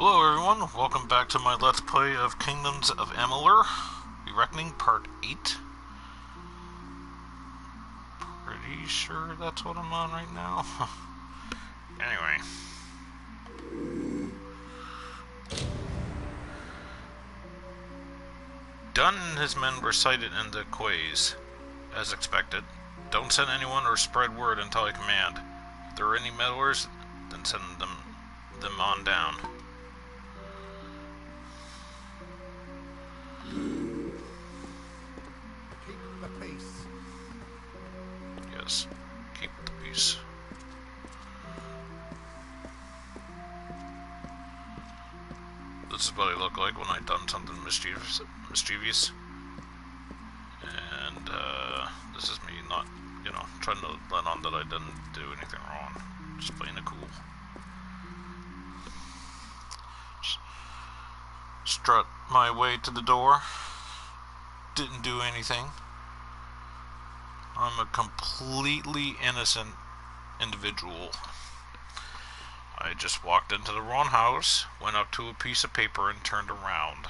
Hello everyone, welcome back to my Let's Play of Kingdoms of Amalur, The Reckoning Part 8. Pretty sure that's what I'm on right now. Anyway. Dunn and his men were sighted in the quays, as expected. Don't send anyone or spread word until I command. If there are any meddlers, then send them on down. Keep the peace. Yes, keep the peace. This is what I look like when I've done something mischievous. And, this is me not, trying to let on that I didn't do anything wrong. Just playing it cool. Just strut my way to the door. Didn't do anything. I'm a completely innocent individual. I just walked into the wrong house, went up to a piece of paper and turned around.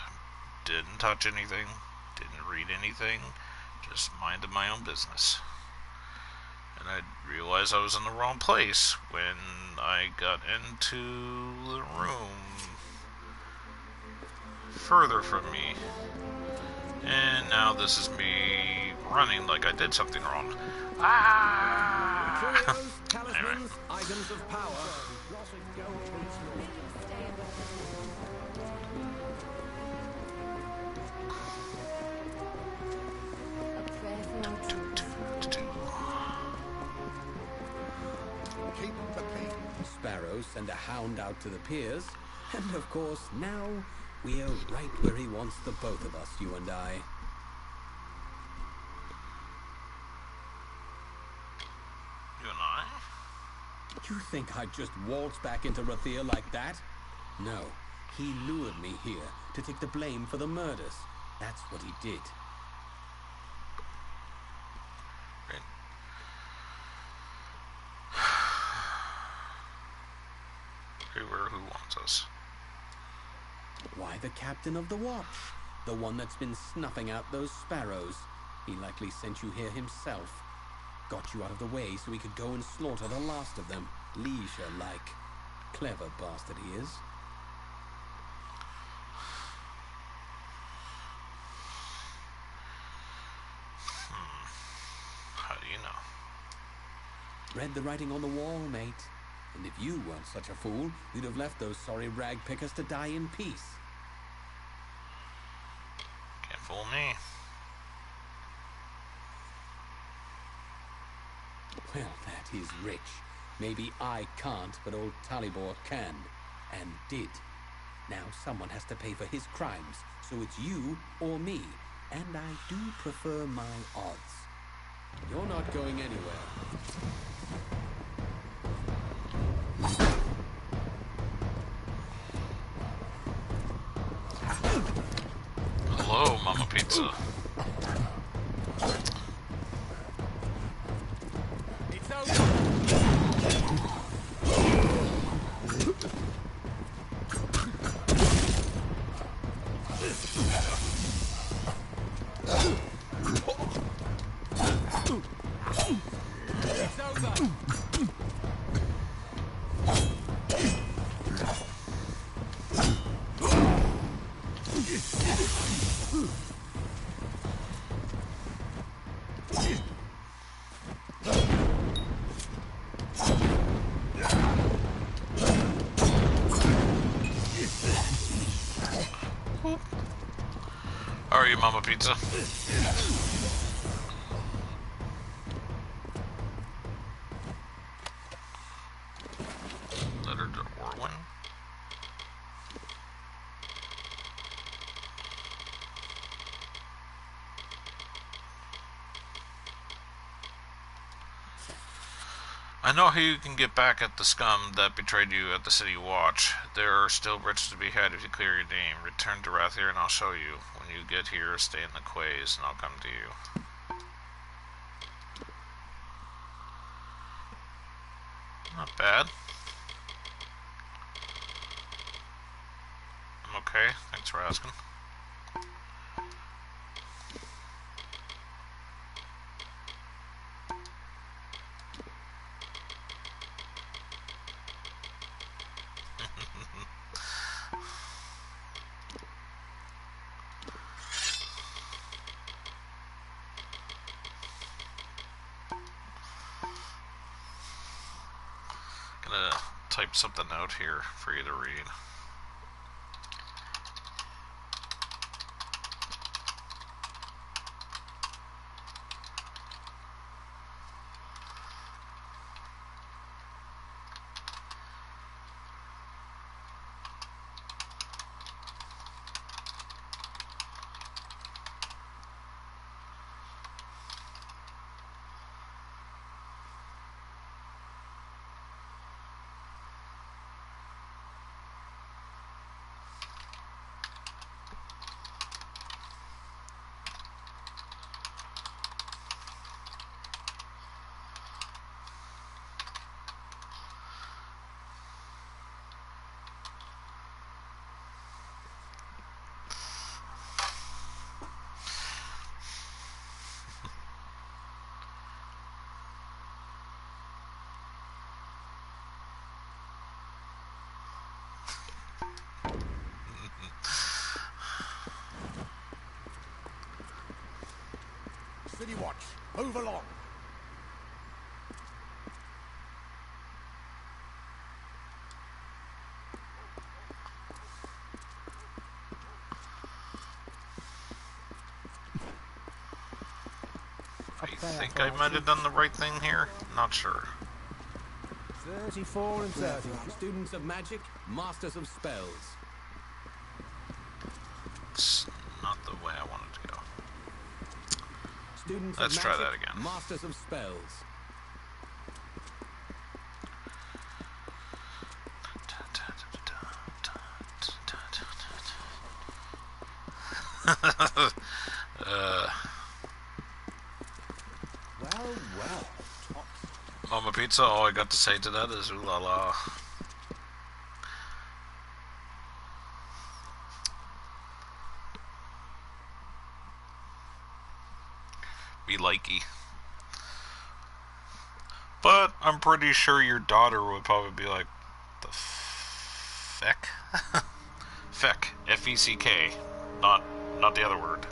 Didn't touch anything, didn't read anything, just minded my own business. And I realized I was in the wrong place when I got into the room further from me. And now this is me running like I did something wrong. Ah! Anyway. Items of power. Keep the peace. Sparrow send a hound out to the piers, and of course now we're right where he wants the both of us, you and I. You and I? You think I'd just waltz back into Rathir like that? No, he lured me here to take the blame for the murders. That's what he did. Right. Everywhere who wants us. Why, the captain of the watch, the one that's been snuffing out those sparrows. He likely sent you here himself. Got you out of the way so he could go and slaughter the last of them, leisure-like. Clever bastard he is. How do you know? Read the writing on the wall, mate. And if you weren't such a fool, you'd have left those sorry rag pickers to die in peace. Can't fool me. Well, that is rich. Maybe I can't, but old Talibor can. And did. Now someone has to pay for his crimes, so it's you or me. And I do prefer my odds. You're not going anywhere. Hello, Mama Pizza. It's over. It's over. How are you, Mama Pizza? Letter to Orwin. I know how you can get back at the scum that betrayed you at the City Watch. There are still riches to be had if you clear your name. Return to Rathir and I'll show you. When you get here, stay in the quays and I'll come to you. Not bad. okay. Thanks for asking. Gonna type something out here for you to read. City Watch, move along. I think I might have done the right thing here. Not sure. 34 and 30. Students of magic, masters of spells. It's not the way I wanted to go. Students Let's of try magic, that again. Masters of spells. Well, Mama Pizza, all I got to say to that is ooh la la. Be likey. But I'm pretty sure your daughter would probably be like, the feck? Feck. F-E-C-K. Not the other word.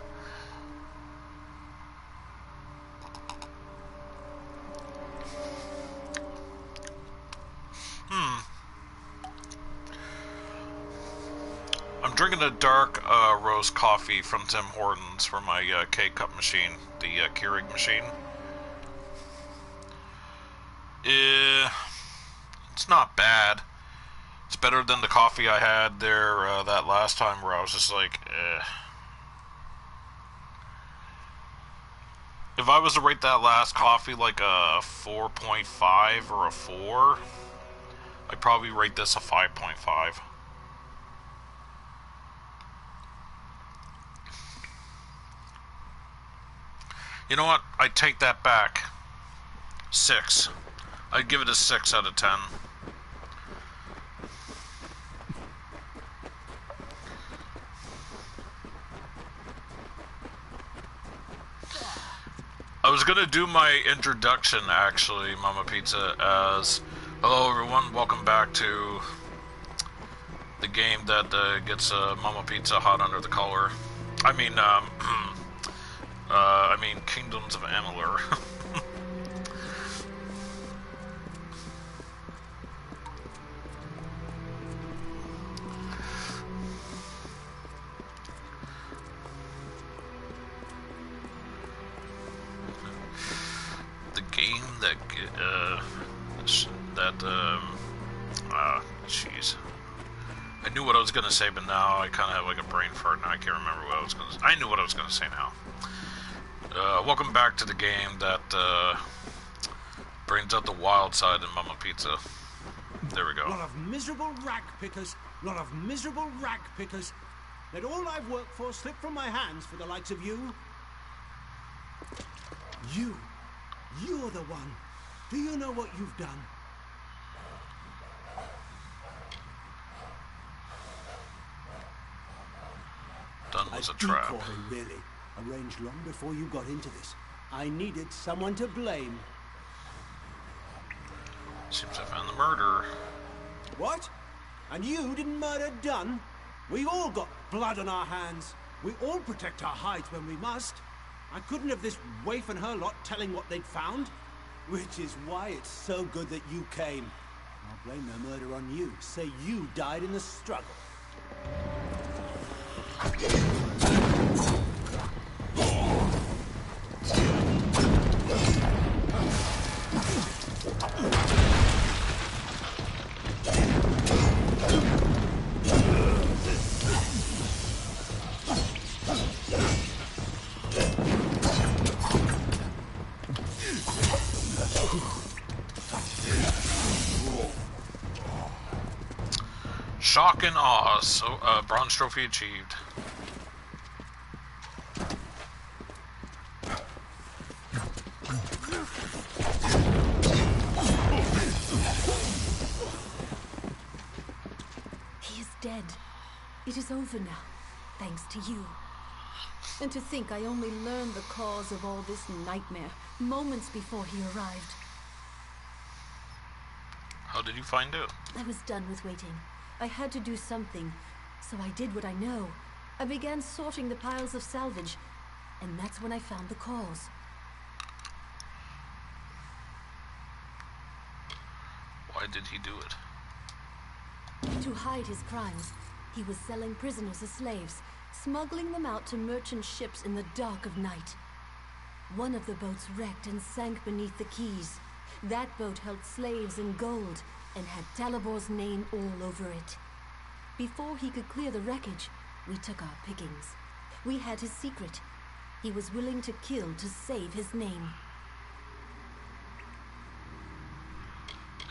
I'm drinking a dark roast coffee from Tim Hortons for my K-Cup machine, the Keurig machine. It's not bad. It's better than the coffee I had there that last time where I was just like, eh. If I was to rate that last coffee like a 4.5 or a 4, I'd probably rate this a 5.5. You know what? I take that back. 6. I'd give it a 6 out of 10. I was gonna do my introduction, actually, Mama Pizza, as hello everyone, welcome back to the game that gets Mama Pizza hot under the collar. I mean, Kingdoms of Amalur. The game jeez. I knew what I was gonna say, but now I kind of have like a brain fart, and I can't remember what I was gonna say. I knew what I was gonna say now. Welcome back to the game that brings out the wild side in Mama Pizza. There we go. lot of miserable rag pickers. Lot of miserable rag pickers. Let all I've worked for slip from my hands for the likes of you. You're the one. Do you know what you've done? plan was a trap. Decoy, really. Arranged long before you got into this. I needed someone to blame. Seems I found the murderer. What? And you didn't murder Dunn? We've all got blood on our hands. We all protect our hides when we must. I couldn't have this waif and her lot telling what they'd found. Which is why it's so good that you came. I'll blame their murder on you. Say you died in the struggle. Shock and awe. So, bronze trophy achieved. He is dead. It is over now, thanks to you. And to think I only learned the cause of all this nightmare moments before he arrived. How did you find out? I was done with waiting. I had to do something, so I did what I know. I began sorting the piles of salvage, and that's when I found the cause. Why did he do it? To hide his crimes, he was selling prisoners as slaves, smuggling them out to merchant ships in the dark of night. One of the boats wrecked and sank beneath the quays. That boat held slaves and gold, and had Talibor's name all over it. Before he could clear the wreckage, we took our pickings. We had his secret. He was willing to kill to save his name.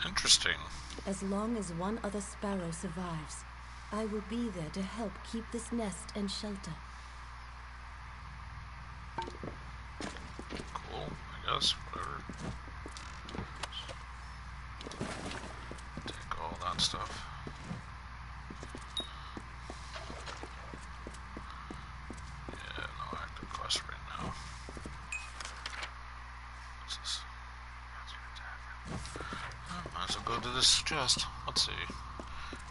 Interesting. As long as one other sparrow survives, I will be there to help keep this nest and shelter. Cool, I guess, whatever. Take all that stuff. Yeah, no active quest right now. What's this? Might as well go to this chest. Let's see.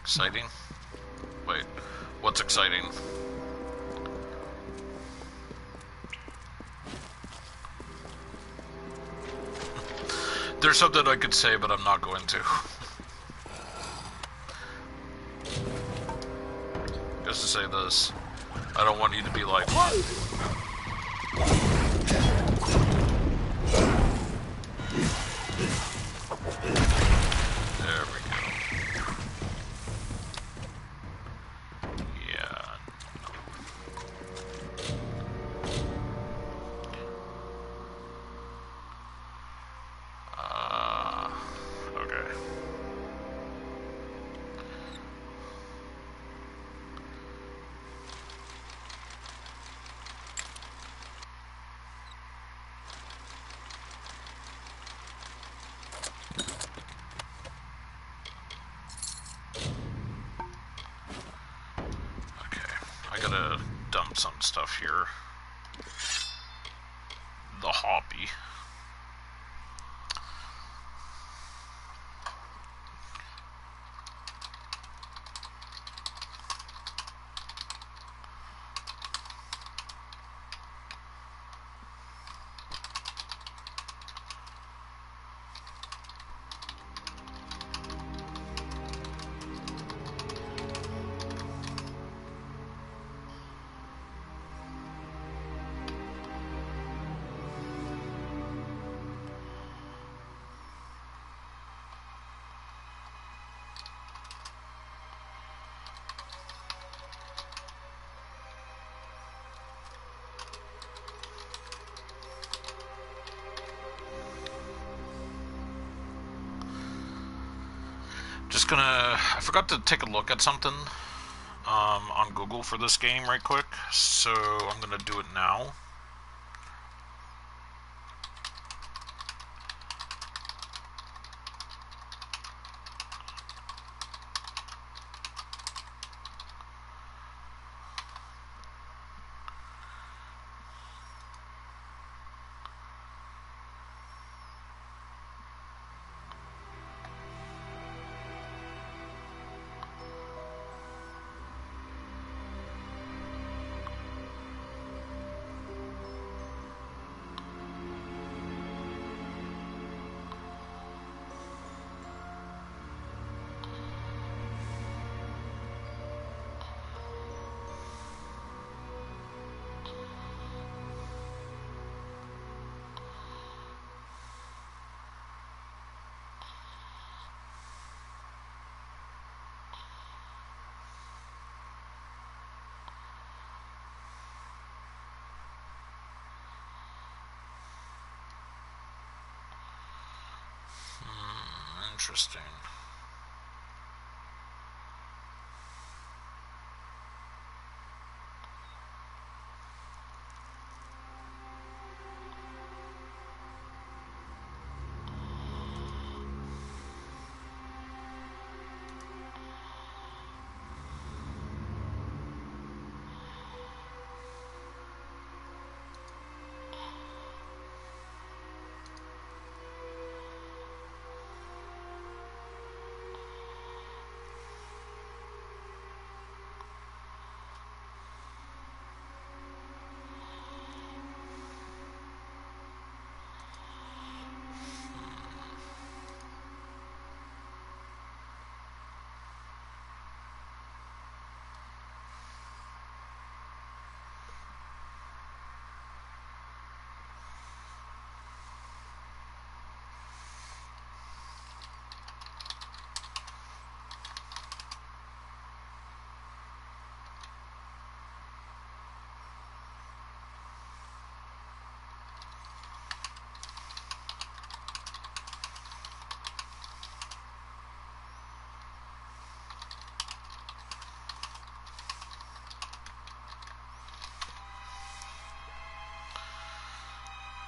Exciting. Wait, what's exciting? There's something I could say, but I'm not going to. Just to say this, I don't want you to be like, what? There we go. Yeah. Okay. I gotta dump some stuff here. The hobby. Just gonna... I forgot to take a look at something on Google for this game right quick, so I'm gonna do it now. Interesting.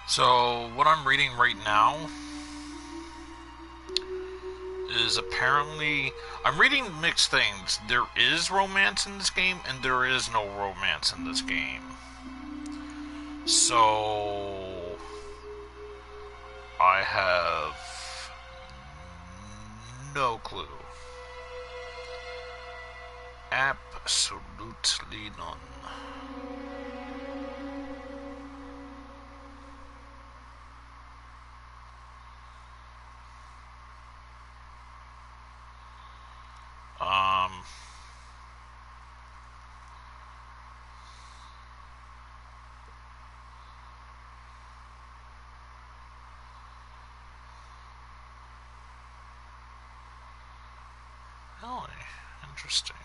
So, what I'm reading right now is apparently... I'm reading mixed things. There is romance in this game, and there is no romance in this game. So... I have no clue. Absolutely none. Um... Really? Interesting.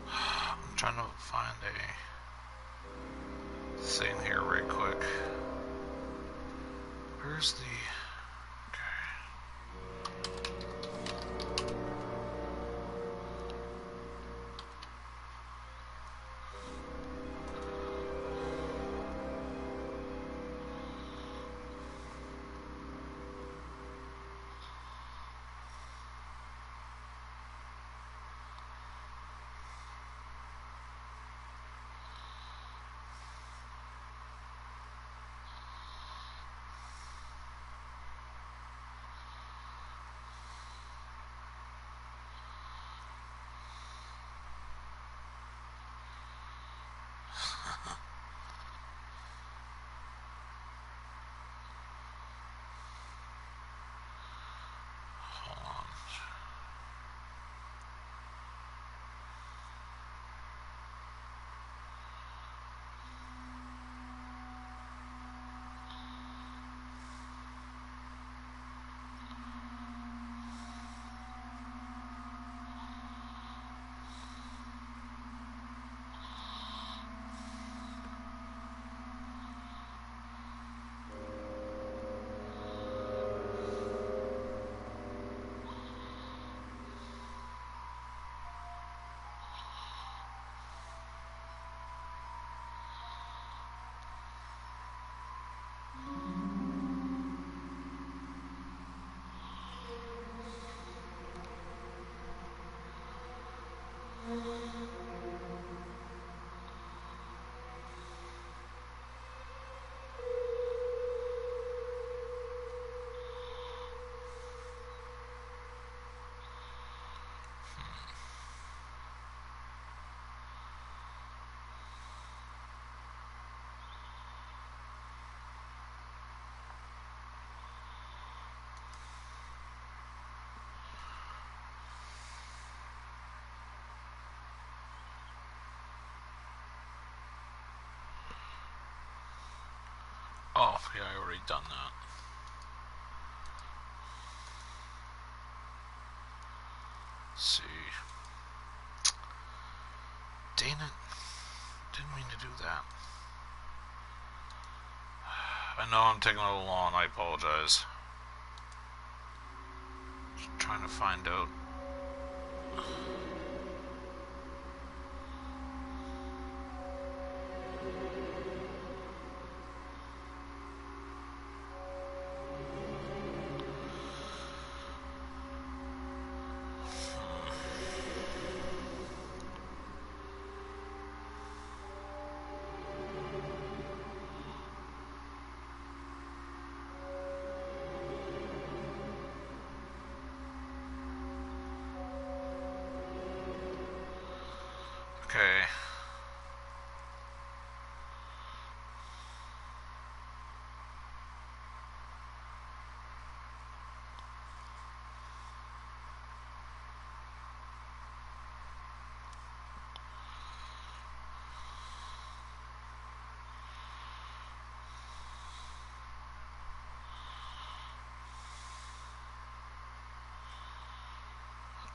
I'm trying to find a thing here right quick. Where's the... Hold on. Oh, yeah, I already done that. Let's see. Dang it. Didn't mean to do that. I know I'm taking a little long. I apologize. Just trying to find out. Okay.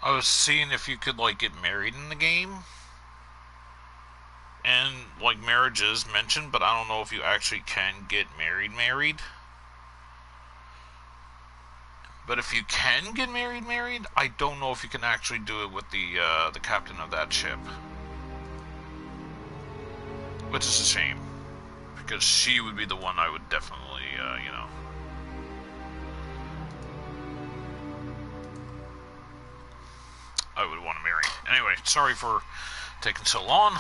I was seeing if you could, like, get married in the game. And, like, marriage is mentioned, but I don't know if you actually can get married. But if you can get married, I don't know if you can actually do it with the captain of that ship. Which is a shame. Because she would be the one I would definitely, you know. I would want to marry. Anyway, sorry for taking so long.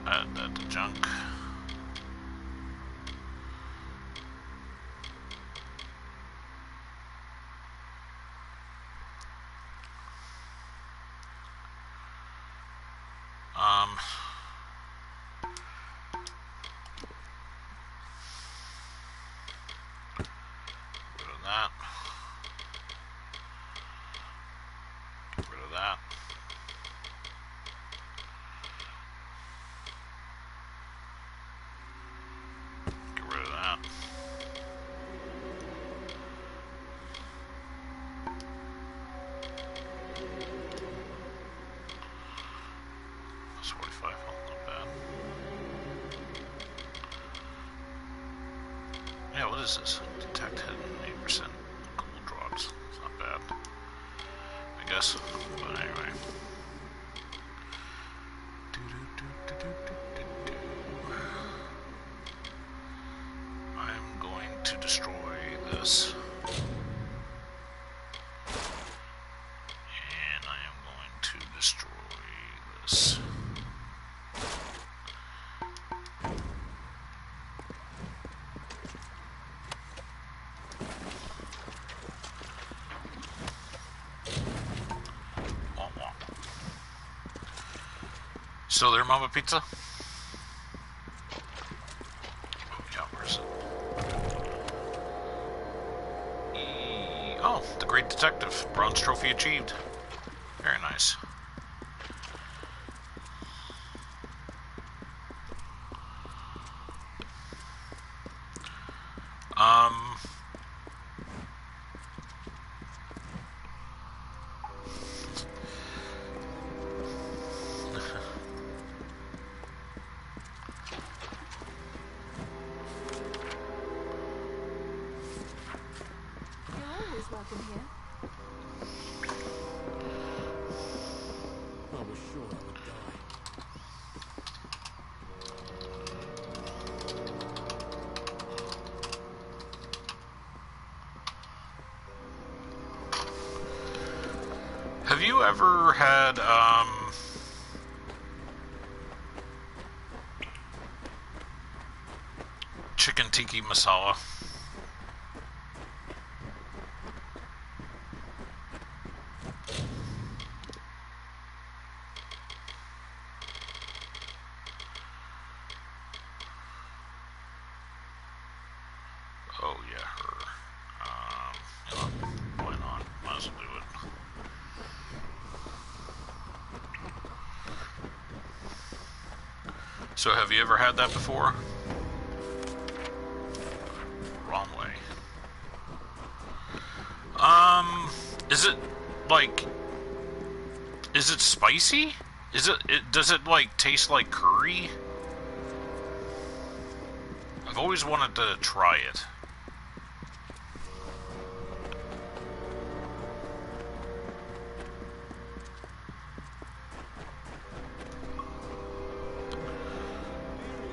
Add that to junk. Rid of that. Get rid of that. Get rid of that. That's 45 health, not bad. Yeah, what is this? Detect hidden 8% gold drops. It's not bad, I guess. But anyway. I'm going to destroy this. And I am going to destroy this. Still there, Mama Pizza? Oh, yeah, where's it? Oh, the Great Detective. Bronze trophy achieved. Very nice. Welcome here. I was sure I would die. Have you ever had, chicken tiki masala? Oh, yeah, her. You know, why not? Might as well do it. So, have you ever had that before? Is it, like... Is it spicy? Does it, like, taste like curry? I've always wanted to try it.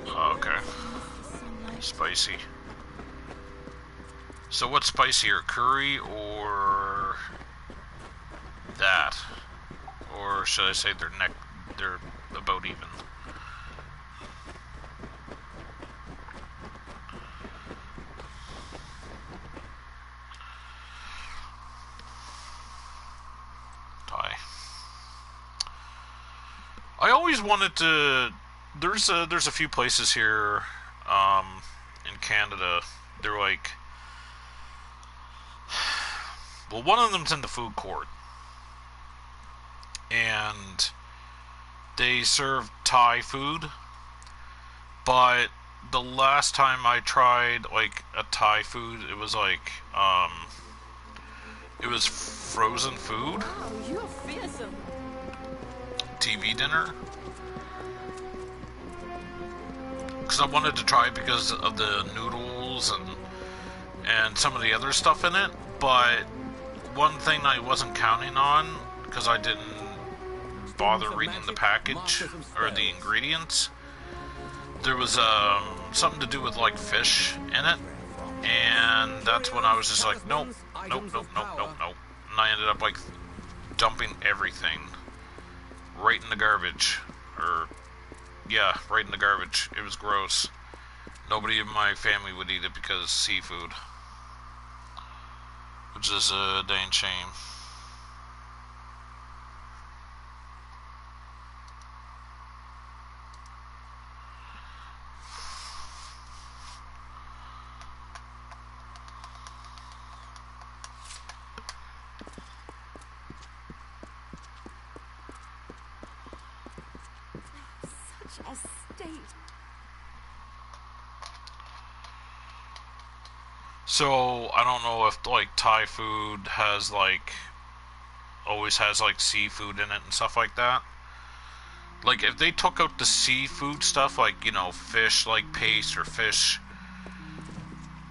Okay. Spicy. So what's spicier, curry or that? Or should I say they're about even? Thai. I always wanted to. There's a few places here, in Canada. They're like, well, one of them's in the food court, and they serve Thai food. But the last time I tried like a Thai food, it was like, it was frozen food. Wow, you're fearsome. TV dinner. Because I wanted to try it because of the noodles and some of the other stuff in it. But one thing I wasn't counting on, because I didn't bother reading the package or the ingredients, there was something to do with like fish in it, and that's when I was just like, nope, nope, nope, nope, nope, nope. And I ended up like dumping everything right in the garbage, or yeah, right in the garbage. It was gross. Nobody in my family would eat it because seafood, which is a dang shame. Such a state. So I don't know if like Thai food has like always has like seafood in it and stuff like that. Like if they took out the seafood stuff, like, you know, fish like paste or fish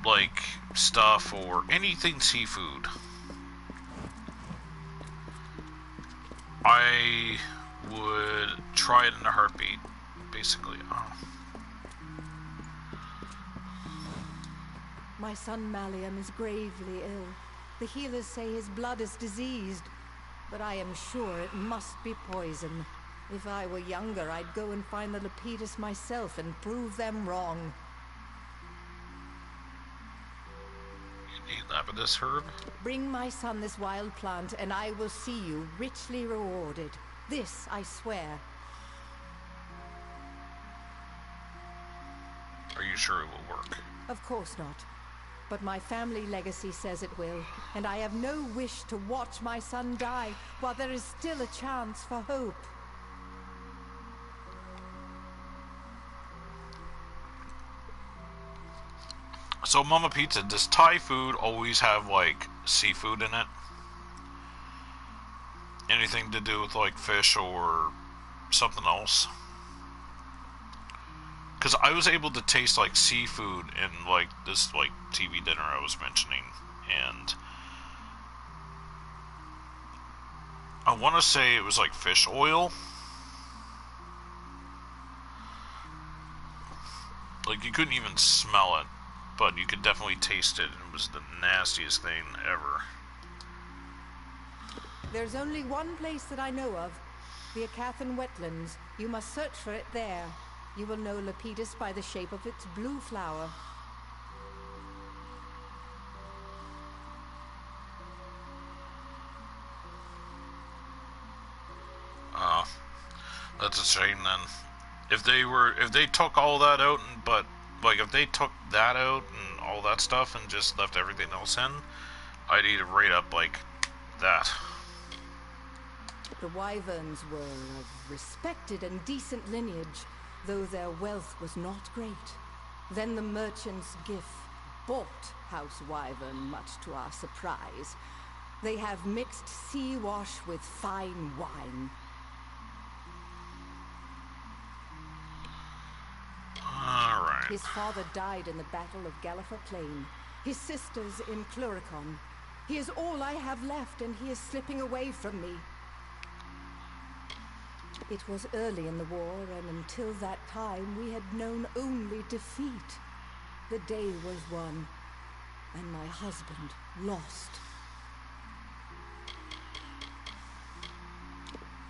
like stuff or anything seafood, I would try it in a heartbeat, basically. My son Malliam is gravely ill. The healers say his blood is diseased, but I am sure it must be poison. If I were younger, I'd go and find the Lepidus myself and prove them wrong. You need Lapidus herb? Bring my son this wild plant, and I will see you richly rewarded. This I swear. Are you sure it will work? Of course not. But my family legacy says it will, and I have no wish to watch my son die while there is still a chance for hope. So, Mama Pizza, does Thai food always have, like, seafood in it? Anything to do with, like, fish or something else? Because I was able to taste, like, seafood in, like, this, like, TV dinner I was mentioning. And I want to say it was, like, fish oil. Like, you couldn't even smell it, but you could definitely taste it. It was the nastiest thing ever. There's only one place that I know of, the Acathan wetlands. You must search for it there. You will know Lepidus by the shape of its blue flower. Oh, that's a shame then. If they took all that out, but like if they took that out and all that stuff and just left everything else in, I'd eat it right up like that. The Wyverns were of respected and decent lineage, though their wealth was not great. Then the merchant's gift bought House Wyvern, much to our surprise. They have mixed sea wash with fine wine. All right. His father died in the Battle of Gallifrey Plain. His sisters in Cluricon. He is all I have left, and he is slipping away from me. It was early in the war, and until that time we had known only defeat. The day was won, and my husband lost.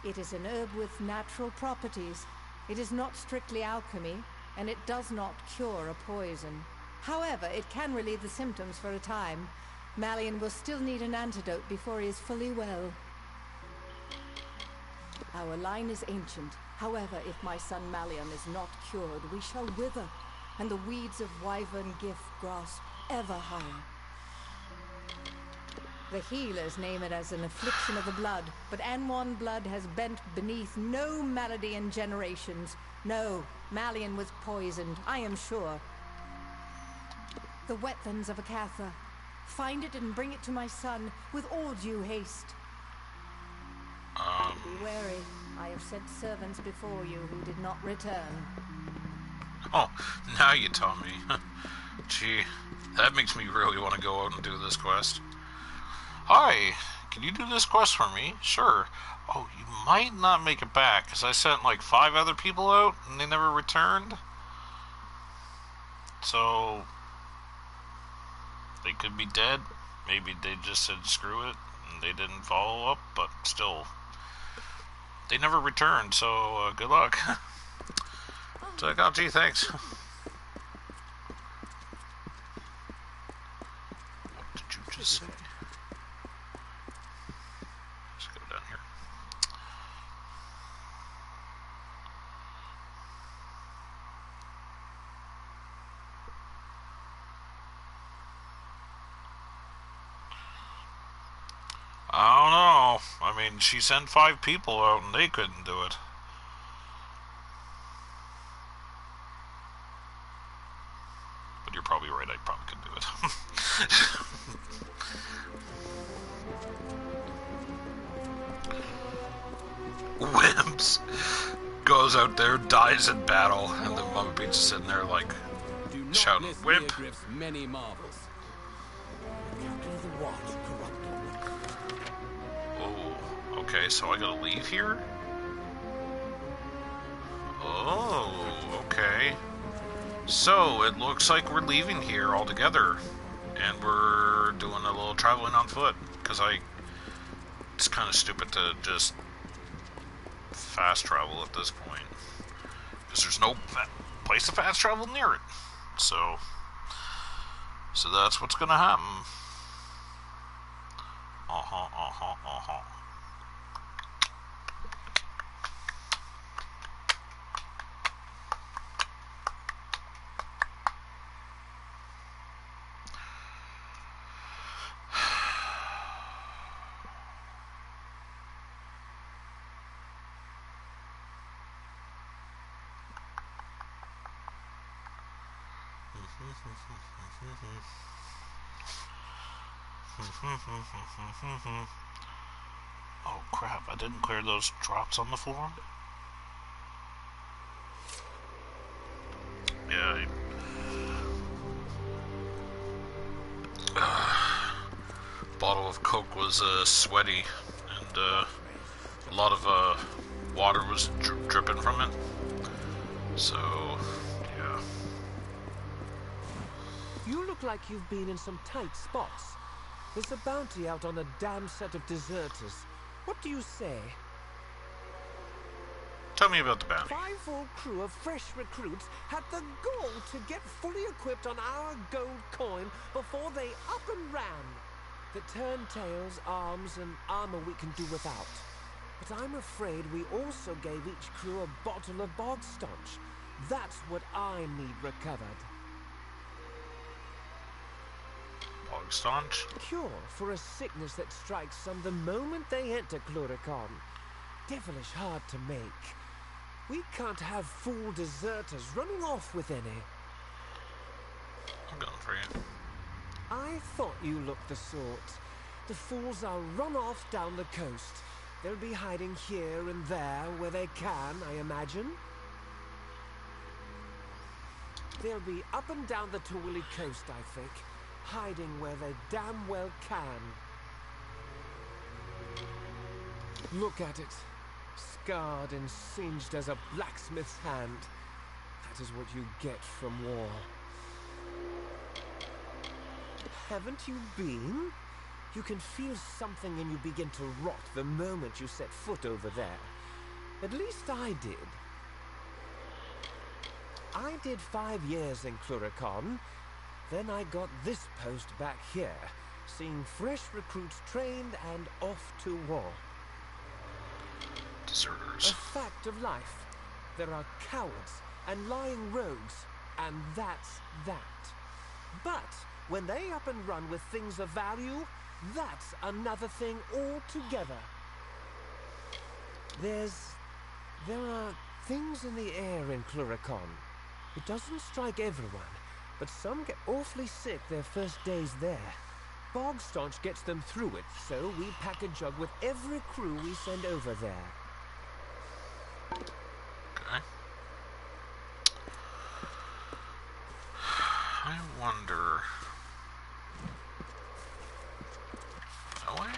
It is an herb with natural properties. It is not strictly alchemy, and it does not cure a poison. However, it can relieve the symptoms for a time. Malian will still need an antidote before he is fully well. Our line is ancient. However, if my son Malian is not cured, we shall wither, and the weeds of wyvern gift grasp ever higher. The healers name it as an affliction of the blood, but Anwan blood has bent beneath no malady in generations. No, Malian was poisoned, I am sure. The wetlands of Akatha. Find it and bring it to my son with all due haste. Be wary. I have sent servants before you who did not return. Oh, now you tell me. Gee, that makes me really want to go out and do this quest. Hi, can you do this quest for me? Sure. Oh, you might not make it back, because I sent like 5 other people out, and they never returned. So, they could be dead. Maybe they just said screw it, and they didn't follow up, but still. They never returned, so good luck. So, oh, gee, thanks. What did you just say? Let's go down here. I don't know. I mean, she sent 5 people out and they couldn't do it. But you're probably right, I probably could do it. Wimps goes out there, dies in battle, and the Mama Beach is sitting there like shouting, "Wimp!" Many marvels. Oh, okay, so I gotta leave here? Oh, okay. So, it looks like we're leaving here altogether. And we're doing a little traveling on foot. Because it's kind of stupid to just fast travel at this point. Because there's no place to fast travel near it. So that's what's gonna happen. Oh crap, I didn't clear those drops on the floor? Yeah. Bottle of Coke was sweaty, and a lot of water was dripping from it. So, yeah. You look like you've been in some tight spots. There's a bounty out on a damn set of deserters. What do you say? Tell me about the bounty. 5 full crew of fresh recruits had the gall to get fully equipped on our gold coin before they up and ran. The turntails, arms, and armor we can do without. But I'm afraid we also gave each crew a bottle of bog staunch. That's what I need recovered. Bog staunch? Cure for a sickness that strikes some the moment they enter Cluricon. Devilish hard to make. We can't have fool deserters running off with any. I'm going for you. I thought you looked the sort. The fools are run off down the coast. They'll be hiding here and there where they can, I imagine. They'll be up and down the Tawili coast, I think, hiding where they damn well can. Look at it. Scarred and singed as a blacksmith's hand. That is what you get from war. Haven't you been? You can feel something and you begin to rot the moment you set foot over there. At least I did. I did 5 years in Cluricon. Then I got this post back here, seeing fresh recruits trained and off to war. Deserters. A fact of life. There are cowards and lying rogues, and that's that. But when they up and run with things of value, that's another thing altogether. There are things in the air in Cluricon. It doesn't strike everyone, but some get awfully sick their first days there. Bog Staunch gets them through it, so we pack a jug with every crew we send over there. Okay. I wonder... That way?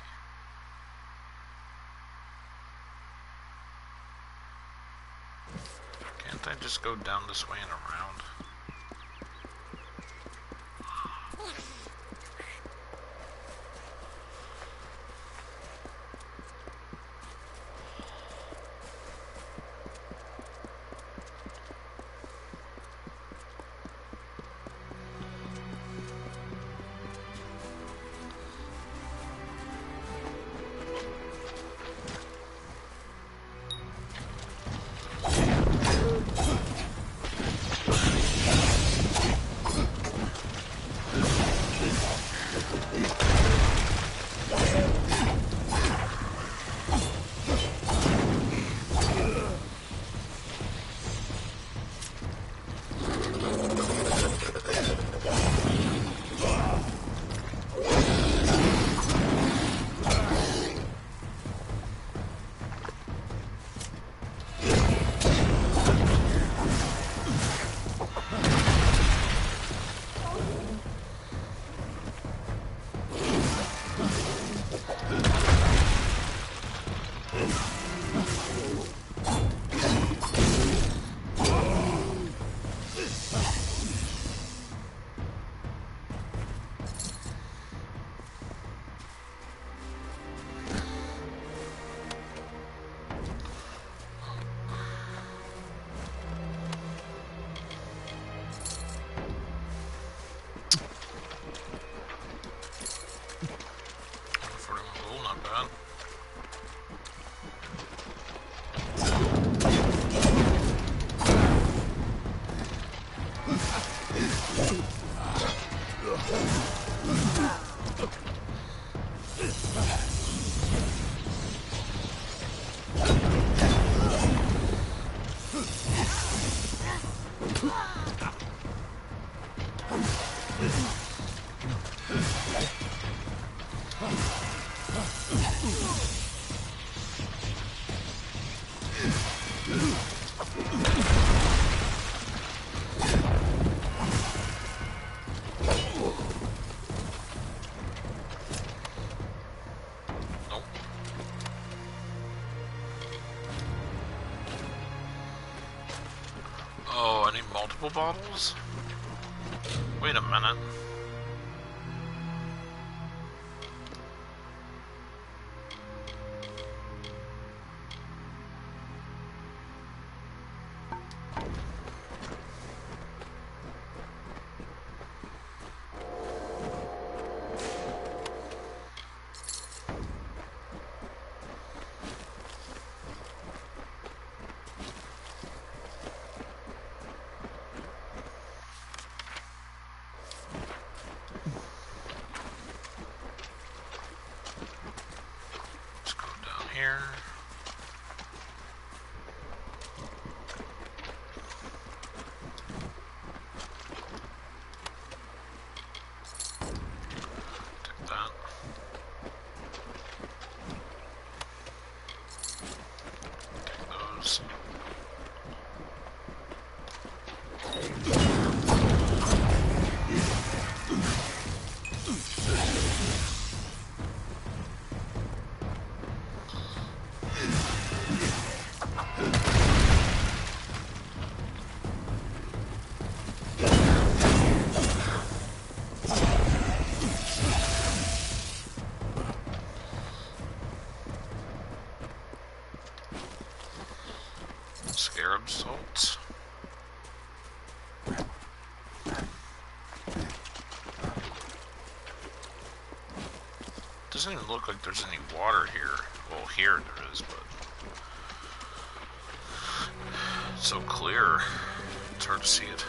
Can't I just go down this way and around? Not bad. Oh, I need multiple bottles? Wait a minute. Here. Take that. Scarab salts. Doesn't even look like there's any water here. Well, here there is, but it's so clear. It's hard to see it.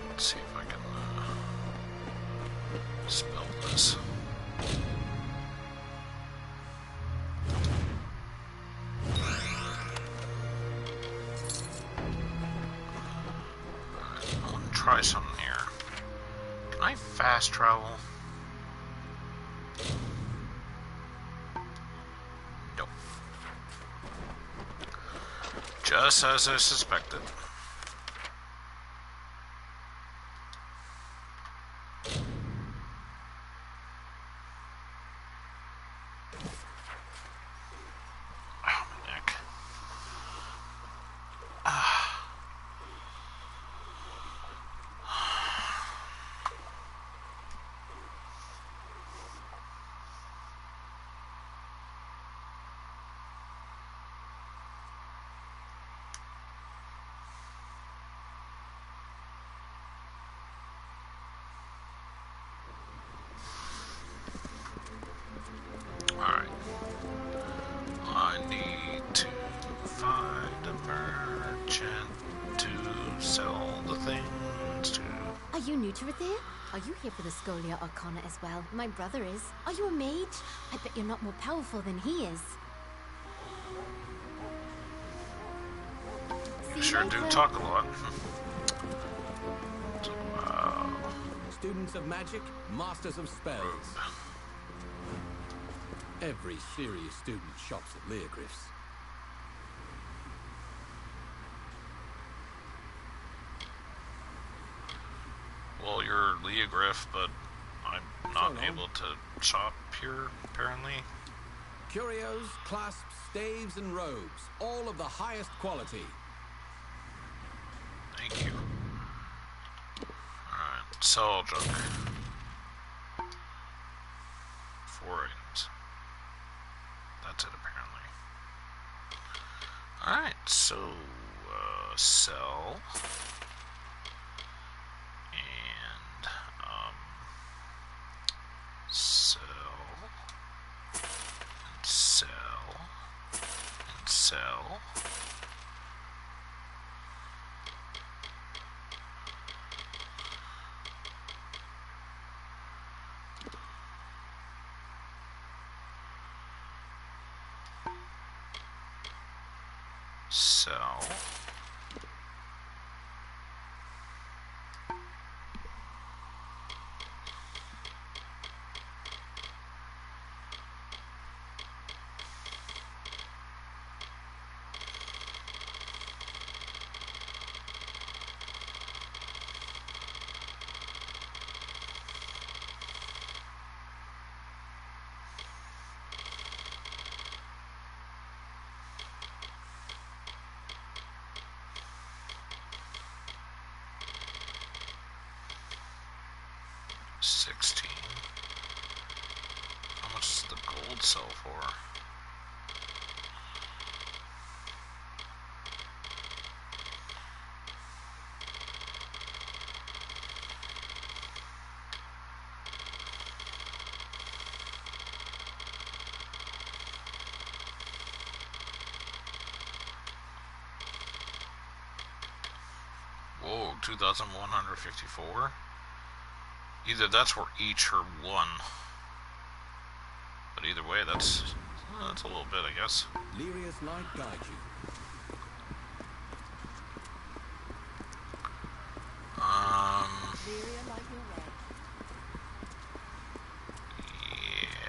Let's see if I can spell this. Alright, I want to try something here. Can I fast travel? Nope. Just as I suspected. Alright. I need to find a merchant to sell the things to. Are you new to Rethir? Are you here for the Scholia Arcana as well? My brother is. Are you a mage? I bet you're not more powerful than he is. You sure do talk a lot. Wow. Students of magic, masters of spells. Every serious student shops at Leogriff's. Well, you're Leogriff, but I'm not able to shop here, apparently. Curios, clasps, staves, and robes, all of the highest quality. Thank you. Alright, sell junk. 4 items. That's it, apparently. Alright, so, sell. And, sell. And sell. And sell. Sell. How much does the gold sell for? Whoa, 2,154? Either that's for each or one. But either way, that's a little bit, I guess. Lyria's light guide you. Lyria light your way.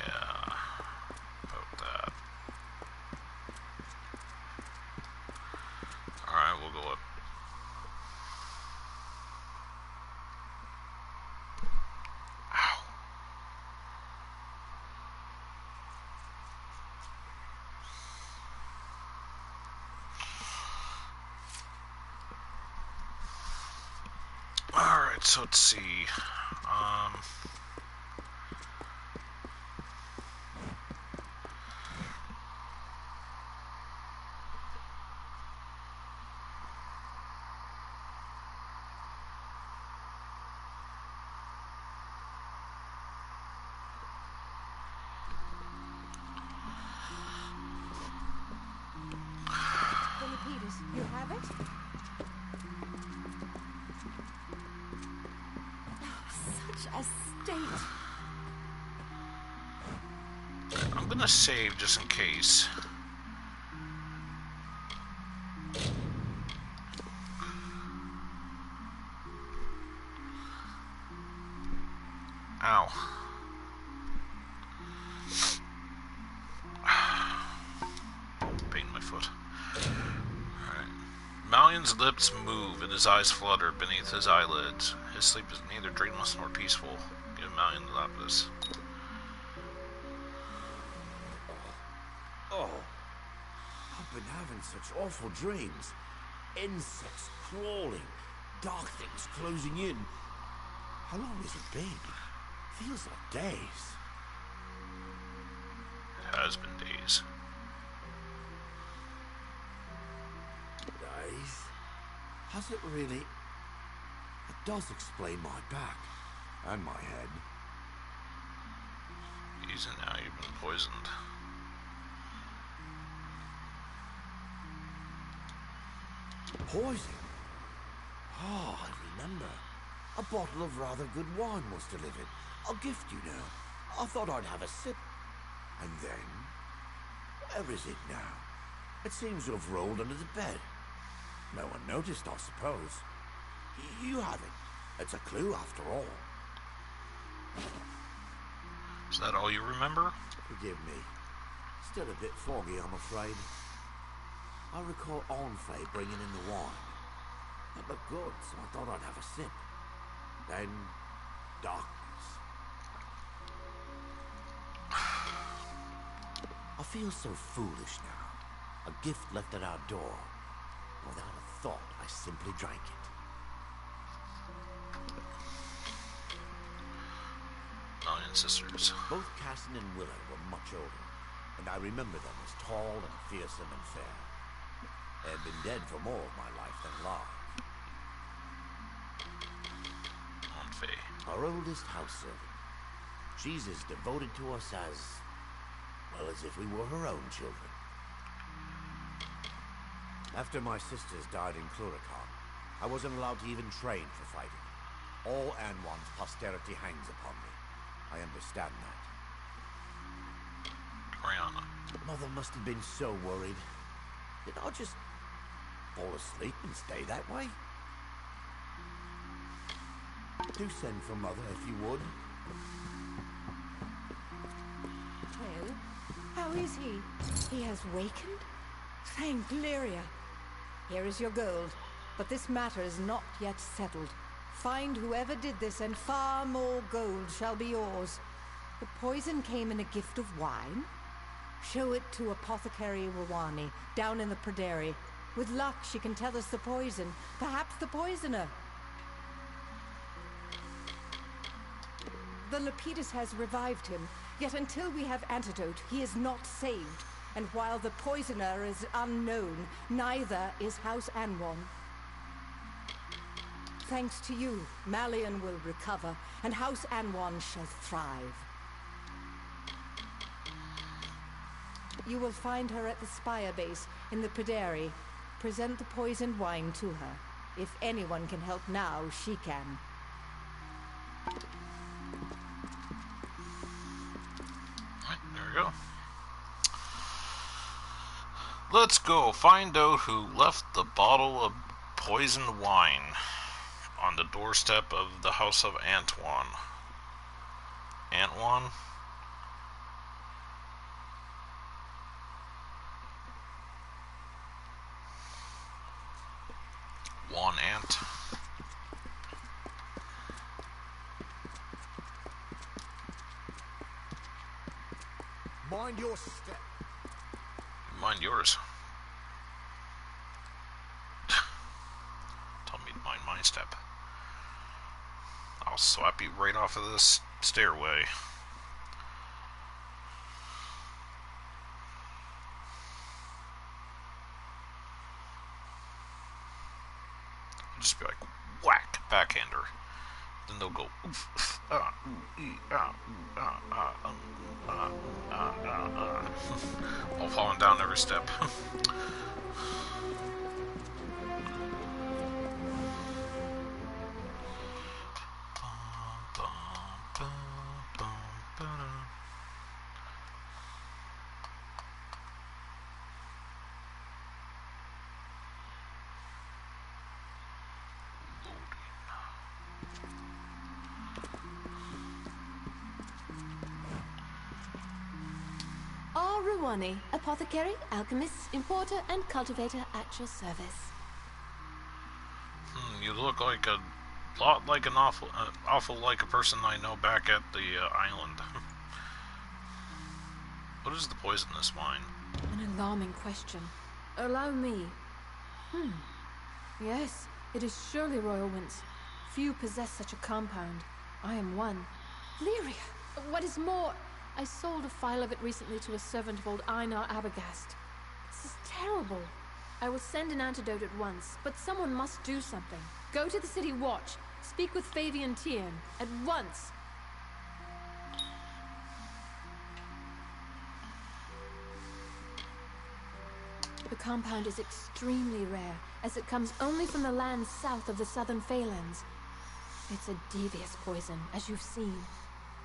Yeah, about that. Alright, we'll go up so let's see. Um, Philippides, you have it? Such a state. I'm gonna save just in case. Ow. Pain in my foot. Alright. Malian's lips move and his eyes flutter beneath his eyelids. His sleep is neither dreamless nor peaceful. Give Malian the lapis. Oh, I've been having such awful dreams. Insects crawling, dark things closing in. How long has it been? Feels like days. It has been days. Days? Has it really? It does explain my back and my head. Easy now, you've been poisoned. Poison? Oh, I remember. A bottle of rather good wine was delivered. I'll gift you now. I thought I'd have a sip. And then? Where is it now? It seems to have rolled under the bed. No one noticed, I suppose. You have it. It's a clue after all. Is that all you remember? Forgive me. Still a bit foggy, I'm afraid. I recall Onfay bringing in the wine. It looked good, so I thought I'd have a sip. Then, darkness. I feel so foolish now. A gift left at our door. Without a thought, I simply drank it. Malian sisters. Both Cassin and Willow were much older, and I remember them as tall and fearsome and fair. They had been dead for more of my life than live. Our oldest house servant. She's as devoted to us as, well, as if we were her own children. After my sisters died in Cluracan, I wasn't allowed to even train for fighting. All Anwan's posterity hangs upon me. I understand that. Oriana. Mother must have been so worried. Did I just fall asleep and stay that way? Do send for Mother if you would. Well, how is he? He has wakened? Thank Lyria. Here is your gold, but this matter is not yet settled. Find whoever did this, and far more gold shall be yours. The poison came in a gift of wine? Show it to Apothecary Rwani, down in the Prairie. With luck, she can tell us the poison. Perhaps the poisoner. The Lepidus has revived him, yet until we have antidote, he is not saved. And while the poisoner is unknown, neither is House Anwan. Thanks to you, Malian will recover, and House Anwan shall thrive. You will find her at the Spire base in the Prairie. Present the poisoned wine to her. If anyone can help now, she can. Right, there we go. Let's go find out who left the bottle of poisoned wine on the doorstep of the house of Antoine. Antoine? One ant. Mind your step. Mind yours. Tell me to mind my step. I'll slap you right off of this stairway. I'll just be like, whack, backhander. Then they'll go, oof, oof, all falling down every step. Ruwani, apothecary, alchemist, importer, and cultivator at your service. You look like a lot like an awful like a person I know back at the island. What is the poisonous wine? An alarming question. Allow me. Yes, it is surely Royal Winds. Few possess such a compound. I am one. Lyria! What is more, I sold a phial of it recently to a servant of old Einar Abagast. This is terrible. I will send an antidote at once, but someone must do something. Go to the city watch. Speak with Fabian Tiern. At once. The compound is extremely rare, as it comes only from the lands south of the southern Phalanx. It's a devious poison, as you've seen.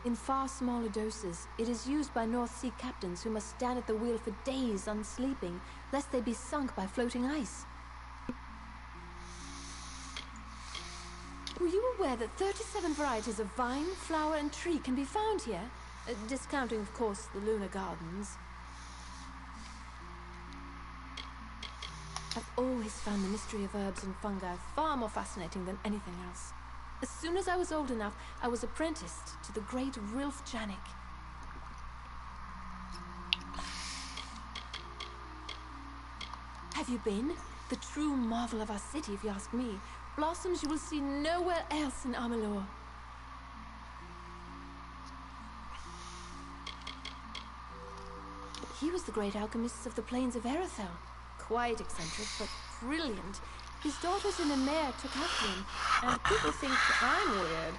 In far smaller doses, it is used by North Sea captains who must stand at the wheel for days unsleeping, lest they be sunk by floating ice. Were you aware that 37 varieties of vine, flower, and tree can be found here? Discounting, of course, the lunar gardens. I've always found the mystery of herbs and fungi far more fascinating than anything else. As soon as I was old enough, I was apprenticed to the great Rilf Janik. Have you been? The true marvel of our city, if you ask me. Blossoms you will see nowhere else in Amalur. He was the great alchemist of the plains of Erethel. Quite eccentric, but brilliant. His daughters in the mare took after him, and people think I'm weird.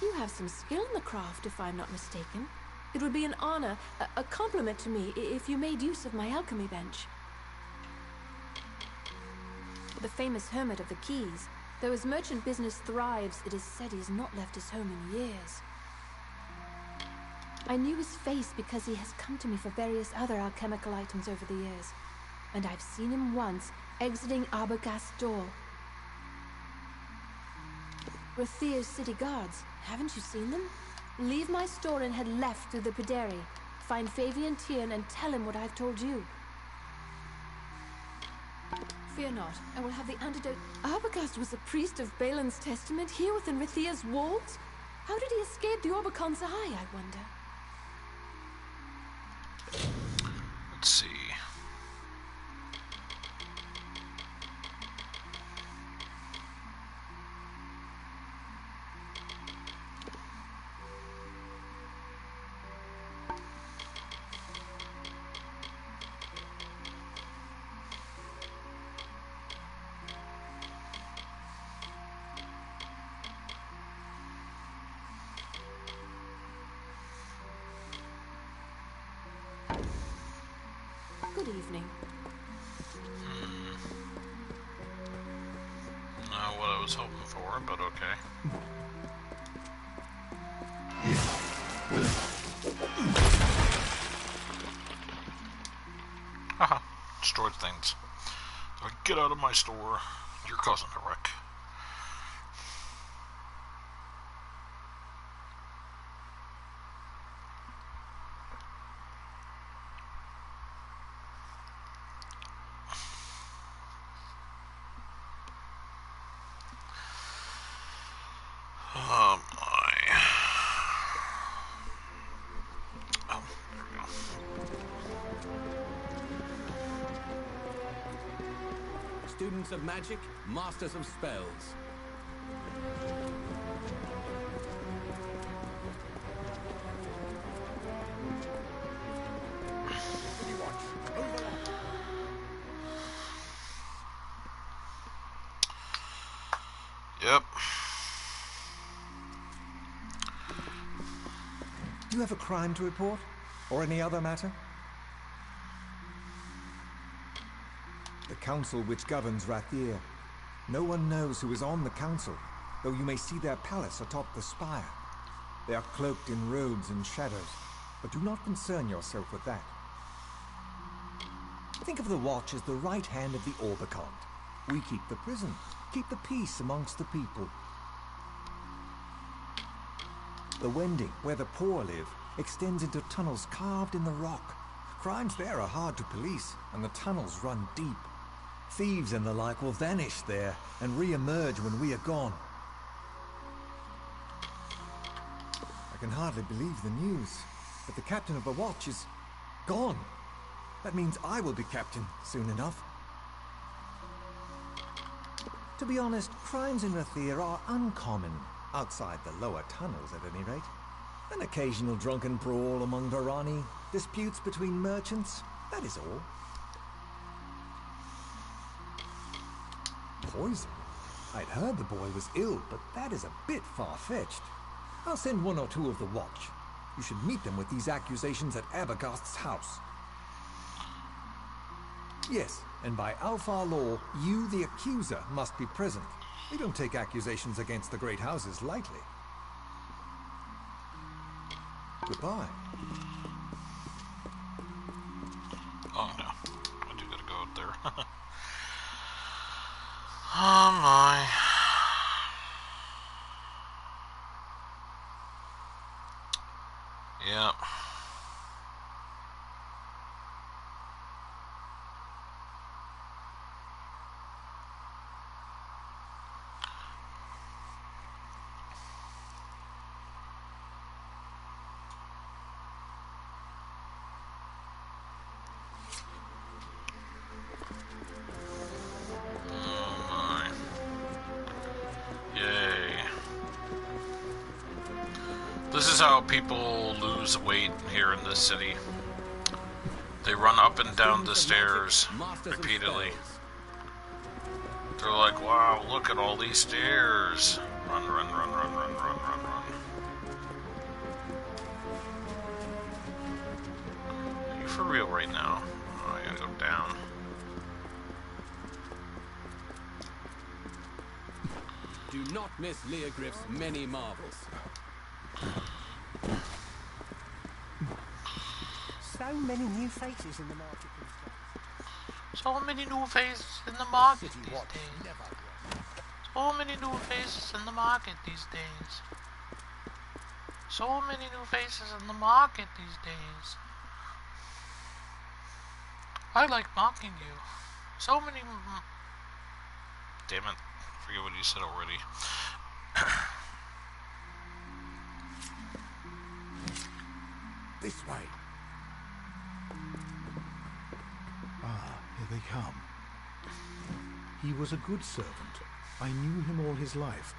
You have some skill in the craft, if I'm not mistaken. It would be an honor, a compliment to me, if you made use of my alchemy bench. The famous hermit of the Keys, though his merchant business thrives, it is said he has not left his home in years. I knew his face because he has come to me for various other alchemical items over the years. And I've seen him once, exiting Arbogast's door. Rathir's city guards, haven't you seen them? Leave my store and head left through the Pederi. Find Fabian Tiern and tell him what I've told you. Fear not, I will have the antidote. Arbogast was a priest of Balin's testament here within Rathir's walls? How did he escape the Orbicon's eye, I wonder? Let's see. Good evening. Not what I was hoping for, but okay. Haha, destroyed things. Get out of my store. You're causing a wreck. Oh my. Oh, there we go. Students of magic, masters of spells. Yep. Do you have a crime to report? Or any other matter? The council which governs Rathir. No one knows who is on the council, though you may see their palace atop the spire. They are cloaked in robes and shadows, but do not concern yourself with that. Think of the Watch as the right hand of the Orbicon. We keep the prison, keep the peace amongst the people. The Wending, where the poor live, extends into tunnels carved in the rock. Crimes there are hard to police, and the tunnels run deep. Thieves and the like will vanish there and re-emerge when we are gone. I can hardly believe the news, but the captain of the Watch is gone. That means I will be captain soon enough. To be honest, crimes in Rathir are uncommon, outside the lower tunnels at any rate. An occasional drunken brawl among Varani, disputes between merchants, that is all. Poison? I'd heard the boy was ill, but that is a bit far-fetched. I'll send one or two of the Watch. You should meet them with these accusations at Abergast's house. Yes, and by Alfar law, you, the accuser, must be present. We don't take accusations against the great houses lightly. Goodbye. Oh no, I do gotta go out there. Oh my. Yep. This is how people lose weight here in this city. They run up and down the stairs repeatedly. They're like, wow, look at all these stairs. Run, run, run, run, run, run, run, run. Are you for real right now? Oh, I gotta go down. Do not miss Leogriff's many marvels. So many new faces in the market these days. So many new faces in the market these days. So many new faces in the market these days. So many new faces in the market these days. I like mocking you. So many... Damn it. Forget what you said already. This way. Ah, here they come. He was a good servant. I knew him all his life,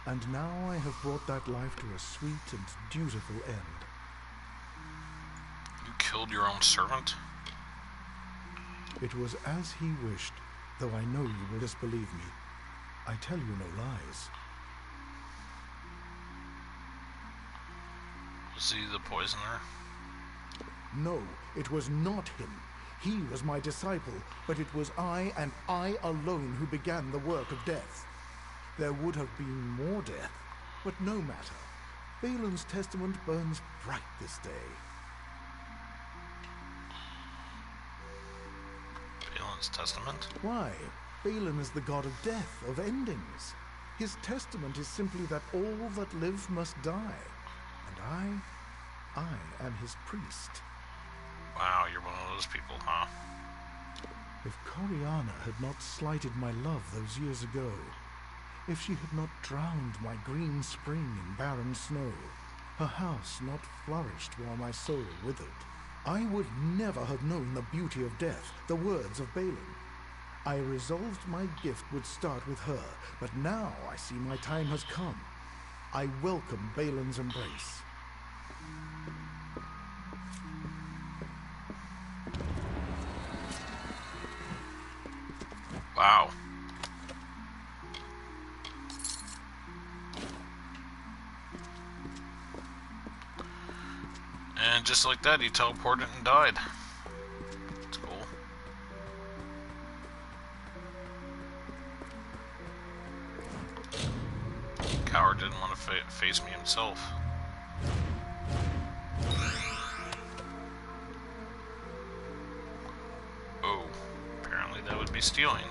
and now I have brought that life to a sweet and dutiful end. You killed your own servant? It was as he wished, though I know you will disbelieve me. I tell you no lies. Was he the poisoner? No, it was not him. He was my disciple, but it was I and I alone who began the work of death. There would have been more death, but no matter. Balin's testament burns bright this day. Balin's testament? Why? Balin is the god of death, of endings. His testament is simply that all that live must die. And I am his priest. Wow, you're one of those people, huh? If Coriana had not slighted my love those years ago, if she had not drowned my green spring in barren snow, her house not flourished while my soul withered, I would never have known the beauty of death, the words of Balin. I resolved my gift would start with her, but now I see my time has come. I welcome Balin's embrace. Wow. just like that, he teleported and died. That's cool. Coward didn't want to face me himself. Oh, apparently that would be stealing.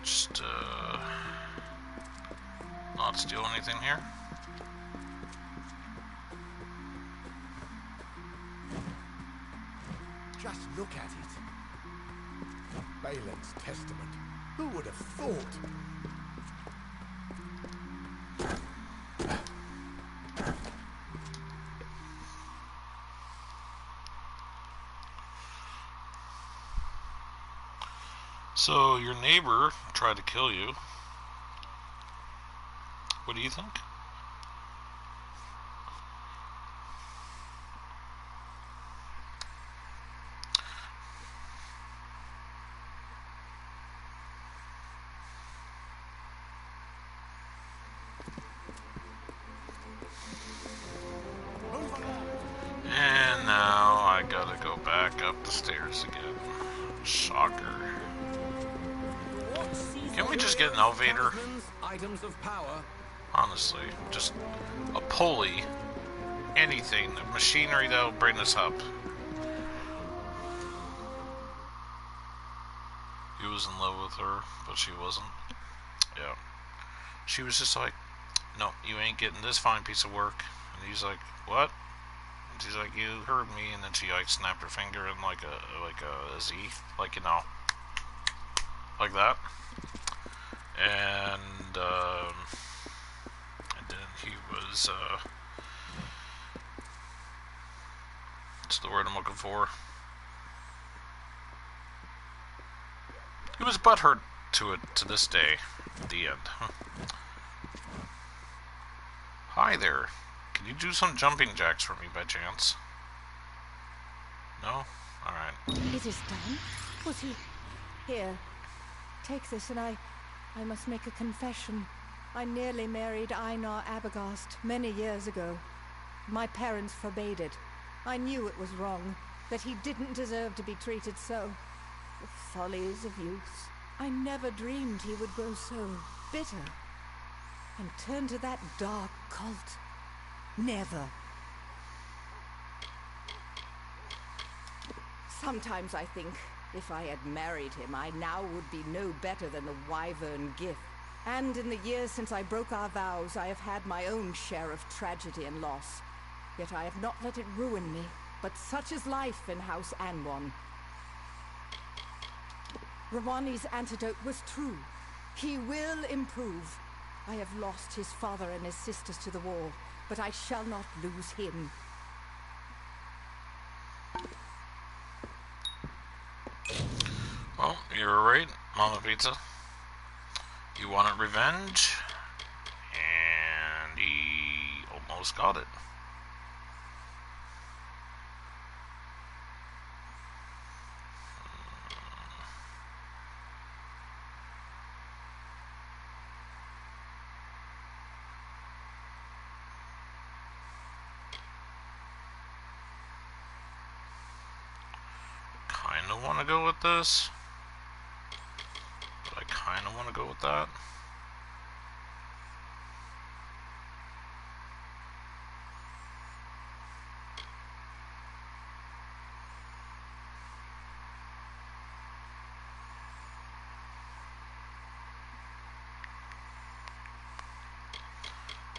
Just, not steal anything here. Just look at it. Balin's testament. Who would have thought? So, your neighbor tried to kill you. What do you think? And now I gotta go back up the stairs again. Shocker. Can we just get an elevator? Items of power. Honestly, just a pulley, anything, machinery that'll bring us up. He was in love with her, but she wasn't. Yeah. She was just like, no, you ain't getting this fine piece of work. And he's like, what? And she's like, you heard me. And then she like snapped her finger in like a Z, like, you know, like that. And then he was, what's the word I'm looking for? He was butthurt to it to this day, at the end. Hi there. Can you do some jumping jacks for me by chance? No? Alright. It is done. Was he... Here. Take this, and I must make a confession. I nearly married Einar Abergast many years ago. My parents forbade it. I knew it was wrong, that he didn't deserve to be treated so. The follies of youth. I never dreamed he would grow so bitter and turn to that dark cult. Never. Sometimes I think, if I had married him, I now would be no better than the wyvern Gif. And in the years since I broke our vows, I have had my own share of tragedy and loss. Yet I have not let it ruin me, but such is life in House Anwan. Ravani's antidote was true. He will improve. I have lost his father and his sisters to the war, but I shall not lose him. Well, you were right, Mama Pizza. You wanted revenge, and he almost got it. Kinda wanna go with this, but I kinda wanna go with that.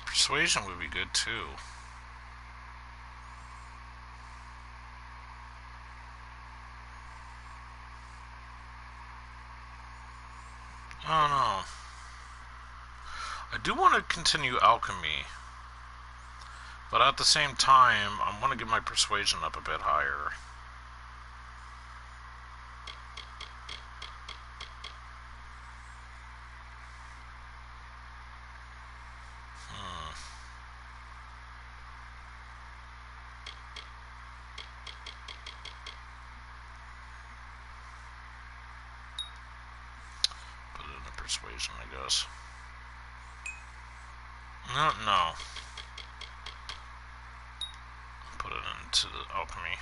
Persuasion would be good too. I don't know. I do want to continue alchemy, but at the same time, I want to get my persuasion up a bit higher. persuasion, I guess. No. Put it into the alchemy.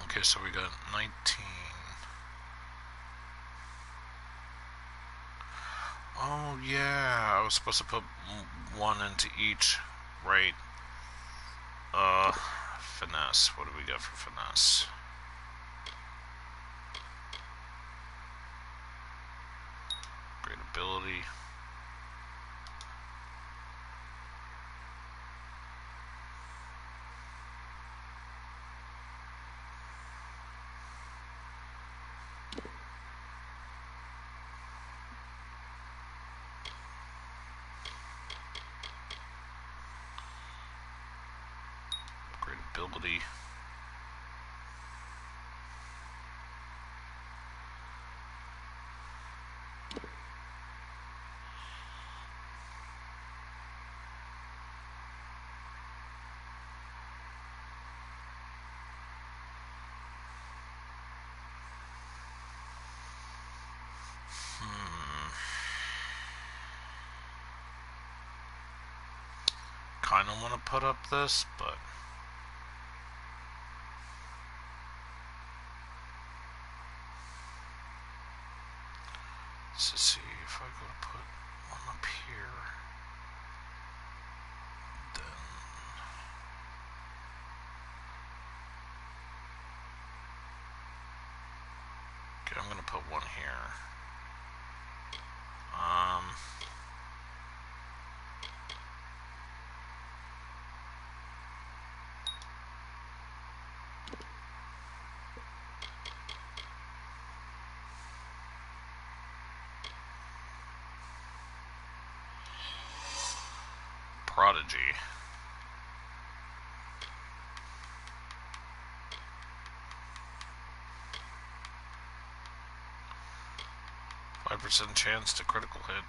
Okay, so we got 19. Oh yeah, I was supposed to put one into each, right? Finesse. What do we got for finesse? Great ability. Great ability. Kind of want to put up this, but let's just see if I go to put one up here, then okay, I'm gonna put one here. Prodigy. %5 chance to critical hit.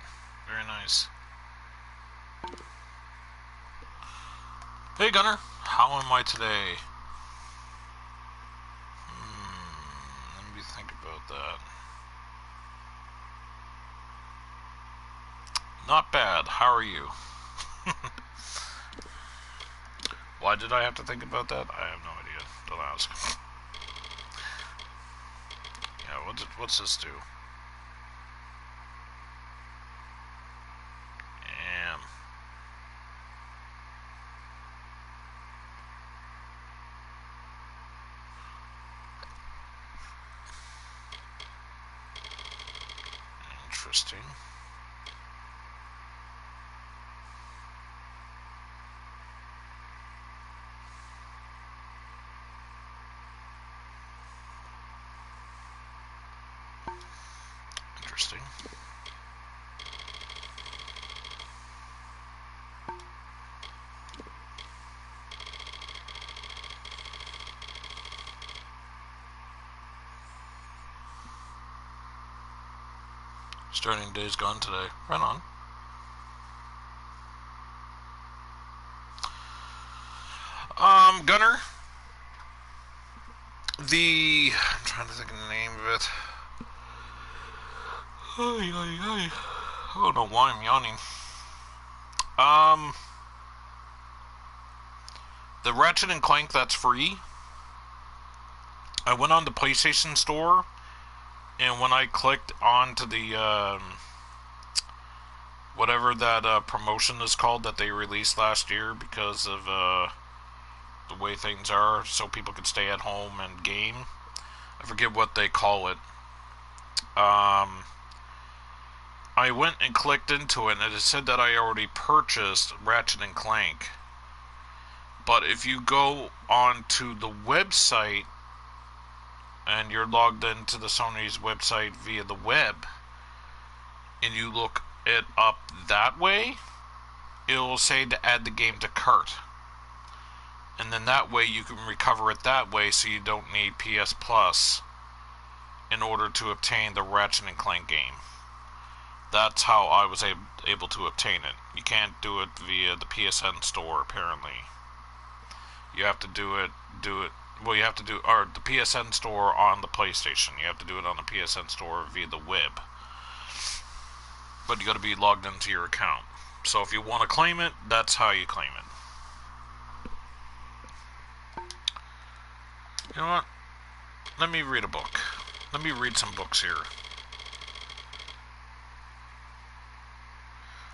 Very nice. Hey Gunner, how am I today? Let me think about that. Not bad. How are you? Why did I have to think about that? I have no idea. Don't ask. Yeah, what's this do? Damn. Interesting. Interesting. Starting day's gone today. Right on. Gunner. I'm trying to think of the name of it. I don't know why I'm yawning. The Ratchet and Clank that's free. I went on the PlayStation Store, and when I clicked onto the whatever that promotion is called that they released last year because of the way things are, so people could stay at home and game. I forget what they call it. I went and clicked into it, and it said that I already purchased Ratchet and Clank. But if you go onto the website, and you're logged into the Sony's website via the web, and you look it up that way, it will say to add the game to cart. And then that way you can recover it that way, so you don't need PS Plus in order to obtain the Ratchet and Clank game. That's how I was able to obtain it. You can't do it via the PSN store, apparently. You have to do it Well, you have to do, or the PSN store on the PlayStation. You have to do it on the PSN store via the web. But you got to be logged into your account. So if you want to claim it, that's how you claim it. You know what? Let me read a book. Let me read some books here.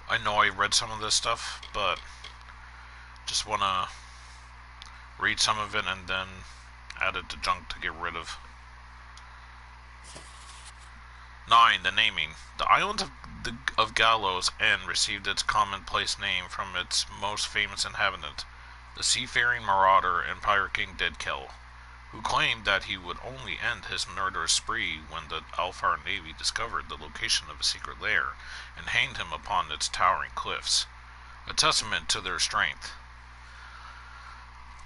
I know I read some of this stuff, but just want to read some of it and then add it to junk to get rid of. 9. The naming. The island of Gallows End received its commonplace name from its most famous inhabitant, the seafaring marauder and pirate king Deadkill, who claimed that he would only end his murderous spree when the Alfar Navy discovered the location of a secret lair and hanged him upon its towering cliffs, a testament to their strength.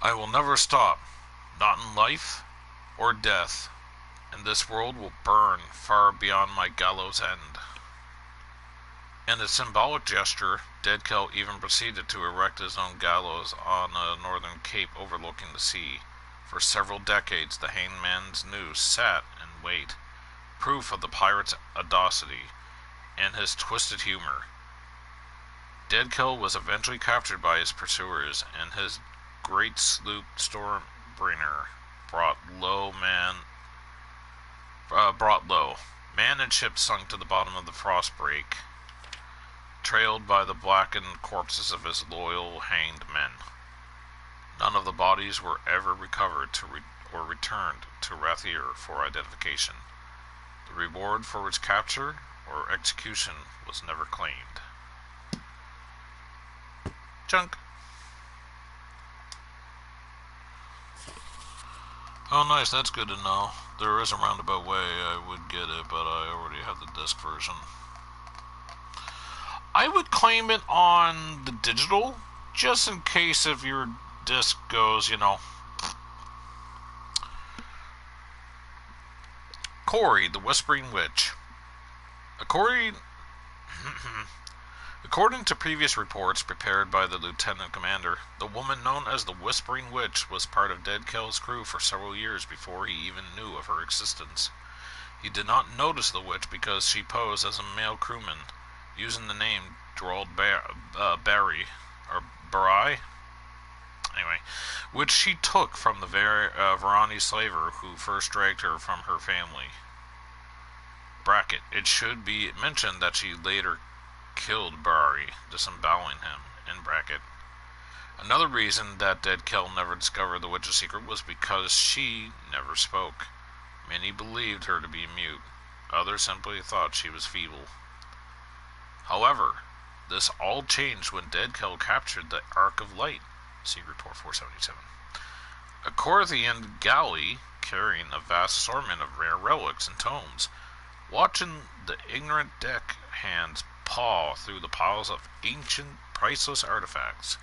I will never stop, not in life or death, and this world will burn far beyond my gallows end. In a symbolic gesture, Deadkill even proceeded to erect his own gallows on a northern cape overlooking the sea. For several decades, the hanged man's noose sat in wait, proof of the pirate's audacity and his twisted humor. Deadkill was eventually captured by his pursuers, and his great sloop Stormbringer brought low. Man and ship sunk to the bottom of the frostbreak, trailed by the blackened corpses of his loyal hanged men. None of the bodies were ever recovered or returned to Rathier for identification. The reward for its capture or execution was never claimed. Junk. Oh, nice, that's good to know. There is a roundabout way I would get it, but I already have the disc version. I would claim it on the digital, just in case if your disc goes, you know. Corey, the Whispering Witch. According to previous reports prepared by the lieutenant commander, the woman known as the Whispering Witch was part of Deadkill's crew for several years before he even knew of her existence. He did not notice the witch because she posed as a male crewman, using the name Gerald Barry, or Barai? Anyway, which she took from the Varani slaver who first dragged her from her family. Bracket. It should be mentioned that she later killed Barry, disemboweling him, in bracket. Another reason that Deadkill never discovered the witch's secret was because she never spoke. Many believed her to be mute. Others simply thought she was feeble. However, this all changed when Deadkill captured the Ark of Light, Secret Tour 477. A Corinthian galley carrying a vast assortment of rare relics and tomes. Watching the ignorant deckhands paw through the piles of ancient, priceless artifacts,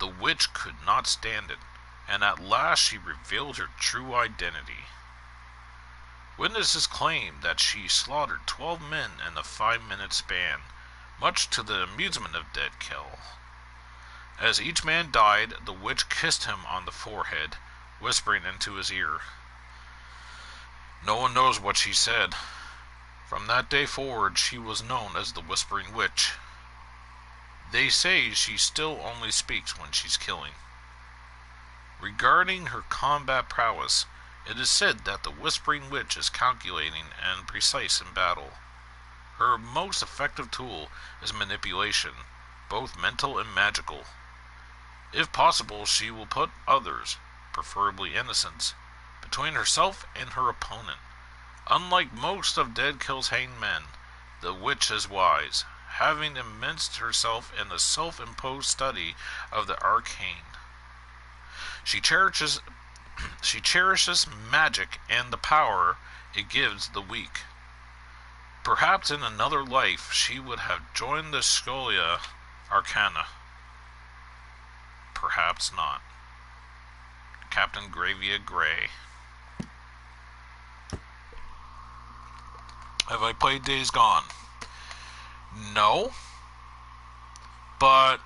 the witch could not stand it, and at last she revealed her true identity. Witnesses claim that she slaughtered 12 men in a 5-minute span, much to the amusement of Deadkill. As each man died, the witch kissed him on the forehead, whispering into his ear. No one knows what she said. From that day forward, she was known as the Whispering Witch. They say she still only speaks when she's killing. Regarding her combat prowess, it is said that the Whispering Witch is calculating and precise in battle. Her most effective tool is manipulation, both mental and magical. If possible, she will put others, preferably innocents, between herself and her opponent. Unlike most of Deadkill's hanged men, the witch is wise, having immersed herself in the self-imposed study of the arcane. She cherishes magic and the power it gives the weak. Perhaps in another life she would have joined the Scholia Arcana. Perhaps not. Captain Gravia Gray. Have I played Days Gone? No. But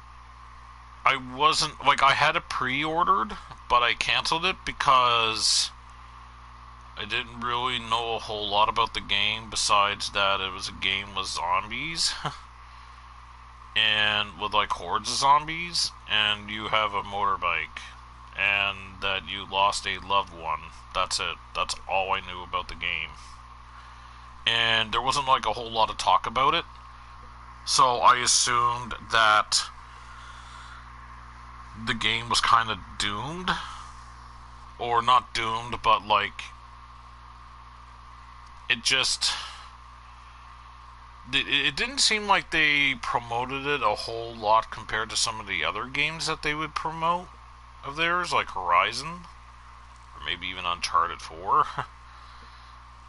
I wasn't, like, I had it pre-ordered, but I canceled it because I didn't really know a whole lot about the game besides that it was a game with zombies. And with like hordes of zombies, and you have a motorbike, and that you lost a loved one. That's it. That's all I knew about the game. And there wasn't like a whole lot of talk about it, so I assumed that the game was kind of doomed. Or not doomed, but like it just... It didn't seem like they promoted it a whole lot compared to some of the other games that they would promote of theirs, like Horizon, or maybe even Uncharted 4.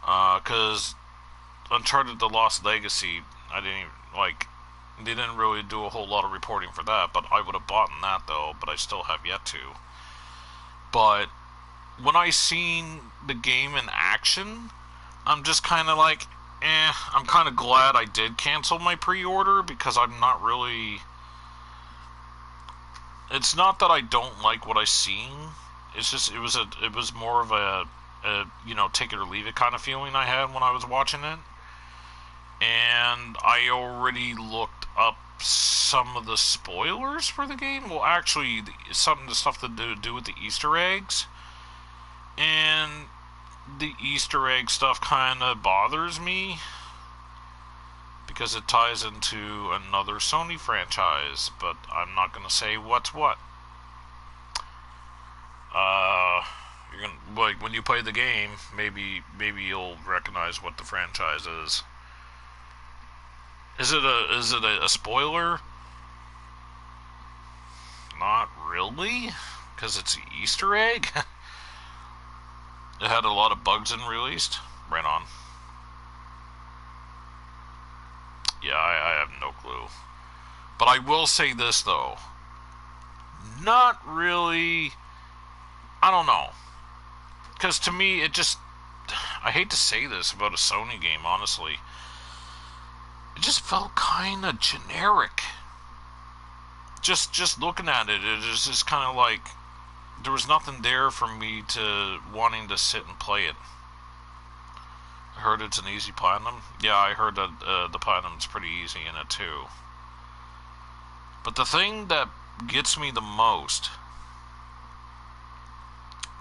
Because Uncharted The Lost Legacy, I didn't even, like, they didn't really do a whole lot of reporting for that, but I would have bought that though, but I still have yet to. But when I seen the game in action, I'm just kind of like, I'm kind of glad I did cancel my pre-order, because I'm not really... It's not that I don't like what I seen. It's just, it was more of a you know, take it or leave it kind of feeling I had when I was watching it. And I already looked up some of the spoilers for the game. Well, actually, the stuff to do with the Easter eggs. And the Easter egg stuff kind of bothers me, because it ties into another Sony franchise, but I'm not going to say what's what. You're gonna, like, when you play the game, maybe you'll recognize what the franchise is. Is it a spoiler? Not really, because it's an Easter egg. It had a lot of bugs in released. Right on. Yeah, I have no clue. But I will say this, though. Not really... I don't know. Because to me, it just... I hate to say this about a Sony game, honestly. It just felt kind of generic. Just looking at it, it is just kind of like... There was nothing there for me to wanting to sit and play it. I heard it's an easy platinum. Yeah, I heard that the platinum's pretty easy in it too. But the thing that gets me the most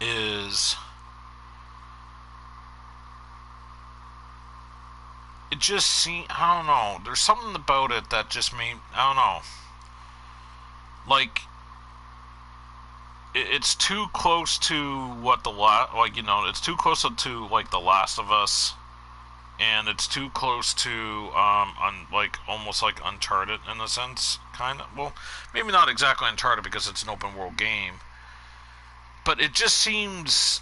is it just seems, I don't know, there's something about it that just made, I don't know, like, it's too close to what like, you know, it's too close to like The Last of Us, and it's too close to like almost like Uncharted in a sense, kind of. Well, maybe not exactly Uncharted because it's an open world game, but it just seems,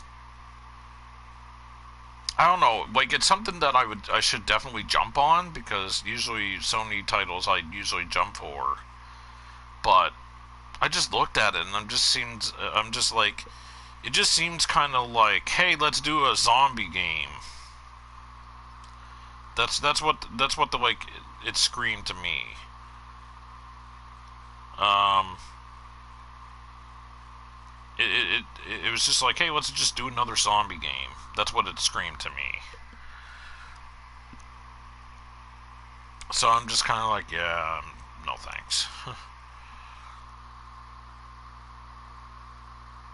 I don't know, like it's something that I should definitely jump on, because usually Sony titles I usually jump for, but I just looked at it and I'm just like, it just seems kind of like, hey, let's do a zombie game. That's what the, like, it screamed to me. It was just like, hey, let's just do another zombie game. That's what it screamed to me. So I'm just kind of like, yeah, no thanks.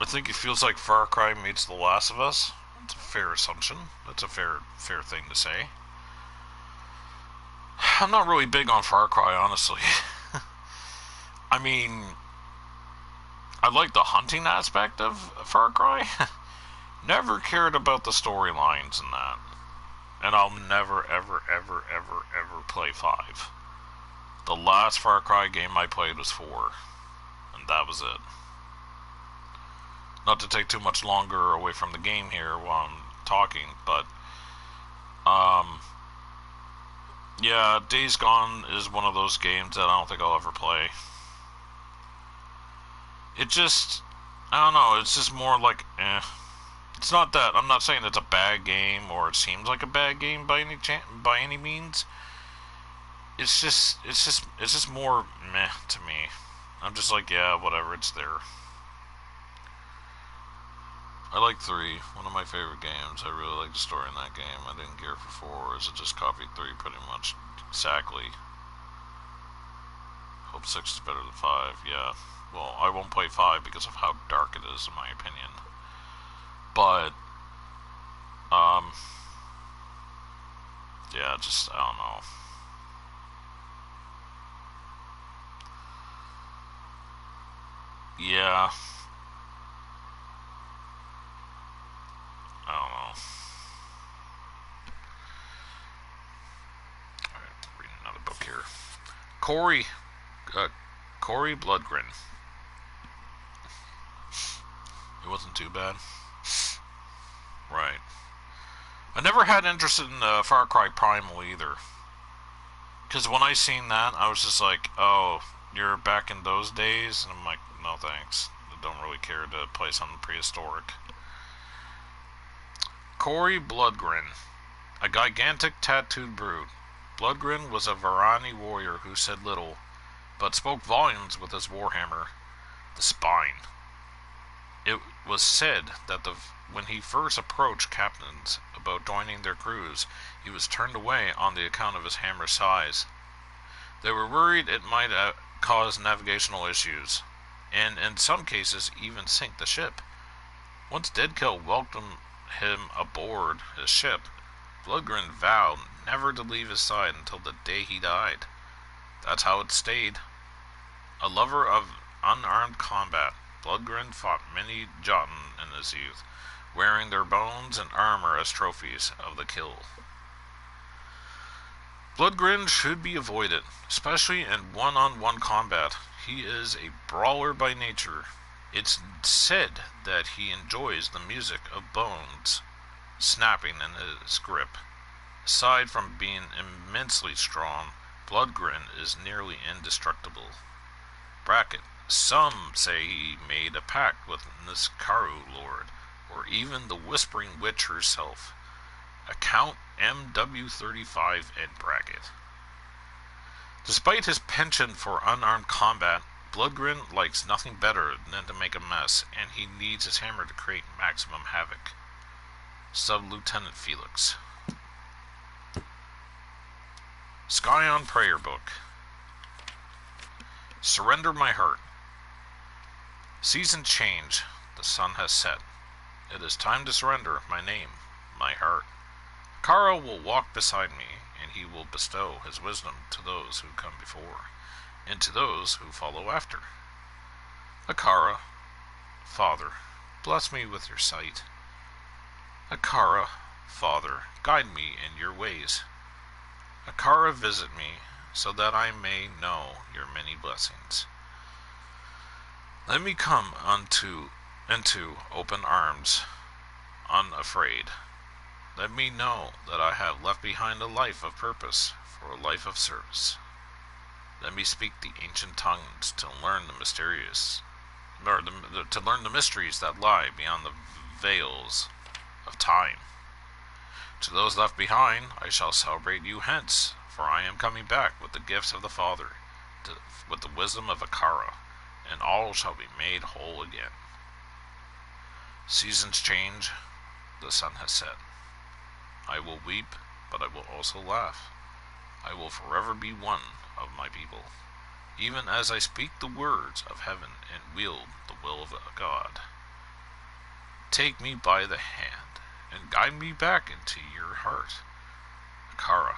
I think it feels like Far Cry meets The Last of Us. That's a fair assumption. That's a fair thing to say. I'm not really big on Far Cry, honestly. I mean, I like the hunting aspect of Far Cry. Never cared about the storylines in that. And I'll never, ever, ever, ever, ever play 5. The last Far Cry game I played was 4. And that was it. Not to take too much longer away from the game here while I'm talking, but yeah, Days Gone is one of those games that I don't think I'll ever play. It just, I don't know, it's just more like, It's not that, I'm not saying it's a bad game, or it seems like a bad game by any means. It's just more meh to me. I'm just like, yeah, whatever, it's there. I like 3. One of my favorite games. I really like the story in that game. I didn't care for 4, as it just copied 3 pretty much exactly. Hope 6 is better than 5, yeah. Well, I won't play 5 because of how dark it is, in my opinion. But, yeah, just, I don't know. Yeah. I don't know. Alright, reading another book here. Corey Bloodgrin. It wasn't too bad. Right. I never had interest in Far Cry Primal either. Because when I seen that, I was just like, oh, you're back in those days? And I'm like, no thanks. I don't really care to play something prehistoric. Corey Bloodgrin. A gigantic tattooed brute. Bloodgrin was a Varani warrior who said little, but spoke volumes with his warhammer, the spine. It was said that when he first approached captains about joining their crews, he was turned away on the account of his hammer's size. They were worried it might cause navigational issues, and in some cases even sink the ship. Once Deadkill welcomed him aboard his ship, Bloodgrin vowed never to leave his side until the day he died. That's how it stayed. A lover of unarmed combat, Bloodgrin fought many Jotun in his youth, wearing their bones and armor as trophies of the kill. Bloodgrin should be avoided, especially in one-on-one combat. He is a brawler by nature. It's said that he enjoys the music of bones snapping in his grip. Aside from being immensely strong, Bloodgrin is nearly indestructible. Bracket. Some say he made a pact with Niskaru Lord, or even the Whispering Witch herself. Account MW35 in bracket. Despite his penchant for unarmed combat, Bloodgrin likes nothing better than to make a mess, and he needs his hammer to create maximum havoc. Sub-Lieutenant Felix. Scion Prayer Book. Surrender my heart. Seasons change. The sun has set. It is time to surrender my name, my heart. Kara will walk beside me, and he will bestow his wisdom to those who come before, and to those who follow after. Akara, Father, bless me with your sight. Akara, Father, guide me in your ways. Akara, visit me, so that I may know your many blessings. Let me come into open arms, unafraid. Let me know that I have left behind a life of purpose for a life of service. Let me speak the ancient tongues to learn the mysteries that lie beyond the veils of time. To those left behind, I shall celebrate you hence, for I am coming back with the gifts of the Father, with the wisdom of Akara, and all shall be made whole again. Seasons change, the sun has set. I will weep, but I will also laugh. I will forever be one of my people, even as I speak the words of heaven and wield the will of God. Take me by the hand and guide me back into your heart, Akara,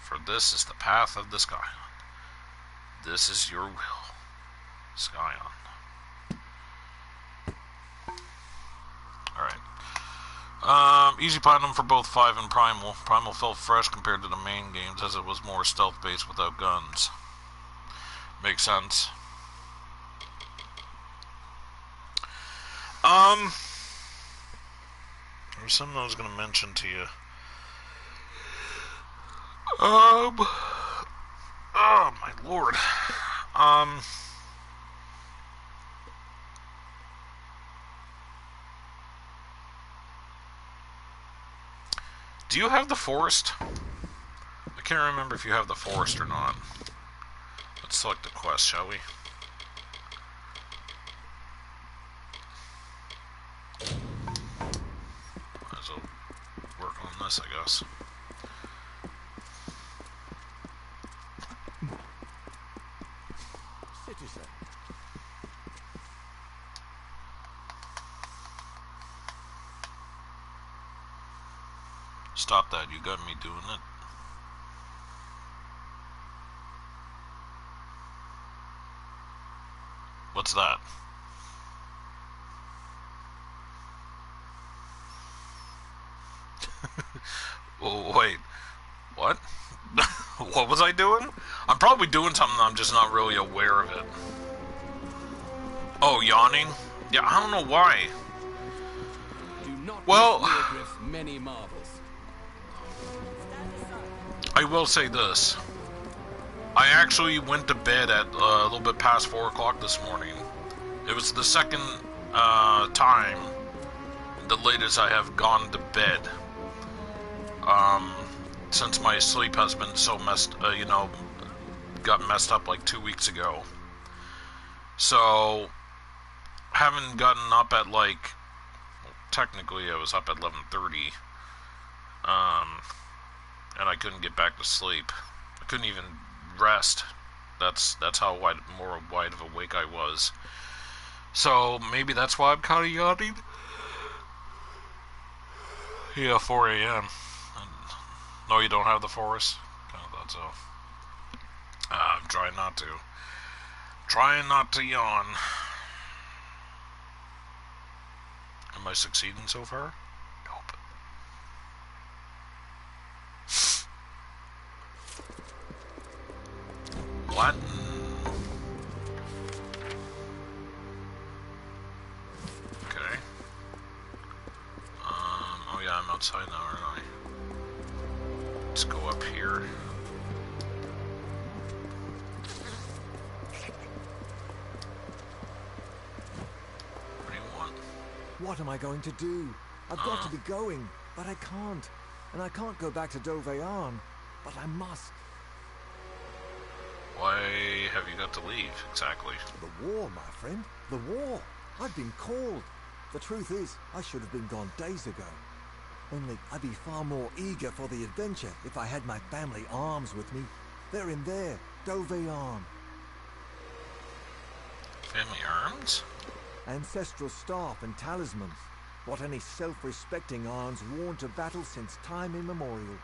for this is the path of the Scion. This is your will, Scion. Alright. Easy platinum for both 5 and Primal. Primal felt fresh compared to the main games as it was more stealth-based without guns. Makes sense. There's something I was going to mention to you. Oh my lord. Do you have the forest? I can't remember if you have the forest or not. Let's select the quest, shall we? this, I guess. Citizen. Stop that, you got me doing it. What's that? Oh, wait. What? What was I doing? I'm probably doing something, I'm just not really aware of it. Oh, yawning? Yeah, I don't know why. Do not Well, miss Leogriff's many marvels. I will say this. I actually went to bed at a little bit past 4 o'clock this morning. It was the second time, the latest I have gone to bed. Since my sleep has been so messed, got messed up like 2 weeks ago. So, haven't gotten up at like, technically I was up at 11:30, and I couldn't get back to sleep. I couldn't even rest. That's how more wide of awake I was. So, maybe that's why I'm kind of yawning. Yeah, 4 a.m. No, you don't have the forest? Kind of thought so. I'm trying not to. Trying not to yawn. Am I succeeding so far? Nope. What? Okay. Oh yeah, I'm outside now, aren't I? Let's go up here. What do you want? What am I going to do? I've got to be going, but I can't. And I can't go back to Doveyan, but I must. Why have you got to leave, exactly? The war, my friend. The war. I've been called. The truth is, I should have been gone days ago. Only I'd be far more eager for the adventure if I had my family arms with me. They're in there, Doveyan. Family arms? Ancestral staff and talismans. What any self-respecting Arn's worn to battle since time immemorial.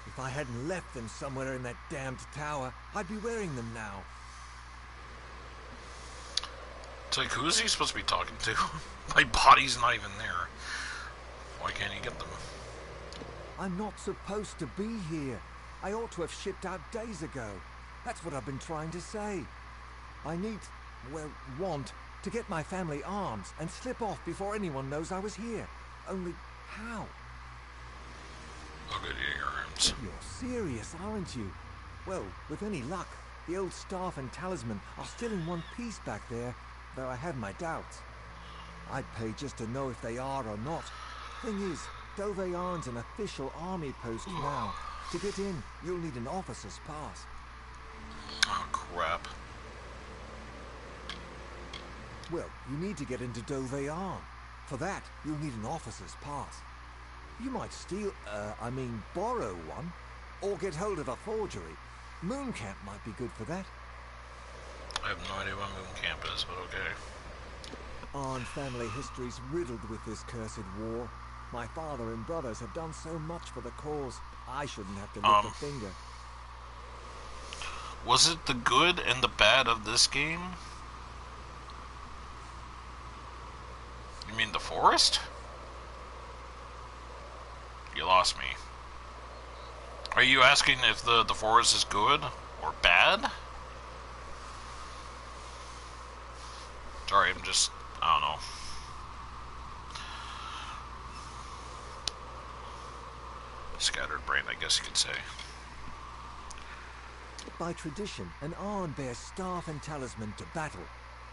If I hadn't left them somewhere in that damned tower, I'd be wearing them now. It's like, who's he supposed to be talking to? My body's not even there. Why can't he get them? I'm not supposed to be here. I ought to have shipped out days ago. That's what I've been trying to say. I need, well, want to get my family arms and slip off before anyone knows I was here. Only how? I'll go to your arms. You're serious, aren't you? Well, with any luck, the old staff and talisman are still in one piece back there, though I have my doubts. I'd pay just to know if they are or not. Thing is, Doveyan's an official army post now. To get in, you'll need an officer's pass. Oh, crap. Well, you need to get into Doveyan. For that, you'll need an officer's pass. You might steal, borrow one, or get hold of a forgery. Mooncamp might be good for that. I have no idea what Mooncamp is, but okay. Arn family history's riddled with this cursed war. My father and brothers have done so much for the cause. I shouldn't have to lift a finger. Was it the good and the bad of this game? You mean the forest? You lost me. Are you asking if the forest is good or bad? Sorry, I don't know. Scattered brain, I guess you could say. By tradition, an Arn bears staff and talisman to battle.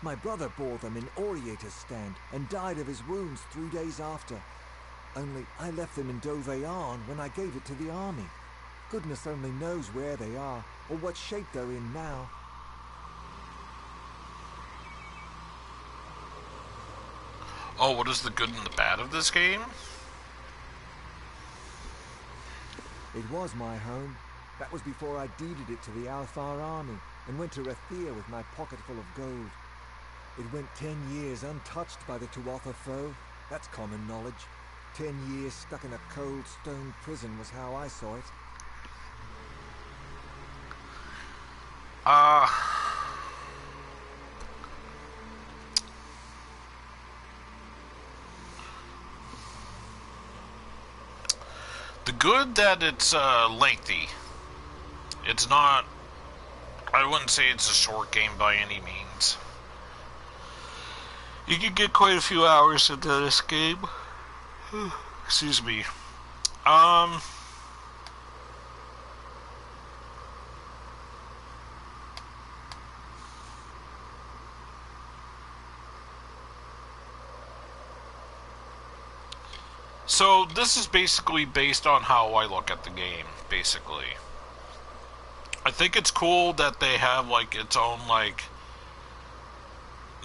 My brother bore them in Oriator's stand and died of his wounds 3 days after. Only I left them in Doveyan when I gave it to the army. Goodness only knows where they are, or what shape they're in now. Oh, what is the good and the bad of this game? It was my home. That was before I deeded it to the Althar army and went to Rathir with my pocket full of gold. It went 10 years untouched by the Tuatha foe. That's common knowledge. 10 years stuck in a cold stone prison was how I saw it. The good that it's lengthy. It's not... I wouldn't say it's a short game by any means. You can get quite a few hours into this game. Excuse me. So, this is basically based on how I look at the game, basically. I think it's cool that they have, like, its own, like,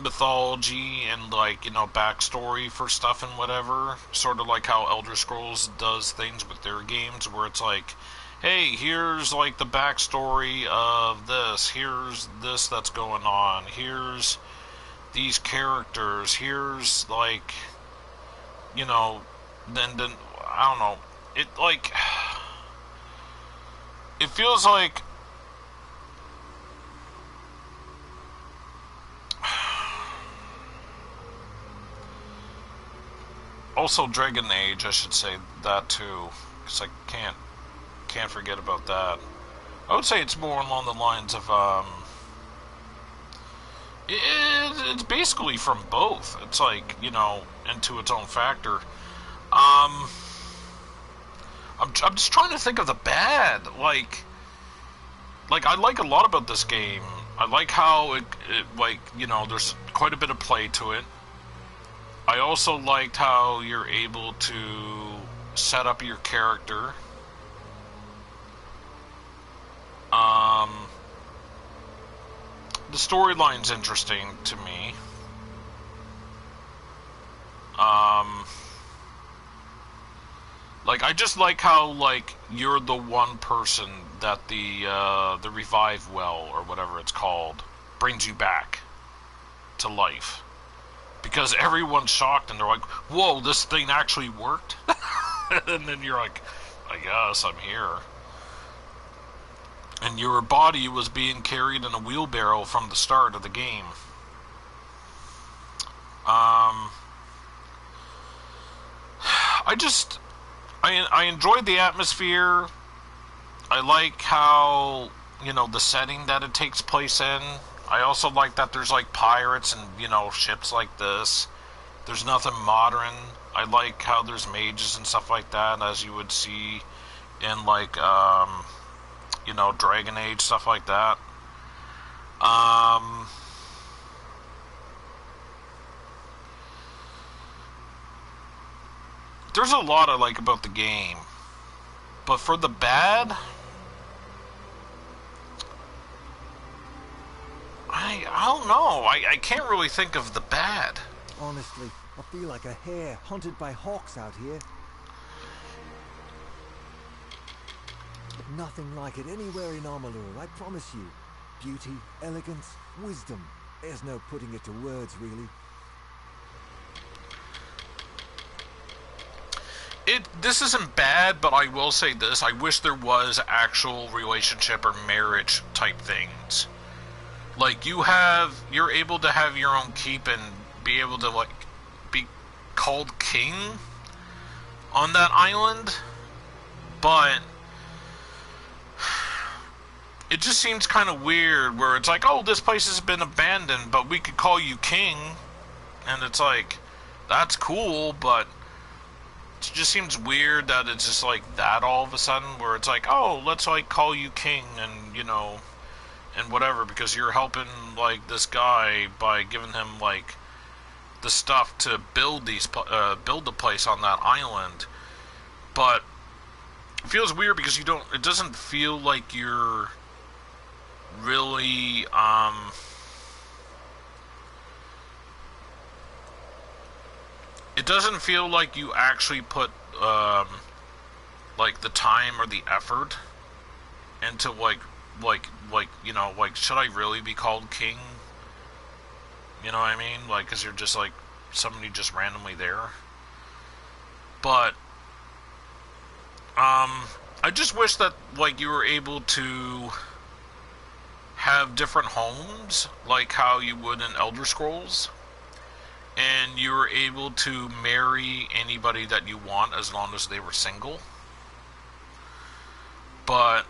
mythology and, like, you know, backstory for stuff and whatever. Sort of like how Elder Scrolls does things with their games, where it's like, hey, here's, like, the backstory of this. Here's this that's going on. Here's these characters. Here's, like, you know... Then I don't know. It like it feels like also Dragon Age. I should say that too, because I can't forget about that. I would say it's more along the lines of it's basically from both. It's like, you know, into its own factor. I'm just trying to think of the bad. Like I like a lot about this game. I like how it like, you know, there's quite a bit of play to it. I also liked how you're able to set up your character. The storyline's interesting to me. Like, I just like how, like, you're the one person that the revive well, or whatever it's called, brings you back to life. Because everyone's shocked and they're like, whoa, this thing actually worked? And then you're like, I guess I'm here. And your body was being carried in a wheelbarrow from the start of the game. I enjoyed the atmosphere. I like how, you know, the setting that it takes place in. I also like that there's, like, pirates and, you know, ships like this. There's nothing modern. I like how there's mages and stuff like that, as you would see in, like, you know, Dragon Age, stuff like that. There's a lot I like about the game. But for the bad, I don't know. I can't really think of the bad. Honestly, I feel like a hare hunted by hawks out here. Nothing like it anywhere in Amalur, I promise you. Beauty, elegance, wisdom. There's no putting it to words, really. This isn't bad, but I will say this. I wish there was actual relationship or marriage type things. Like, you're able to have your own keep and be able to, like, be called king on that island, but it just seems kind of weird where it's like, oh, this place has been abandoned, but we could call you king, and it's like, that's cool, but it just seems weird that it's just like that all of a sudden, where it's like, oh, let's, like, call you king, and, you know, and whatever, because you're helping, like, this guy by giving him, like, the stuff to build build the place on that island. But it feels weird because it doesn't feel like you're really, it doesn't feel like you actually put, like, the time or the effort into, like, you know, like, should I really be called king? You know what I mean? Like, because you're just, like, somebody just randomly there. But, I just wish that, like, you were able to have different homes, like how you would in Elder Scrolls, and you were able to marry anybody that you want as long as they were single. But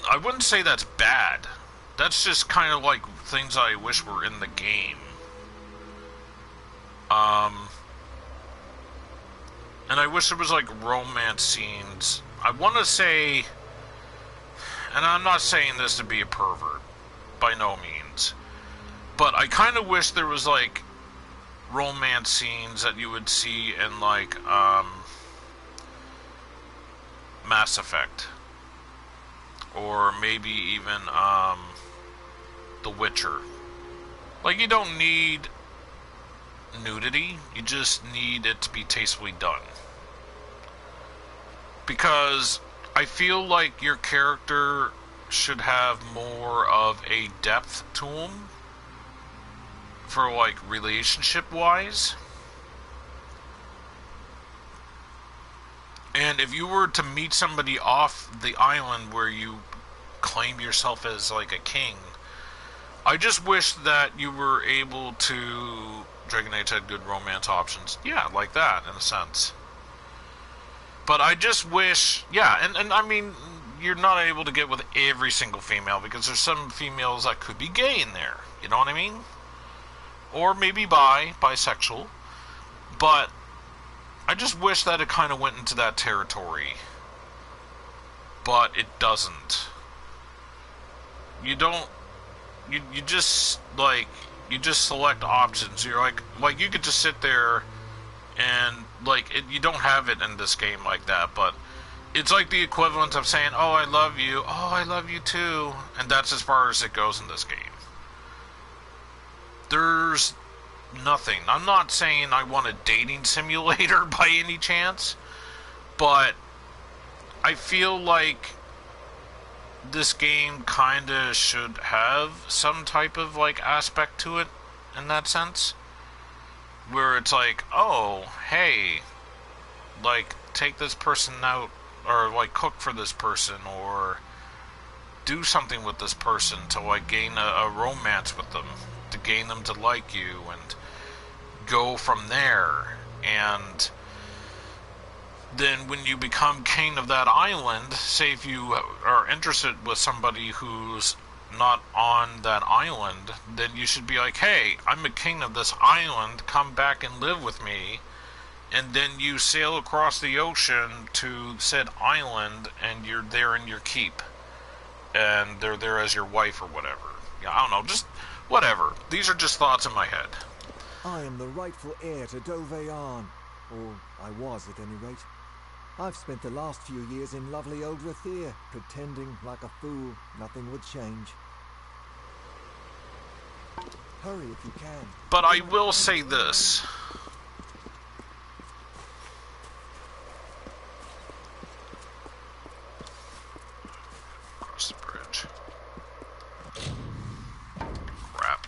I wouldn't say that's bad. That's just kind of like things I wish were in the game. And I wish there was like romance scenes. I want to say, and I'm not saying this to be a pervert, by no means, but I kind of wish there was like romance scenes that you would see in like Mass Effect, or maybe even The Witcher. Like, you don't need nudity, you just need it to be tastefully done. Because I feel like your character should have more of a depth to him, for like relationship wise. And if you were to meet somebody off the island where you claim yourself as like a king, I just wish that you were able to... Dragon Age had good romance options. Yeah, like that, in a sense. But I just wish... Yeah, and I mean, you're not able to get with every single female, because there's some females that could be gay in there. You know what I mean? Or maybe bisexual. But I just wish that it kind of went into that territory. But it doesn't. You don't... You just, like... You just select options. You're like you could just sit there and, like, you don't have it in this game like that, but it's like the equivalent of saying, oh, I love you, oh, I love you too, and that's as far as it goes in this game. There's nothing. I'm not saying I want a dating simulator by any chance, but I feel like this game kinda should have some type of like aspect to it in that sense, where it's like, oh, hey, like, take this person out, or like cook for this person, or do something with this person to like gain a romance with them, to gain them to like you, and go from there. And then when you become king of that island, say if you are interested with somebody who's not on that island, then you should be like, hey, I'm a king of this island, come back and live with me. And then you sail across the ocean to said island, and you're there in your keep, and they're there as your wife or whatever. Yeah, I don't know, just whatever. These are just thoughts in my head. I am the rightful heir to Doveyarn, or I was at any rate. I've spent the last few years in lovely old Rathir, pretending like a fool nothing would change. Hurry if you can. But I will say this. Across the bridge. Crap.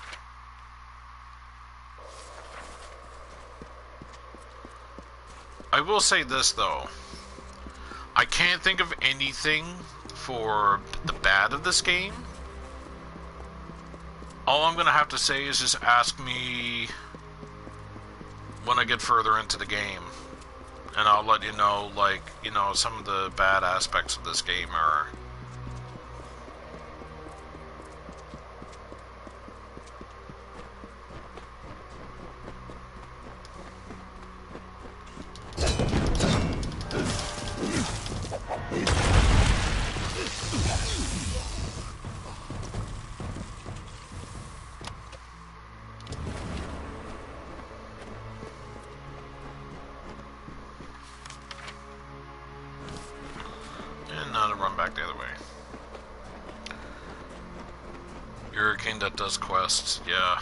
I will say this, though. I can't think of anything for the bad of this game. All I'm going to have to say is just ask me when I get further into the game. And I'll let you know, like, you know, some of the bad aspects of this game are... And now to run back the other way. You're a king that does quests, yeah.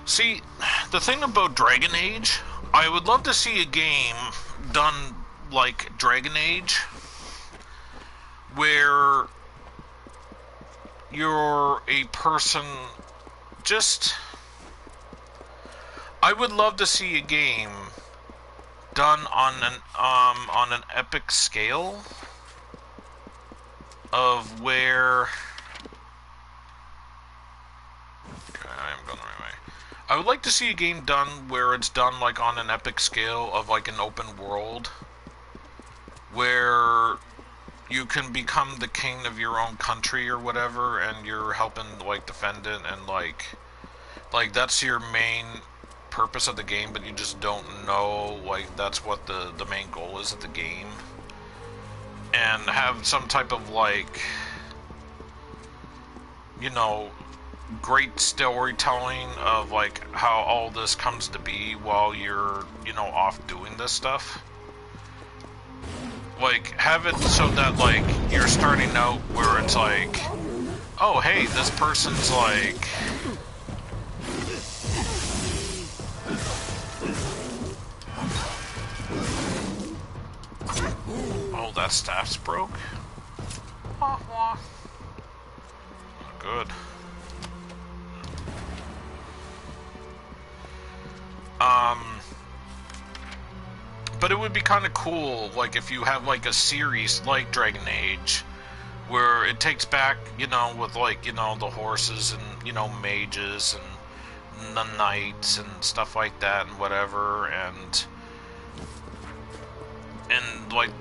See, the thing about Dragon Age, I would love to see a game done like Dragon Age, where you're a person just... I would love to see a game done on an epic scale of where... Okay, I am going the right way. I would like to see a game done where it's done like on an epic scale of like an open world, where you can become the king of your own country or whatever, and you're helping like defend it, and like that's your main purpose of the game, but you just don't know like that's what the main goal is of the game, and have some type of like, you know, great storytelling of like how all this comes to be while you're, you know, off doing this stuff. Like, have it so that like you're starting out where it's like, oh hey, this person's like, oh, that staff's broke? Good. But it would be kind of cool, like, if you have, like, a series like Dragon Age, where it takes back, you know, with, like, you know, the horses and, you know, mages and the knights and stuff like that and whatever, and like,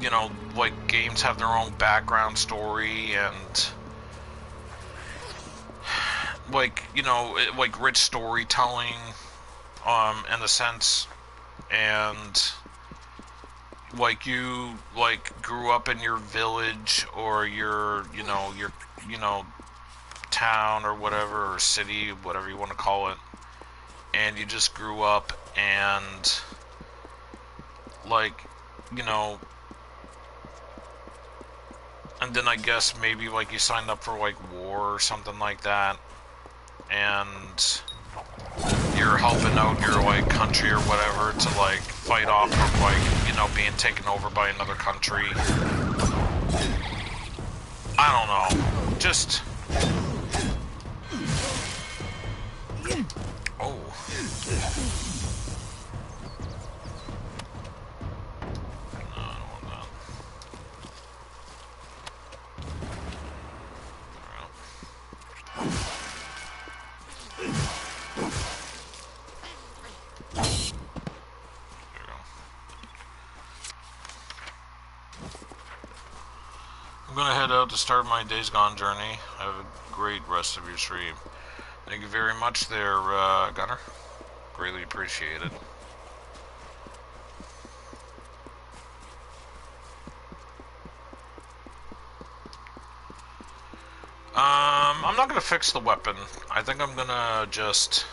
you know, like, games have their own background story and, like, you know, like, rich storytelling, in a sense, and like you like grew up in your village or your town or whatever, or city, whatever you want to call it, and you just grew up, and like, you know, and then I guess maybe like you signed up for like war or something like that, and you're helping out your like country or whatever to like fight off from like, you know, being taken over by another country. I don't know. Just... Oh. No, I don't want that. I'm gonna head out to start my Days Gone journey. Have a great rest of your stream. Thank you very much there, Gunner. Greatly appreciate it. I'm not gonna fix the weapon. I think I'm gonna just...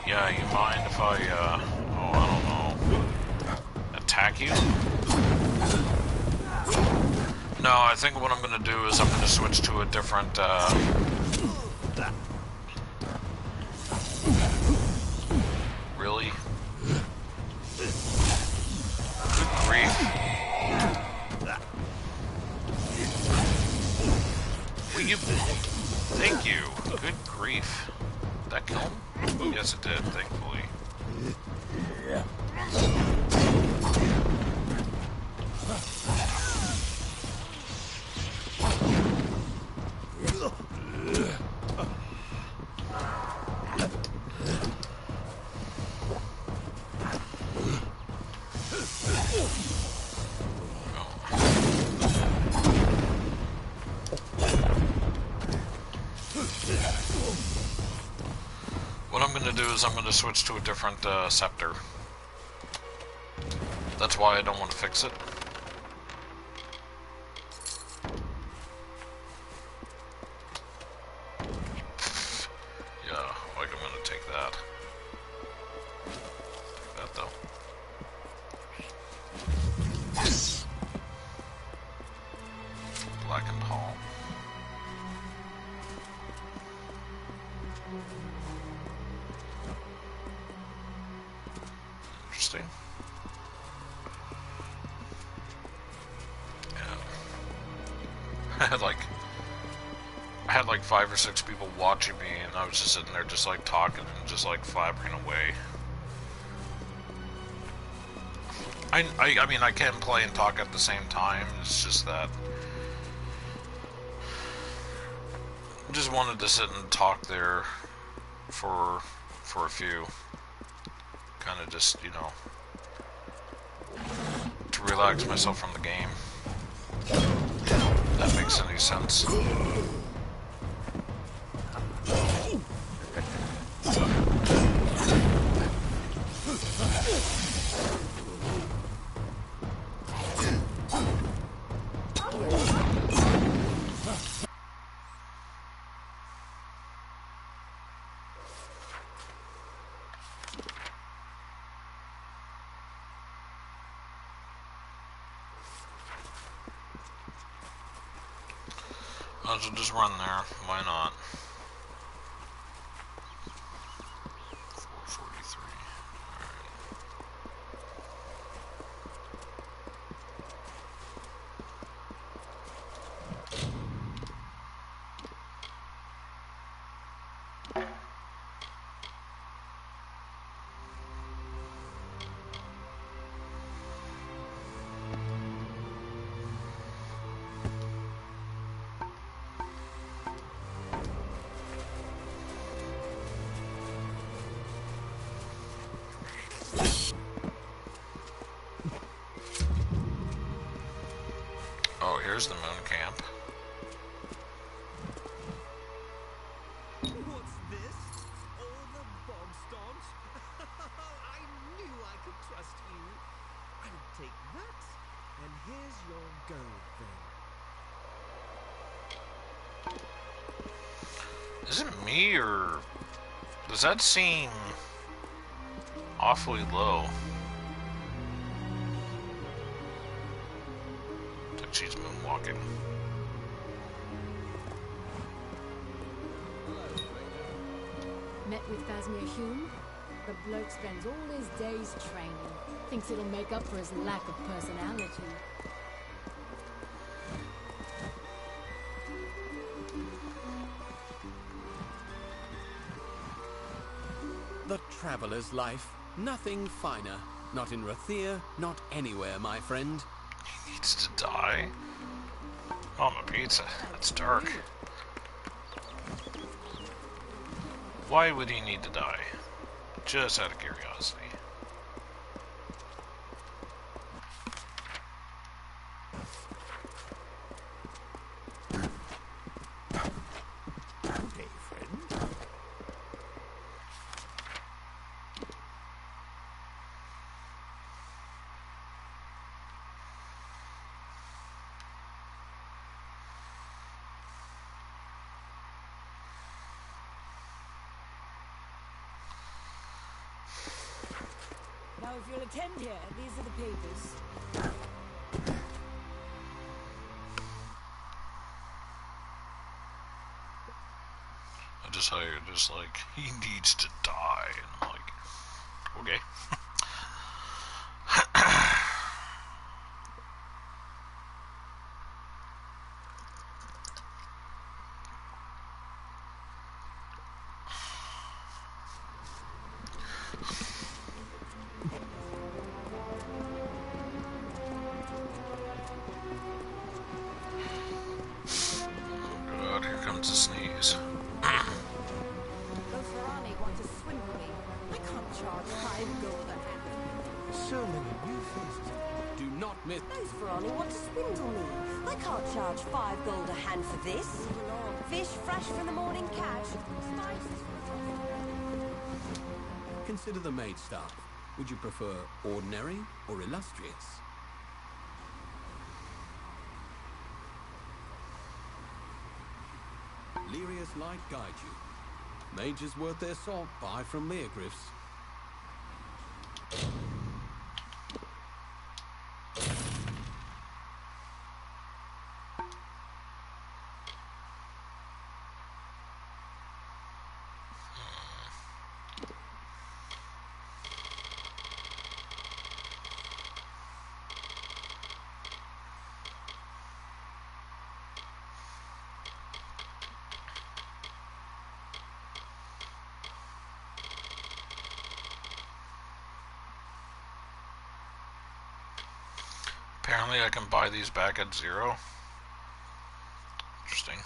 Yeah, you mind if I, oh, I don't know, attack you? No, I think what I'm gonna do is I'm gonna switch to a different, Really? Good grief. Will you... Thank you. Good grief. Did that kill him? Yes, it did, thankfully. What I'm gonna do is I'm gonna switch to a different scepter. That's why I don't want to fix it. Yeah, like I'm gonna take that. Take that though. Blackened Hall. Interesting. Yeah. I had like 5 or 6 people watching me, and I was just sitting there just like talking and just like flapping away. I mean, I can play and talk at the same time. It's just that I just wanted to sit and talk there for a few. Kind of just, you know, to relax myself from the game. If that makes any sense. Might as well just run there. Why not? 443. Oh, here's the moon camp. What's this? All the bog stomps? I knew I could trust you. I'll take that, and here's your gold then. Is it me, or does that seem awfully low? Like she's moonwalking. Met with Vasmir Hume? The bloke spends all his days training. Thinks it'll make up for his lack of personality. The traveler's life. Nothing finer. Not in Rathir, not anywhere, my friend. He needs to die? Oh, my pizza. That's dark. Why would he need to die? Just out of curiosity. Hey, friend. Now, if you'll attend here, these are the papers. I just how you're just like, he needs to die. And I'm like, okay. God, here comes the sneeze. Those Ferrani want to swindle me. I can't charge 5 gold a hand. So many new faces. Do not miss. Those Ferrani want to swindle me. I can't charge 5 gold a hand for this. Fish fresh from the morning catch. Consider the maid staff. Would you prefer ordinary or illustrious? Lyria's light guide you. Mages worth their salt, buy from Leogriffs. Apparently I can buy these back at 0. Interesting.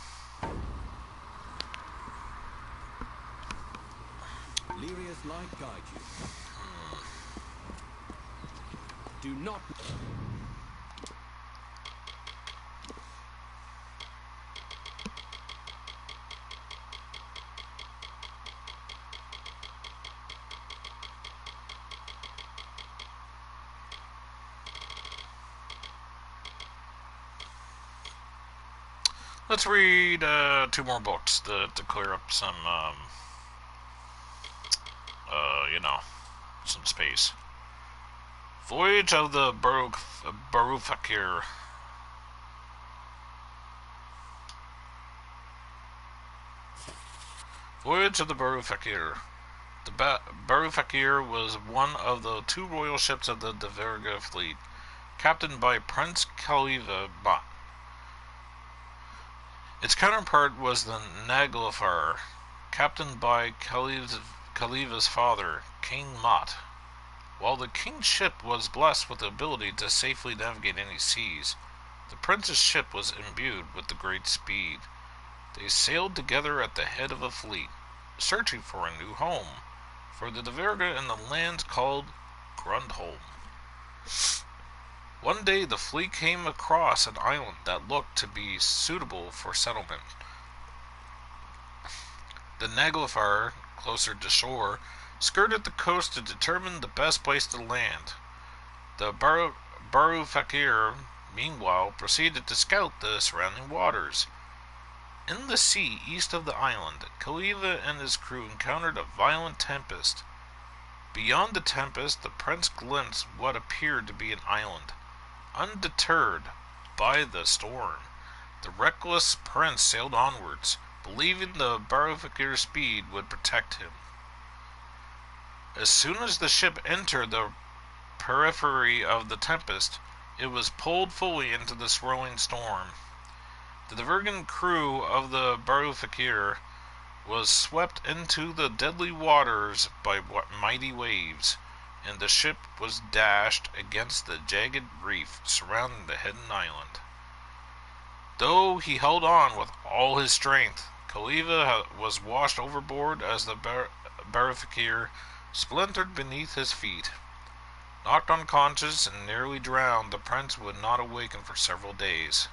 Lyria's light guide you. Do not... Let's read 2 more books to clear up some, you know, some space. Voyage of the Barufakir. Voyage of the Barufakir. The Barufakir was one of the 2 royal ships of the Deverga fleet, captained by Prince Khalifa Ba. Its counterpart was the Naglfar, captained by Khalifa's father, King Mat. While the king's ship was blessed with the ability to safely navigate any seas, the prince's ship was imbued with the great speed. They sailed together at the head of a fleet, searching for a new home for the Deverga in the land called Grundholm. One day the fleet came across an island that looked to be suitable for settlement. The Naglfar, closer to shore, skirted the coast to determine the best place to land. The Barufakir, meanwhile, proceeded to scout the surrounding waters. In the sea east of the island, Khalifa and his crew encountered a violent tempest. Beyond the tempest, the prince glimpsed what appeared to be an island. Undeterred by the storm, the reckless prince sailed onwards, believing the Barufakir's speed would protect him. As soon as the ship entered the periphery of the tempest, it was pulled fully into the swirling storm. The Devergan crew of the Barufakir was swept into the deadly waters by mighty waves, and the ship was dashed against the jagged reef surrounding the hidden island. Though he held on with all his strength, Khalifa was washed overboard as the Barufakir splintered beneath his feet. Knocked unconscious and nearly drowned, the prince would not awaken for several days.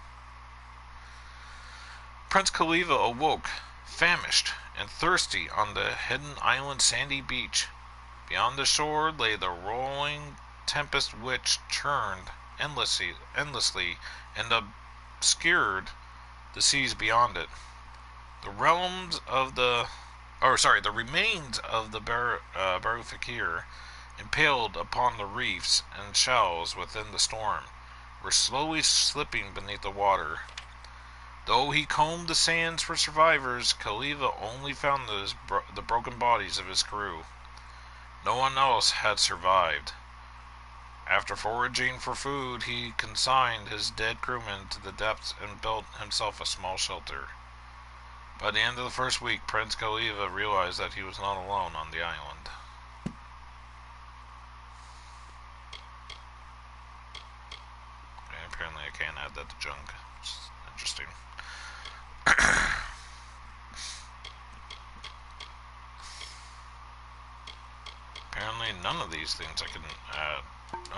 Prince Khalifa awoke, famished and thirsty, on the hidden island's sandy beach. Beyond the shore lay the rolling tempest which churned endlessly and obscured the seas beyond it. The remains of the Barufakir, impaled upon the reefs and shells within the storm, were slowly slipping beneath the water. Though he combed the sands for survivors, Khalifa only found the broken bodies of his crew. No one else had survived. After foraging for food, he consigned his dead crewmen to the depths and built himself a small shelter. By the end of the first week, Prince Khalifa realized that he was not alone on the island. Okay, apparently I can't add that to junk. It's interesting. Apparently none of these things I can add.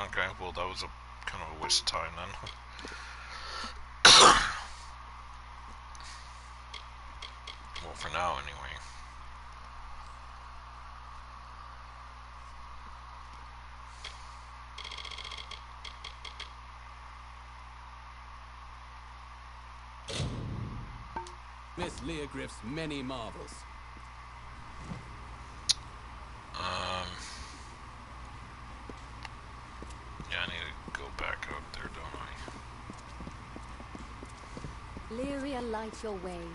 Okay, well that was a kind of a waste of time then. Well, for now anyway. Miss Leogriff's many marvels. Yeah, I need to go back out there, don't I? Lyria, light your way.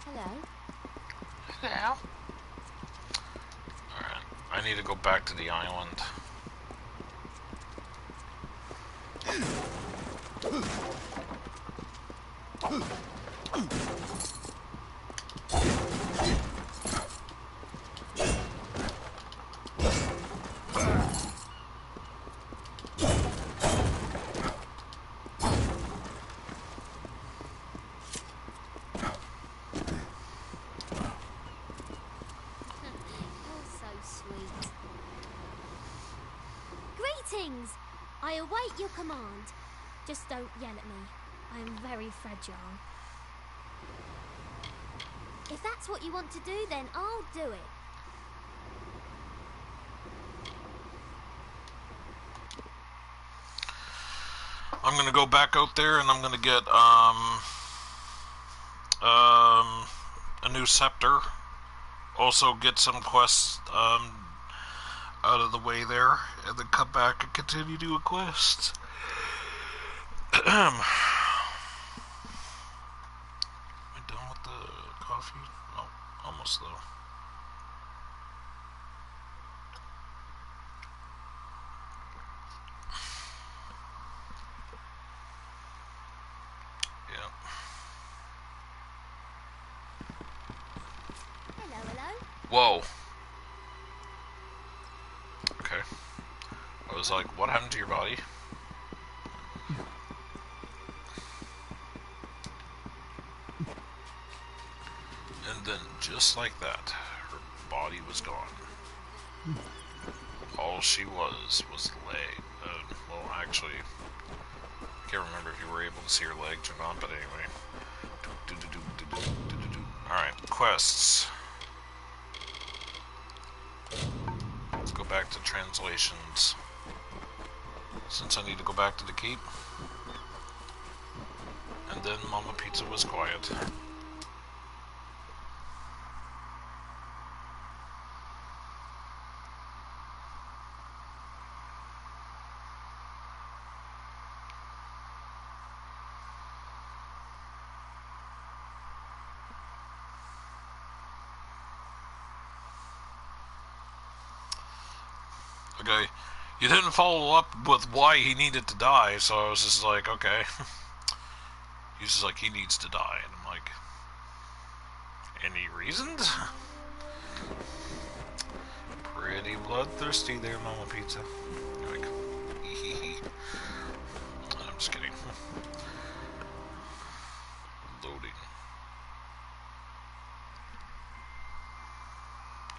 Hello. Hello. Alright, I need to go back to the island. I await your command. Just don't yell at me. I am very fragile. If that's what you want to do, then I'll do it. I'm gonna go back out there and I'm gonna get a new scepter. Also get some quests out of the way there, and then come back and continue doing quests. Am I done with the coffee? No, almost though. Yep. Hello, hello. Whoa. Okay. I was like, what happened to your body? And then, just like that, her body was gone. All she was leg. Well, actually, I can't remember if you were able to see her legs or not, but anyway. Alright, quests. Let's go back to translations. Since I need to go back to the keep. And then Mama Pizza was quiet. Okay, you didn't follow up with why he needed to die, so I was just like, okay. He's just like, he needs to die, and I'm like, any reasons? Pretty bloodthirsty there, Mama Pizza. You're like, I'm just kidding. Loading.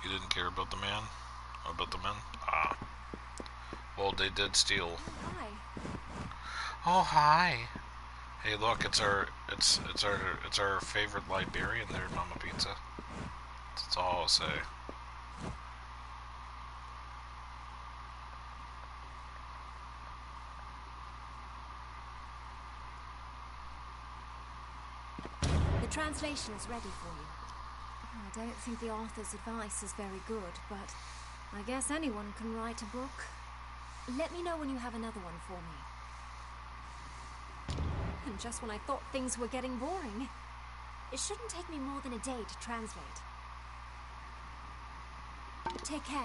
You didn't care about the man? About the men? Ah. Well, they did steal. Hi. Oh, hi. Hey, look, it's our favorite librarian there, Mama Pizza. That's all I'll say. The translation is ready for you. I don't think the author's advice is very good, but I guess anyone can write a book. Let me know when you have another one for me. And just when I thought things were getting boring. It shouldn't take me more than a day to translate. Take care.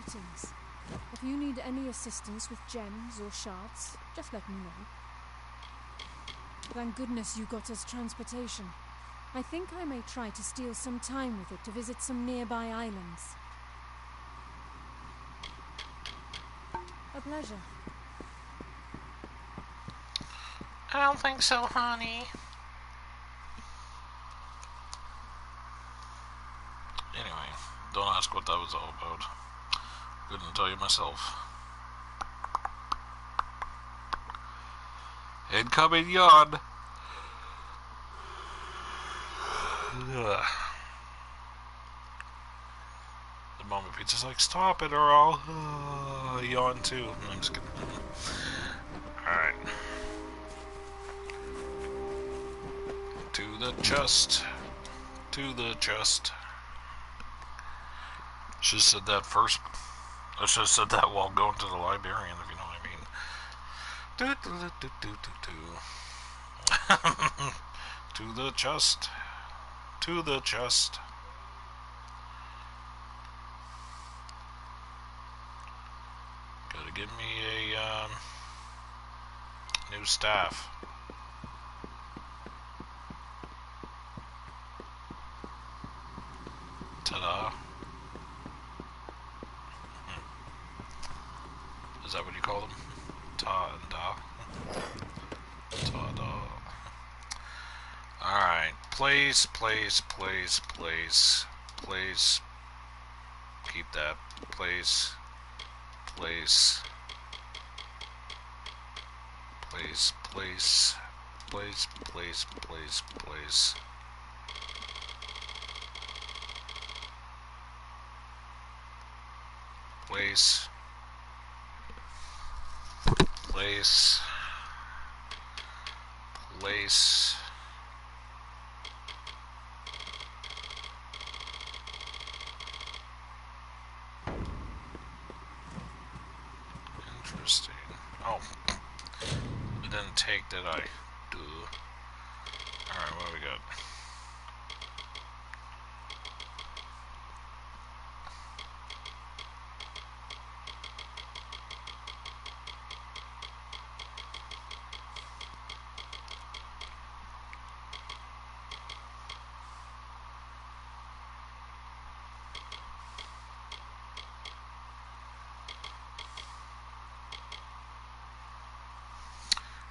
Greetings. If you need any assistance with gems or shards, just let me know. Thank goodness you got us transportation. I think I may try to steal some time with it to visit some nearby islands. A pleasure. I don't think so, honey. Anyway, don't ask what that was all about. Couldn't tell you myself. Incoming yawn. Ugh. The Mama Pizza's like, stop it or I'll yawn too. I'm just kidding. Alright. To the chest. To the chest. Should have said that first. I should have said that while going to the librarian, if you know what I mean. To the chest. To the chest. Gotta give me a new staff. Ta-da. Place. Keep that. Place. Place. Interesting. Oh. It didn't take, did I? Duh. Alright, what do we got?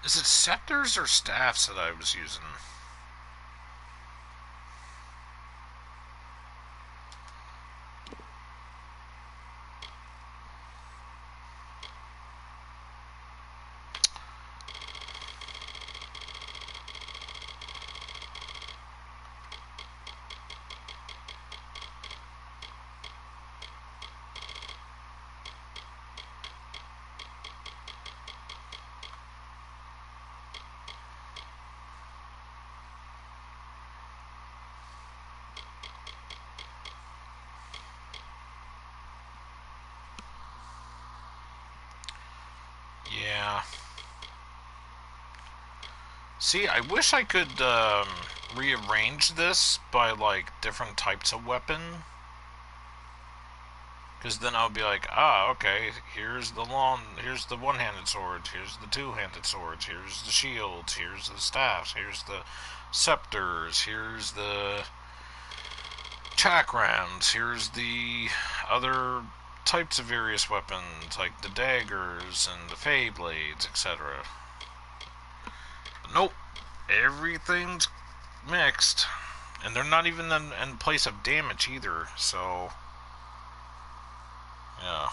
Is it scepters or staffs that I was using? Yeah. See, I wish I could rearrange this by like different types of weapon. Because then I'll be like, ah, okay, here's the one-handed swords, here's the two-handed swords, here's the shields, here's the staffs, here's the scepters, here's the chakrams, here's the other types of various weapons, like the daggers and the fey blades, etc. But nope, everything's mixed, and they're not even in place of damage either, so yeah.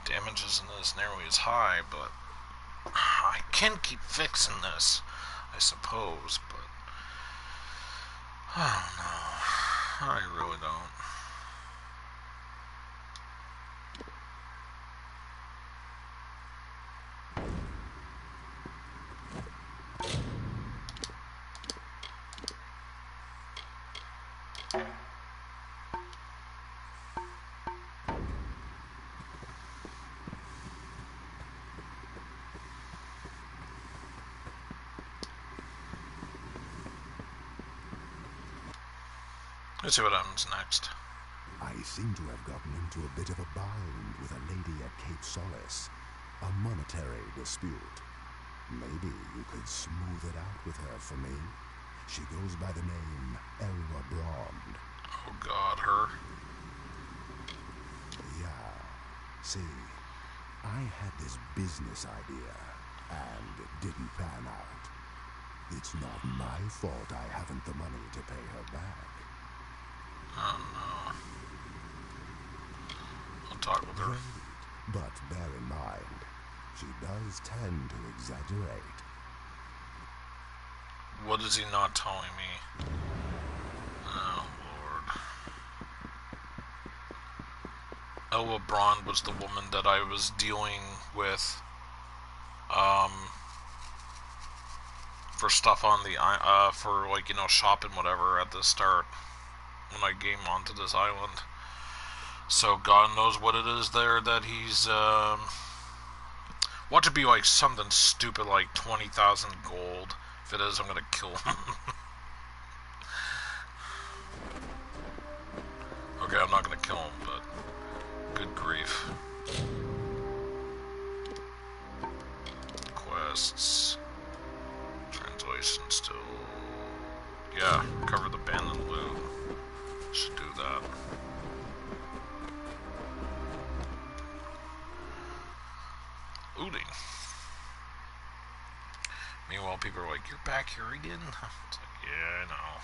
Damage isn't as nearly as high, but I can keep fixing this, I suppose, but I don't know. I really don't. Let's see what happens next. I seem to have gotten into a bit of a bind with a lady at Cape Solace. A monetary dispute. Maybe you could smooth it out with her for me. She goes by the name Elwa Brond. Oh God, her? Yeah. See, I had this business idea, and it didn't pan out. It's not my fault I haven't the money to pay her back. Oh no. I'll talk with her. But bear in mind, she does tend to exaggerate. What is he not telling me? Oh Lord. Elwa Brond was the woman that I was dealing with for stuff on the for like, you know, shop and whatever at the start when I came onto this island. So God knows what it is there that he's watch it be like something stupid like 20,000 gold. If it is, I'm gonna kill him. Okay, I'm not gonna kill him, but good grief. Quests. Translation still. Yeah, cover the abandoned loot. Should do that. Looting. Meanwhile, people are like, "You're back here again?" It's like, yeah, I know.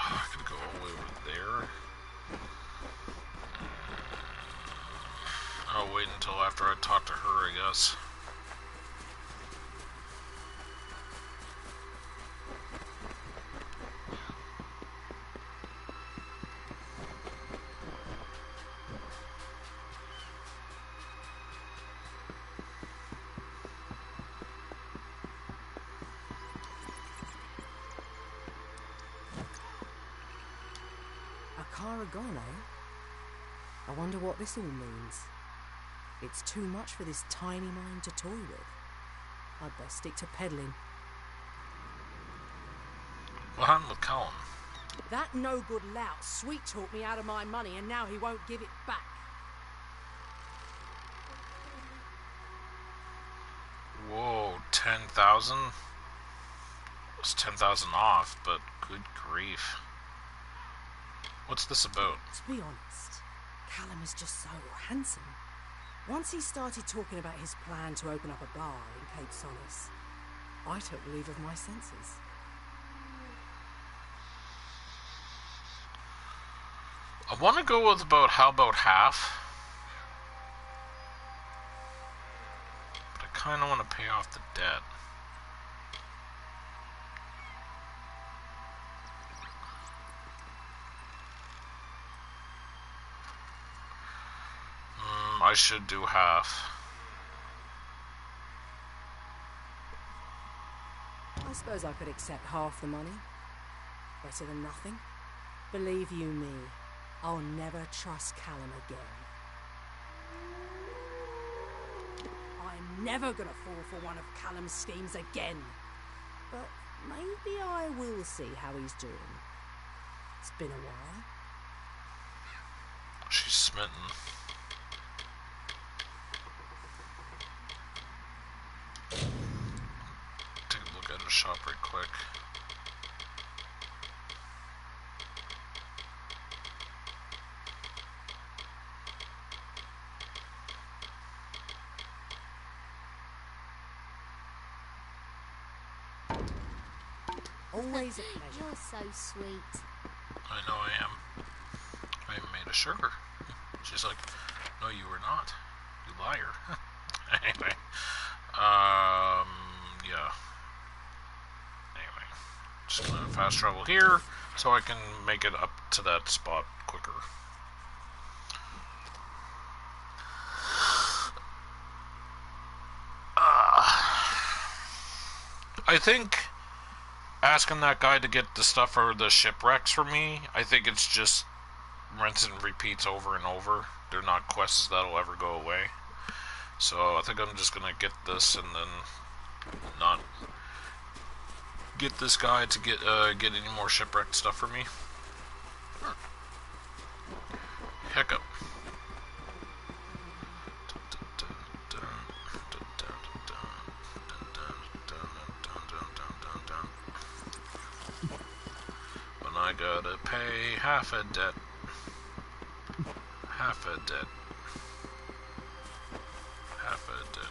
I could go all the way over there. I'll wait until after I talk to her, I guess. Gone, eh? I wonder what this all means. It's too much for this tiny mind to toy with. I'd best stick to peddling. What happened with Callum? That no-good lout sweet-talked me out of my money and now he won't give it back. Whoa, 10,000? It's 10,000 off, but good grief. What's this about? To be honest, Callum is just so handsome. Once he started talking about his plan to open up a bar in Cape Solace, I took leave of my senses. I want to go with how about half? But I kind of want to pay off the debt. I should do half. I suppose I could accept half the money. Better than nothing. Believe you me, I'll never trust Callum again. I'm never gonna fall for one of Callum's schemes again. But maybe I will see how he's doing. It's been a while. She's smitten. Take a look at her shop right quick. Always a pleasure. You're so sweet. I know I am. I even made a sugar. She's like, no, you were not. You liar. Anyway. Yeah. Anyway. Just gonna fast travel here so I can make it up to that spot quicker. I think asking that guy to get the stuff for the shipwrecks for me, I think it's just rinse and repeats over and over. They're not quests that'll ever go away. So I think I'm just gonna get this and then not get this guy to get any more shipwreck stuff for me. Hiccup. When I gotta pay half a debt. Half a debt. it did.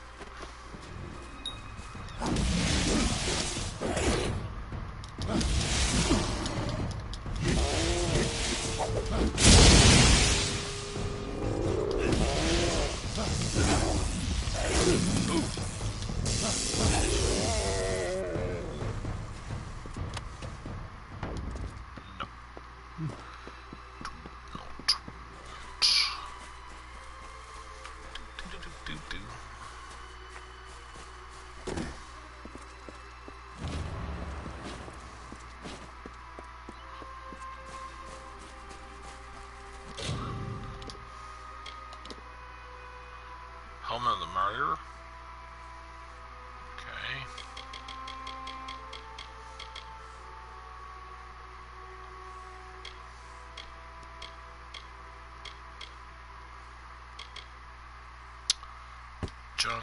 Helmet of the Martyr. Okay. Junk.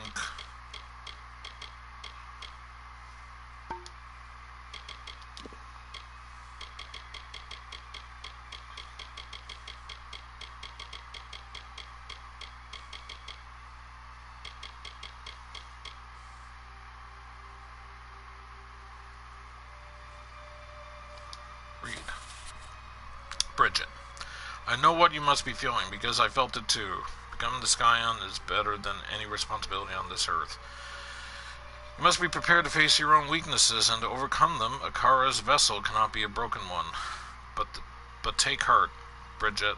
Read. Bridget. I know what you must be feeling, because I felt it too. Becoming the Scion is better than any responsibility on this earth. You must be prepared to face your own weaknesses and to overcome them. Akara's vessel cannot be a broken one. But take heart, Bridget.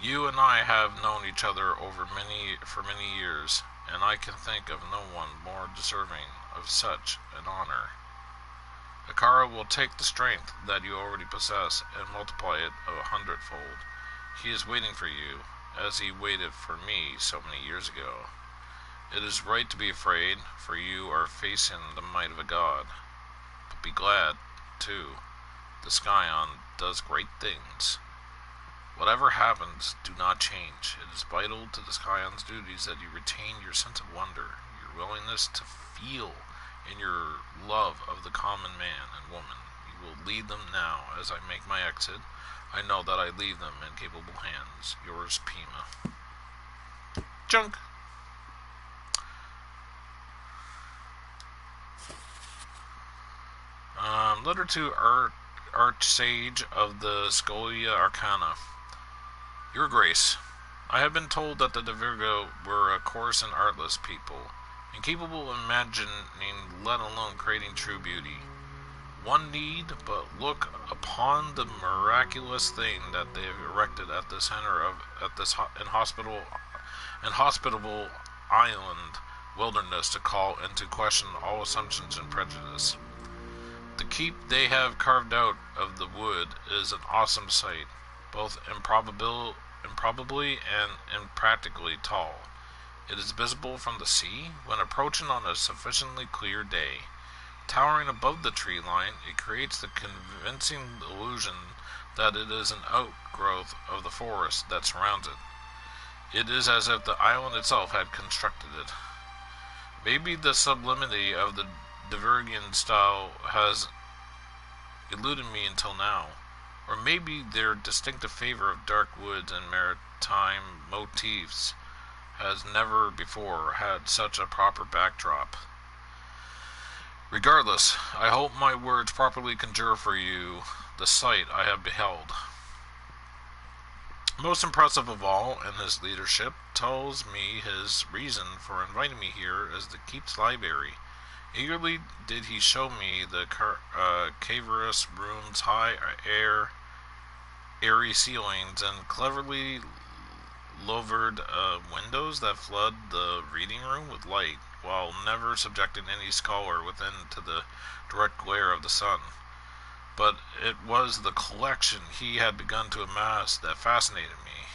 You and I have known each other for many years, and I can think of no one more deserving of such an honor. Akara will take the strength that you already possess and multiply it 100-fold. He is waiting for you, as he waited for me so many years ago. It is right to be afraid, for you are facing the might of a god. But be glad, too. The Scion does great things. Whatever happens, do not change. It is vital to the Scion's duties that you retain your sense of wonder, your willingness to feel, and your love of the common man and woman. You will lead them now. As I make my exit, I know that I leave them in capable hands. Yours, Pima. Junk. Letter to Archsage of the Scholia Arcana. Your Grace, I have been told that the De Virgo were a coarse and artless people, incapable of imagining, let alone creating true beauty. One need but look upon the miraculous thing that they have erected at the center of this inhospitable island wilderness to call into question all assumptions and prejudice. The keep they have carved out of the wood is an awesome sight, both improbably and impractically tall. It is visible from the sea when approaching on a sufficiently clear day. Towering above the tree line, it creates the convincing illusion that it is an outgrowth of the forest that surrounds it. It is as if the island itself had constructed it. Maybe the sublimity of the Divergian style has eluded me until now, or maybe their distinctive favor of dark woods and maritime motifs has never before had such a proper backdrop. Regardless, I hope my words properly conjure for you the sight I have beheld. Most impressive of all in his leadership tells me his reason for inviting me here as the keep's library. Eagerly did he show me the cavernous rooms, high airy ceilings, and cleverly louvered windows that flood the reading room with light, while never subjecting any scholar within to the direct glare of the sun. But it was the collection he had begun to amass that fascinated me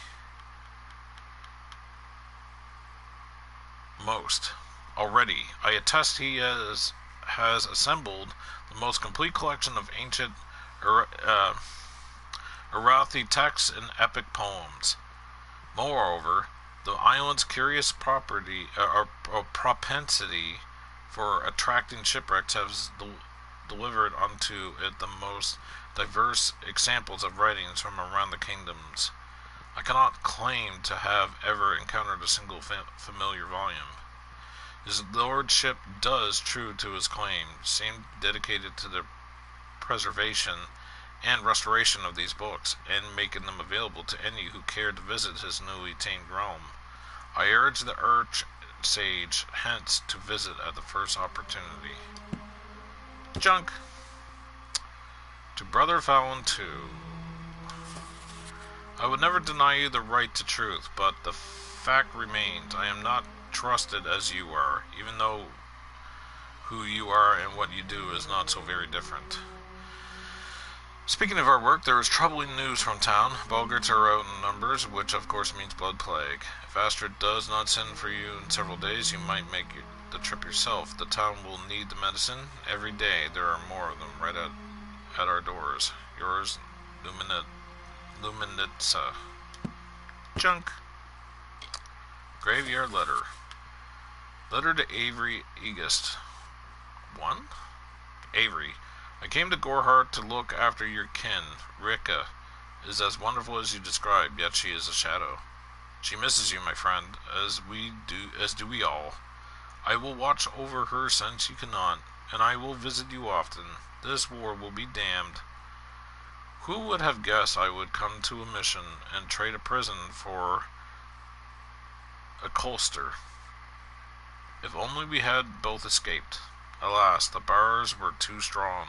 most. Already, I attest he has assembled the most complete collection of ancient Arathi texts and epic poems. Moreover, the island's curious propensity for attracting shipwrecks has delivered unto it the most diverse examples of writings from around the kingdoms. I cannot claim to have ever encountered a single familiar volume. His lordship does true to his claim, seem dedicated to the preservation and restoration of these books, and making them available to any who care to visit his newly tamed realm. I urge the Arch-Sage hence to visit at the first opportunity. Junk. To Brother Fallon 2. I would never deny you the right to truth, but the fact remains, I am not trusted as you are, even though who you are and what you do is not so very different. Speaking of our work, there is troubling news from town. Boggarts are out in numbers, which of course means blood plague. If Astrid does not send for you in several days, you might make the trip yourself. The town will need the medicine. Every day there are more of them right at our doors. Yours, Luminitza. Junk. Graveyard letter. Letter to Avery August. 1? Avery. I came to Gorhart to look after your kin. Rika is as wonderful as you describe, yet she is a shadow. She misses you, my friend, as do we all. I will watch over her since you cannot, and I will visit you often. This war will be damned. Who would have guessed I would come to a mission and trade a prison for a colster? If only we had both escaped. Alas, the bars were too strong.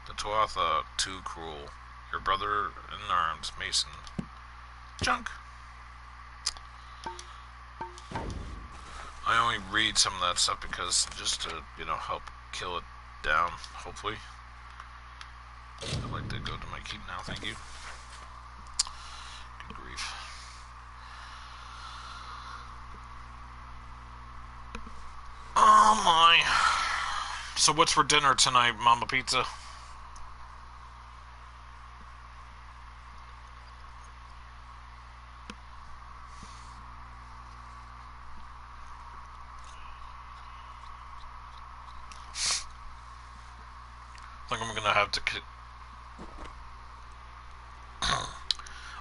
The Tuatha too cruel. Your brother in arms, Mason. Junk. I only read some of that stuff because just to, help kill it down, hopefully. I'd like to go to my keep now, thank you. Good grief. Oh my. So what's for dinner tonight, Mama Pizza?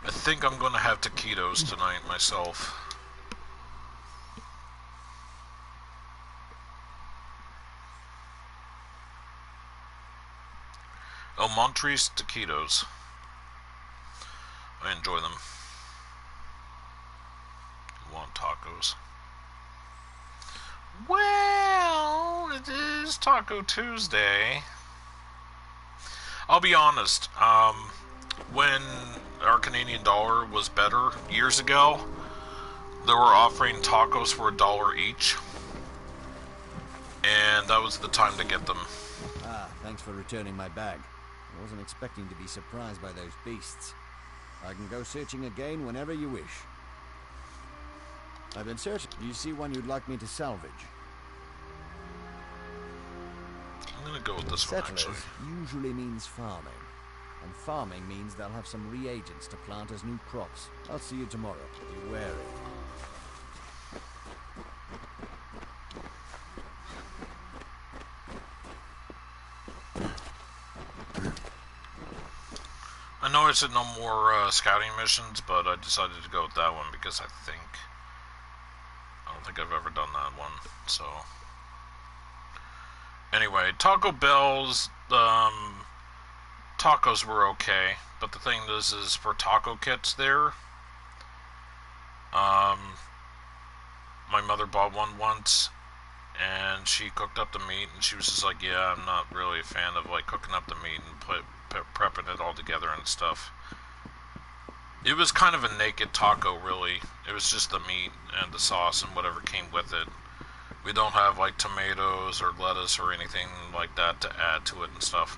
I think I'm gonna have taquitos tonight myself. El Montres taquitos. I enjoy them. You want tacos? Well, it is Taco Tuesday. I'll be honest, when our Canadian dollar was better years ago, they were offering tacos for $1 each. And that was the time to get them. Ah, thanks for returning my bag. I wasn't expecting to be surprised by those beasts. I can go searching again whenever you wish. I've been searching. Do you see one you'd like me to salvage? I'm gonna go with this one, actually. Settlers usually means farming. And farming means they'll have some reagents to plant as new crops. I'll see you tomorrow. Be wary. I know I said no more scouting missions, but I decided to go with that one because I don't think I've ever done that one, so. Anyway, Taco Bell's, tacos were okay, but the thing is for taco kits there, my mother bought one once, and she cooked up the meat, and she was just like, yeah, I'm not really a fan of, like, cooking up the meat and prepping it all together and stuff. It was kind of a naked taco, really. It was just the meat and the sauce and whatever came with it. We don't have, like, tomatoes or lettuce or anything like that to add to it and stuff.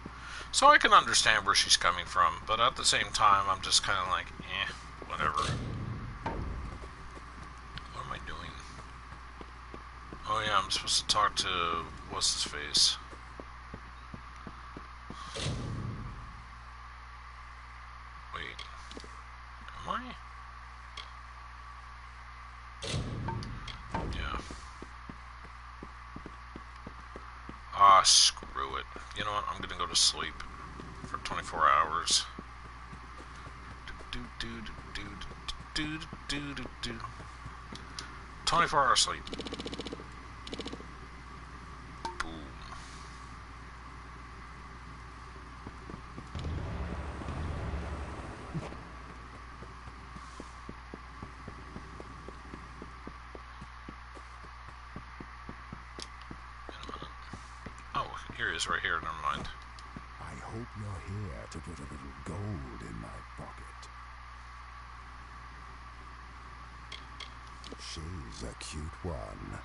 So I can understand where she's coming from, but at the same time, I'm just kind of like, whatever. What am I doing? Oh yeah, I'm supposed to talk to what's-his-face. Wait. Am I? Yeah. Ah, screw it. You know what? I'm gonna go to sleep for 24 hours. do do do do. 24-hour sleep. Boom. Oh, here he is, right here. Never mind. I hope you're here to put a little gold in my pocket. She's a cute one.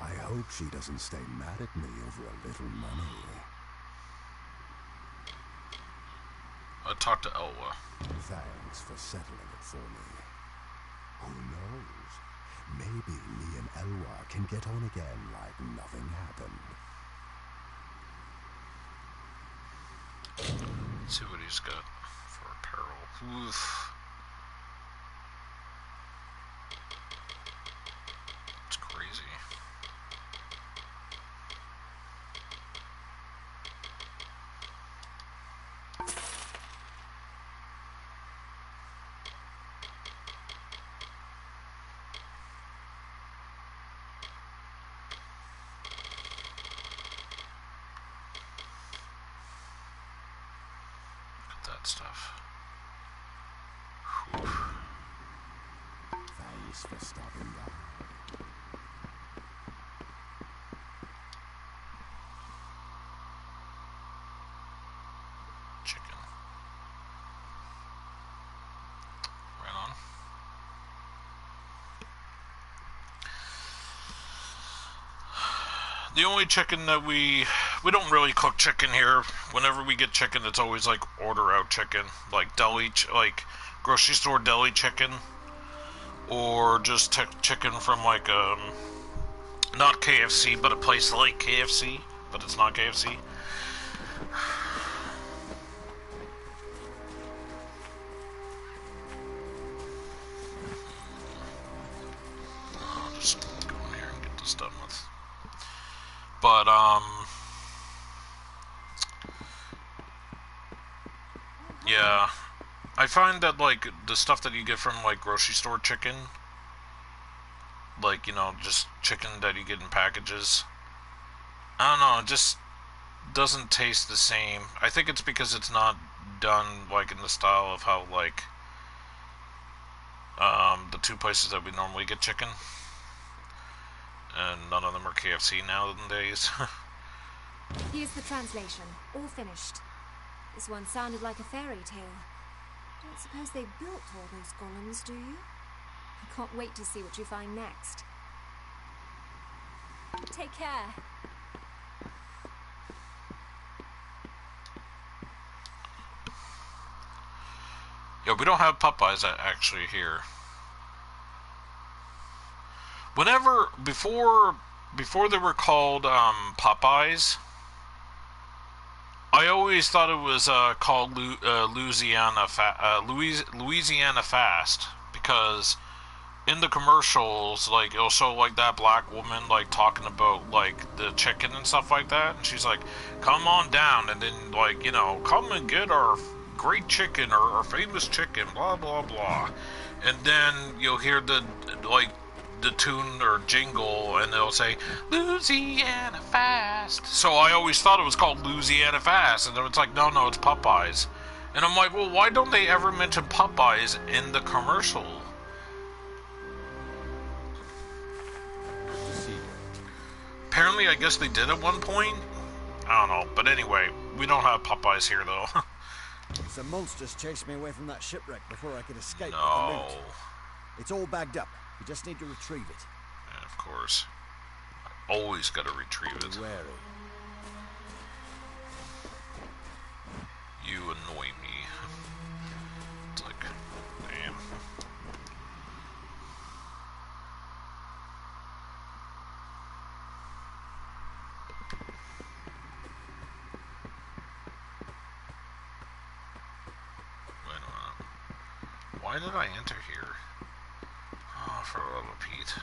I hope she doesn't stay mad at me over a little money. I talked to Elwa. Thanks for settling it for me. Who knows? Maybe me and Elwa can get on again like nothing happened. Let's see what he's got for apparel. Oof. It's crazy. That stuff. Whew. Thanks for stopping by. Chicken. Right on. The only chicken that we don't really cook chicken here. Whenever we get chicken, it's always like order out chicken, like deli, like grocery store deli chicken, or just chicken from like not KFC, but a place like KFC, but it's not KFC. I'll just go in here and get this done with. But yeah, I find that like the stuff that you get from like grocery store chicken, like, you know, just chicken that you get in packages, I don't know, it just doesn't taste the same. I think it's because it's not done like in the style of how like the two places that we normally get chicken, and none of them are KFC nowadays. Here's the translation, all finished. This one sounded like a fairy tale. Don't suppose they built all those golems, do you? I can't wait to see what you find next. Take care. Yeah, we don't have Popeyes actually here. Whenever, before they were called Popeyes, I always thought it was called Louisiana Fast, because in the commercials, like, it'll show like that black woman like talking about like the chicken and stuff like that, and she's like, "Come on down," and then like, you know, "Come and get our great chicken or our famous chicken," blah blah blah, and then you'll hear the like the tune or jingle, and they'll say Louisiana Fast. So I always thought it was called Louisiana Fast, and then it's like, no, it's Popeyes. And I'm like, well, why don't they ever mention Popeyes in the commercial? Apparently, I guess they did at one point. I don't know, but anyway, we don't have Popeyes here though. Some monsters chased me away from that shipwreck before I could escape. No. With the loot. It's all bagged up. You just need to retrieve it. Yeah, of course. I always gotta retrieve it. Be wary. You annoy me. It's like, damn. Wait a minute. Why did I enter here? Oh, for the love of Pete.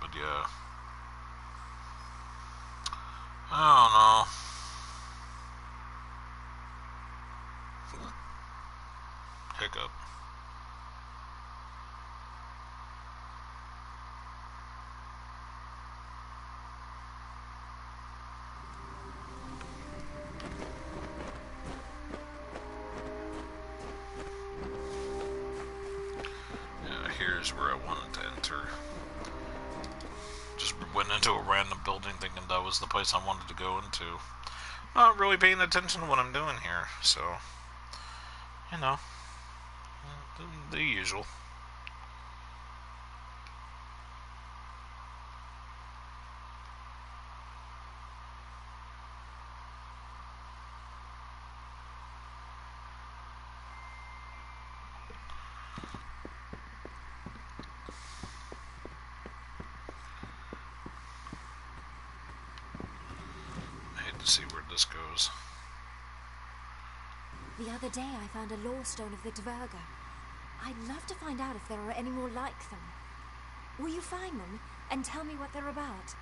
But yeah. I don't know. Hiccup. Yeah, here's where I wanted to enter. Just went into a random building thinking that was the place I wanted to go into. Not really paying attention to what I'm doing here, so, you know, the usual. I hate to see where this goes. The other day I found a lore stone of the Dverga. I'd love to find out if there are any more like them. Will you find them and tell me what they're about?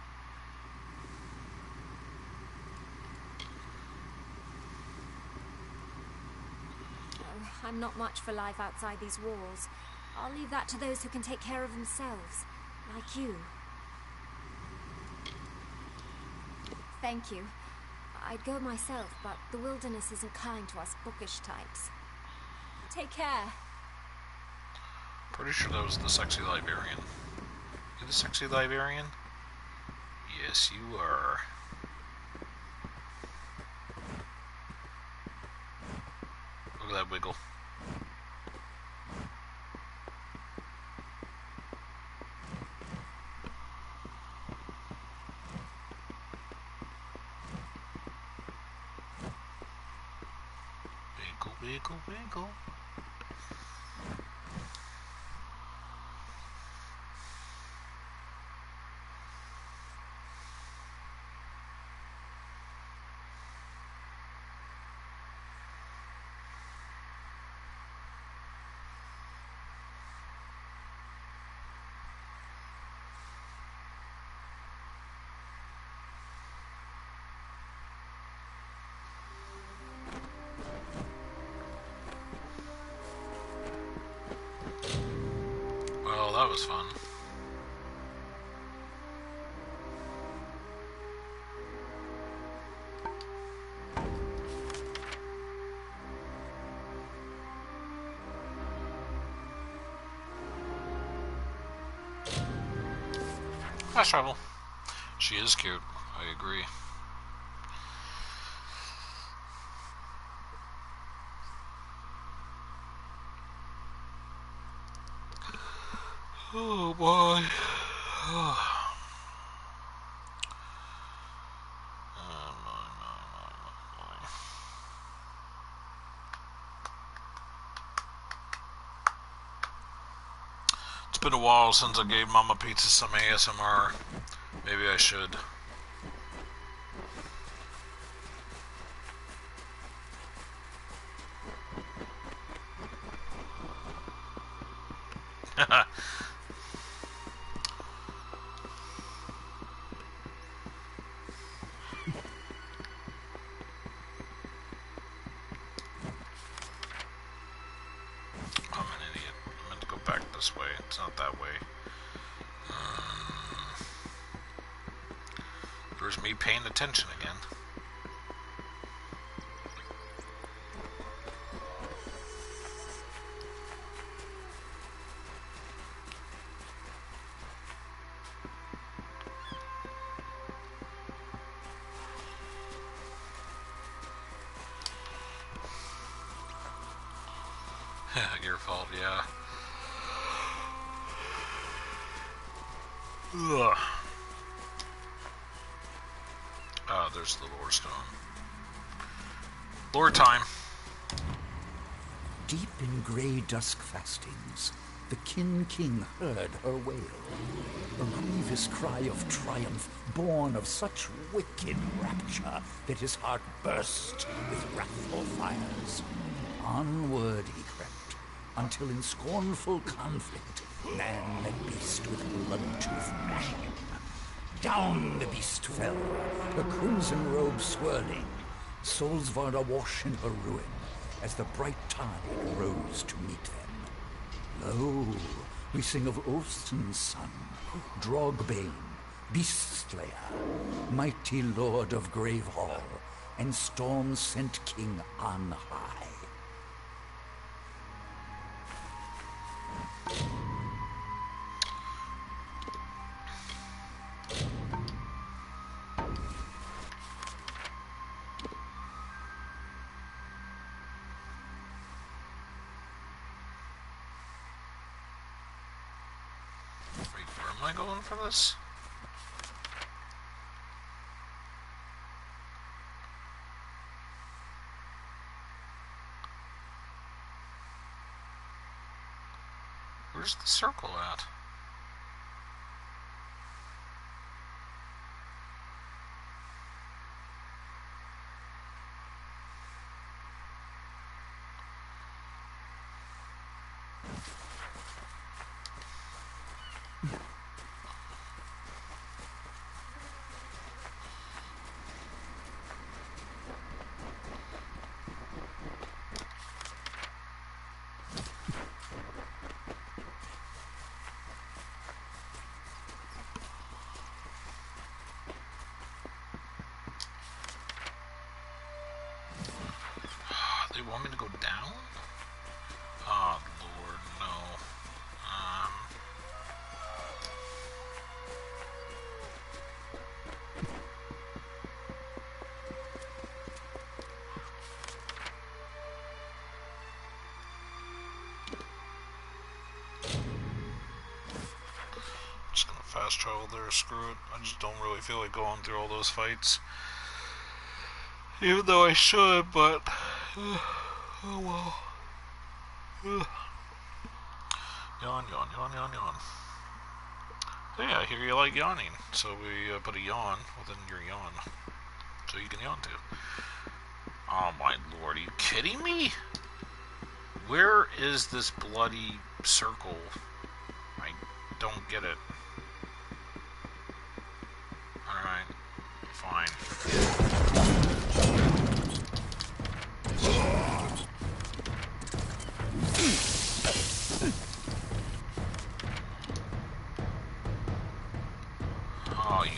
Oh, I'm not much for life outside these walls. I'll leave that to those who can take care of themselves, like you. Thank you. I'd go myself, but the wilderness isn't kind to us bookish types. Take care. Pretty sure that was the sexy librarian. You the sexy librarian? Yes, you are. Look at that wiggle. Wiggle, wiggle, wiggle. Well, that was fun. Fast travel. She is cute. I agree. Oh boy. It's been a while since I gave Mama Pizza some ASMR. Maybe I should. I'm an idiot. I meant to go back this way. It's not that way. There's me paying attention again. Your fault, yeah. Ugh. Ah, there's the lore stone. Lore time. Deep in grey dusk fastings, the Kin King heard her wail. A grievous cry of triumph, born of such wicked rapture that his heart burst with wrathful fires. Onward he crept, until in scornful conflict, man met beast with blood-tooth gnashing. Down the beast fell, her crimson robe swirling, Solsvard awash in her ruin. as the bright tide rose to meet them. Lo, we sing of Ulfson's son, Drogbane, Beast Slayer, mighty lord of Gravehall, and storm-sent king on high. Wait, where am I going for this? Where's the circle at? They want me to go down? Oh, Lord, no. Just gonna fast travel there, screw it. I just don't really feel like going through all those fights. Even though I should, but... oh well. Yawn, yawn, yawn, yawn, yawn. So yeah, I hear you like yawning. So we put a yawn within your yawn. So you can yawn too. Oh my lord, are you kidding me? Where is this bloody circle? I don't get it. Alright, fine. Oh, you...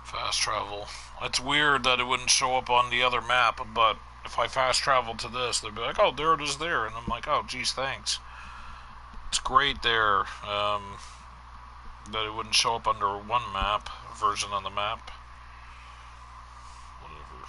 Fast travel. It's weird that it wouldn't show up on the other map, but if I fast travel to this, they'd be like, oh, there it is there. And I'm like, oh, geez, thanks. It's great there that it wouldn't show up under one map, version on the map. Whatever.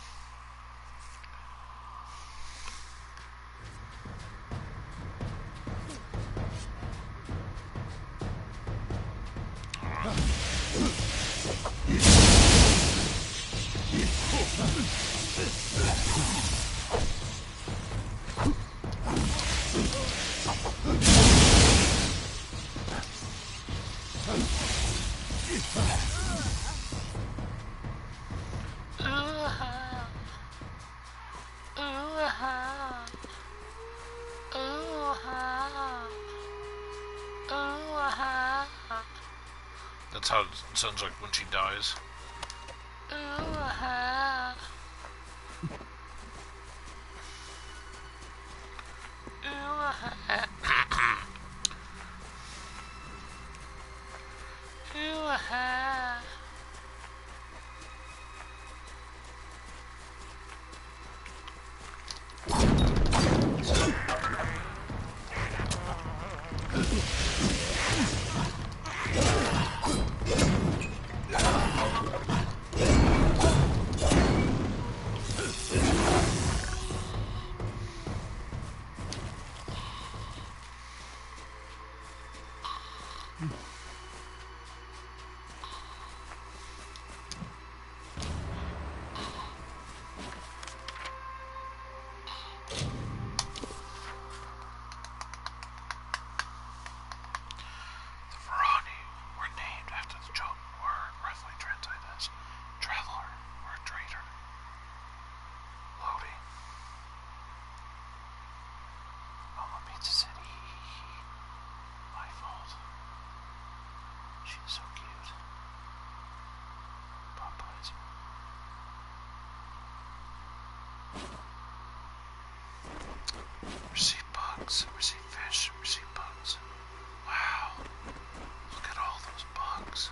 That's how it sounds like when she dies. Verani were named after the chosen word, roughly translated as traveler or trader. Loading. Mama Pizza City. My fault. She's so cute. Popeyes. Receive bugs, receive fish, receive bugs. Wow. Look at all those bugs.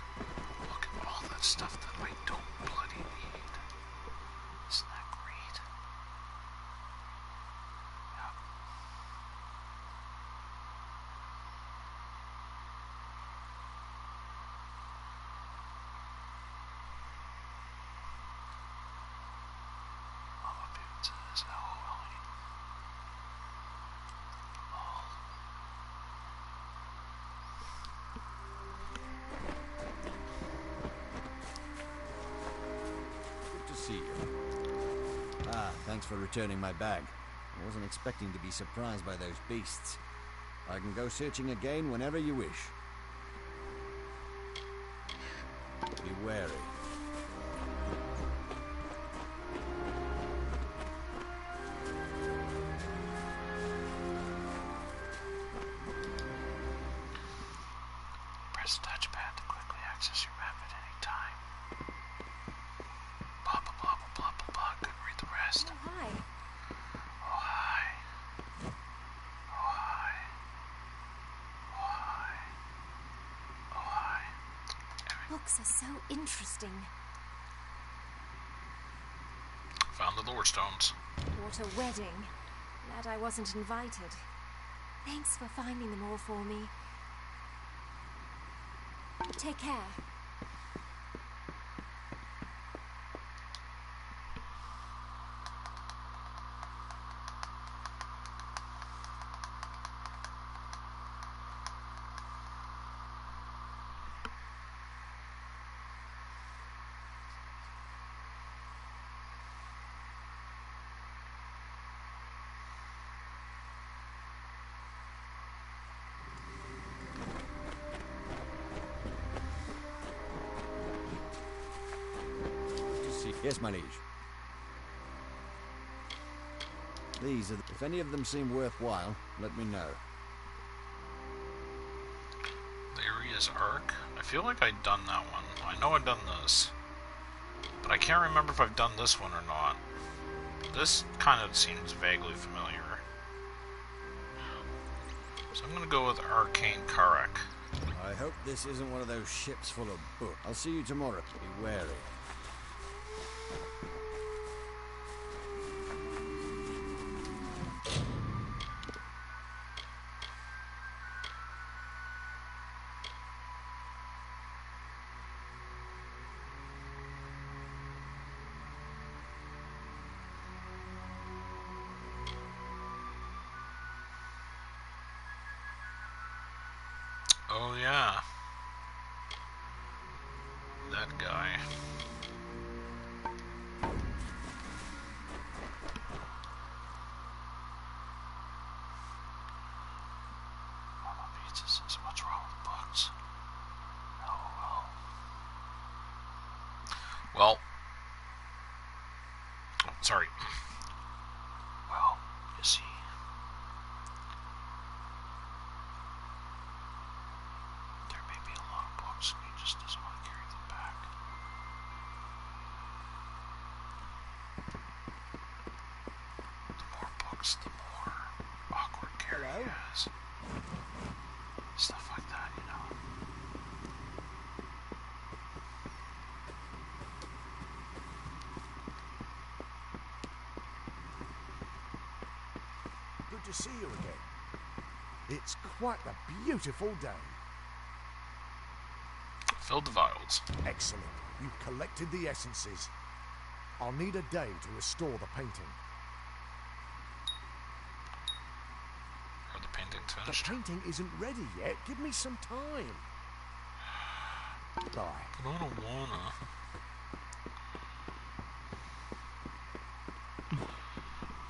Look at all that stuff that I don't bloody need. Isn't that great? Yeah. Mama Pizza is LOL. Good to see you. Ah, thanks for returning my bag. I wasn't expecting to be surprised by those beasts. I can go searching again whenever you wish. Be wary. Press touchpad to quickly access your map at any time. Blah blah blah blah blah blah blah. Couldn't read the rest. Oh, hi. Oh hi. Oh hi. Oh hi. Oh hi. Books are so interesting. Found the lore stones. What a wedding. Glad I wasn't invited. Thanks for finding them all for me. Take care. Yes, my liege. These are if any of them seem worthwhile, let me know. Lyria's Arc? I feel like I'd done that one. I know I've done this. But I can't remember if I've done this one or not. This kind of seems vaguely familiar. So I'm gonna go with Arcane Karak. I hope this isn't one of those ships full of books. I'll see you tomorrow. Be wary. Oh yeah. That guy. Mama Pizza says, what's wrong with books? Oh well. Oh, sorry. Well, you see. There may be a lot of books and he just doesn't want to carry them back. The more books, the more awkward carry is. Stuff like that, you know. Good to see you again. It's quite a beautiful day. Filled the vials. Excellent. You've collected the essences. I'll need a day to restore the painting. Are the paintings The finished? painting isn't ready yet. Give me some time. Bye. But I don't wanna.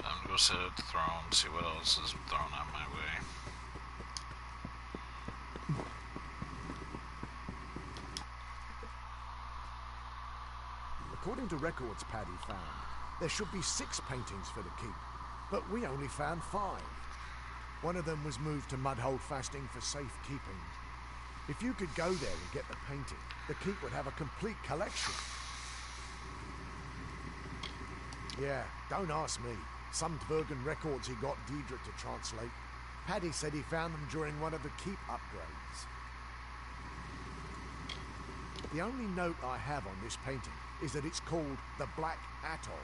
I'm gonna go sit at the throne, see what else is thrown out my way. According to records Paddy found, there should be 6 paintings for the keep, but we only found 5. One of them was moved to Mudhole Fasting for safekeeping. If you could go there and get the painting, the keep would have a complete collection. Yeah, don't ask me. Some Tvergan records he got Diedrich to translate. Paddy said he found them during one of the keep upgrades. The only note I have on this painting is that it's called the Black Atoll.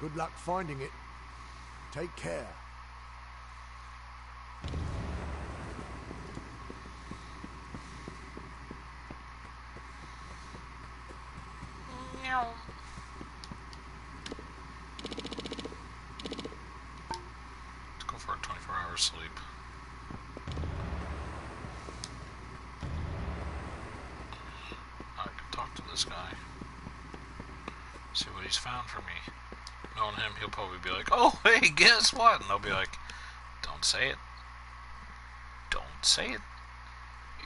Good luck finding it. Take care. Let's go for a 24-hour sleep. I can talk to this guy. See what he's found for me. Knowing him, he'll probably be like, oh, hey, guess what? And I'll be like, don't say it. Don't say it.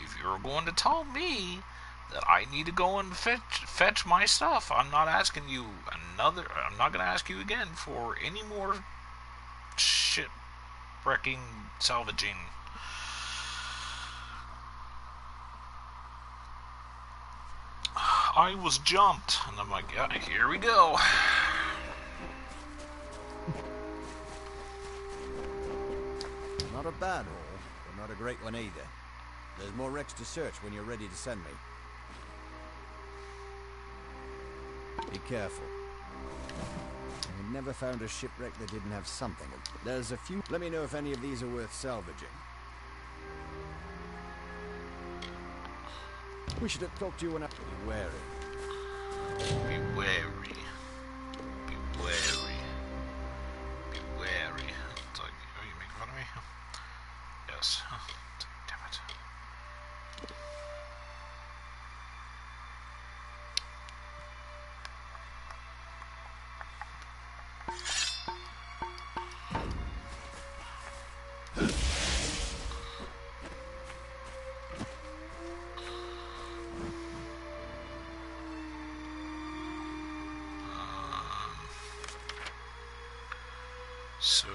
If you're going to tell me that I need to go and fetch my stuff, I'm not asking you I'm not going to ask you again for any more shipwrecking, salvaging. I was jumped, and I'm like, yeah, here we go. Not a bad haul, but not a great one either. There's more wrecks to search when you're ready to send me. Be careful. I never found a shipwreck that didn't have something. There's a few. Let me know if any of these are worth salvaging. We should have talked to you when I... Be wary. Be wary. Be wary. Be wary. It's like, oh, you making fun of me? Yes. Damn it. So,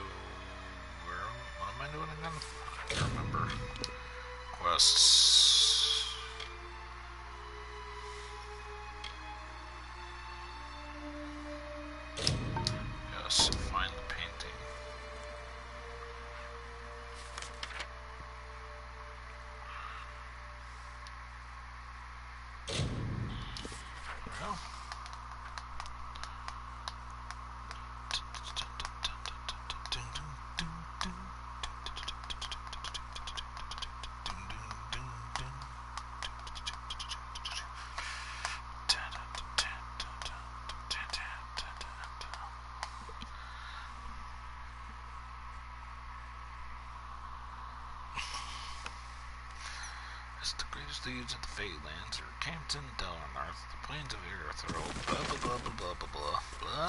what am I doing again? I can't remember. Quests. Yes, find the painting. There we go. The greatest deeds of the Fatelands are camped in Delnorth, the plains of Earthrow, blah blah blah blah blah blah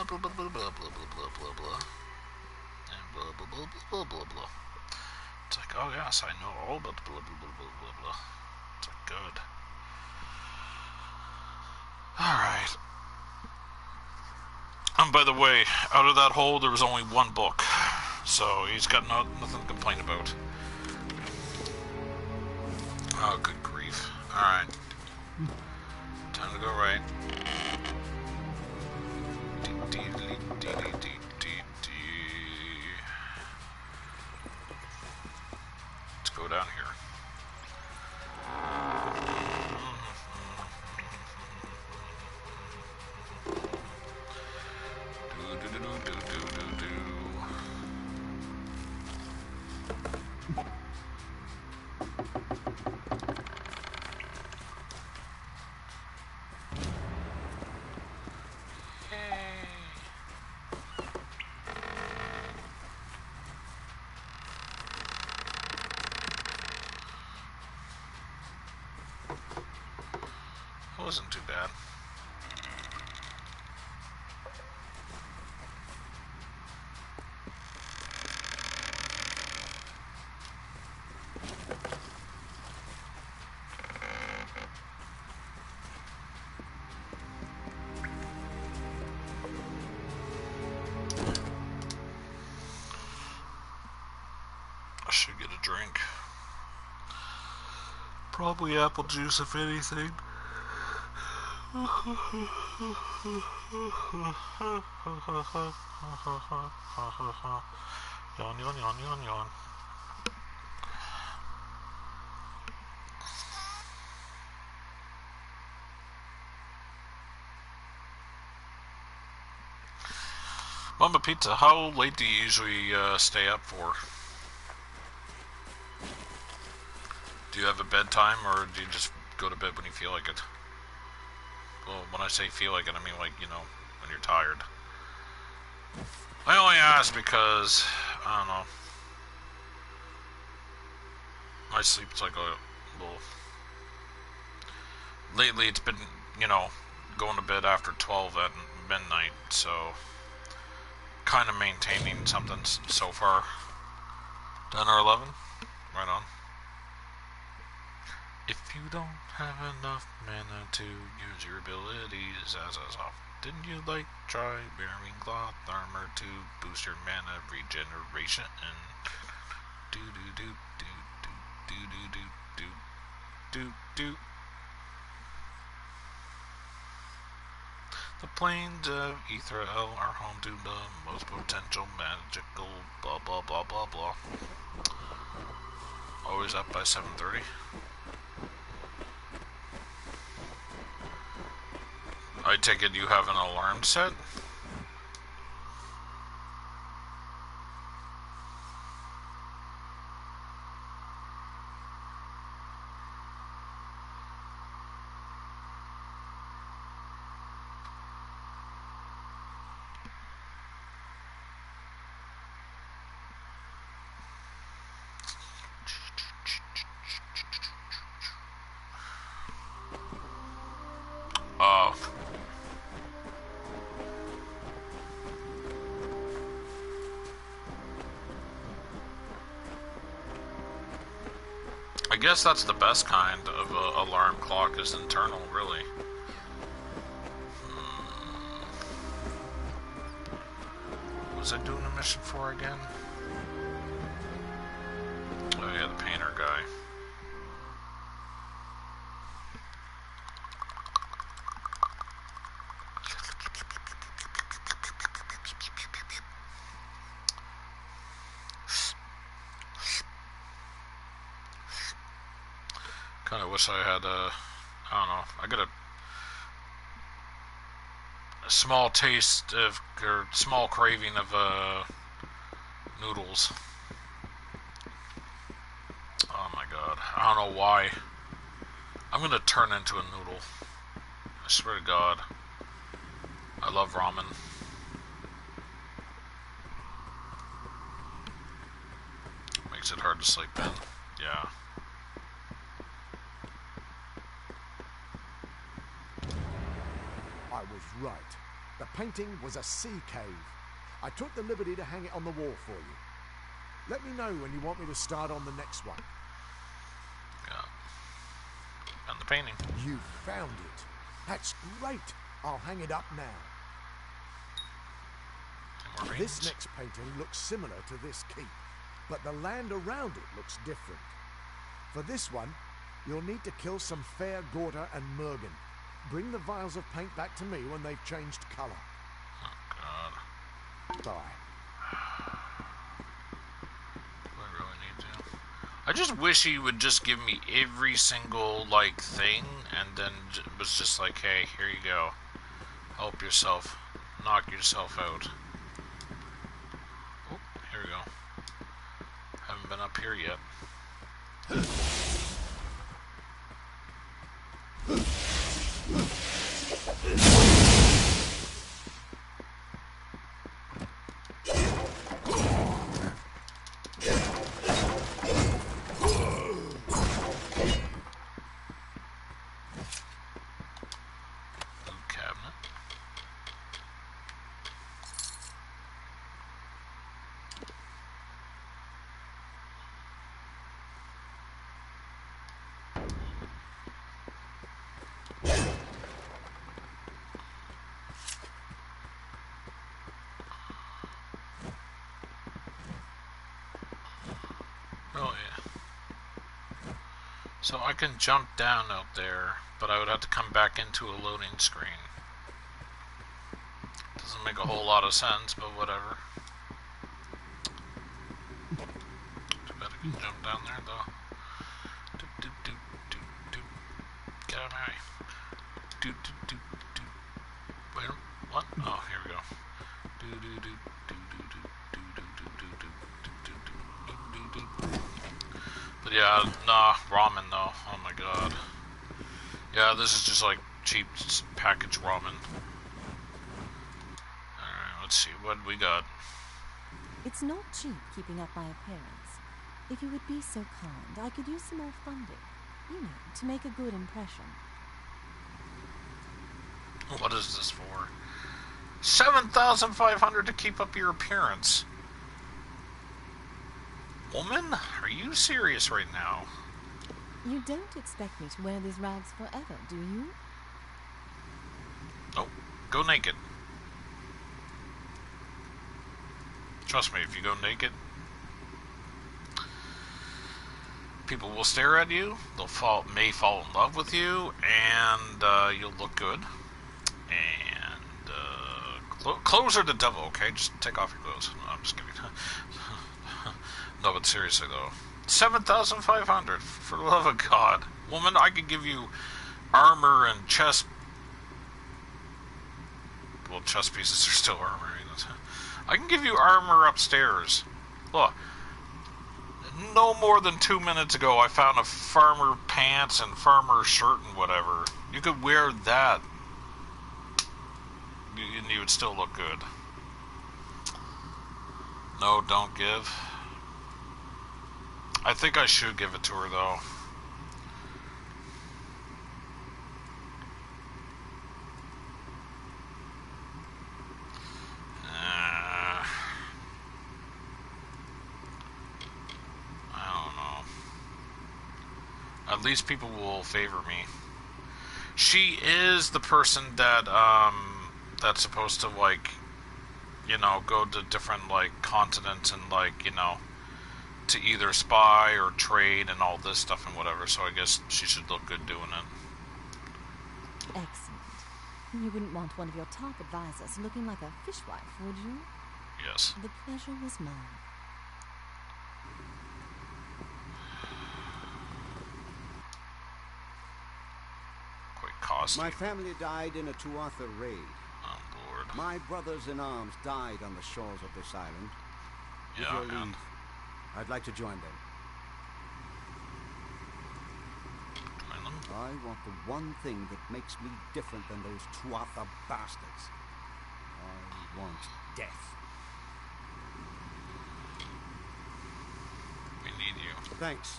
blah blah blah blah blah blah blah blah blah blah and blah blah blah blah blah blah. It's like, oh yes, I know all about blah blah blah blah blah blah. It's like, good. Alright. And by the way, out of that hole there was only one book. So he's got nothing to complain about. Oh, good grief. Alright. Time to go right. Let's go down here. wasn't too bad. I should get a drink. Probably apple juice, if anything. Yawn, yawn, yawn, yawn, yawn. Mama Pizza, how late do you usually stay up for? Do you have a bedtime, or do you just go to bed when you feel like it? Well, when I say feel like it, I mean like, you know, when you're tired. I only ask because, I don't know, my sleep's like a little... Lately it's been, you know, going to bed after 12 at midnight, so kind of maintaining something so far. 10 or 11? Right on. If you don't have enough mana to use your abilities as often you like, try wearing cloth armor to boost your mana regeneration and do do do do do do do do do do. The plains of Ethereal are home to the most potential magical blah blah blah blah blah. Always up by 7:30. I take it you have an alarm set? I guess that's the best kind of alarm clock, is internal, really. What was I doing a mission for again? Oh yeah, the painter guy. Kind of wish I had I don't know, I got a small taste of, or small craving of noodles. Oh my god, I don't know why. I'm gonna turn into a noodle. I swear to god. I love ramen. Makes it hard to sleep in. Yeah. I was right. The painting was a sea cave. I took the liberty to hang it on the wall for you. Let me know when you want me to start on the next one. Yeah. And the painting. You found it. That's great. I'll hang it up now. This next painting looks similar to this keep, but the land around it looks different. For this one, you'll need to kill some fair Gorta and Mergen. Bring the vials of paint back to me when they've changed colour. Oh god. Bye. Do I really need to? I just wish he would just give me every single, like, thing, and then was just like, hey, here you go. Help yourself. Knock yourself out. Oh, here we go. Haven't been up here yet. Oh yeah. So I can jump down out there, but I would have to come back into a loading screen. Doesn't make a whole lot of sense, but whatever. Too bad I can jump down there though. Doop, doop, doop, doop, doop. Get out of my way. Doop, doop, doop, doop. Wait, what? Oh, here we go. Doop, doop, doop, doop, doop, doop, doop, doop, doop, doop, doop, doop, doop, doop, doop. But yeah, nah, ramen though. Oh my god. Yeah, this is just like cheap packaged ramen. Alright, let's see what we got. It's not cheap keeping up my appearance. If you would be so kind, I could use some more funding. You know, to make a good impression. What is this for? 7,500 to keep up your appearance. Woman, are you serious right now? You don't expect me to wear these rags forever, do you? Oh, go naked. Trust me, if you go naked, people will stare at you, may fall in love with you, and you'll look good. And clothes are the devil, okay? Just take off your clothes. No, I'm just kidding. No, but seriously though, 7,500 for the love of God, woman. I could give you armor and chest. Well, chest pieces are still armor. I can give you armor upstairs. Look, no more than 2 minutes ago, I found a farmer pants and farmer shirt and whatever. You could wear that, and you would still look good. No, don't give. I think I should give it to her, though. I don't know. At least people will favor me. She is the person that, that's supposed to, like, you know, go to different, like, continents and, like, you know, to either spy or trade and all this stuff and whatever, so I guess she should look good doing it. Excellent. You wouldn't want one of your top advisors looking like a fishwife, would you? Yes. The pleasure was mine. Quite costly. My family died in a Tuatha raid. Oh, Lord. My brothers in arms died on the shores of this island. With Yeah, your man. leave, I'd like to join them. Join them? I want the one thing that makes me different than those Tuatha bastards. I want death. We need you. Thanks.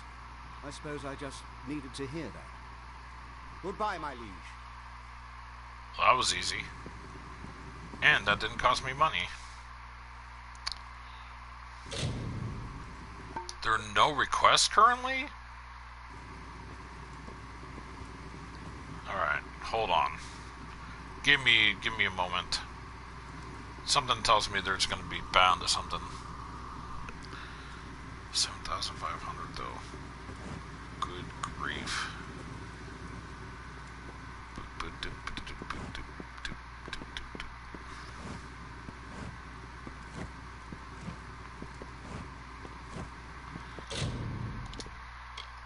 I suppose I just needed to hear that. Goodbye, my liege. Well, that was easy. And that didn't cost me money. There are no requests currently? Alright, hold on. Give me a moment. Something tells me there's gonna be bound to something. 7,500 though. Good grief.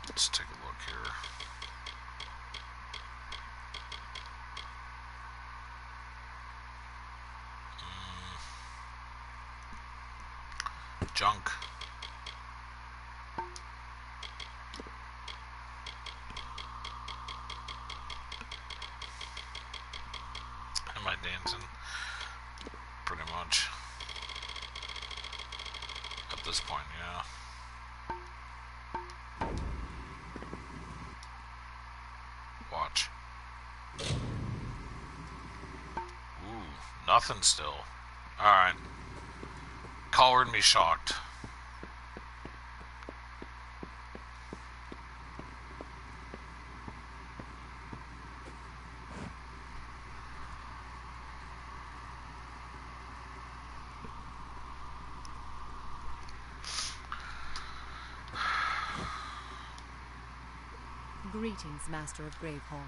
Let's take a look here. Junk. Am I dancing? Pretty much. At this point, yeah. Watch. Ooh, nothing still. Alright. Collared me shocked. Greetings, Master of Gravehall.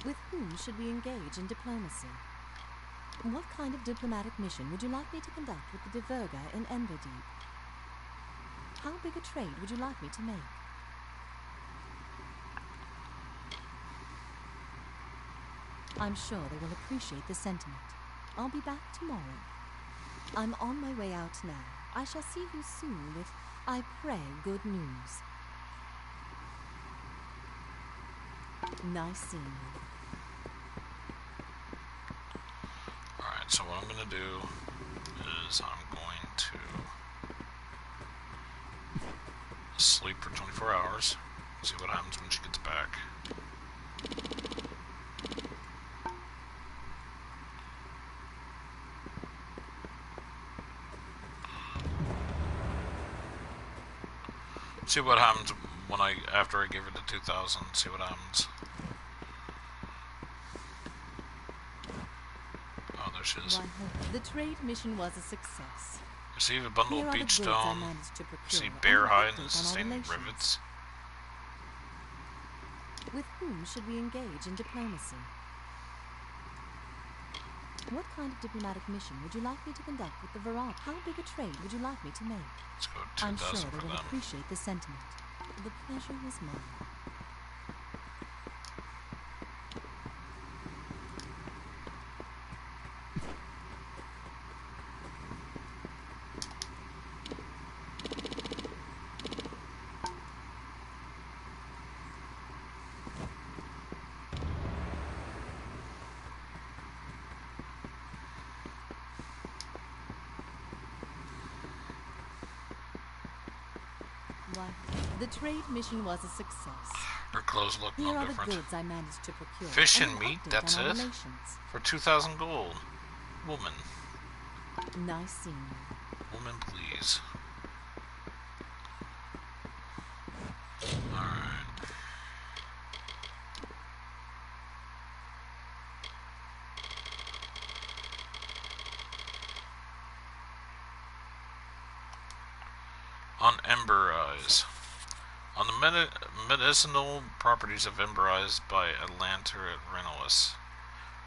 With whom should we engage in diplomacy? What kind of diplomatic mission would you like me to conduct with the Diverga in Emberdeep? How big a trade would you like me to make? I'm sure they will appreciate the sentiment. I'll be back tomorrow. I'm on my way out now. I shall see you soon with, I pray, good news. Nice seeing you. Alright, so what I'm going to do is I'm going to sleep for 24 hours, see what happens when she gets back. See what happens when after I give her the 2,000, see what happens. Oh, there she is. The trade mission was a success. Receive a bundle Here of are the beach goods I stone. managed to procure, See and bear an hide update and on our sustaining relations. rivets. With whom should we engage in diplomacy? What kind of diplomatic mission would you like me to conduct with the Varad? How big a trade would you like me to make? Let's go I'm 2,000 sure they for will them. appreciate the sentiment. The pleasure was mine. Why, the trade mission was a success. Her clothes look Here no are different. the goods I managed to procure. Fish and an meat, update that's on our it? relations. For 2,000 gold. Woman. Nice seeing you. Woman, please. Alright. On Ember Eyes. On the medicinal properties of Ember Eyes by Atlanter at Renolis.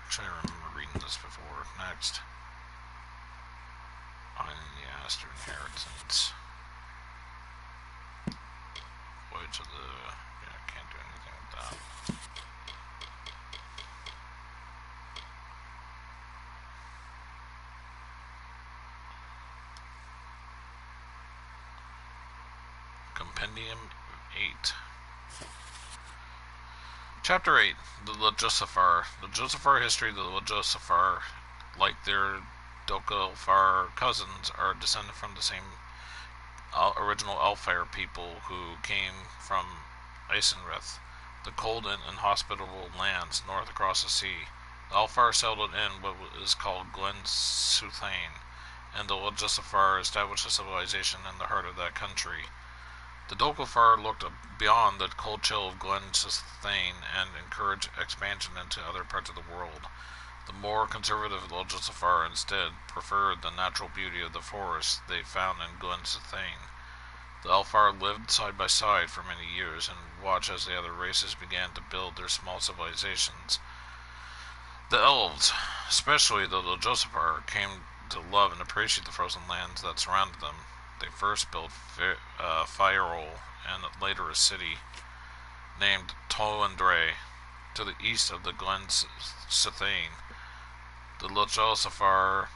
Actually, I remember reading this before. Next. Finding the Aster Inheritance. Voyage of the... Yeah, I can't do anything with that. Compendium 8. Chapter 8. The Lejosafar. The Josafar history of the Lejosafar, like their Dokafar cousins, are descended from the same original Elfire people who came from Isenrith, the cold and inhospitable lands north across the sea. The Elfire settled in what is called Glen Suthane, and the Lejosafar established a civilization in the heart of that country. The Dokafar looked beyond the cold chill of Glen Suthane and encouraged expansion into other parts of the world. The more conservative Lejosafar instead preferred the natural beauty of the forests they found in Glen Suthane. The Elfar lived side by side for many years and watched as the other races began to build their small civilizations. The Elves, especially the Lejosafar, came to love and appreciate the frozen lands that surrounded them. They first built Firol and later a city named Tolandre to the east of the Glen Suthane. The Lejosafar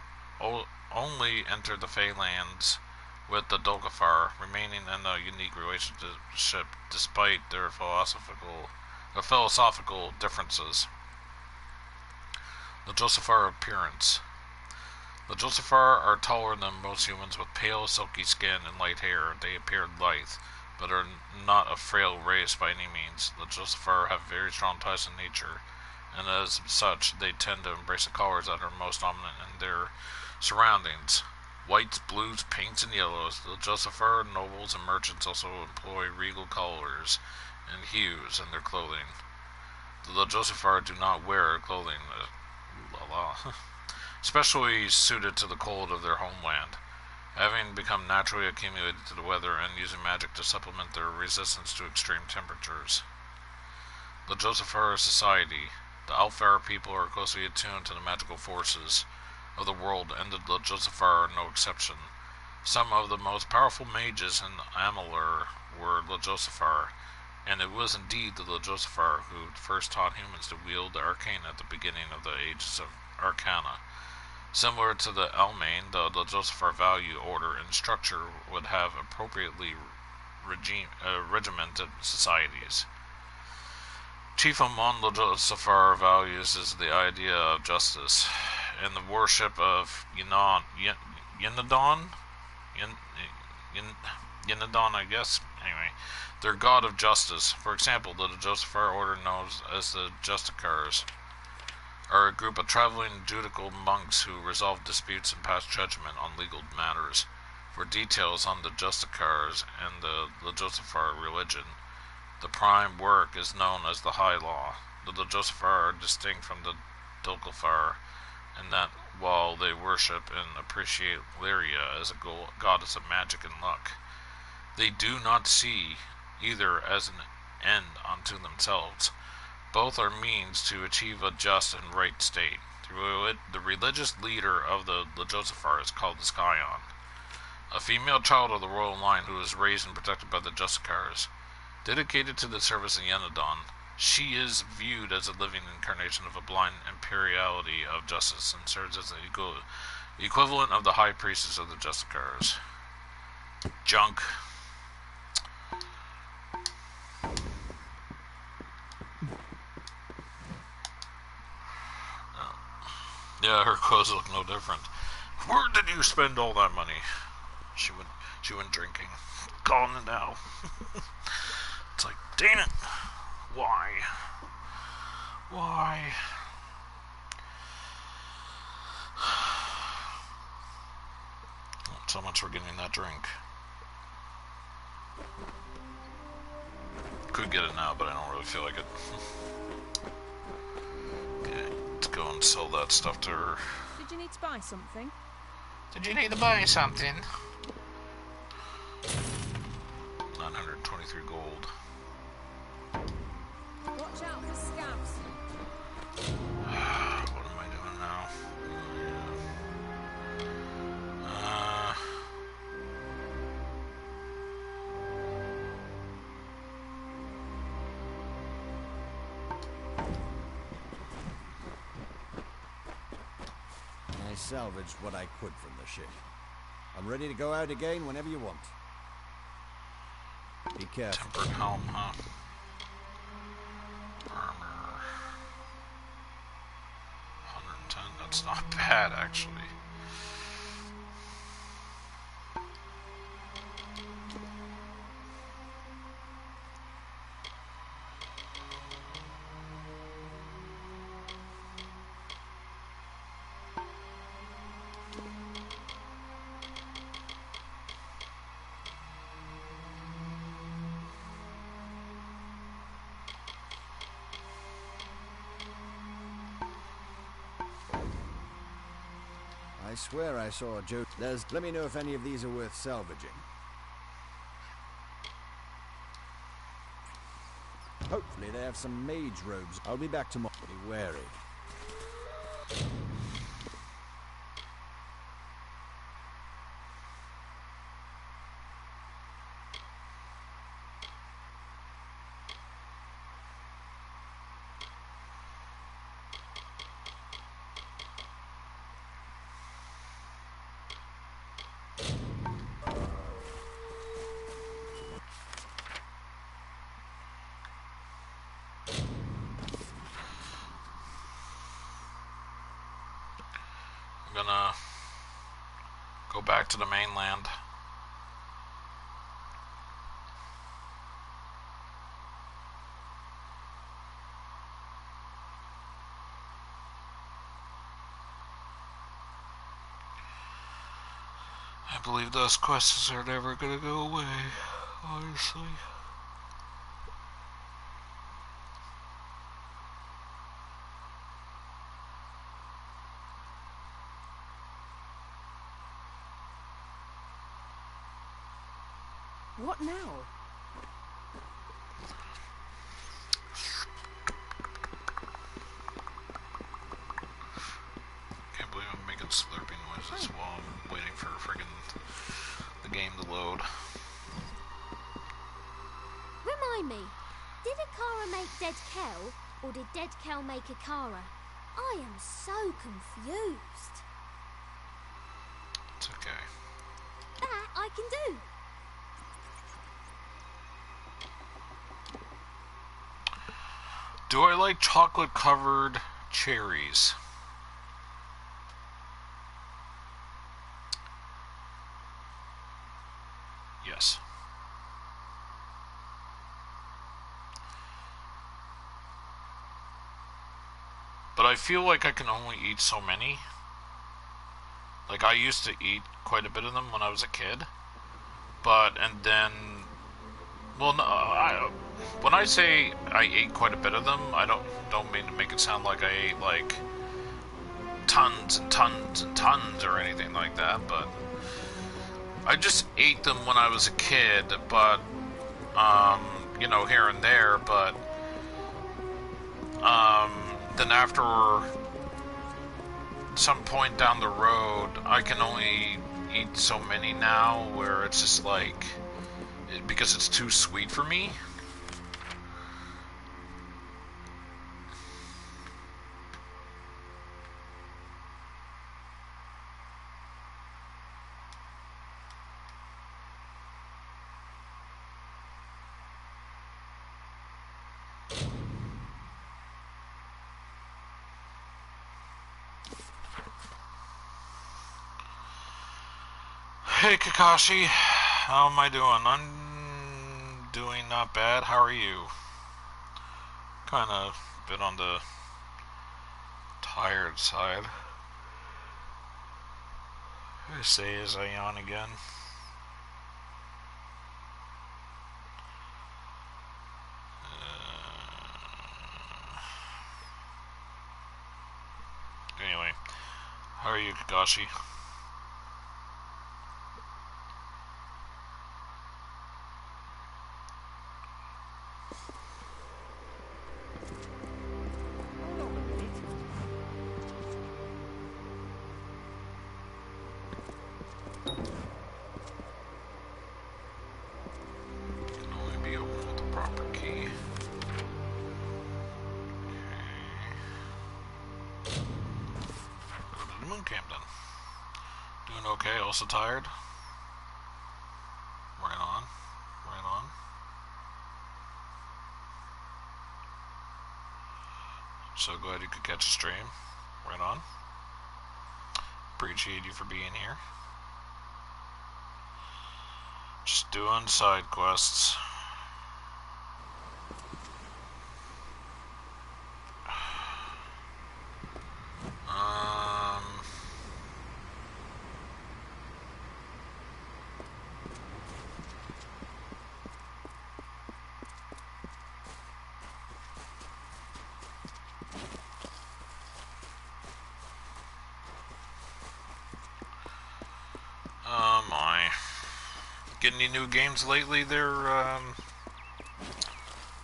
only entered the Feylands with the Dokafar, remaining in a unique relationship despite their philosophical differences. The Lejosafar appearance. The Lejosafar are taller than most humans with pale, silky skin and light hair. They appear lithe, but are not a frail race by any means. The Lejosafar have very strong ties to nature, and as such, they tend to embrace the colors that are most dominant in their surroundings. Whites, blues, pinks, and yellows. The Lejosafar nobles and merchants also employ regal colors and hues in their clothing. The Lejosafar do not wear clothing especially suited to the cold of their homeland. having become naturally accumulated to the weather and using magic to supplement their resistance to extreme temperatures. The Josephara Society. The Alfara people are closely attuned to the magical forces of the world, and the Josephara are no exception. Some of the most powerful mages in Amalur were the Josephara, and it was indeed the Josephara who first taught humans to wield the arcane at the beginning of the ages of Arcana. Similar to the Almain, the Josephara value, order, and structure would have appropriately regimented societies. Chief among the Josephara values is the idea of justice, and the worship of Yinadon, I guess. Anyway, their god of justice. For example, the Josephara order, known as the Justicars, are a group of traveling judicial monks who resolve disputes and pass judgment on legal matters. For details on the Justicars and the Josephara religion, the prime work is known as the High Law. The Josephara are distinct from the Dolgafar in that while they worship and appreciate Lyria as a goddess of magic and luck, they do not see either as an end unto themselves. Both are means to achieve a just and right state. The religious leader of the Josephara is called the Scion, a female child of the royal line who is raised and protected by the Justicars. Dedicated to the service of Yenadon, she is viewed as a living incarnation of a blind imperiality of justice and serves as the equivalent of the high priestess of the Justicars. Junk. Yeah, her clothes look no different. Where did you spend all that money? She went drinking. Calling it now. It's like, dang it. Why? Why? So much for getting that drink. Could get it now, but I don't really feel like it. Okay, let's go and sell that stuff to her. Did you need to buy something? Did you need to buy something? 923 gold. Watch out for scabs. What am I doing now? I salvaged what I could from the ship. I'm ready to go out again whenever you want. Be careful. Tempered helm, huh? Armor. 110, that's not bad, actually. I swear I saw a joke. Let me know if any of these are worth salvaging. Hopefully they have some mage robes. I'll be back tomorrow. Be wary. I'm gonna go back to the mainland. I believe those quests are never gonna go away, honestly. What now? Can't believe I'm making slurping noises while I'm waiting for friggin' the game to load. Remind me, did Akara make Dead Kel, or did Dead Kel make Akara? I am so confused. It's okay. That I can do. Do I like chocolate-covered cherries? Yes. But I feel like I can only eat so many. Like, I used to eat quite a bit of them when I was a kid. And then... Well, no, when I say I ate quite a bit of them, I don't mean to make it sound like I ate, like, tons and tons and tons or anything like that, but... I just ate them when I was a kid, but, you know, here and there, but, then after some point down the road, I can only eat so many now, where it's just like, because it's too sweet for me. Hey Kakashi, how am I doing? I'm doing not bad. How are you? Kind of bit on the tired side. I say as I yawn again. Anyway, how are you, Kakashi? Can only be opened with the proper key. Okay. Go to the moon camp then. Doing okay, also tired? Right on. Right on. So glad you could catch a stream. Right on. Appreciate you for being here. Just doing side quests. My. Get any new games lately there,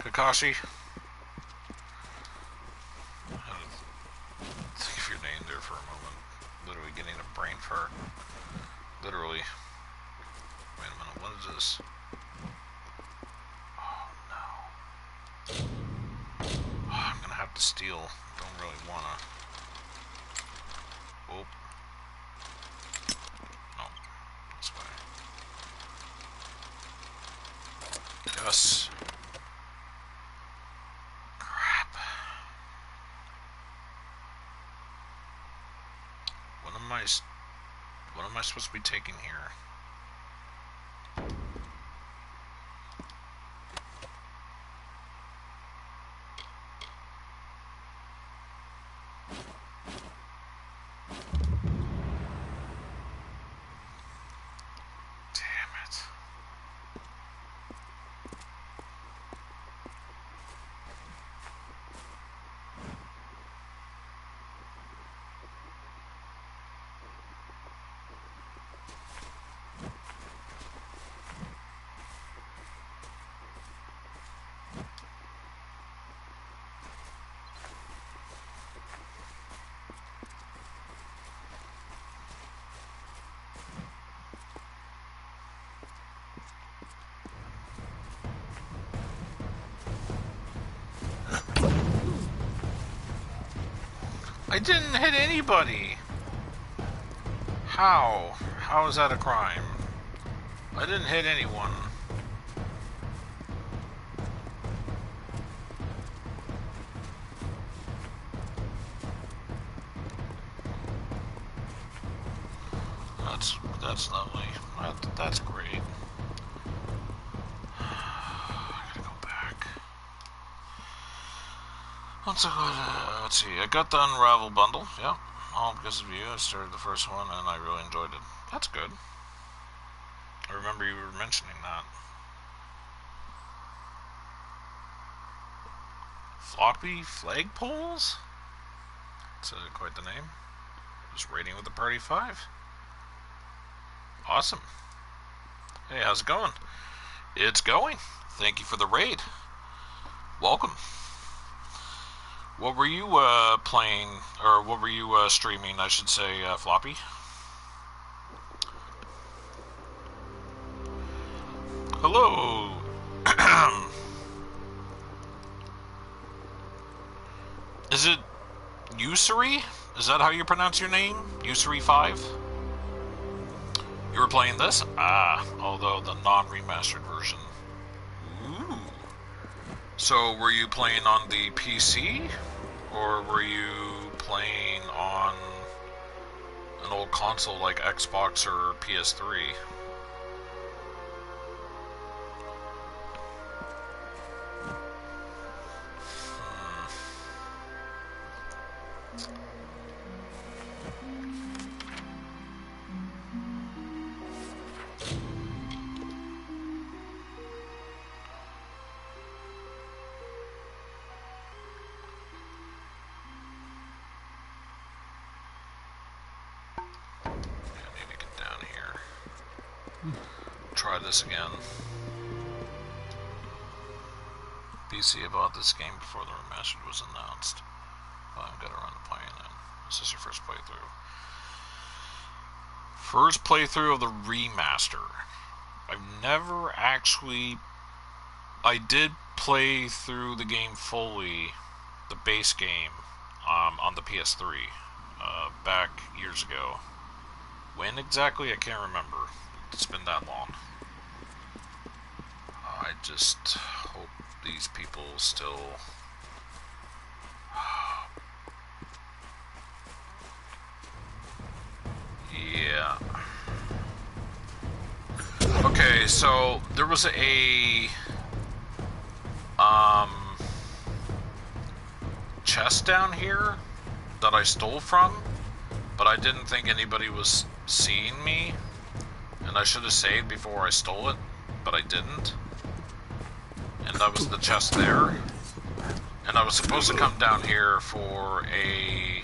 Kakashi? I had to think of your name there for a moment. Literally getting a brain fart. Literally. Wait a minute, what is this? Oh no. Oh, I'm gonna have to steal. Don't really wanna. Oh. No. This way. Yes. Crap. What am I supposed to be taking here? I didn't hit anybody. How? How is that a crime? I didn't hit anyone. That's lovely. That's great. I gotta go back. Let's see. I got the Unravel bundle. Yeah, all because of you. I started the first one and I really enjoyed it. That's good. I remember you were mentioning that. Floppy flagpoles? That's quite the name. Just raiding with the party 5. Awesome. Hey, how's it going? It's going. Thank you for the raid. Welcome. What were you playing, or what were you streaming, I should say, Floppy? Hello. Is it Usury? Is that how you pronounce your name? Usury 5? You were playing this? Ah, although the non-remastered version. Ooh. So, were you playing on the PC? Or were you playing on an old console like Xbox or PS3? Try this again. PC, I bought this game before the remastered was announced. Well, I've got around to playing it. This is your first playthrough. First playthrough of the remaster. I've never actually... I did play through the game fully, the base game, on the PS3, back years ago. When exactly, I can't remember. It's been that long. I just hope these people still... Yeah. Okay, so there was a chest down here that I stole from, but I didn't think anybody was seeing me, and I should have saved before I stole it, but I didn't. And that was the chest there. And I was supposed to come down here for a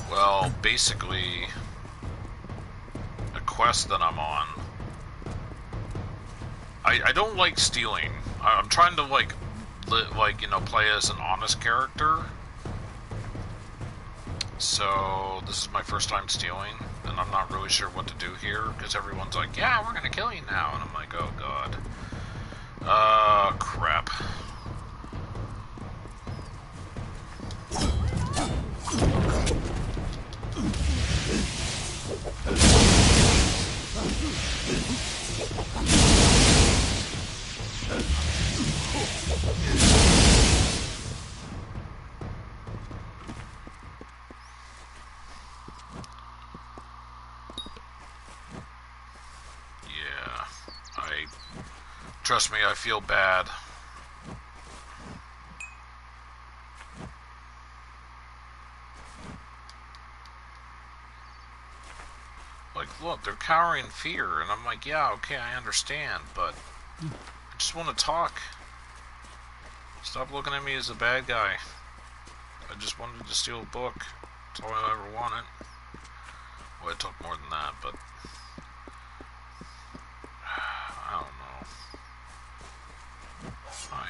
well, basically a quest that I'm on. I don't like stealing. I'm trying to like you know, play as an honest character. So this is my first time stealing, and I'm not really sure what to do here because everyone's like, "Yeah, we're gonna kill you now," and I'm like, "Oh God, crap." Trust me, I feel bad. Like, look, they're cowering in fear, and I'm like, yeah, okay, I understand, but I just want to talk. Stop looking at me as a bad guy. I just wanted to steal a book. That's all I ever wanted. Well, it took more than that, but I don't know. Hi.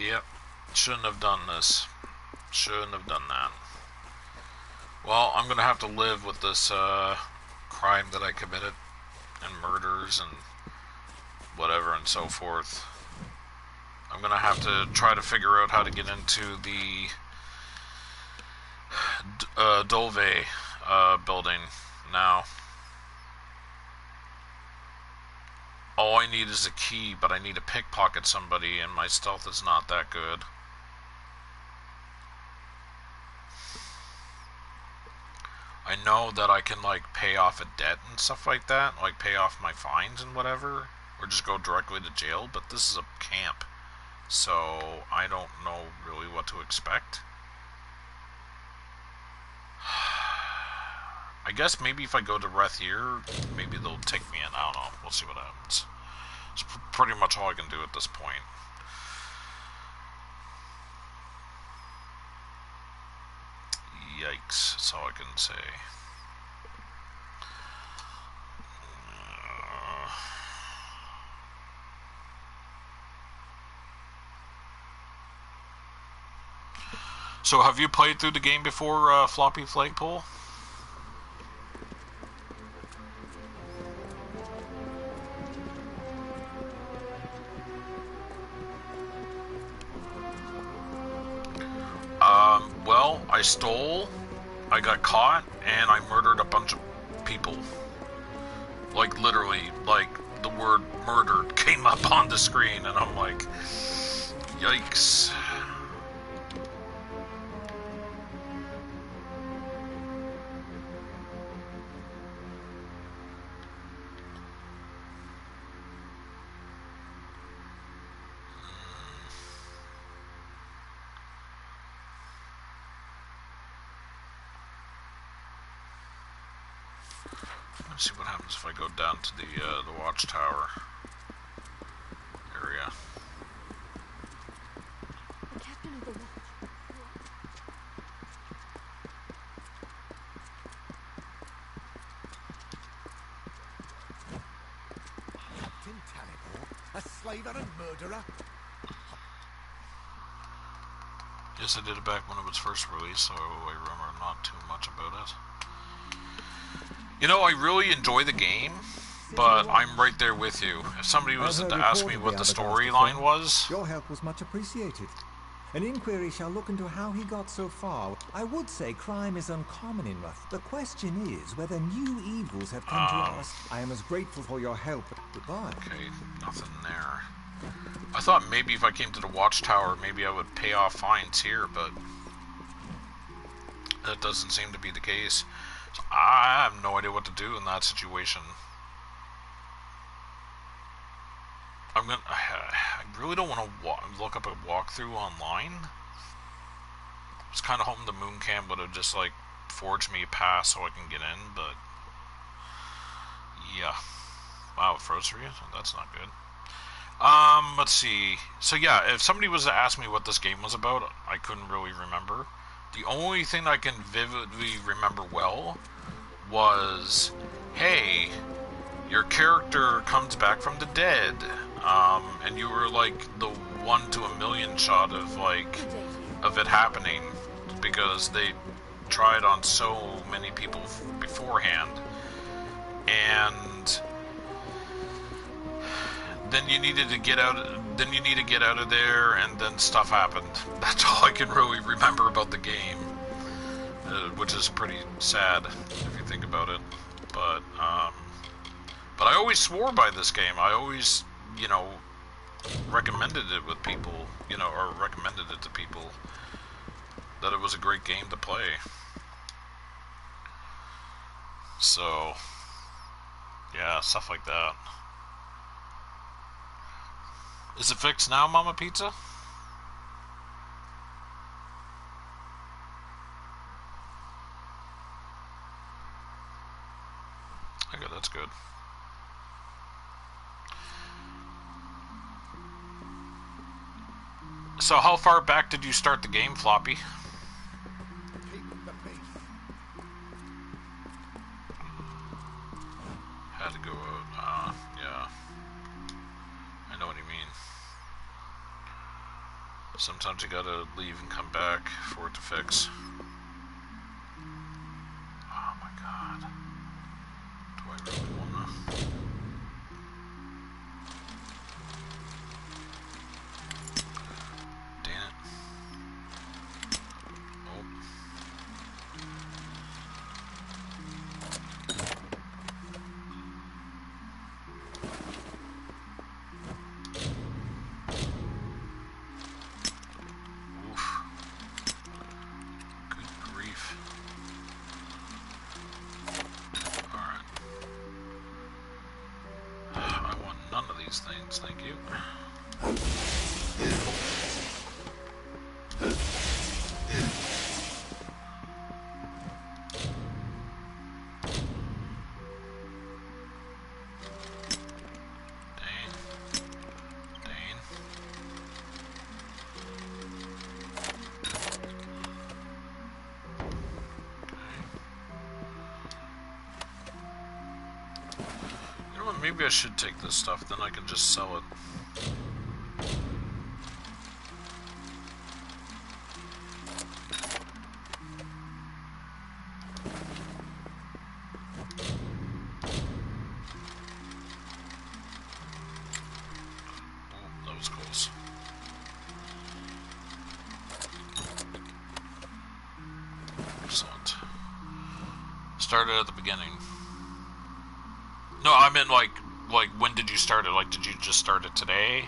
Yep. Shouldn't have done this. Shouldn't have done that. Well, I'm gonna have to live with this crime that I committed, and murders and whatever and so forth. I'm gonna have to try to figure out how to get into the Dove building now. All I need is a key, but I need to pickpocket somebody, and my stealth is not that good. I know that I can, like, pay off a debt and stuff like that, like pay off my fines and whatever, or just go directly to jail, but this is a camp, so I don't know really what to expect. I guess maybe if I go to Rathier, maybe they'll take me in. I don't know. We'll see what happens. It's pretty much all I can do at this point. Yikes. That's all I can say. So have you played through the game before, Floppy Flagpole? Well, I stole, I got caught, and I murdered a bunch of people. Like, literally, like, the word murdered came up on the screen, and I'm like, yikes. Let's see what happens if I go down to the watchtower area. The captain of the watch. Captain Talibor, a slaver and murderer? Yes, I did it back when it was first released, so I remember not too much about it. You know, I really enjoy the game, but I'm right there with you. If somebody was to ask me what the storyline was... Your help was much appreciated. An inquiry shall look into how he got so far. I would say crime is uncommon in Ruth. The question is whether new evils have come to us. I am as grateful for your help. Goodbye. Okay, nothing there. I thought maybe if I came to the watchtower, maybe I would pay off fines here, but that doesn't seem to be the case. So I have no idea what to do in that situation. I really don't want to look up a walkthrough online. I was kind of hoping the moon cam would have just, like, forged me a pass so I can get in, but yeah. Wow, it froze for you? That's not good. Let's see. So yeah, if somebody was to ask me what this game was about, I couldn't really remember. The only thing I can vividly remember well was, hey, your character comes back from the dead, and you were like the 1 to a million shot of it happening, because they tried on so many people beforehand, and then you needed to get out. Then you need to get out of there, and then stuff happened. That's all I can really remember about the game, which is pretty sad if you think about it. But I always swore by this game. I always, you know, recommended it with people, you know, or recommended it to people that it was a great game to play. So, yeah, stuff like that. Is it fixed now, Mama Pizza? Okay, that's good. So how far back did you start the game, Floppy? Keep the peace. Had to go out. Yeah. I know what you mean. Sometimes you gotta leave and come back for it to fix. Oh my god. Do I really wanna... Damn it. Oh. Things, thank you. Dane. You know what, maybe I should take this stuff, then I can just sell it. Oh, that was close. Excellent. Started at the beginning. No, I meant like when did you start it? Like, did you just start it today?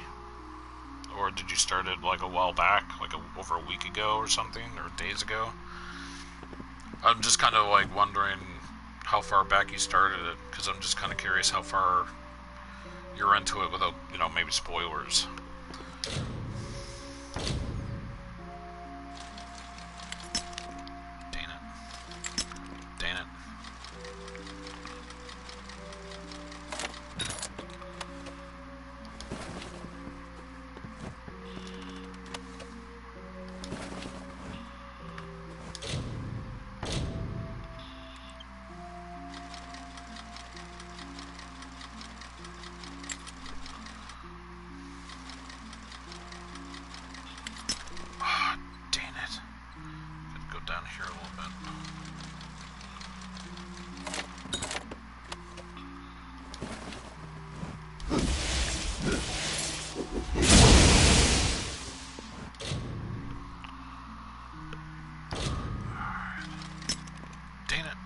Or did you start it like a while back? Like over a week ago or something? Or days ago? I'm just kind of like wondering how far back you started it. Because I'm just kind of curious how far you're into it without, you know, maybe spoilers. Dang it. Dang it. Down here a little bit. Dang it.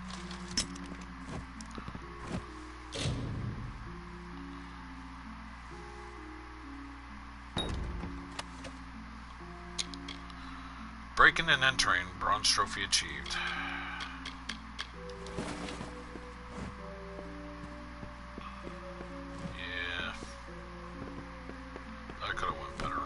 Breaking and entering, bronze trophy achieved. Yeah. That could have went better.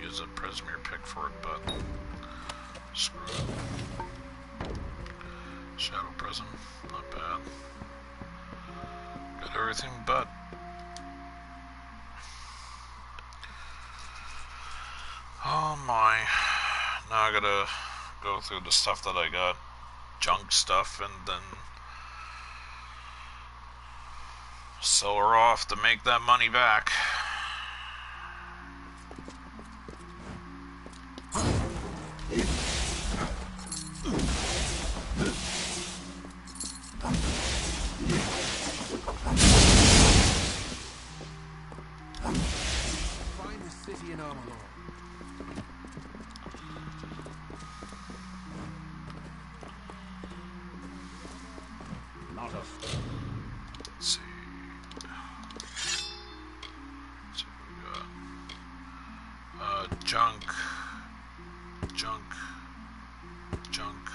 Use a Presemere pick for it, but screw it. Shadow Prism, not bad. Got everything but. Oh my. Now I gotta go through the stuff that I got. Junk stuff, and then sell her off to make that money back. Not a... Let's see. Let's see what we got. Junk. Junk. Junk.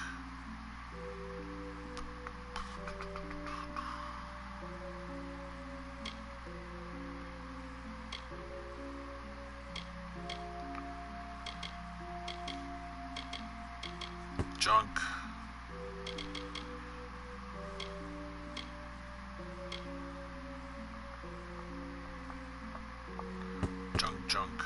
Junk. Junk.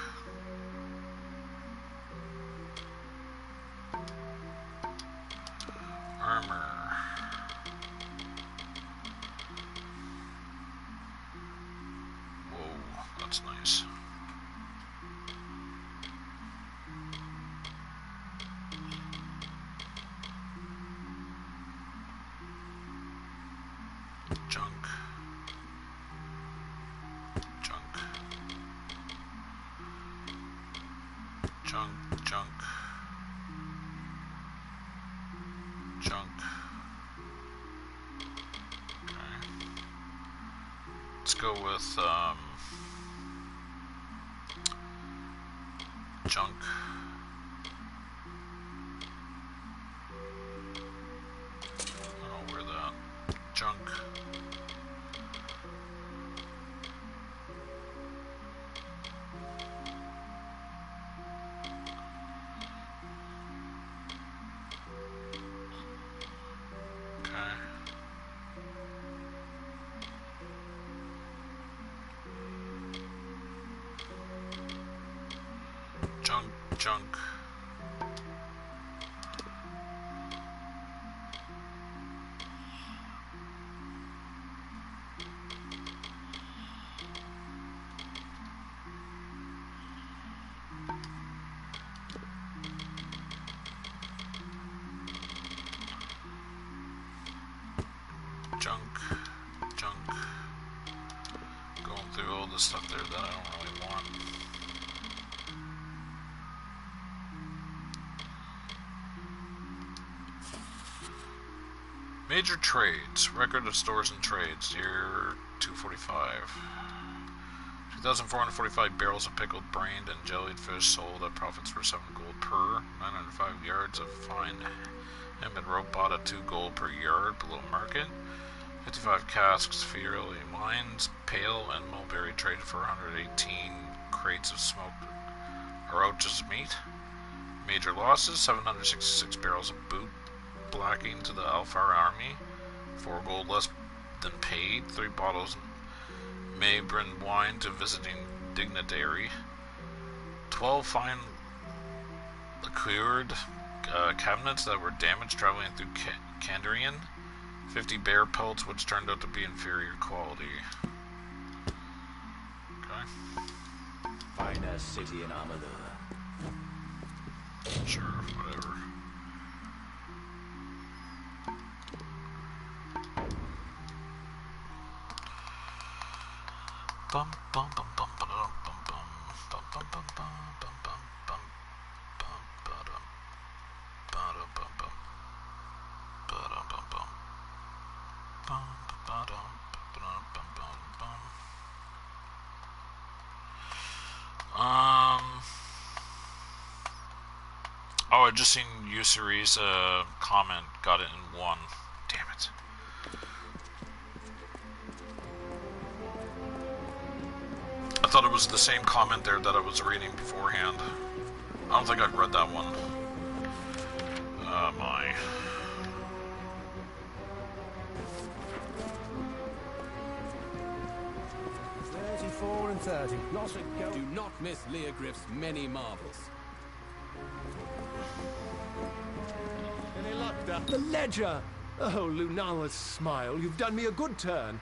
Armor. Whoa, that's nice. Junk. Junk. Junk. Junk. Junk. Okay. Let's go with, junk. Oh, where that? Junk. Okay. Junk. Junk. Junk. Junk. Going through all the stuff there that I don't really want. Major trades. Record of stores and trades. Year 245. 2,445 barrels of pickled, brained, and jellied fish sold at profits for 7 gold per. 905 yards of fine hemp and rope bought at 2 gold per yard below market. 55 casks, Fiorelli wines, pale, and mulberry traded for 118 crates of smoked Oroch's meat. Major losses, 766 barrels of boot blacking to the Alfar army, 4 gold less than paid, 3 bottles Maybrin wine to visiting dignitary, 12 fine liqueured cabinets that were damaged traveling through Kandarian, 50 bear pelts which turned out to be inferior quality. Okay. Finest city in Amalur. Sure, whatever. Bum bum bum bum bum bum bum bum bum bum bum bum bum bum bum bum bum bum bum Oh, I just seen Usuri's comment. Got it in 1. Damn it. I thought it was the same comment there that I was reading beforehand. I don't think I'd read that one. My. 34 and 30. Not a go. Do not miss Leogriff's many marvels. Any luck, the ledger! Oh, Lunala's smile, you've done me a good turn.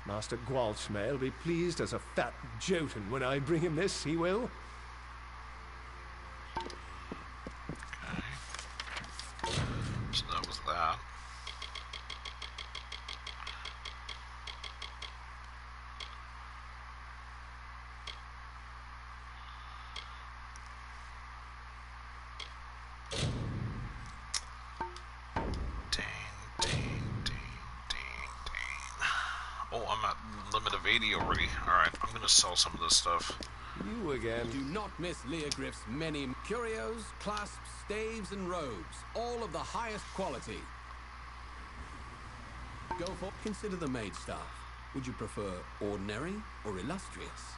Master Gwalchmay will be pleased as a fat Jotun when I bring him this, he will. Okay. So that was that. Ding, ding, ding, ding. limit of 80 already. Alright, I'm gonna sell some of this stuff. You again. Do not miss Leogriff's many curios, clasps, staves, and robes, all of the highest quality. Go for. Consider the maid staff. Would you prefer ordinary or illustrious?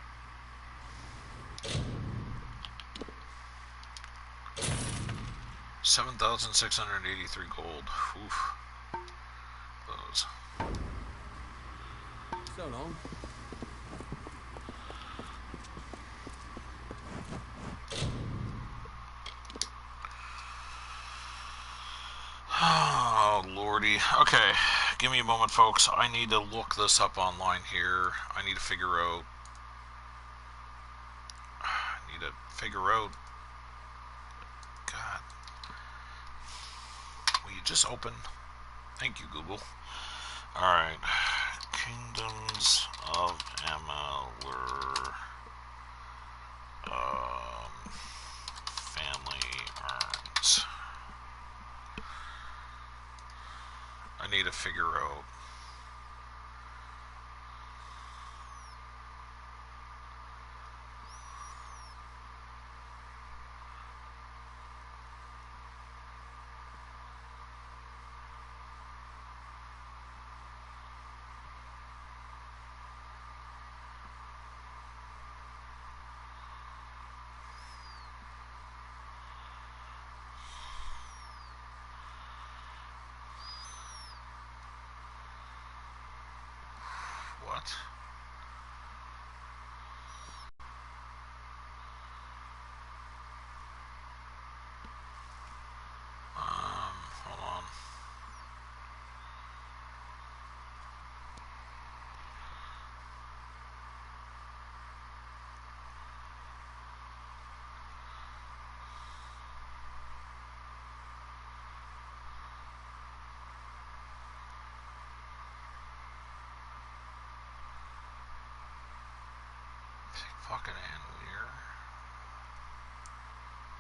$7,683 gold. Oof. Those. So long. Oh, lordy. Okay, give me a moment, folks. I need to look this up online here. I need to figure out... God. Will you just open? Thank you, Google. Alright. Kingdoms of Amalur. Family arms. I need to figure out... What? Hold on. Fucking Anweir.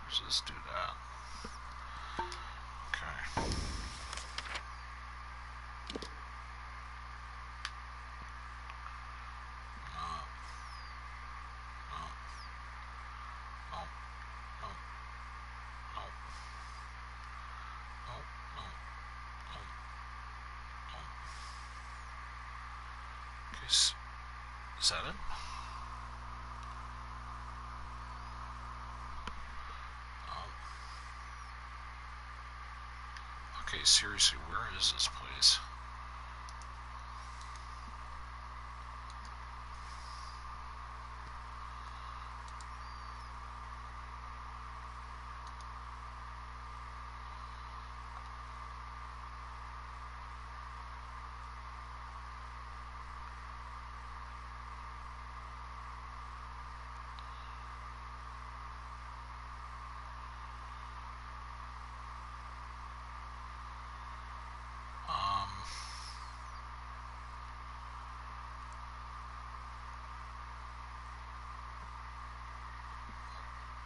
Where's this dude at? Okay. Is that it? Okay, seriously, where is this place?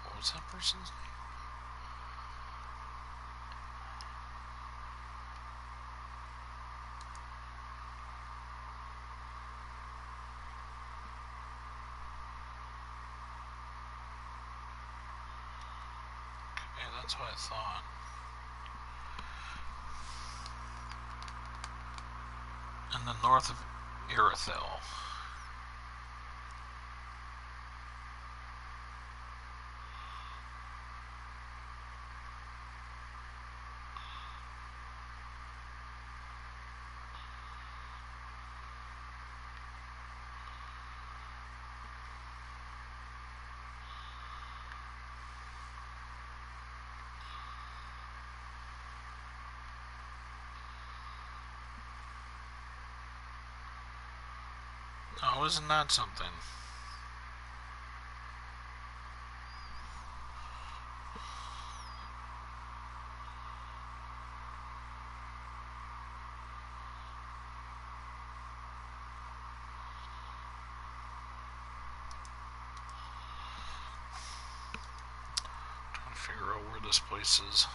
What was that person's name? Okay, that's what I thought. In the north of Irithyll. Oh, isn't that something? Trying to figure out where this place is.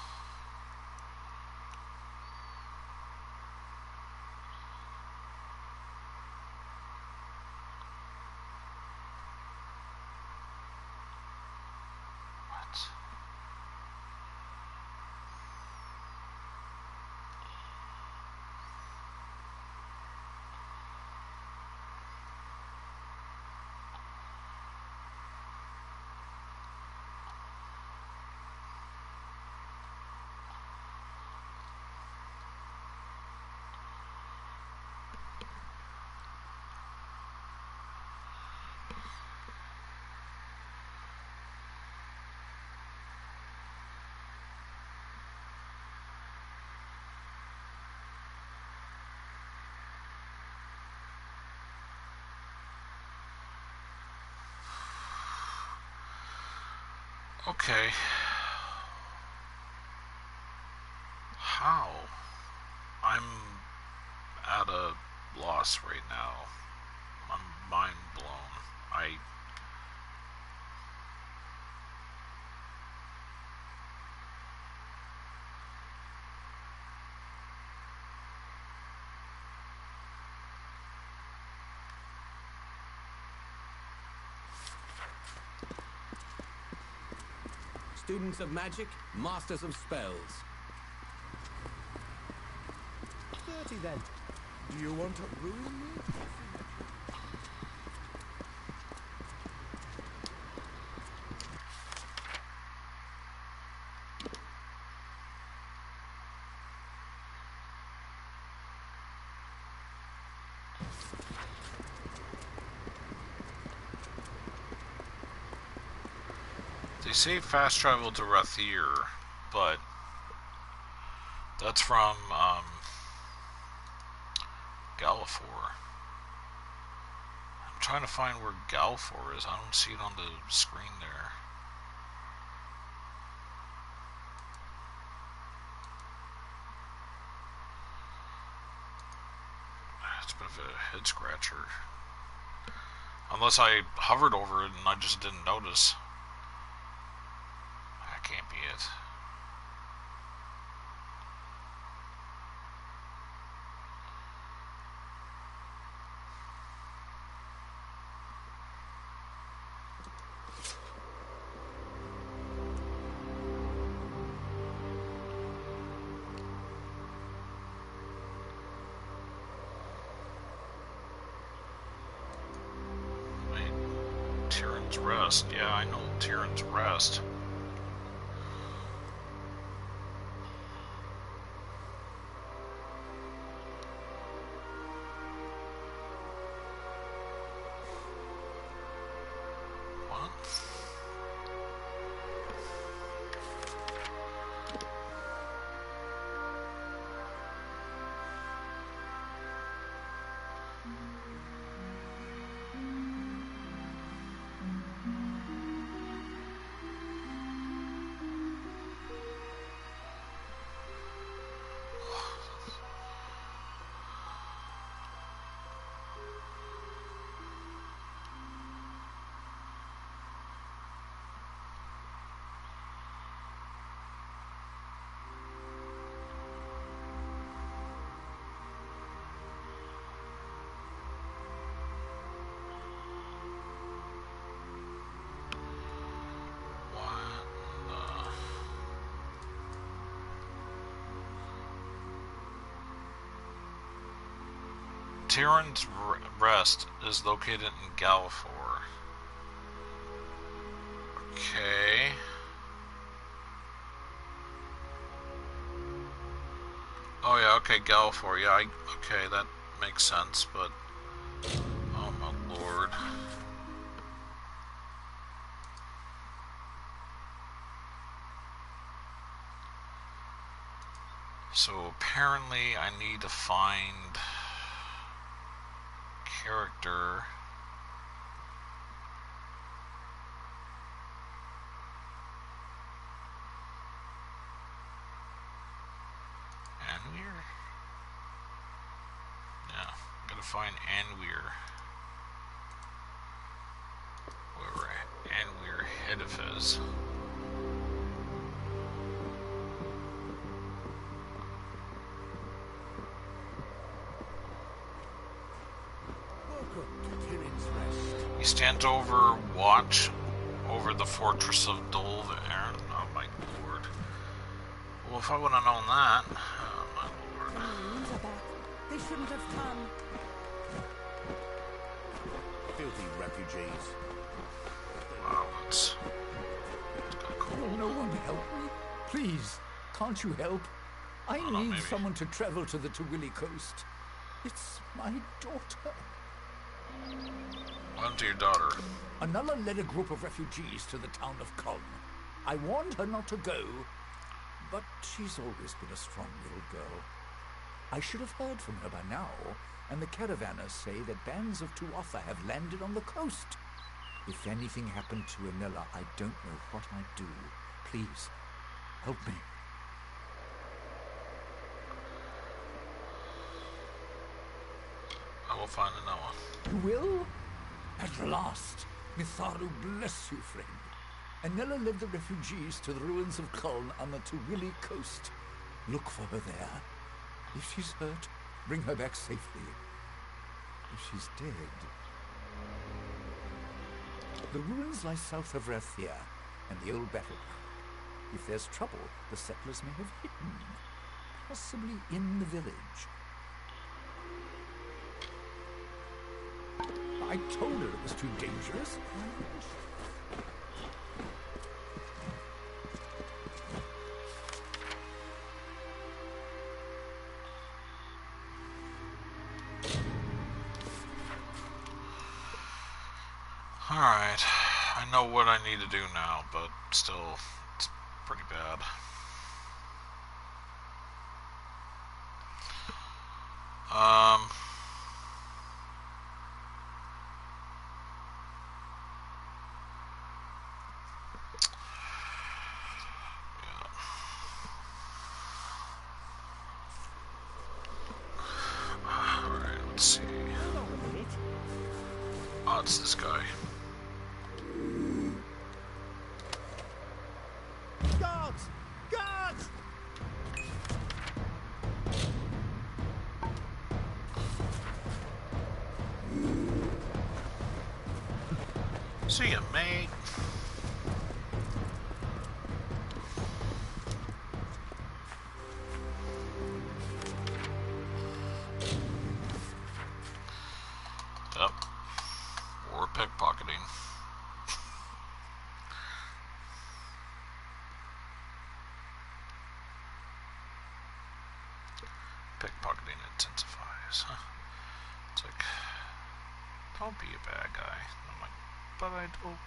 Okay. How? I'm at a loss right now. I'm mind blown. Students of magic, masters of spells. 30 then. Do you want to ruin me? They say fast travel to Rathier, but that's from Galafor. I'm trying to find where Galafor is. I don't see it on the screen there. It's a bit of a head scratcher. Unless I hovered over it and I just didn't notice. That can't be it. Tyrion's Rest. Yeah, I know Tyrion's Rest. What? Tyrion's Rest is located in Galafor. Okay. Oh yeah, okay, Galafor. Yeah, okay, that makes sense, but oh my lord. So apparently I need to find character. Anweir? Yeah, gotta find Anweir. Wherever Anweir Hedif is. He stands over watch over the fortress of Dolvaern. Oh my lord. Well, if I would have known that. Oh my lord. Marines are back. They shouldn't have come. Filthy refugees. Wow, that's cool. Will no one help me? Please, can't you help? I need someone to travel to the Tawili coast. It's my daughter. What happened to your daughter? Anulla led a group of refugees to the town of Culm. I warned her not to go, but she's always been a strong little girl. I should have heard from her by now, and the caravanners say that bands of Tuatha have landed on the coast. If anything happened to Anilla, I don't know what I'd do. Please, help me. I will find Anilla. You will? At last. Mitharu bless you, friend. Anilla led the refugees to the ruins of Kuln on the Tuwili coast. Look for her there. If she's hurt, bring her back safely. If she's dead... The ruins lie south of Rathia and the old battle ground. If there's trouble, the settlers may have hidden, possibly in the village. I told her it was too dangerous. Alright, I know what I need to do now, but still, it's pretty bad. Alright, let's see. Oh, it's this guy. Guards! Guards! See ya, mate. Yep. Or pickpocketing. Pickpocketing intensifies. Huh? It's like, don't be a bad guy. And I'm like, but I don't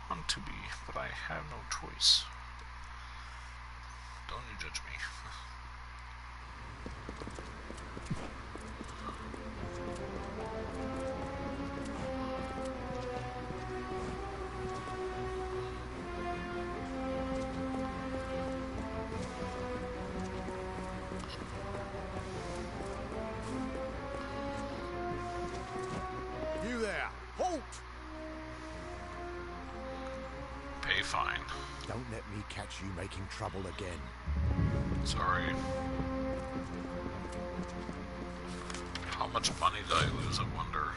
want to be, but I have no choice. Don't you judge me. You there! Halt! Pay fine. Don't let me catch you making trouble again. Sorry. How much money did I lose, I wonder?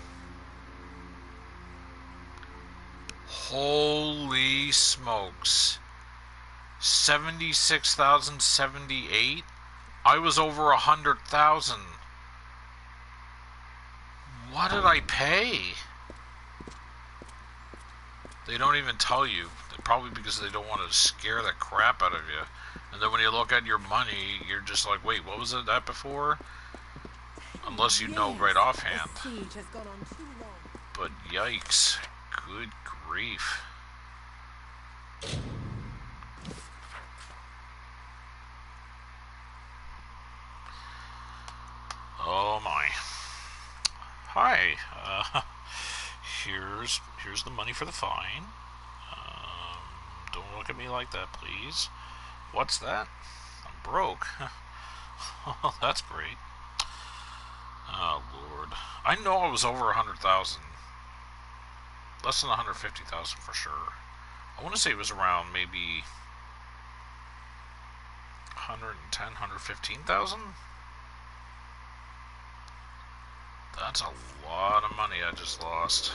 Holy smokes. 76,078? I was over 100,000. What did I pay? They don't even tell you. Probably because they don't want to scare the crap out of you. And then when you look at your money, you're just like, wait, what was it that before? Unless you know right offhand. The siege has gone on too long. But yikes. Good grief. Oh my. Hi. Here's the money for the fine. Don't look at me like that, please. What's that? I'm broke. Oh, that's great. Oh, Lord. I know I was over 100,000. Less than 150,000 for sure. I want to say it was around maybe 110, 115,000? That's a lot of money I just lost.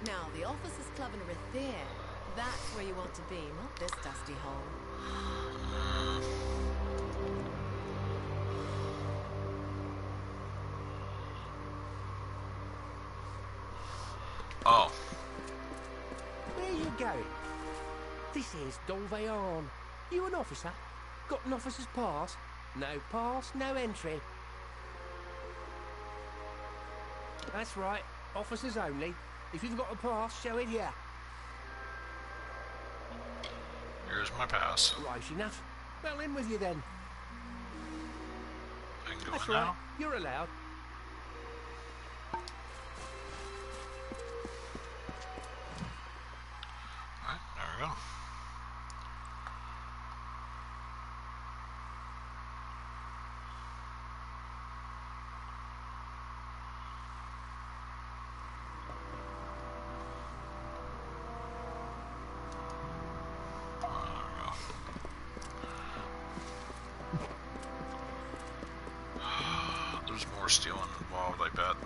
Now, the officers' club in Rathir. That's where you want to be, not this dusty hole. Oh. Where you going? This is Dolveon. You an officer? Got an officer's pass? No pass, no entry. That's right, officers only. If you've got a pass, show it here. Here's my pass. Right enough. Well, in with you then. can go That's in right. now? You're allowed. Alright, there we go. There's more stealing involved, I bet.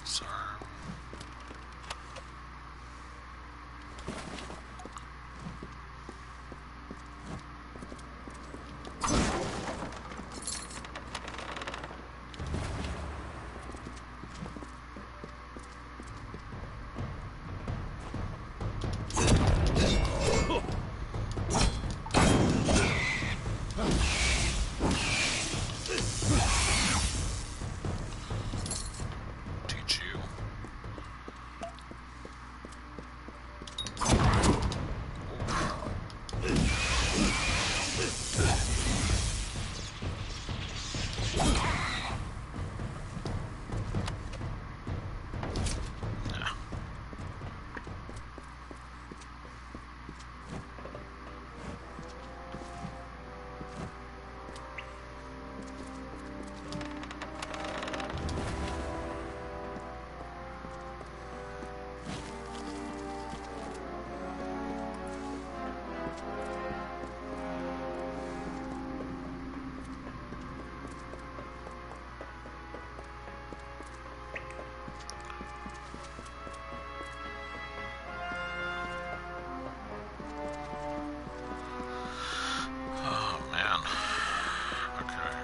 Sorry. Teach you. Oh man. Okay.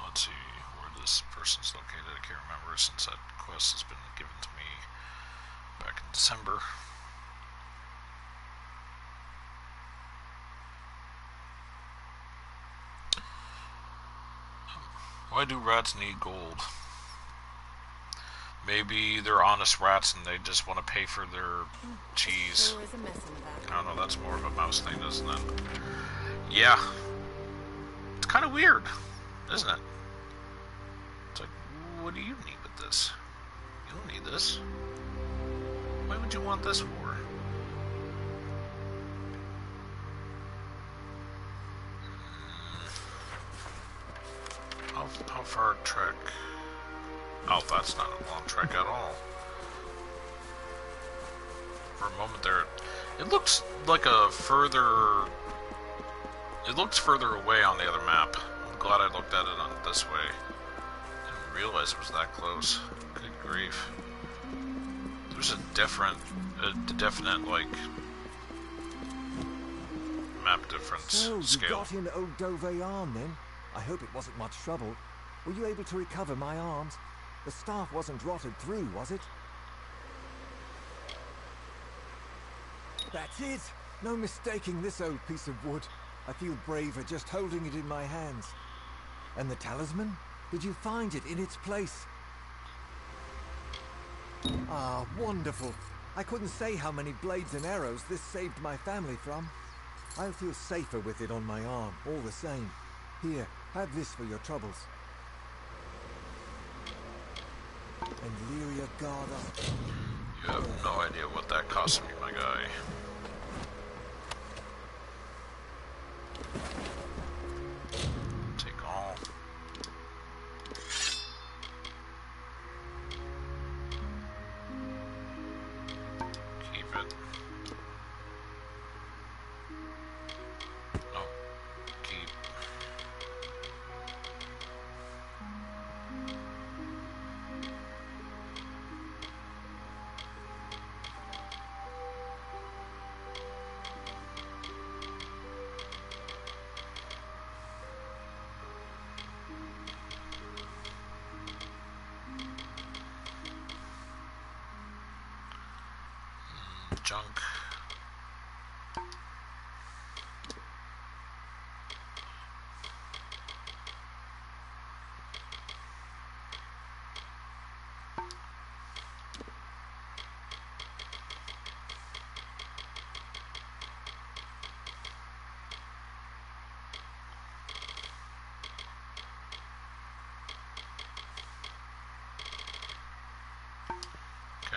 Let's see where this person's located. I can't remember since that quest has been given to me back in December. Why do rats need gold? Maybe they're honest rats and they just want to pay for their cheese. Sure is a mess in the back. I don't know, that's more of a mouse thing, isn't it? Yeah. It's kind of weird, isn't it? It's like, what do you need with this? You don't need this. Why would you want this for? How far a trek? Oh, that's not a long trek at all. For a moment there, it looks like a further... It looks further away on the other map. I'm glad I looked at it on this way. Didn't realize it was that close. Good grief. There's a definite, like, map difference So, scale. you got in old Dove arm then? I hope it wasn't much trouble. Were you able to recover my arms? The staff wasn't rotted through, was it? That's it! No mistaking this old piece of wood. I feel braver just holding it in my hands. And the talisman? Did you find it in its place? Ah, wonderful. I couldn't say how many blades and arrows this saved my family from. I'll feel safer with it on my arm, all the same. Here, have this for your troubles. And Lyria Garda. You have no idea what that cost me, my guy. Take all. Keep it. No. Keep. Junk. Okay.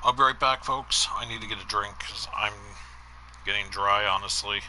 I'll be right back, folks. I need to get a drink because I'm getting dry, honestly.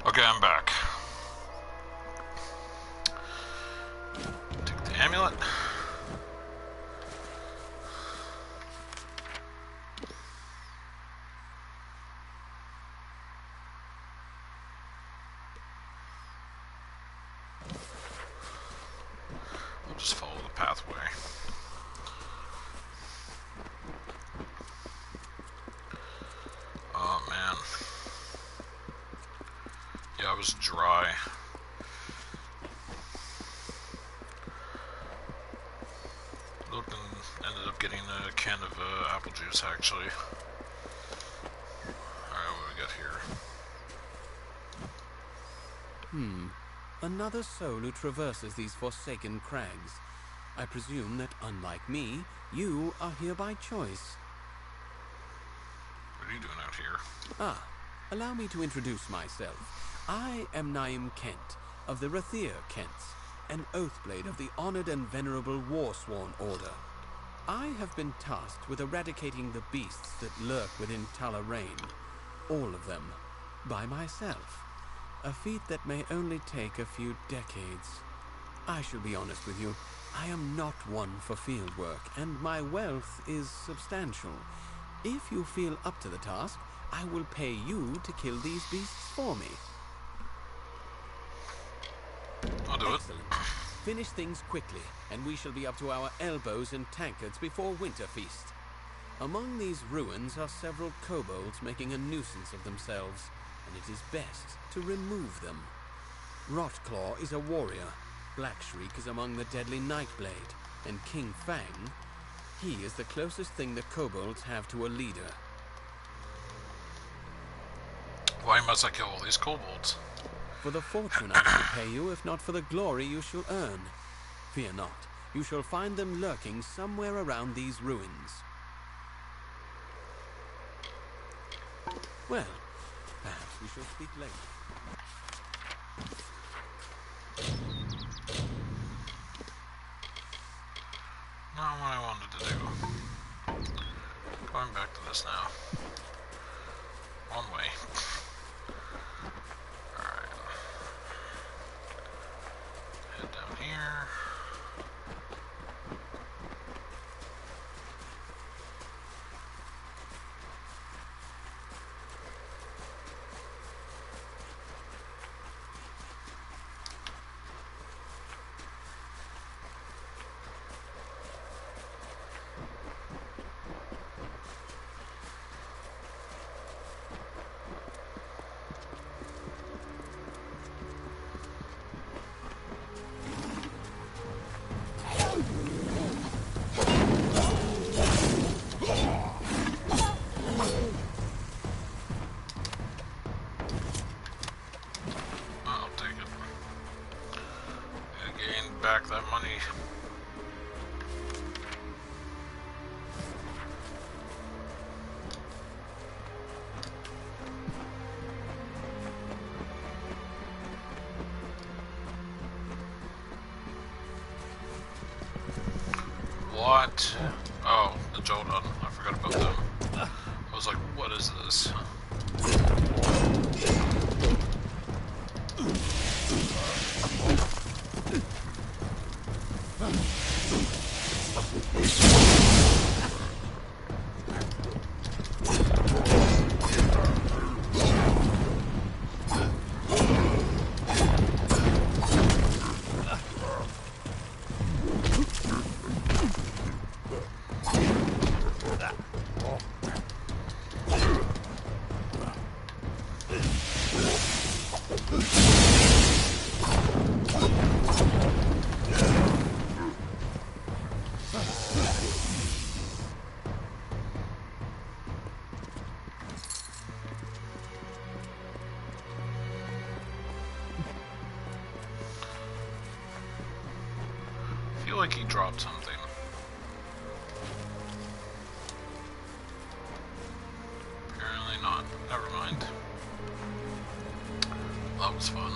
Okay, I'm back. Take the amulet. I'll just follow the pathway. Oh man. Yeah, it was dry. Looked and ended up getting a can of apple juice actually. Alright, what do we got here? Another soul who traverses these forsaken crags. I presume that, unlike me, you are here by choice. What are you doing out here? Ah, allow me to introduce myself. I am Naim Kent, of the Rathir Kents, an Oathblade of the honored and venerable Warsworn Order. I have been tasked with eradicating the beasts that lurk within Talarain, all of them, by myself. A feat that may only take a few decades. I shall be honest with you, I am not one for field work, and my wealth is substantial. If you feel up to the task, I will pay you to kill these beasts for me. I'll do Excellent. Finish things quickly, and we shall be up to our elbows in tankards before Winterfeast. Among these ruins are several kobolds making a nuisance of themselves, and it is best to remove them. Rotclaw is a warrior, Blackshriek is among the deadly Nightblade, and King Fang, he is the closest thing the kobolds have to a leader. Why must I kill all these kobolds? For the fortune I shall pay you, if not for the glory you shall earn. Fear not, you shall find them lurking somewhere around these ruins. Well, perhaps we shall speak later. Not what I wanted to do. Going back to this now. One way. Alright. Head down here. Back that money. What? Oh, the Jodan. I forgot about them. I was like, what is this? I feel like he dropped something. Apparently not. Never mind. That was fun.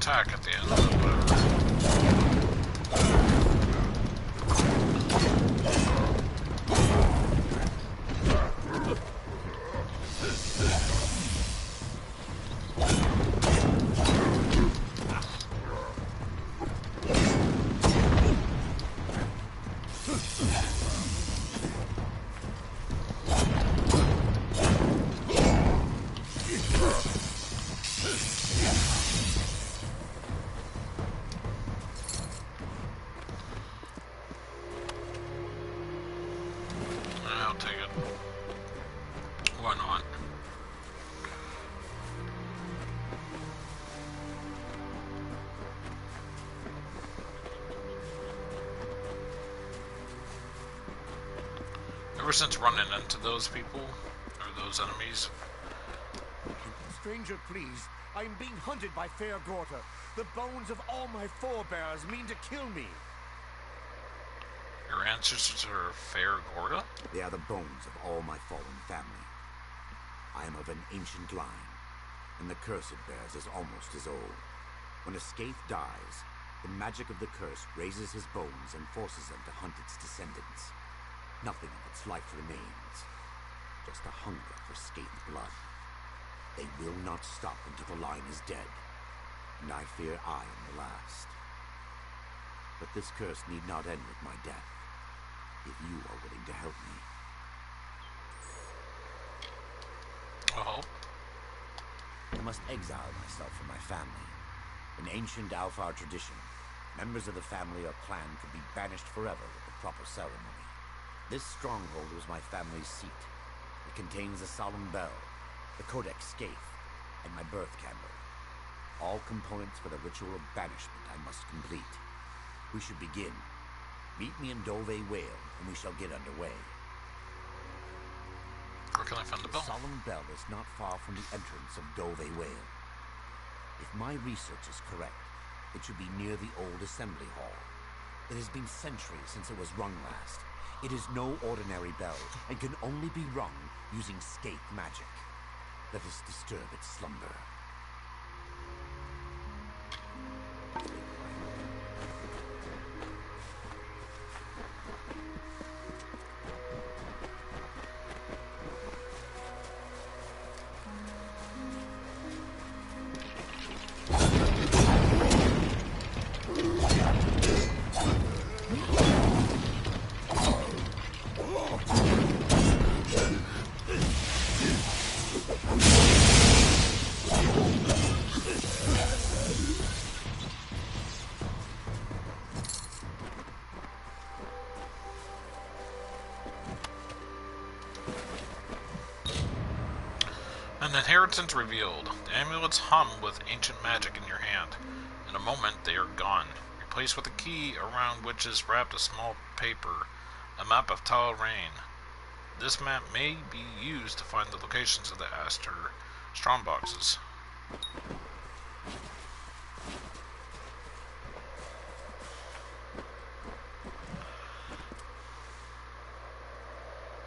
Attack at the end of it, whatever. I'll take it. Why not? Ever since running into those people, or those enemies. Stranger, please. I am being hunted by Fair Gorta. The bones of all my forebears mean to kill me. Your ancestors are Fair Gorta? They are the bones of all my fallen family. I am of an ancient line, and the curse it bears is almost as old. When a Skaith dies, the magic of the curse raises his bones and forces them to hunt its descendants. Nothing of its life remains, just a hunger for Skaith blood. They will not stop until the line is dead, and I fear I am the last. But this curse need not end with my death, if you are willing to help me. Oh. I must exile myself from my family. In ancient Alfar tradition, members of the family or clan could be banished forever with the proper ceremony. This stronghold was my family's seat. It contains a solemn bell, the Codex Skaith, and my birth candle. All components for the ritual of banishment I must complete. We should begin. Meet me in Dove Whale, and we shall get underway. Where can I find the bell? The solemn bell is not far from the entrance of Dove Whale. If my research is correct, it should be near the old assembly hall. It has been centuries since it was rung last. It is no ordinary bell, and can only be rung using Skaith magic. Let us disturb its slumber. An inheritance revealed. The amulets hum with ancient magic in your hand. In a moment, they are gone, replaced with a key around which is wrapped a small paper, a map of Tal Rain. This map may be used to find the locations of the Aster strongboxes.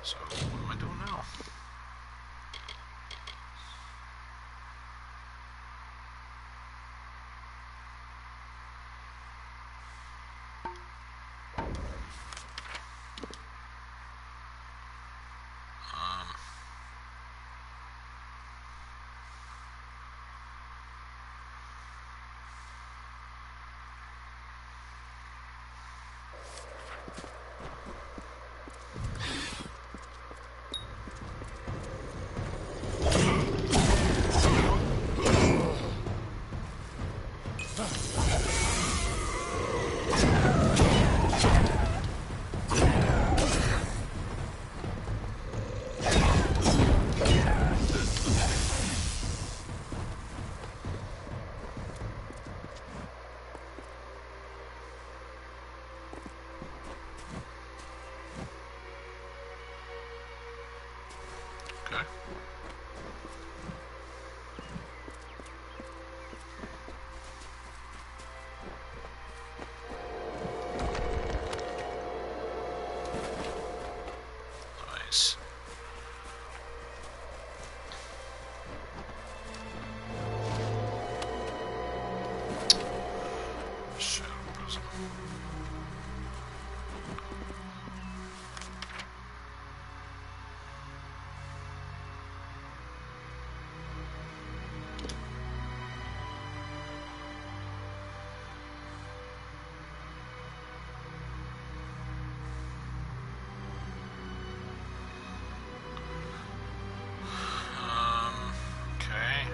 So, what am I doing now? Okay. Nice. Shadow Prism. Okay.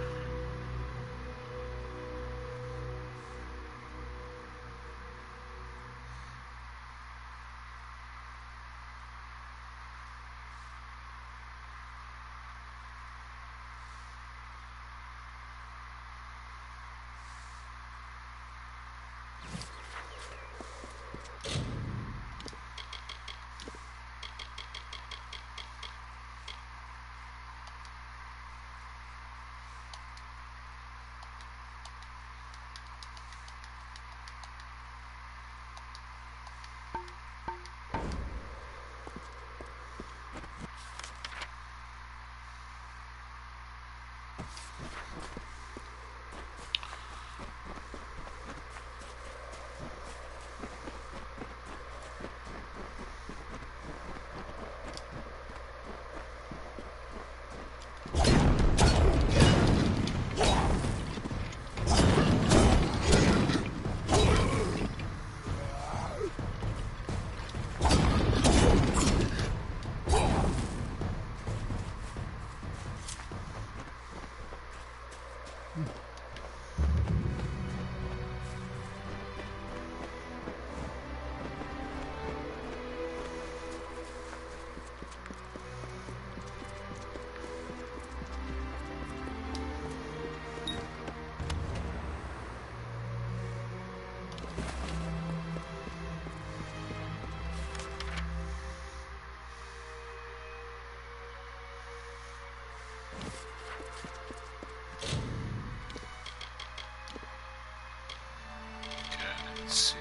Let's see.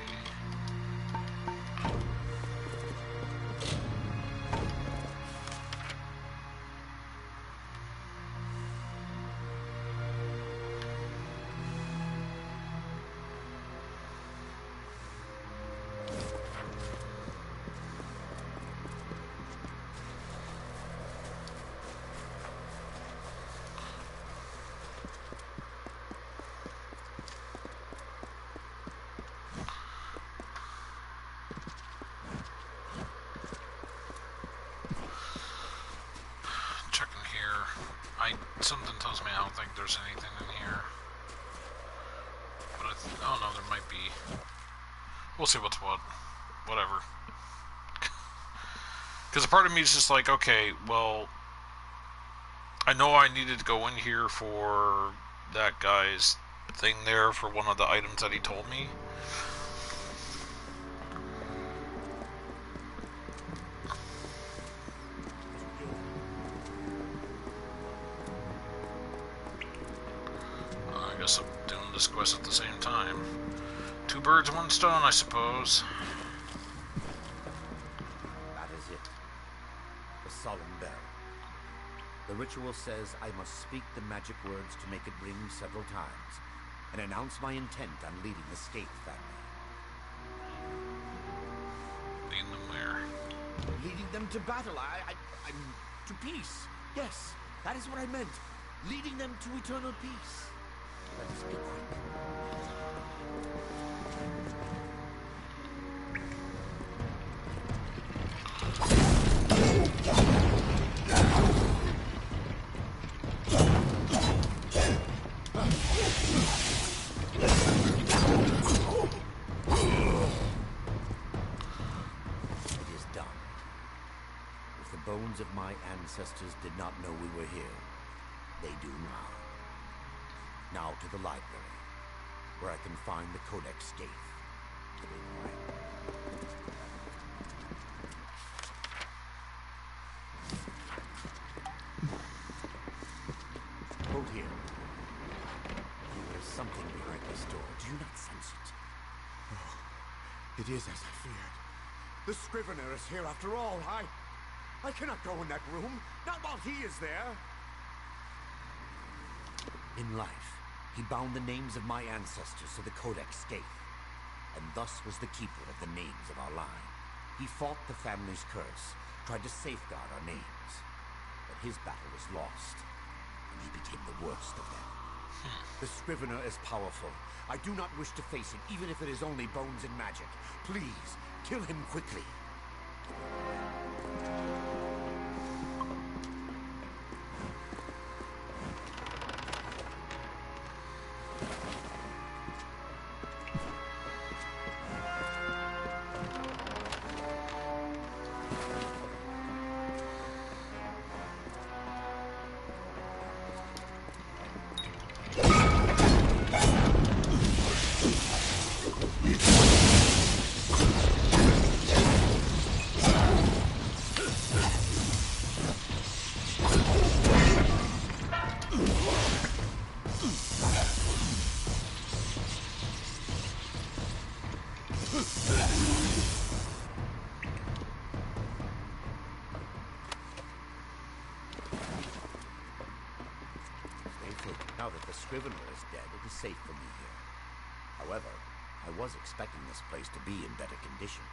Checking here. Something tells me I don't think there's anything in here. But oh no, there might be. We'll see what's what. Whatever. Because a part of me is just like, okay, well, I know I needed to go in here for that guy's thing there for one of the items that he told me. I guess I'm doing this quest at the same time. Two birds, one stone, I suppose. That is it. The solemn bell. The ritual says I must speak the magic words to make it ring several times, and announce my intent on leading the Scathe family. Leading them where? Leading them to battle. I'm to peace. Yes, that is what I meant. Leading them to eternal peace. Let us be quick. Of my ancestors did not know we were here. They do now. Now to the library, where I can find the Codex Scathe. The big boy. something behind this door. Do you not sense it? Oh, it is as I feared. The Scrivener is here after all. I cannot go in that room, not while he is there. In life, he bound the names of my ancestors to the Codex Scathe, and thus was the keeper of the names of our line. He fought the family's curse, tried to safeguard our names, but his battle was lost, and he became the worst of them. The Scrivener is powerful. I do not wish to face it, even if it is only bones and magic. Please, kill him quickly. Now that the Scrivener is dead, it is safe for me here. However, I was expecting this place to be in better condition.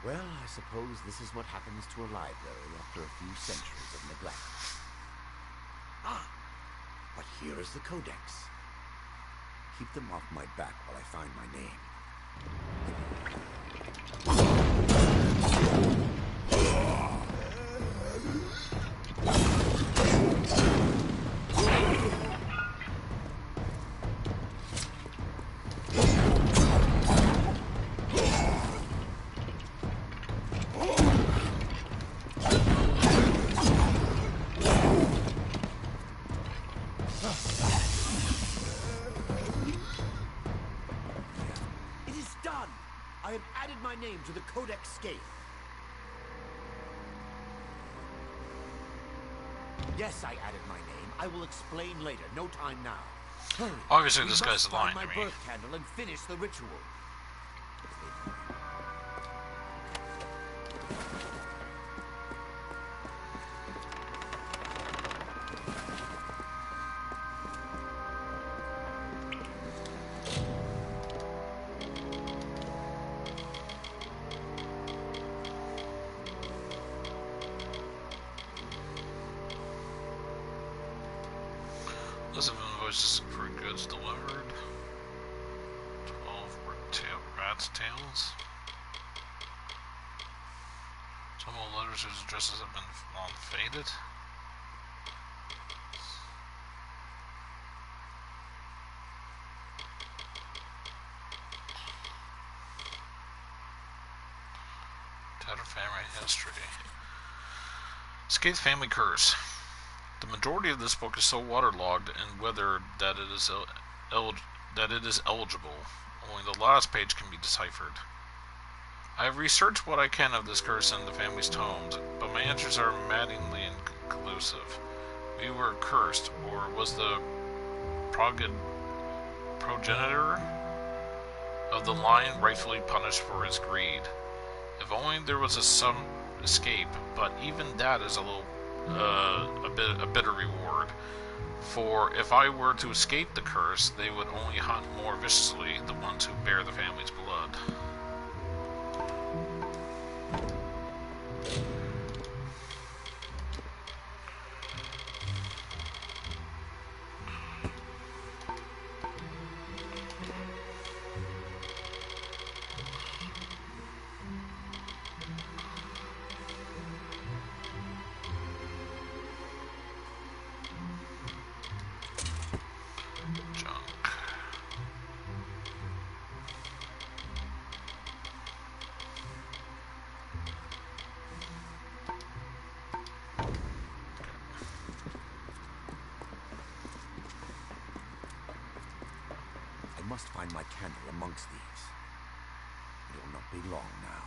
Well, I suppose this is what happens to a library after a few centuries of neglect. Ah! But here is the Codex. Keep them off my back while I find my name. I have added my name to the Codex Scathe. Yes, I added my name. I will explain later. No time now. Hurry. Obviously, We this guy's must lying find to my me. birth candle and finish the ritual. List of invoices for goods delivered. 12 rat's tails. Some old letters whose addresses have been long faded. Tattered family history. Scathe family curse. The majority of this book is so waterlogged and weathered that it is eligible. Only the last page can be deciphered. I have researched what I can of this curse in the family's tomes, but my answers are maddeningly inconclusive. We were cursed, or was the progenitor of the line rightfully punished for his greed? If only there was some escape, but even that is a bitter reward. For if I were to escape the curse, they would only hunt more viciously the ones who bear the family's blood. I must find my candle amongst these. It will not be long now.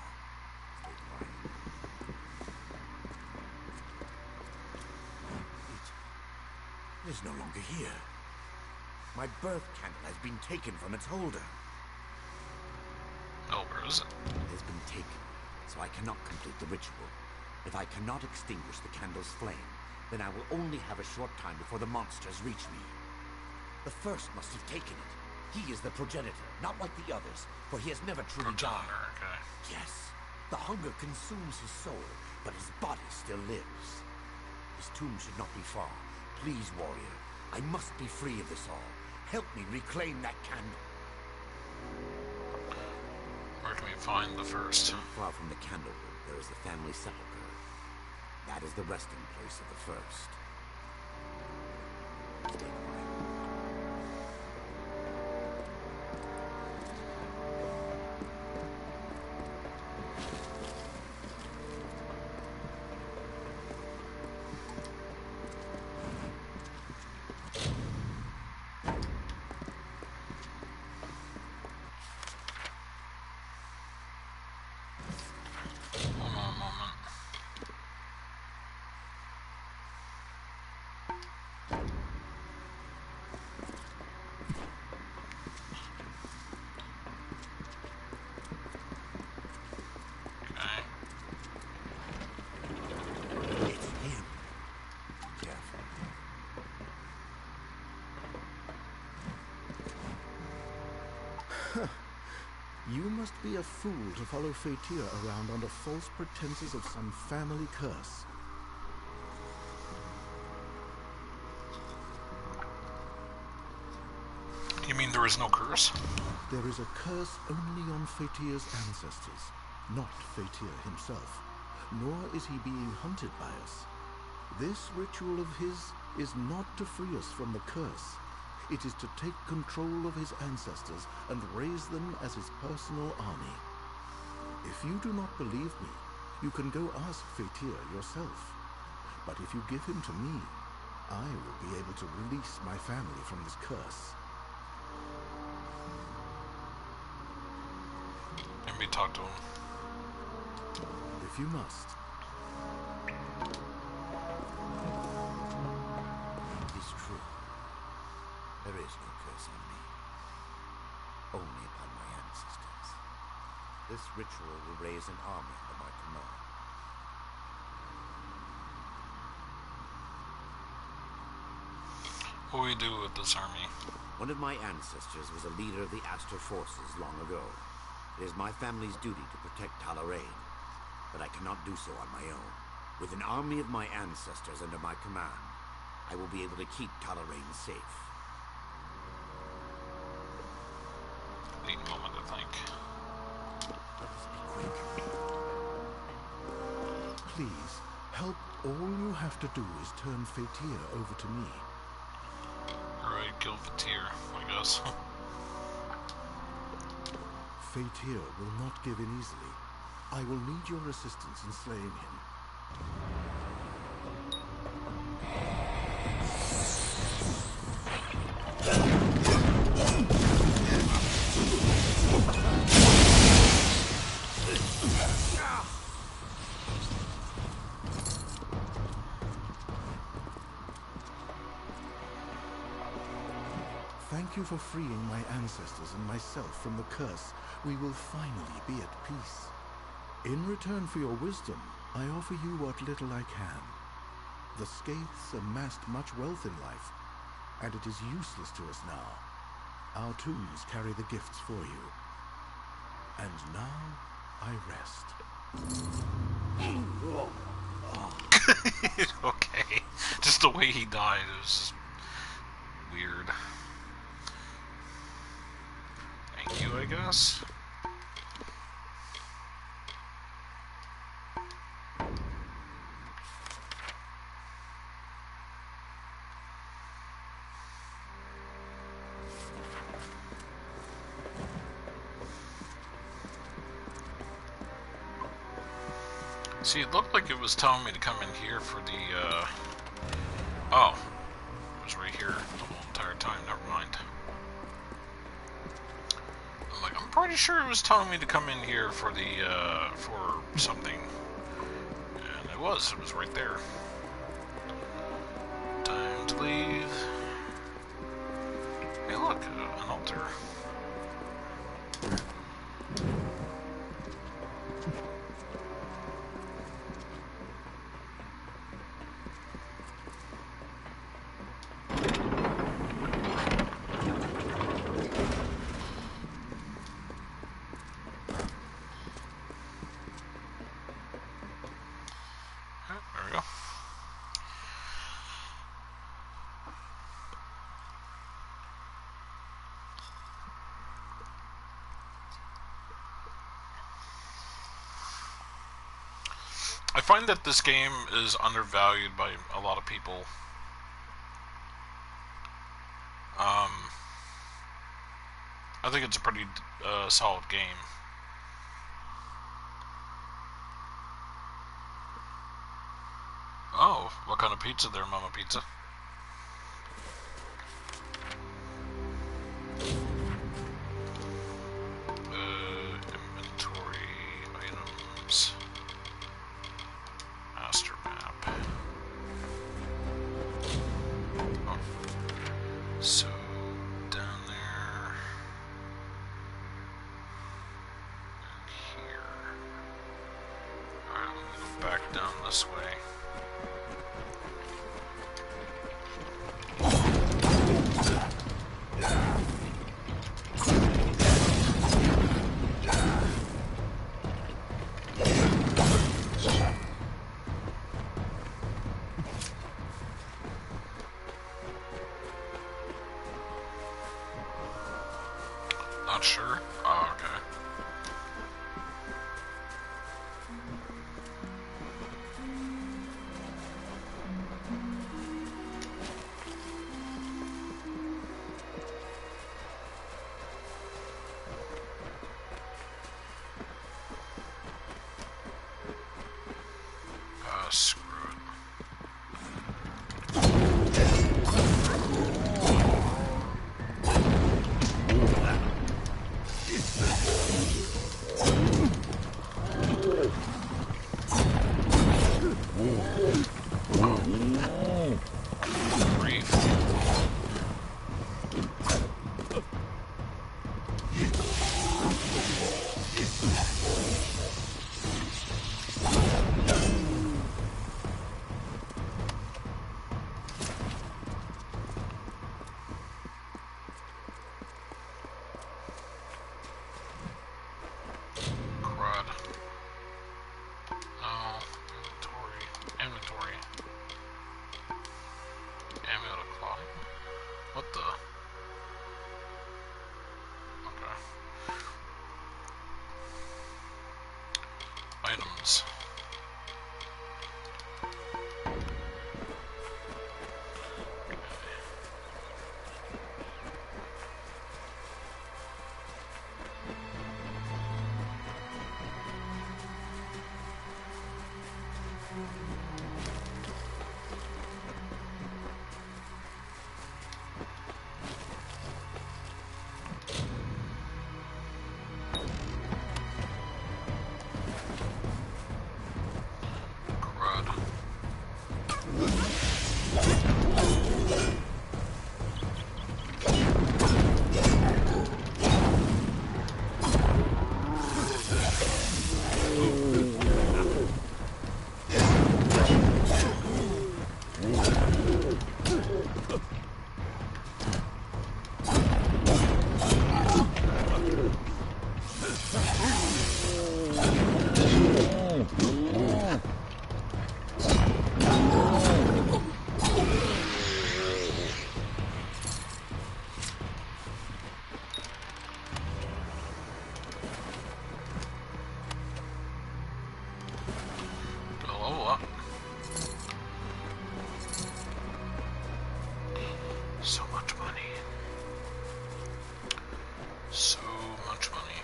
It is no longer here. My birth candle has been taken from its holder. Oh, where is it? It has been taken, so I cannot complete the ritual. If I cannot extinguish the candle's flame, then I will only have a short time before the monsters reach me. The first must have taken it. He is the progenitor, not like the others, for he has never truly died. Okay. Yes, the hunger consumes his soul, but his body still lives. His tomb should not be far. Please, warrior, I must be free of this all. Help me reclaim that candle. Where can we find the first? Not far from the candlewood, there is the family sepulchre. That is the resting place of the first. Stay quiet. You must be a fool to follow Fatir around under false pretenses of some family curse. You mean there is no curse? There is a curse only on Fatir's ancestors, not Fatir himself. Nor is he being hunted by us. This ritual of his is not to free us from the curse. It is to take control of his ancestors and raise them as his personal army. If you do not believe me, you can go ask Fatir yourself. But if you give him to me, I will be able to release my family from this curse. Let me talk to him. If you must. It is true. There is no curse on me. Only upon my ancestors. This ritual will raise an army under my command. What will we do with this army? One of my ancestors was a leader of the Astor forces long ago. It is my family's duty to protect Talarain, but I cannot do so on my own. With an army of my ancestors under my command, I will be able to keep Talarain safe. Need a moment to think. Please, help. All you have to do is turn Fatir over to me. Alright, kill Fatir, I guess. Fatir will not give in easily. I will need your assistance in slaying him. Thank you for freeing my ancestors and myself from the curse. We will finally be at peace. In return for your wisdom, I offer you what little I can. The Skaiths amassed much wealth in life, and it is useless to us now. Our tombs carry the gifts for you. And now, I rest. Okay. Just the way he died is weird. Thank you, I guess. See, it looked like it was telling me to come in here for the, oh. It was right here the whole entire time, never mind. I'm like, I'm pretty sure it was telling me to come in here for the, for something. And it was right there. Time to leave. find that this game is undervalued by a lot of people. I think it's a pretty solid game. Oh, what kind of pizza there, Mama Pizza? Inventory items. Master map. Oh. So, down there. And here. Alright, I'm gonna go back down this way. Not sure? Oh, okay. Screw it. Grief. Crud. No. Inventory. Amulet clock. What the? Okay. Items. Crud. Level up. So much money. So much money.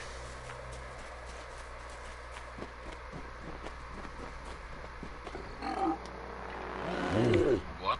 What?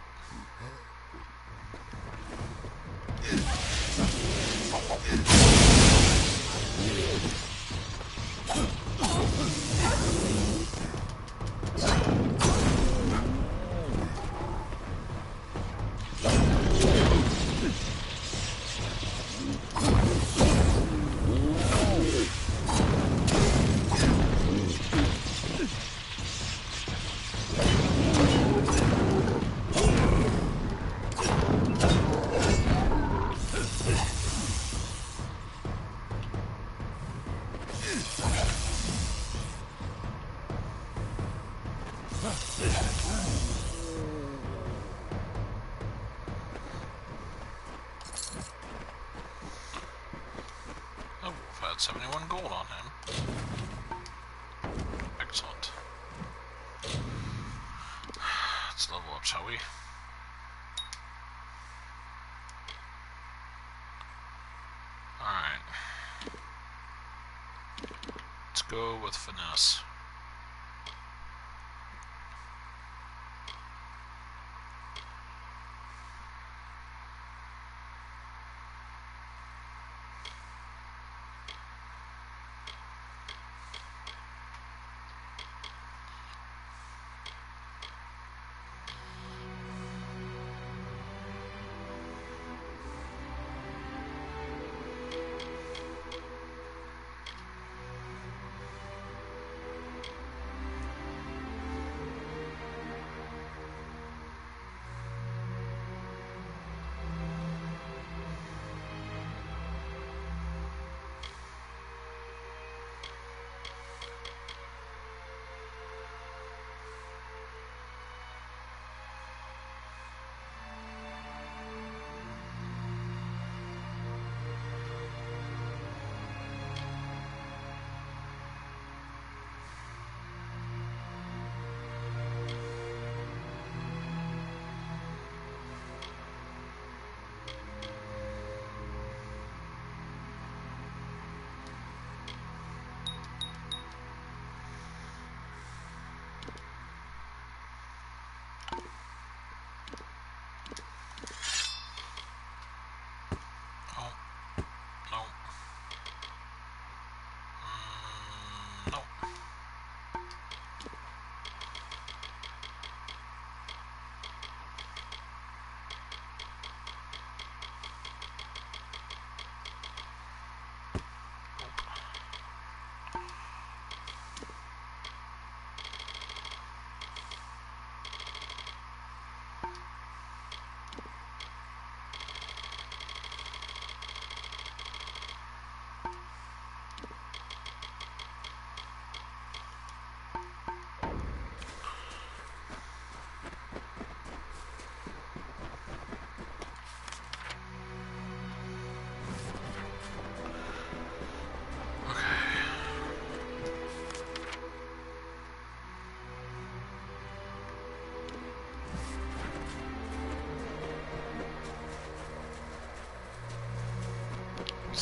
Oh, Wolf had 71 gold on him. Excellent. shall we? Alright. Let's go with finesse.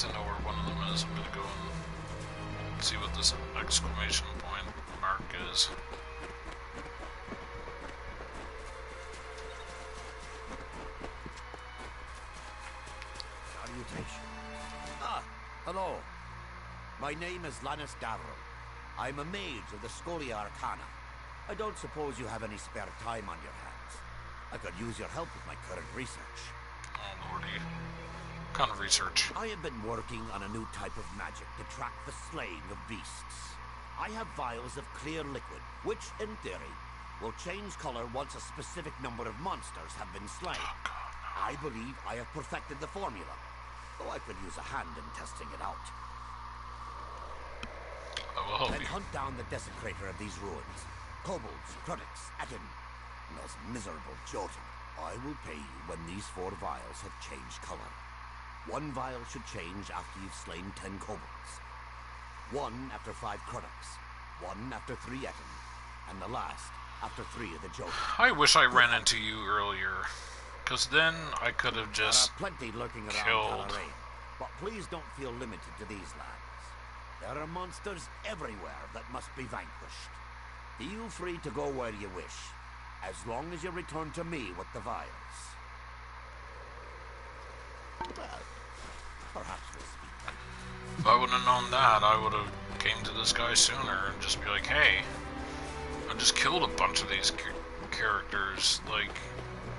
I know where one of them is. I'm gonna go and see what this exclamation point mark is. Salutations. Ah, hello. My name is Lannis Davron. I'm a mage of the Scholia Arcana. I don't suppose you have any spare time on your hands. I could use your help with my current research. Oh, lordy. What kind of research? I have been working on a new type of magic to track the slaying of beasts. I have vials of clear liquid, which, in theory, will change color once a specific number of monsters have been slain. I believe I have perfected the formula, though I could use a hand in testing it out. I will help Then you. hunt down the desecrator of these ruins. Kobolds, Krudix, Atin, and those miserable Jotun. I will pay you when these 4 vials have changed color. 1 vial should change after you've slain 10 kobolds. 1 after 5 Krudix. 1 after 3 Etin. And the last after 3 of the Jotun. I wish I ran into you earlier, because then I could have just There are plenty lurking around killed. Talarain, but please don't feel limited to these lands. There are monsters everywhere that must be vanquished. Feel free to go where you wish, as long as you return to me with the vials. Well, perhaps we'll speak. If I would have known that, I would have came to this guy sooner and just be like, hey, I just killed a bunch of these characters, like,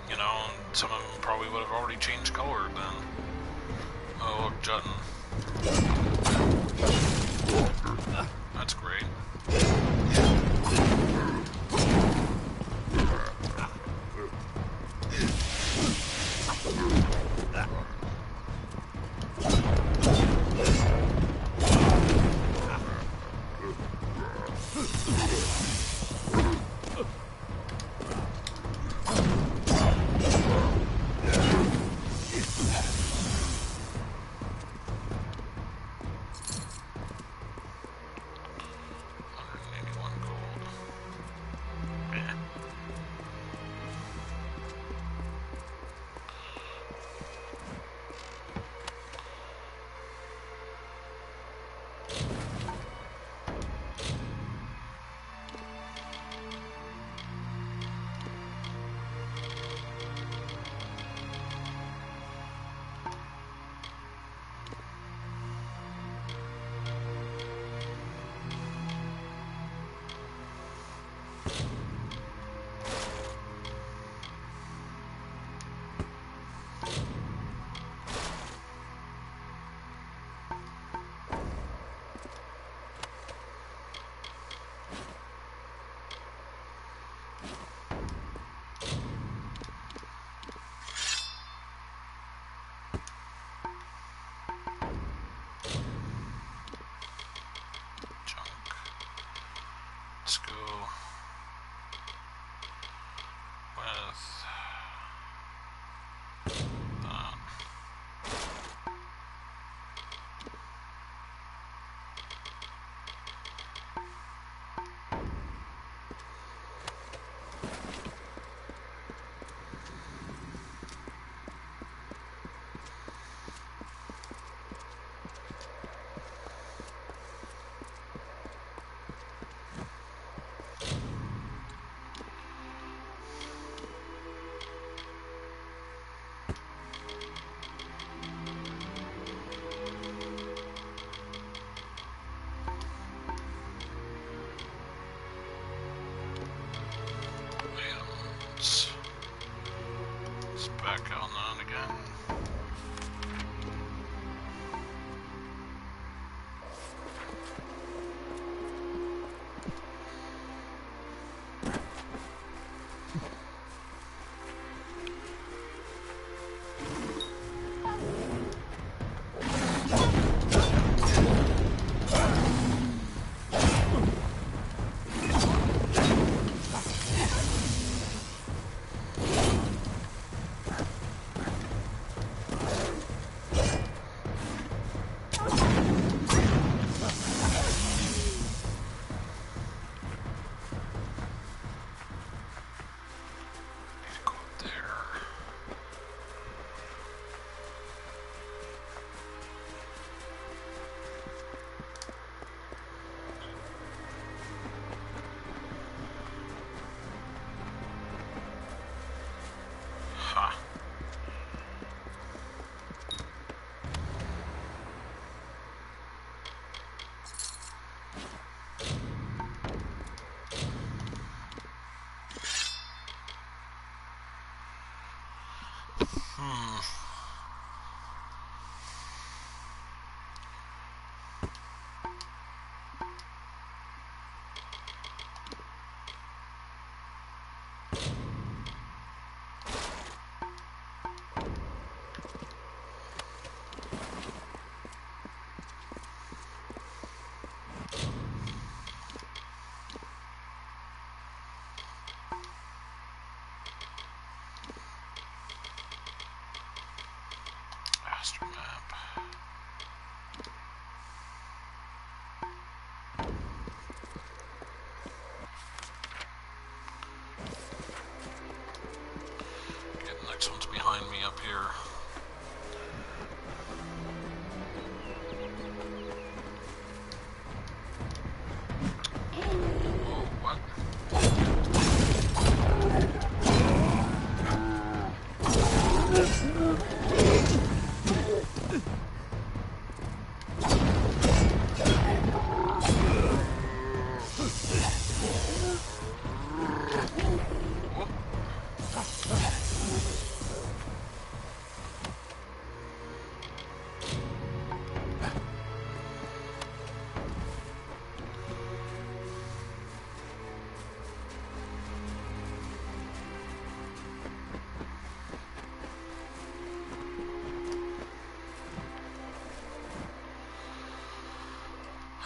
you know, and some of them probably would have already changed color then. Oh, look, Jutton. That's great. back on again. Master map. Okay, the next one's behind me up here. Whoa, what?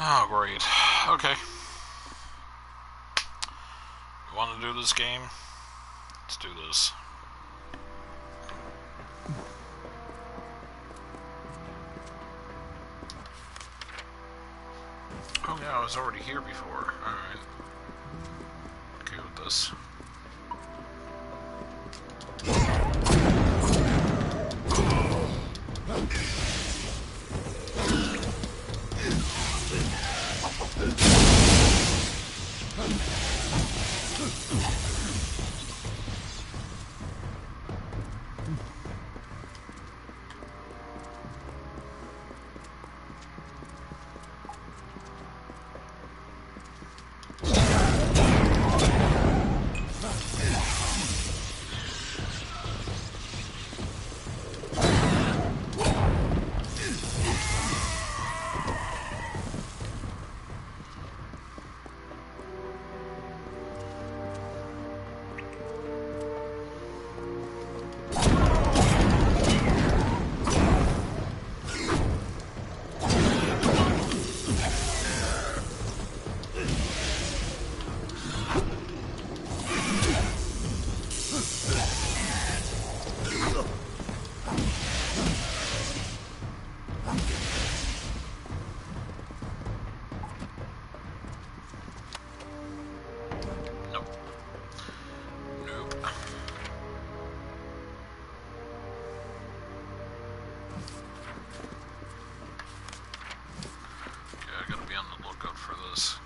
Oh, great. Okay. You want to do this game? Let's do this. Oh yeah, I was already here before. Alright. Okay with this.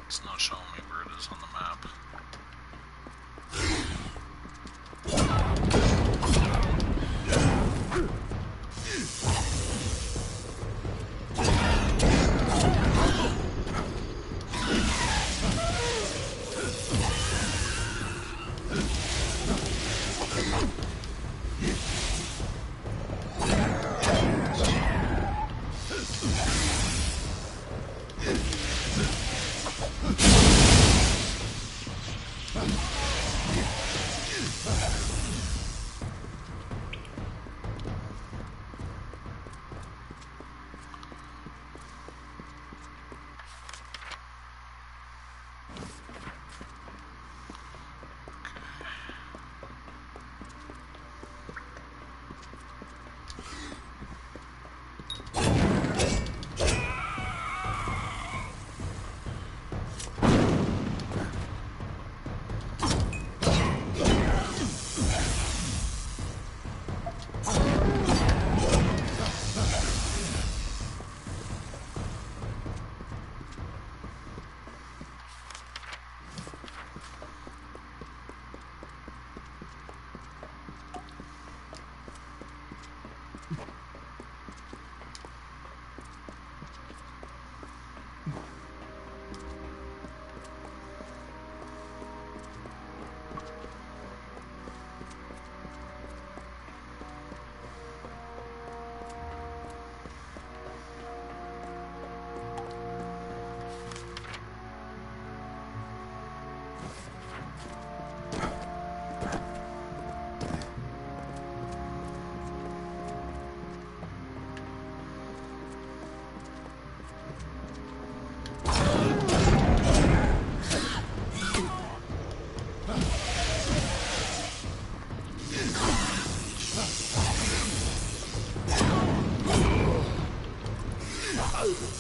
It's not showing me where it is on the map. Okay.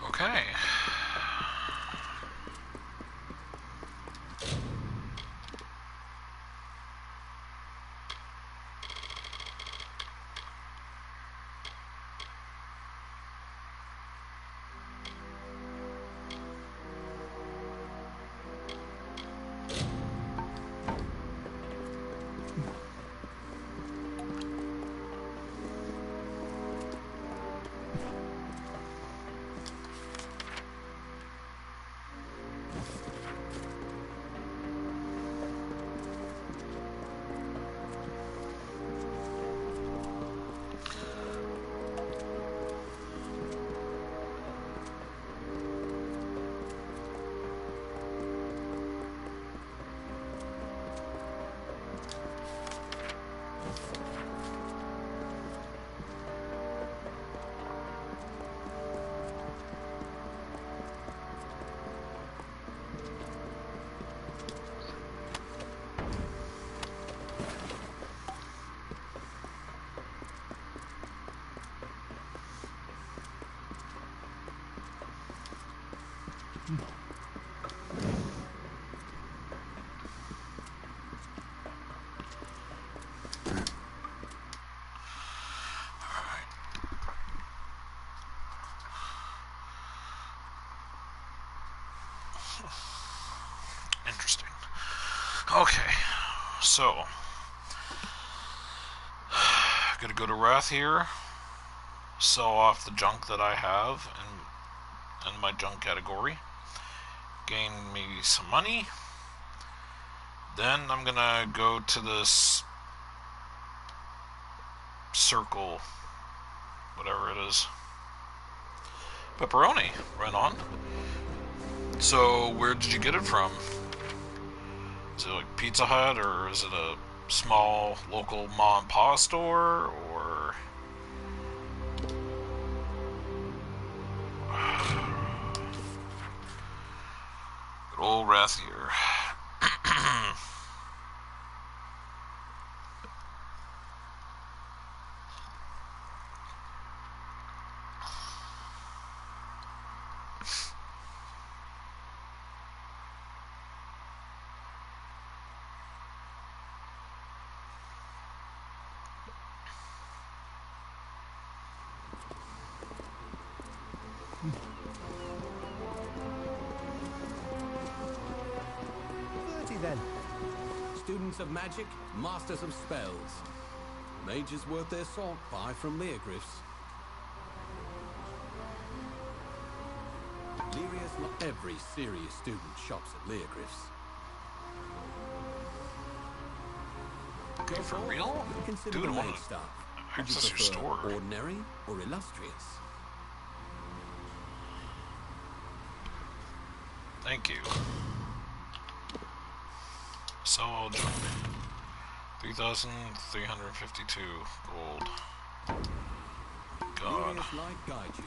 Okay. Interesting. Okay, so gonna go to Wrath here, sell off the junk that I have in my junk category, gain me some money. Then I'm gonna go to this circle, whatever it is. Pepperoni, right on. So, where did you get it from? Is it like Pizza Hut, or is it a small local mom and pop store, or... Good old Wrath here. Students of magic, masters of spells. Mages worth their salt, buy from Leogryphs. Lyria's not every serious student shops at Leogryphs. Go for real? Consider Dude, the I maid wanna staff. Would you access your prefer store. ordinary or illustrious? Thank you. So I'll join. 3,352 gold. God. Lyria's light guide you.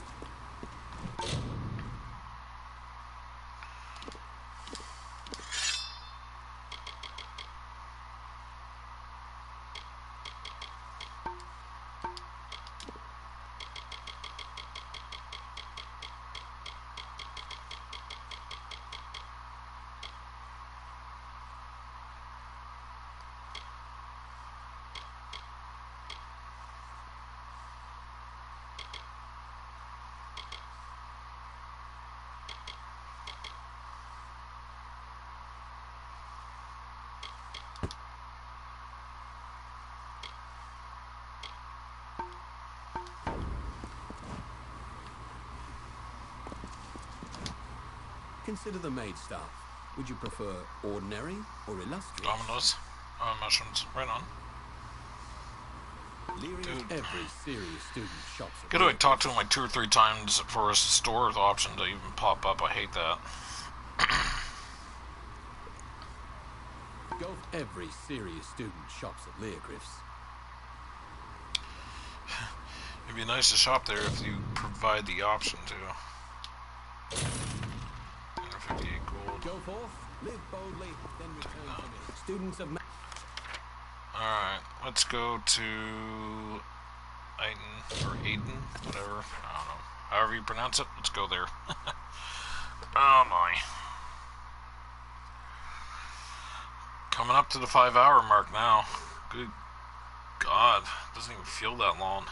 Consider the maid staff. Would you prefer ordinary or illustrious? Ominous. Mushrooms. Right on. Lyria's every serious student shops at Gotta talk to him like 2 or 3 times for a store option to even pop up. I hate that. Go every serious student shops at Leogryphs. It'd be nice to shop there if you provide the option to. 158 gold. Go forth, live boldly, then return to me. Students of Alright, let's go to Aiden, or Aiden, whatever. I don't know. However you pronounce it, let's go there. Oh my. Coming up to the 5-hour mark now. Good God. Doesn't even feel that long.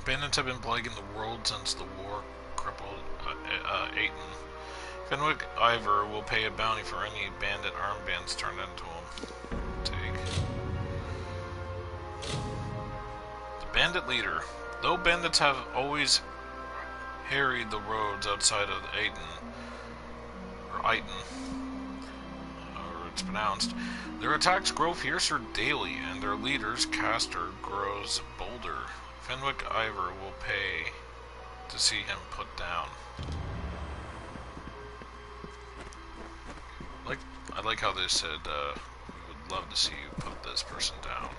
Bandits have been plaguing the world since the war crippled Aiden. Fenwick Ivor will pay a bounty for any bandit armbands turned into him. Take. The bandit leader. Though bandits have always harried the roads outside of Aiden, or it's pronounced, their attacks grow fiercer daily, and their leader's caster grows bolder. Fenwick Ivor will pay to see him put down. I like how they said, we would love to see you put this person down.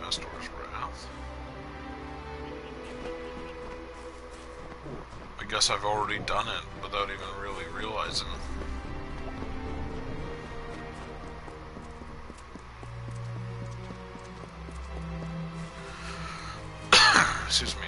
Castor's Wrath. I guess I've already done it without even really realizing. Excuse me.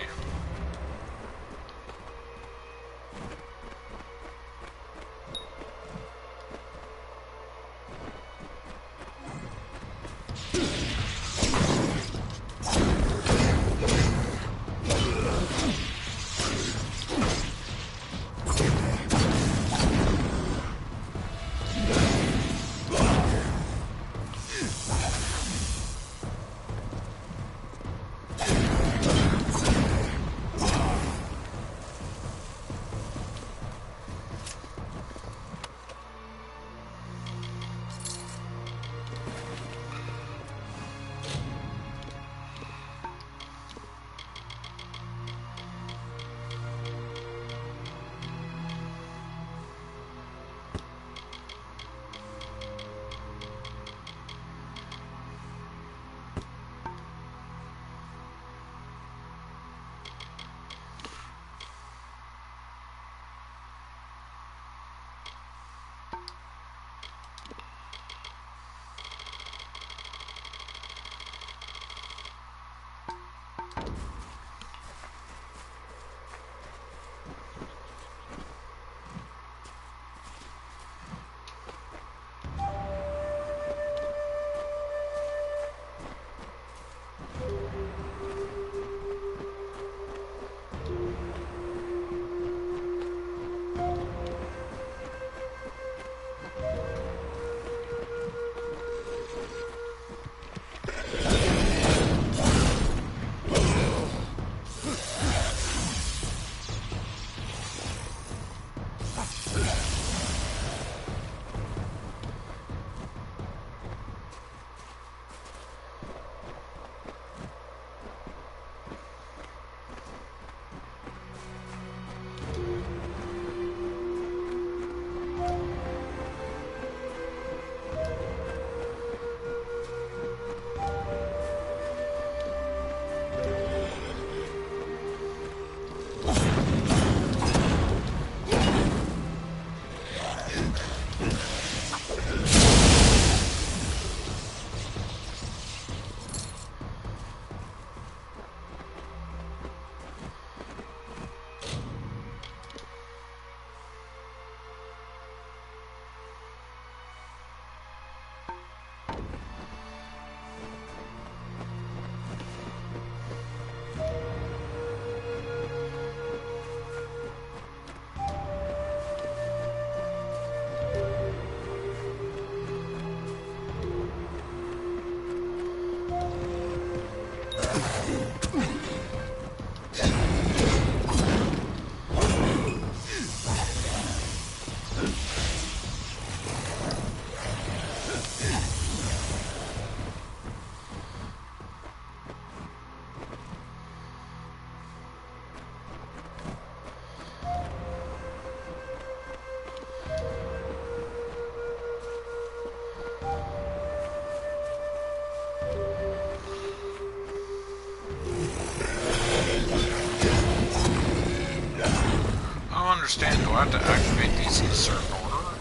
understand. Do I have to activate these in a certain order?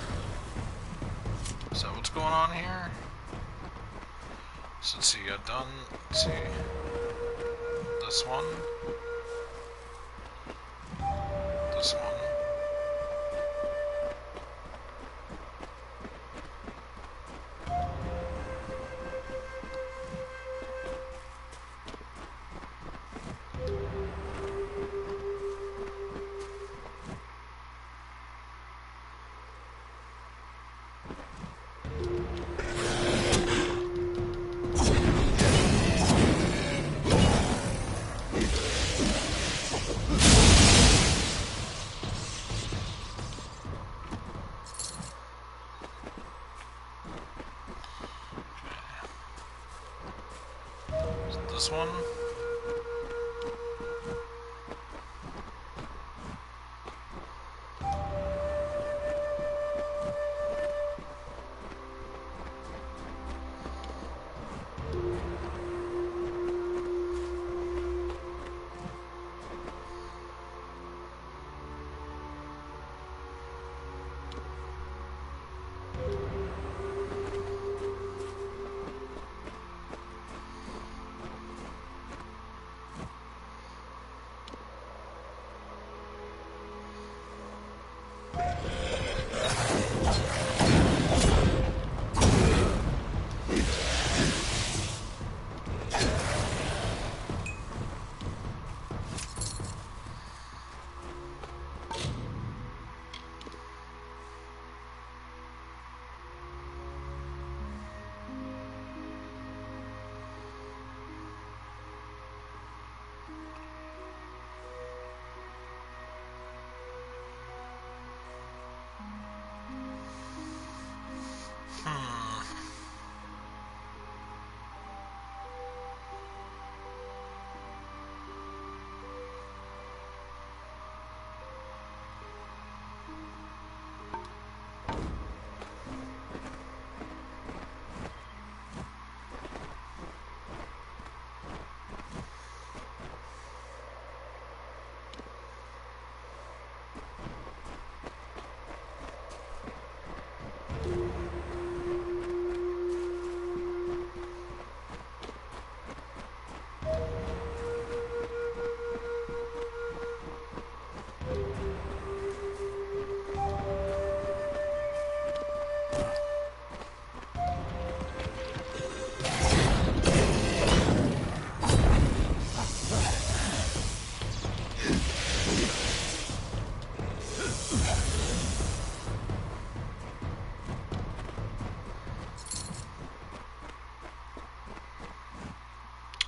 Is that what's going on here? So let's see, I've done, let's see, this one, this one. This one.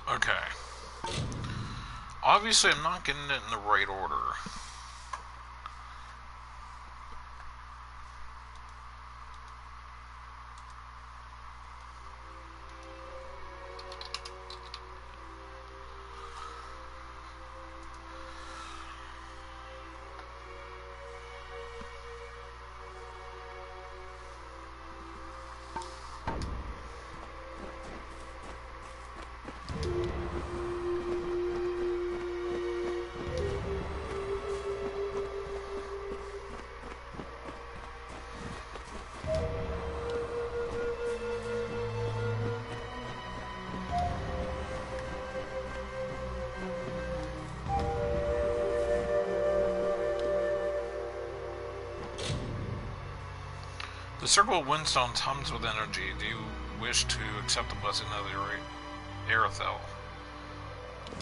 Okay. Obviously, I'm not getting it in the right order. The circle of windstones hums with energy. Do you wish to accept the blessing of the Arethel?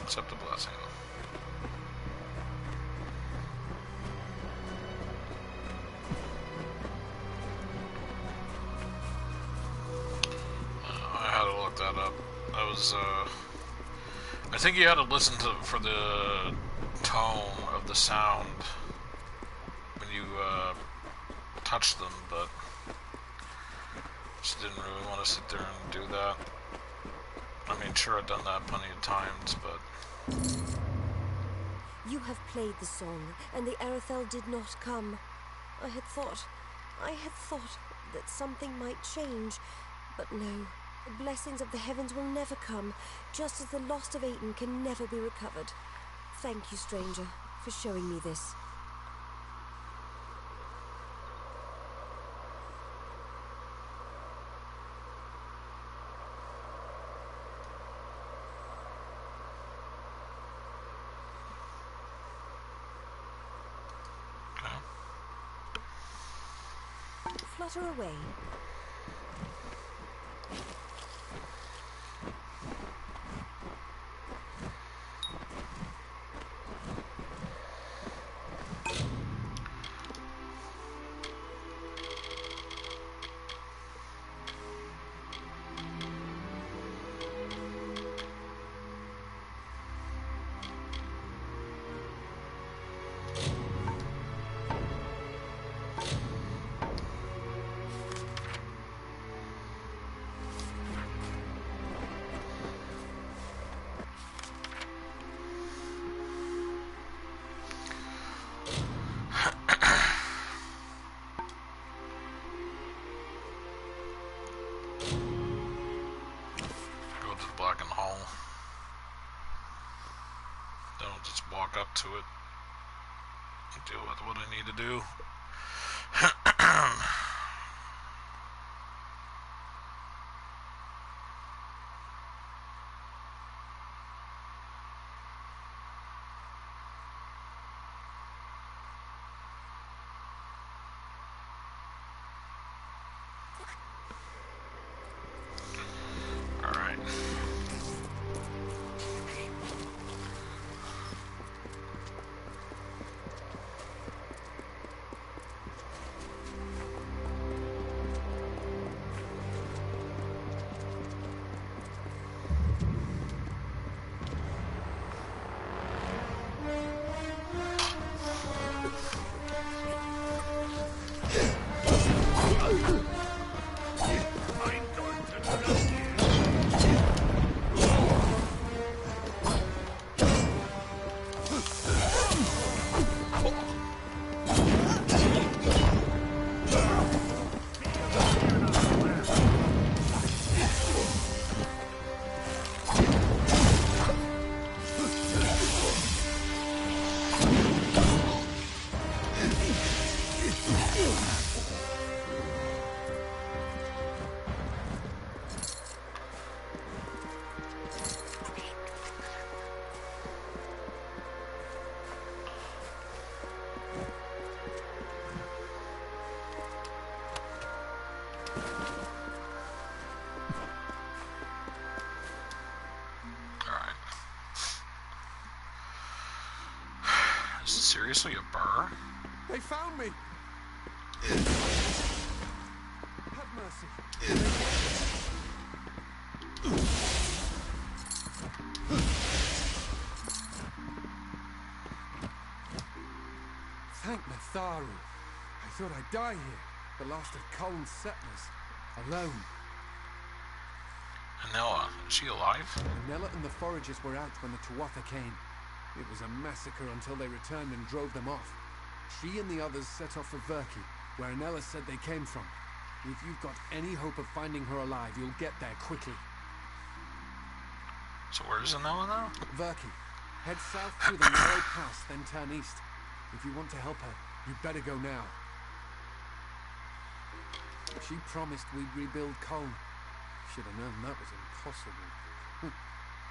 Accept the blessing. I had to look that up. That was, I think you had to listen to for the tone of the sound when you, touch them, but just didn't really want to sit there and do that. I mean, sure, I've done that plenty of times, but... You have played the song, and the Arethel did not come. I had thought that something might change, but no. The blessings of the heavens will never come, just as the lost of Aten can never be recovered. Thank you, stranger, for showing me this. patter away. Up to it and deal with what I need to do. Seriously, a burr? They found me! Have mercy. Thank Natharu. I thought I'd die here, the last of Colm's settlers, alone. Anella, is she alive? Anella and the foragers were out when the Tuatha came. It was a massacre until they returned and drove them off. She and the others set off for Verki, where Anella said they came from. If you've got any hope of finding her alive, you'll get there quickly. So where's Anella now? Verki. Head south through the narrow pass, then turn east. If you want to help her, you'd better go now. She promised we'd rebuild Colm. Should have known that was impossible.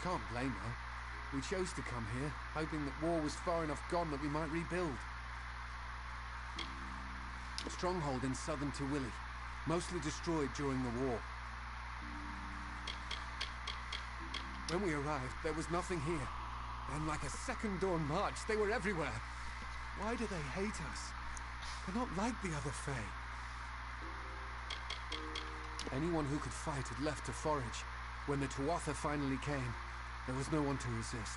Can't blame her. We chose to come here, hoping that war was far enough gone that we might rebuild. Stronghold in southern Tawili, mostly destroyed during the war. When we arrived, there was nothing here. Then, like a second dawn march, they were everywhere. Why do they hate us? They're not like the other Fae. Anyone who could fight had left to forage. When the Tuatha finally came, there was no one to resist.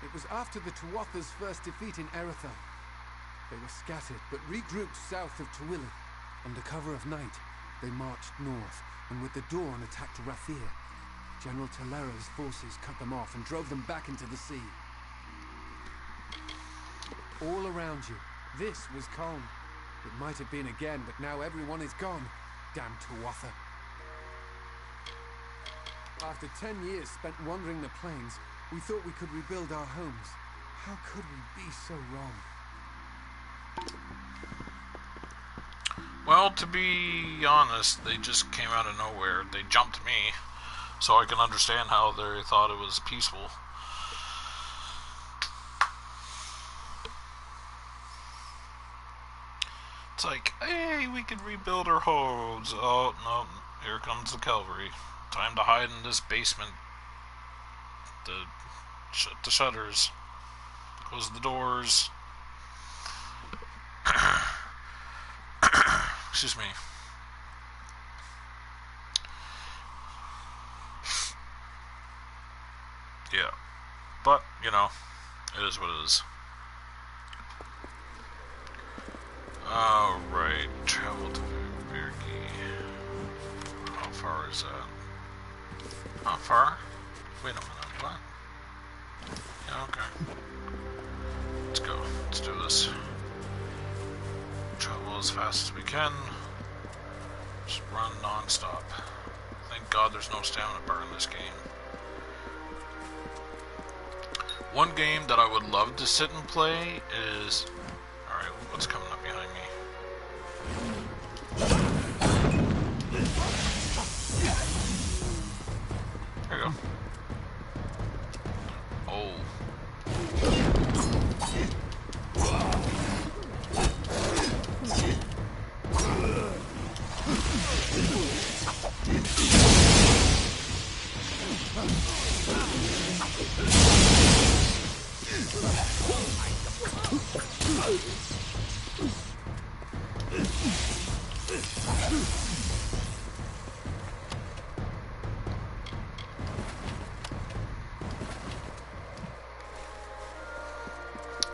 It was after the Tuatha's first defeat in Eretha. They were scattered, but regrouped south of Tawili. Under cover of night, they marched north, and with the dawn attacked Rathir. General Talera's forces cut them off and drove them back into the sea. All around you, this was Colm. It might have been again, but now everyone is gone. Damn Tuatha. After 10 years spent wandering the plains, we thought we could rebuild our homes. How could we be so wrong? Well, to be honest, they just came out of nowhere. They jumped me, so I can understand how they thought it was peaceful. It's like, hey, we can rebuild our homes. Oh, no, here comes the cavalry. Time to hide in this basement. Shut the shutters. Close the doors. Excuse me. Yeah. But, you know, it is what it is. Alright, travel to Virgi. How far is that? Not far. Wait a minute, what? Yeah, okay. Let's go. Let's do this. Travel as fast as we can. Just run non-stop. Thank God there's no stamina bar in this game. One game that I would love to sit and play is... Alright, what's coming up behind me? There you go. Oh.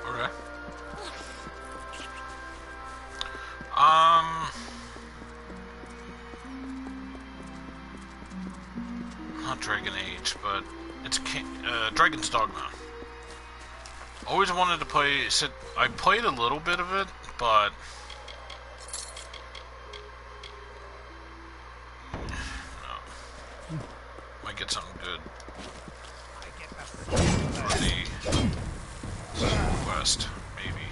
Okay. Not Dragon Age, but it's Dragon's Dogma. Always wanted to play. I played a little bit of it, but no. Might get something good for the quest, maybe.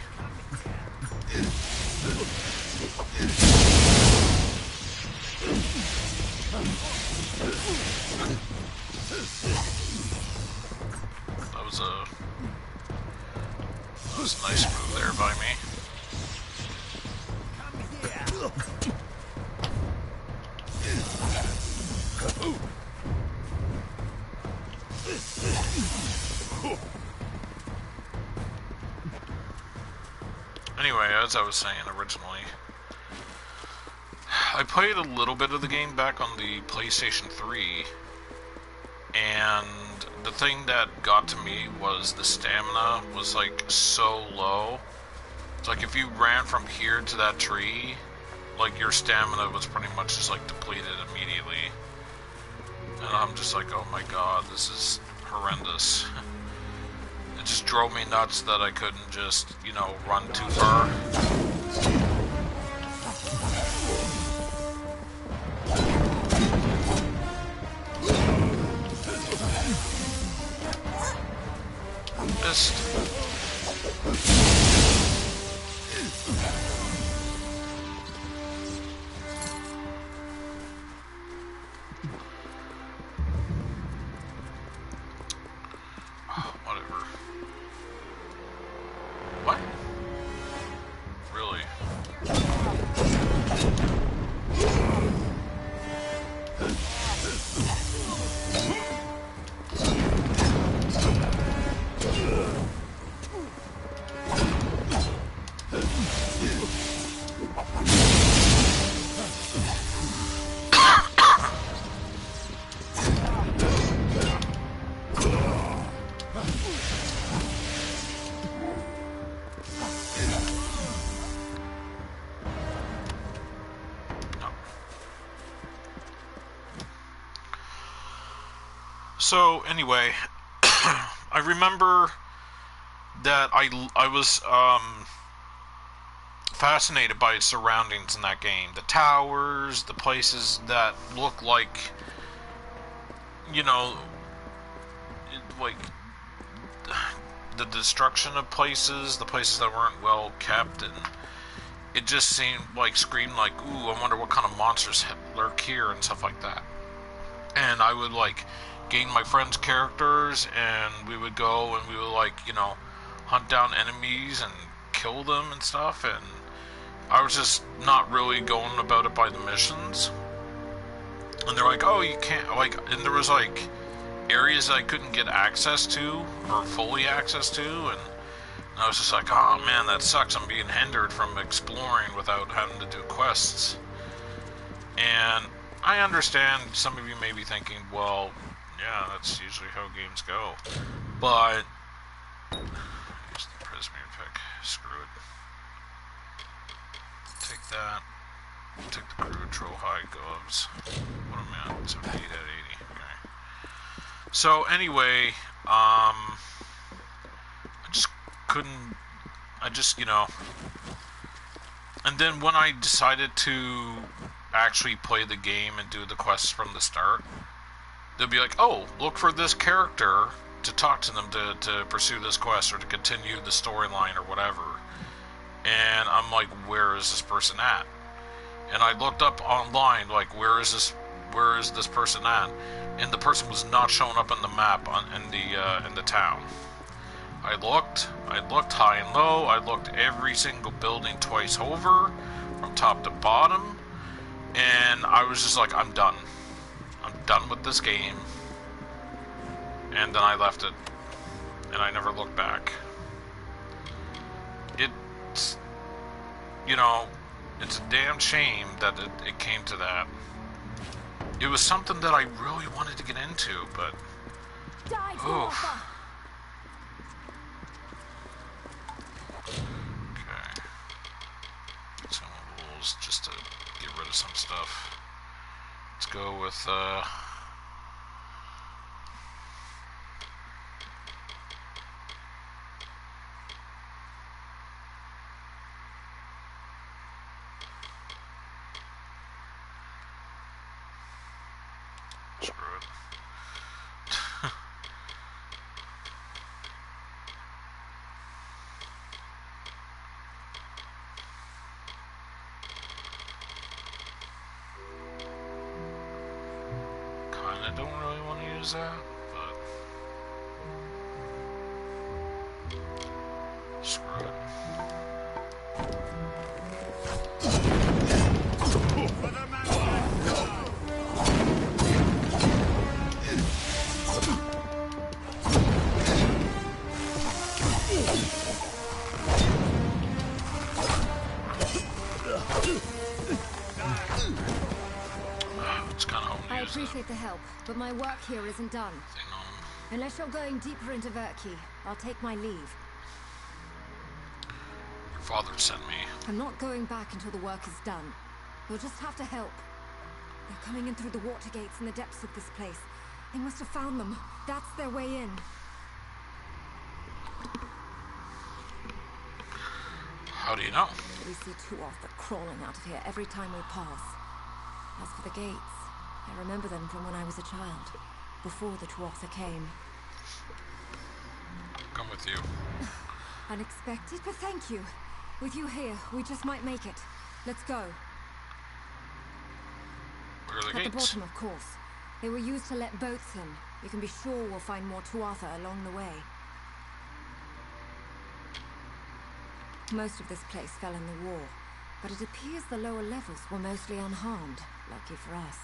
That was a nice move there by me. Anyway, as I was saying originally, I played a little bit of the game back on the PlayStation 3, and the thing that got to me was the stamina was like so low. It's like if you ran from here to that tree, like your stamina was pretty much just like depleted immediately. And I'm just like, oh my god, this is horrendous. It just drove me nuts that I couldn't just, you know, run too far. Missed. Whatever. What? Really? So anyway, I remember that I was fascinated by its surroundings in that game. The towers, the places that look like, you know, like the destruction of places, the places that weren't well kept, and it just seemed like, screamed like, ooh, I wonder what kind of monsters lurk here and stuff like that. And I would like gain my friends' characters, and we would go and we would like, you know, hunt down enemies and kill them and stuff. And I was just not really going about it by the missions. And they're like, oh, you can't, like, and there was, like, areas I couldn't get access to, or fully access to, and I was just like, oh man, that sucks, I'm being hindered from exploring without having to do quests. And I understand some of you may be thinking, well, yeah, that's usually how games go. But, here's the Prismian pick, screw it. Take that, take the crew troll high gloves. What am I at? 78 at 80, okay. So anyway, I just couldn't, you know, and then when I decided to actually play the game and do the quests from the start, they'll be like, oh, look for this character to talk to them to pursue this quest or to continue the storyline or whatever. And I'm like, where is this person at? And I looked up online, like, where is this person at? And the person was not showing up on the map in the town. I looked high and low, I looked every single building twice over, from top to bottom, and I was just like, I'm done. I'm done with this game. And then I left it, and I never looked back. It's, you know, it's a damn shame that it came to that. It was something that I really wanted to get into, but... oof. Okay. Some rules just to get rid of some stuff. Let's go with, screw it. Kinda don't really want to use that, but screw it. I appreciate the help, but my work here isn't done. Unless you're going deeper into Verki, I'll take my leave. Your father sent me. I'm not going back until the work is done. You'll just have to help. They're coming in through the water gates in the depths of this place. They must have found them. That's their way in. How do you know? We see Tuatha crawling out of here every time we pass. As for the gates, I remember them from when I was a child, before the Tuatha came. Come with you. Unexpected, but thank you. With you here, we just might make it. Let's go. Where are the At gates? the bottom, of course. They were used to let boats in. You can be sure we'll find more Tuatha along the way. Most of this place fell in the war, but it appears the lower levels were mostly unharmed. Lucky for us.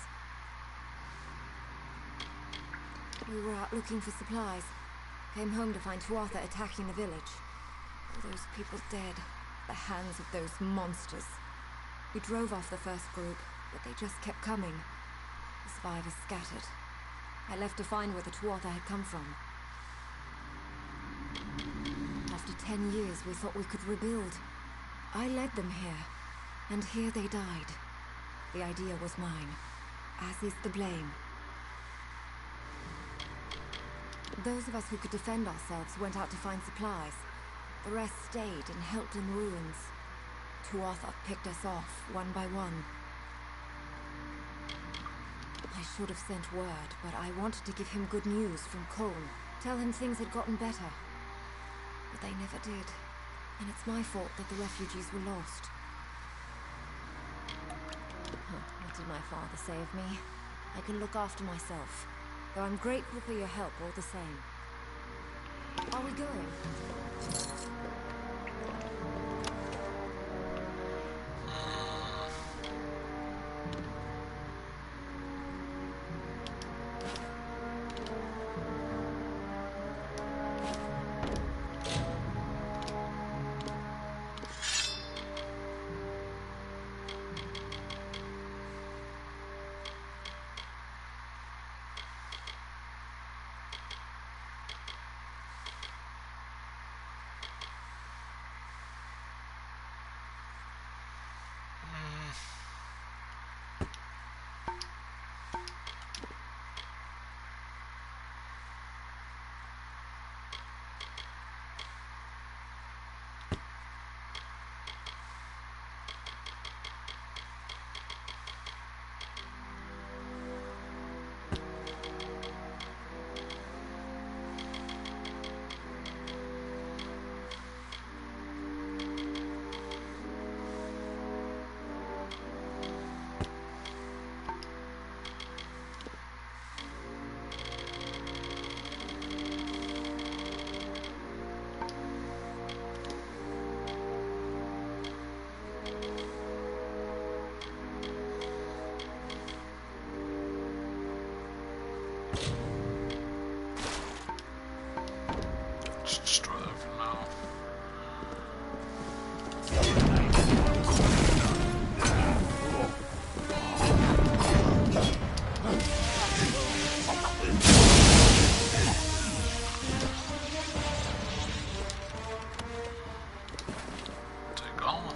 We were out looking for supplies. Came home to find Tuatha attacking the village. All those people dead. The hands of those monsters. We drove off the first group, but they just kept coming. The survivors scattered. I left to find where the Tuatha had come from. After 10 years, we thought we could rebuild. I led them here, and here they died. The idea was mine, as is the blame. Those of us who could defend ourselves went out to find supplies. The rest stayed and helped in ruins. Tuatha picked us off, one by one. I should have sent word, but I wanted to give him good news from Colm. Tell him things had gotten better. But they never did. And it's my fault that the refugees were lost. What did my father say of me? I can look after myself. Though I'm grateful for your help all the same. Are we going? Just destroy that for now. Take all.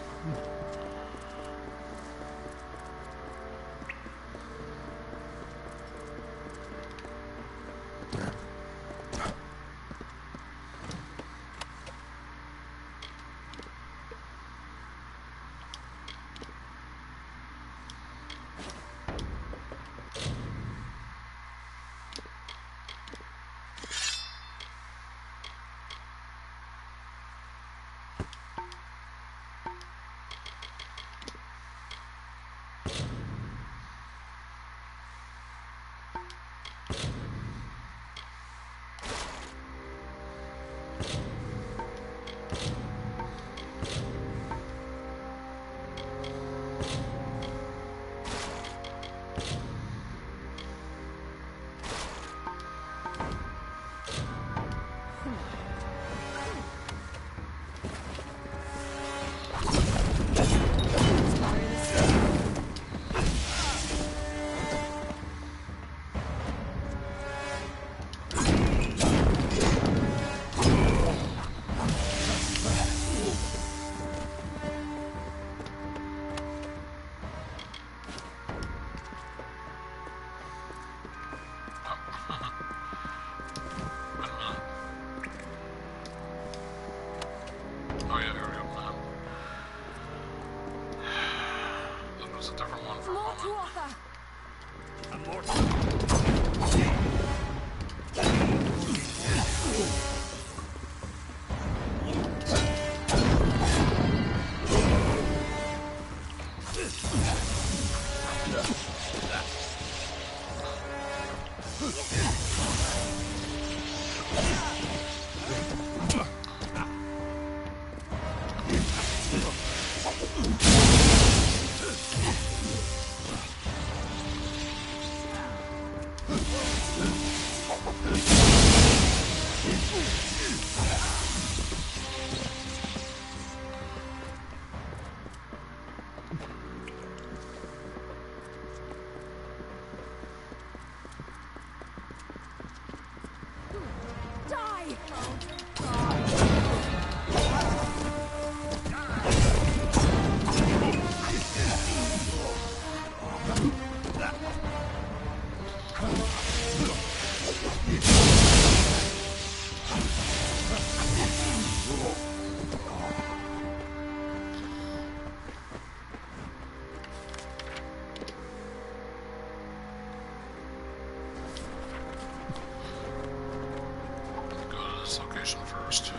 Oh yeah, here we go, man. That was a different one for a moment. And more. Location first.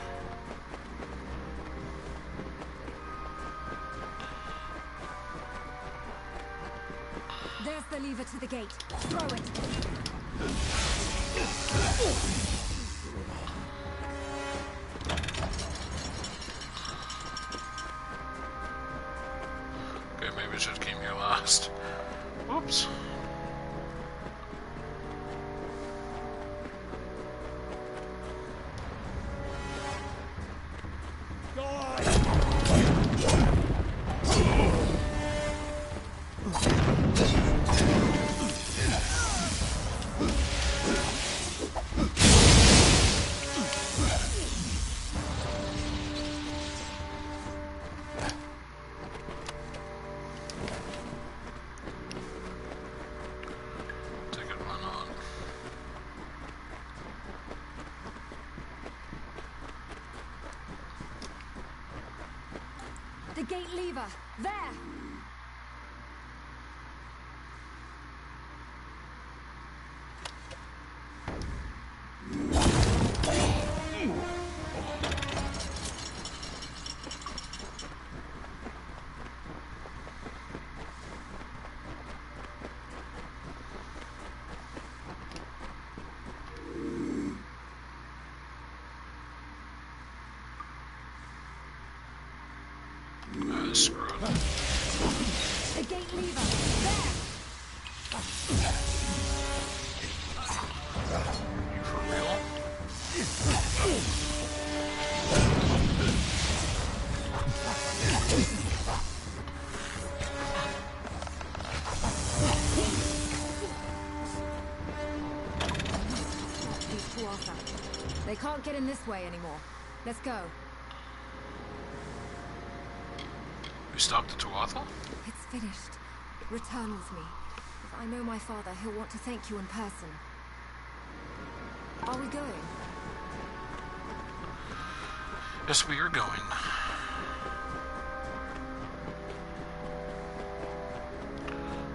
There's the lever to the gate. Throw it. Okay, maybe I should have came here last. Whoops. The gate lever. There! Screw it. The gate lever. There! They can't get in this way anymore. Let's go. We stopped at Tuatha? It's finished. Return with me. If I know my father, he'll want to thank you in person. Are we going? Yes, we are going.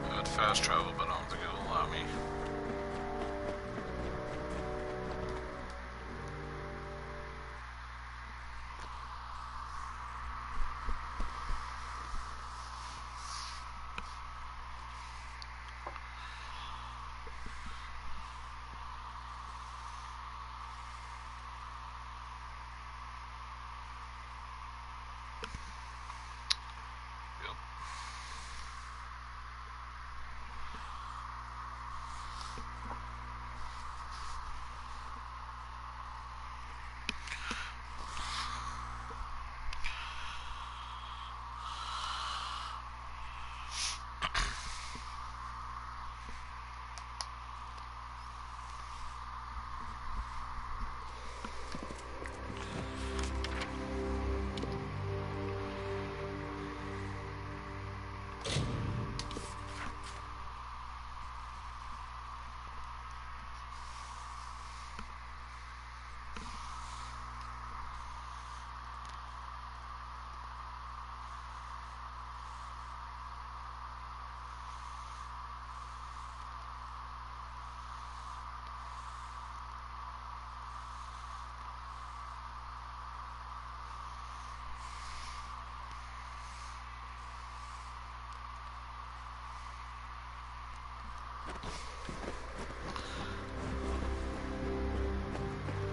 I had fast travel, but I don't think it'll allow me.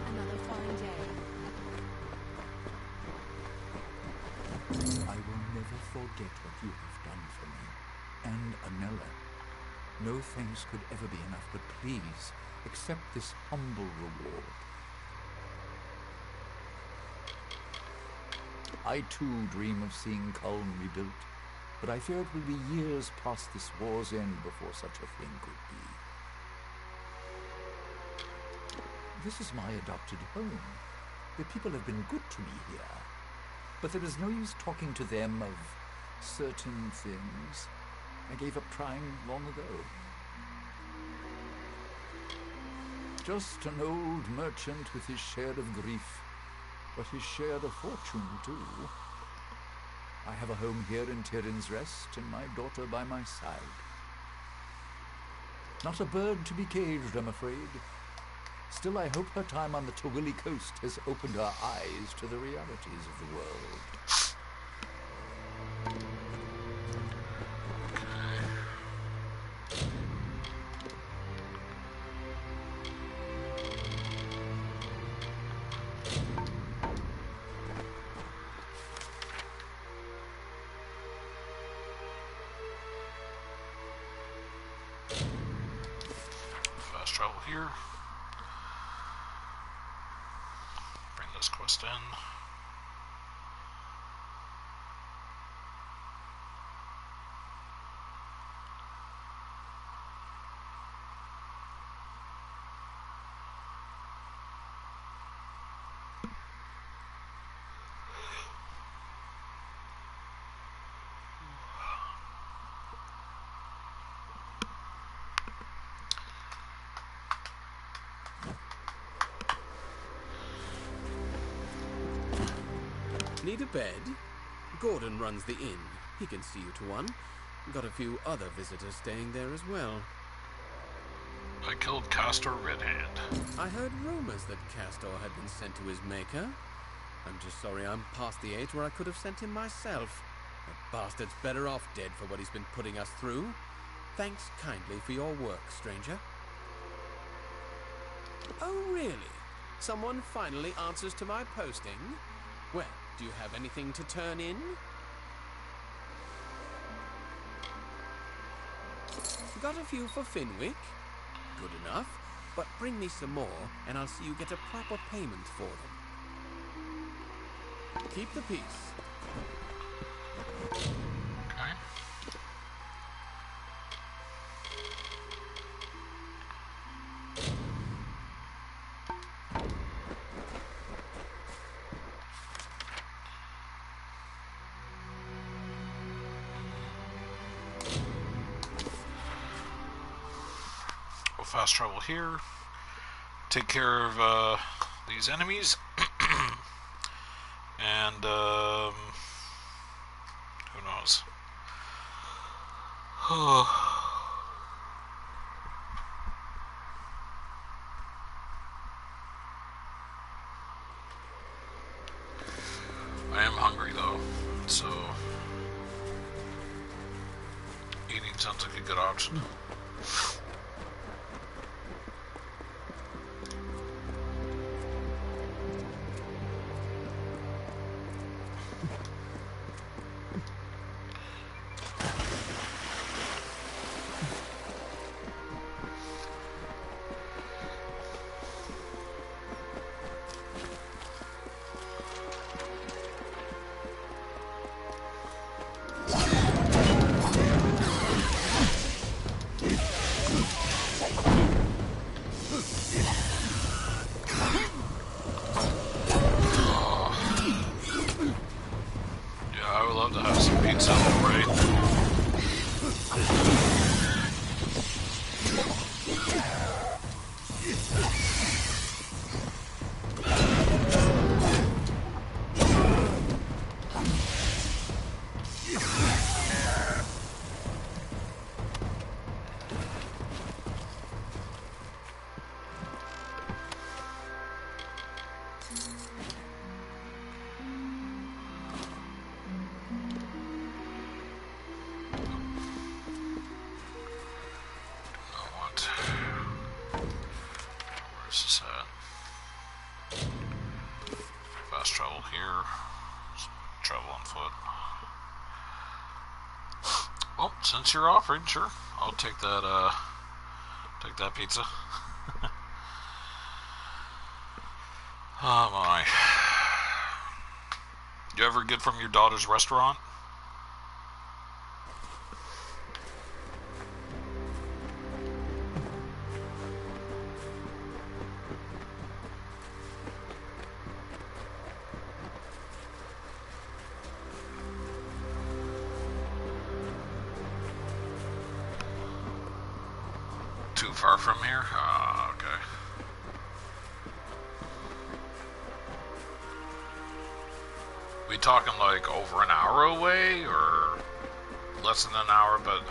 Another fine day. I will never forget what you have done for me. And Anella. No thanks could ever be enough, but please, accept this humble reward. I too dream of seeing Culm rebuilt, but I fear it will be years past this war's end before such a thing could be. This is my adopted home. The people have been good to me here, but there is no use talking to them of certain things. I gave up trying long ago. Just an old merchant with his share of grief, but his share of fortune too. I have a home here in Tyrion's Rest, and my daughter by my side. Not a bird to be caged, I'm afraid. Still, I hope her time on the Tawili coast has opened her eyes to the realities of the world. Fast travel here. Bring this quest in. Need a bed? Gordon runs the inn. He can see you to one. Got a few other visitors staying there as well. I killed Castor Red Hand. I heard rumors that Castor had been sent to his maker. I'm just sorry I'm past the age where I could have sent him myself. That bastard's better off dead for what he's been putting us through. Thanks kindly for your work, stranger. Oh, really? Someone finally answers to my posting? Well, do you have anything to turn in? Got a few for Finwick? Good enough. But bring me some more, and I'll see you get a proper payment for them. Keep the peace. Okay. fast travel here. Take care of these enemies. And who knows? I am hungry though, so eating sounds like a good option. Since you're offering, sure, I'll take that pizza. Oh my. You ever get from your daughter's restaurant? Too far from here? Ah, okay. We talking like over an hour away, or less than an hour, but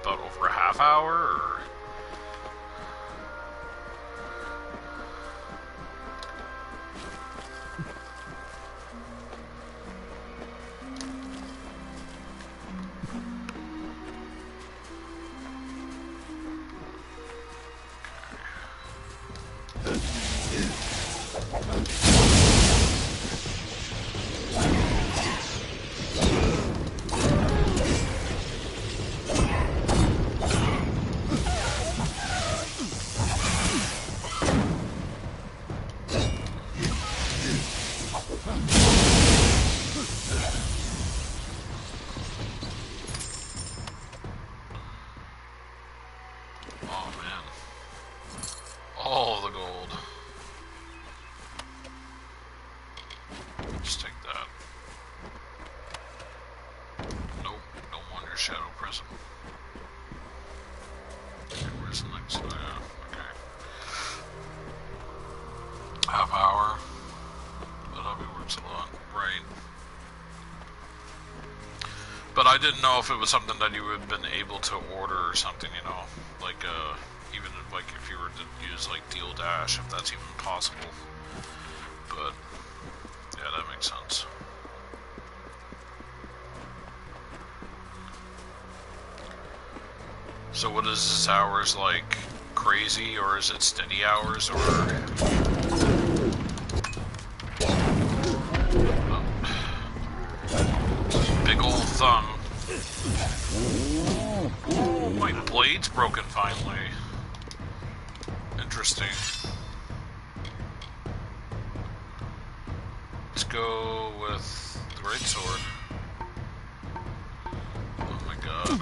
about over a half hour, or? I didn't know if it was something that you would have been able to order or something, you know, like, even like if you were to use like Deal Dash, if that's even possible. But yeah, that makes sense. So what is this hours, like crazy, or is it steady hours, or? Oh. Big old thumb. Oh, my blade's broken finally. Interesting. Let's go with the great sword. Oh my god.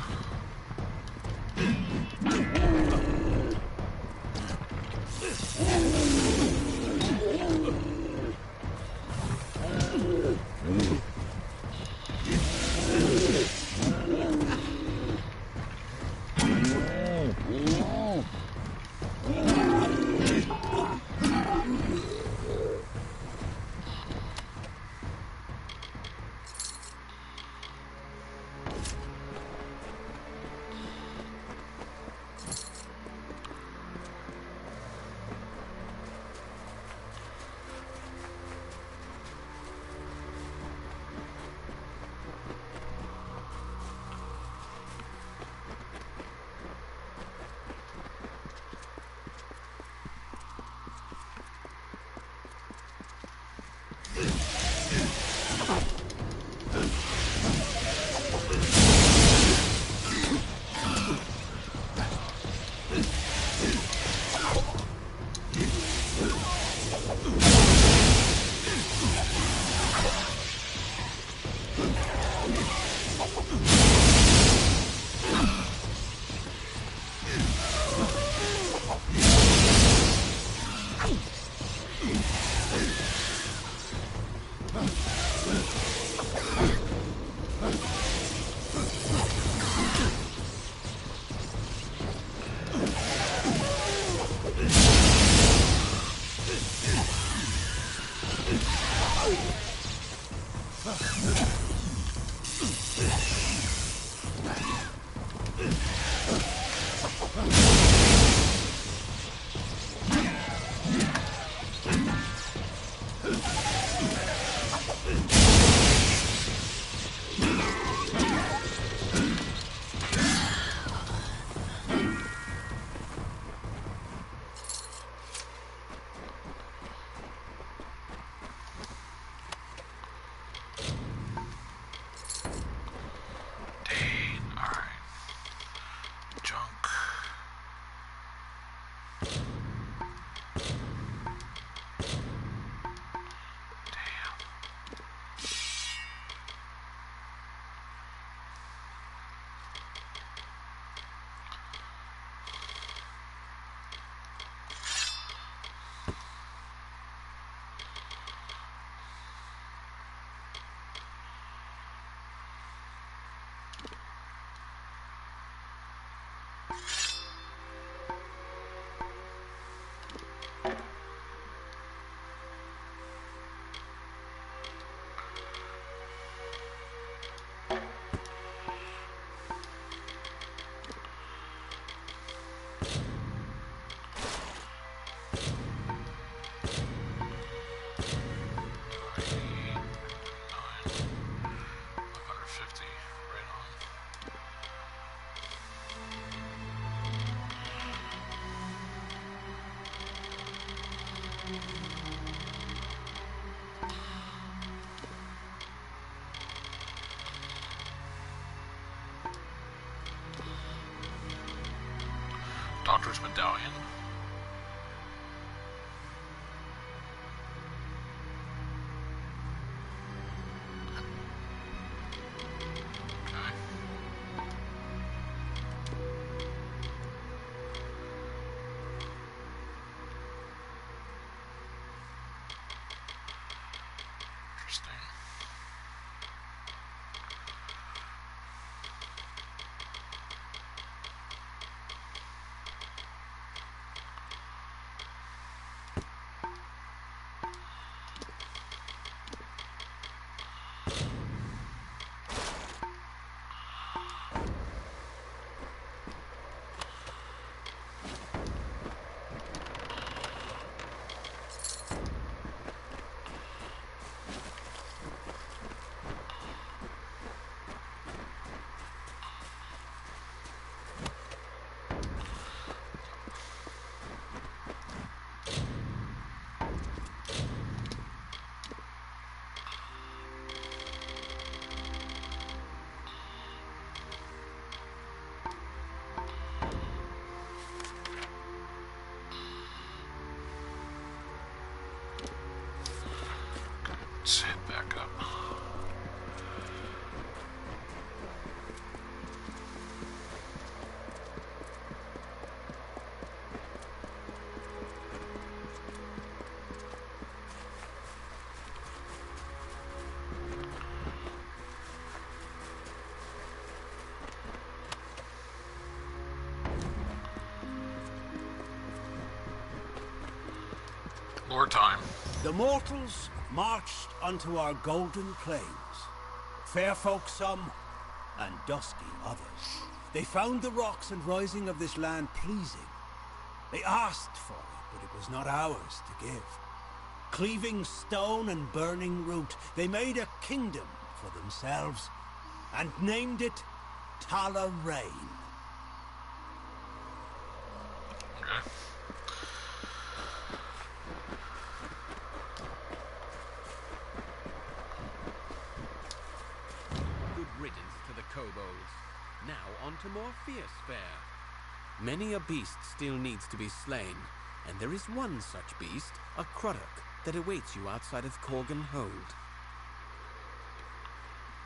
Doctor's medallion. Let's head back up. Lore time. The mortals marched unto our golden plains. Fair folk some, and dusky others. They found the rocks and rising of this land pleasing. They asked for it, but it was not ours to give. Cleaving stone and burning root, they made a kingdom for themselves, and named it Tala Rain. to more fierce fare. Many a beast still needs to be slain, and there is one such beast, a Croddock, that awaits you outside of Corgan Hold.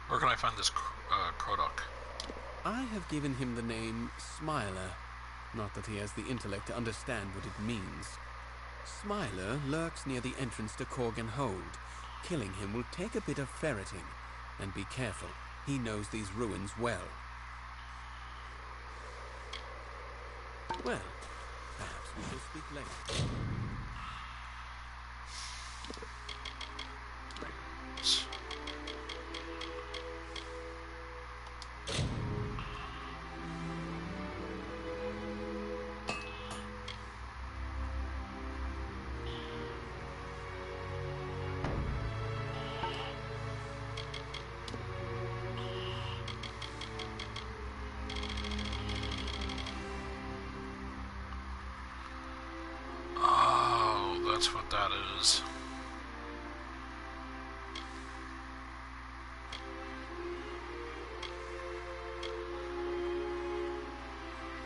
Where can I find this Croddock? I have given him the name Smiler, not that he has the intellect to understand what it means. Smiler lurks near the entrance to Corgan Hold. Killing him will take a bit of ferreting, and be careful, he knows these ruins well. Well, perhaps we shall speak later. That's what that is.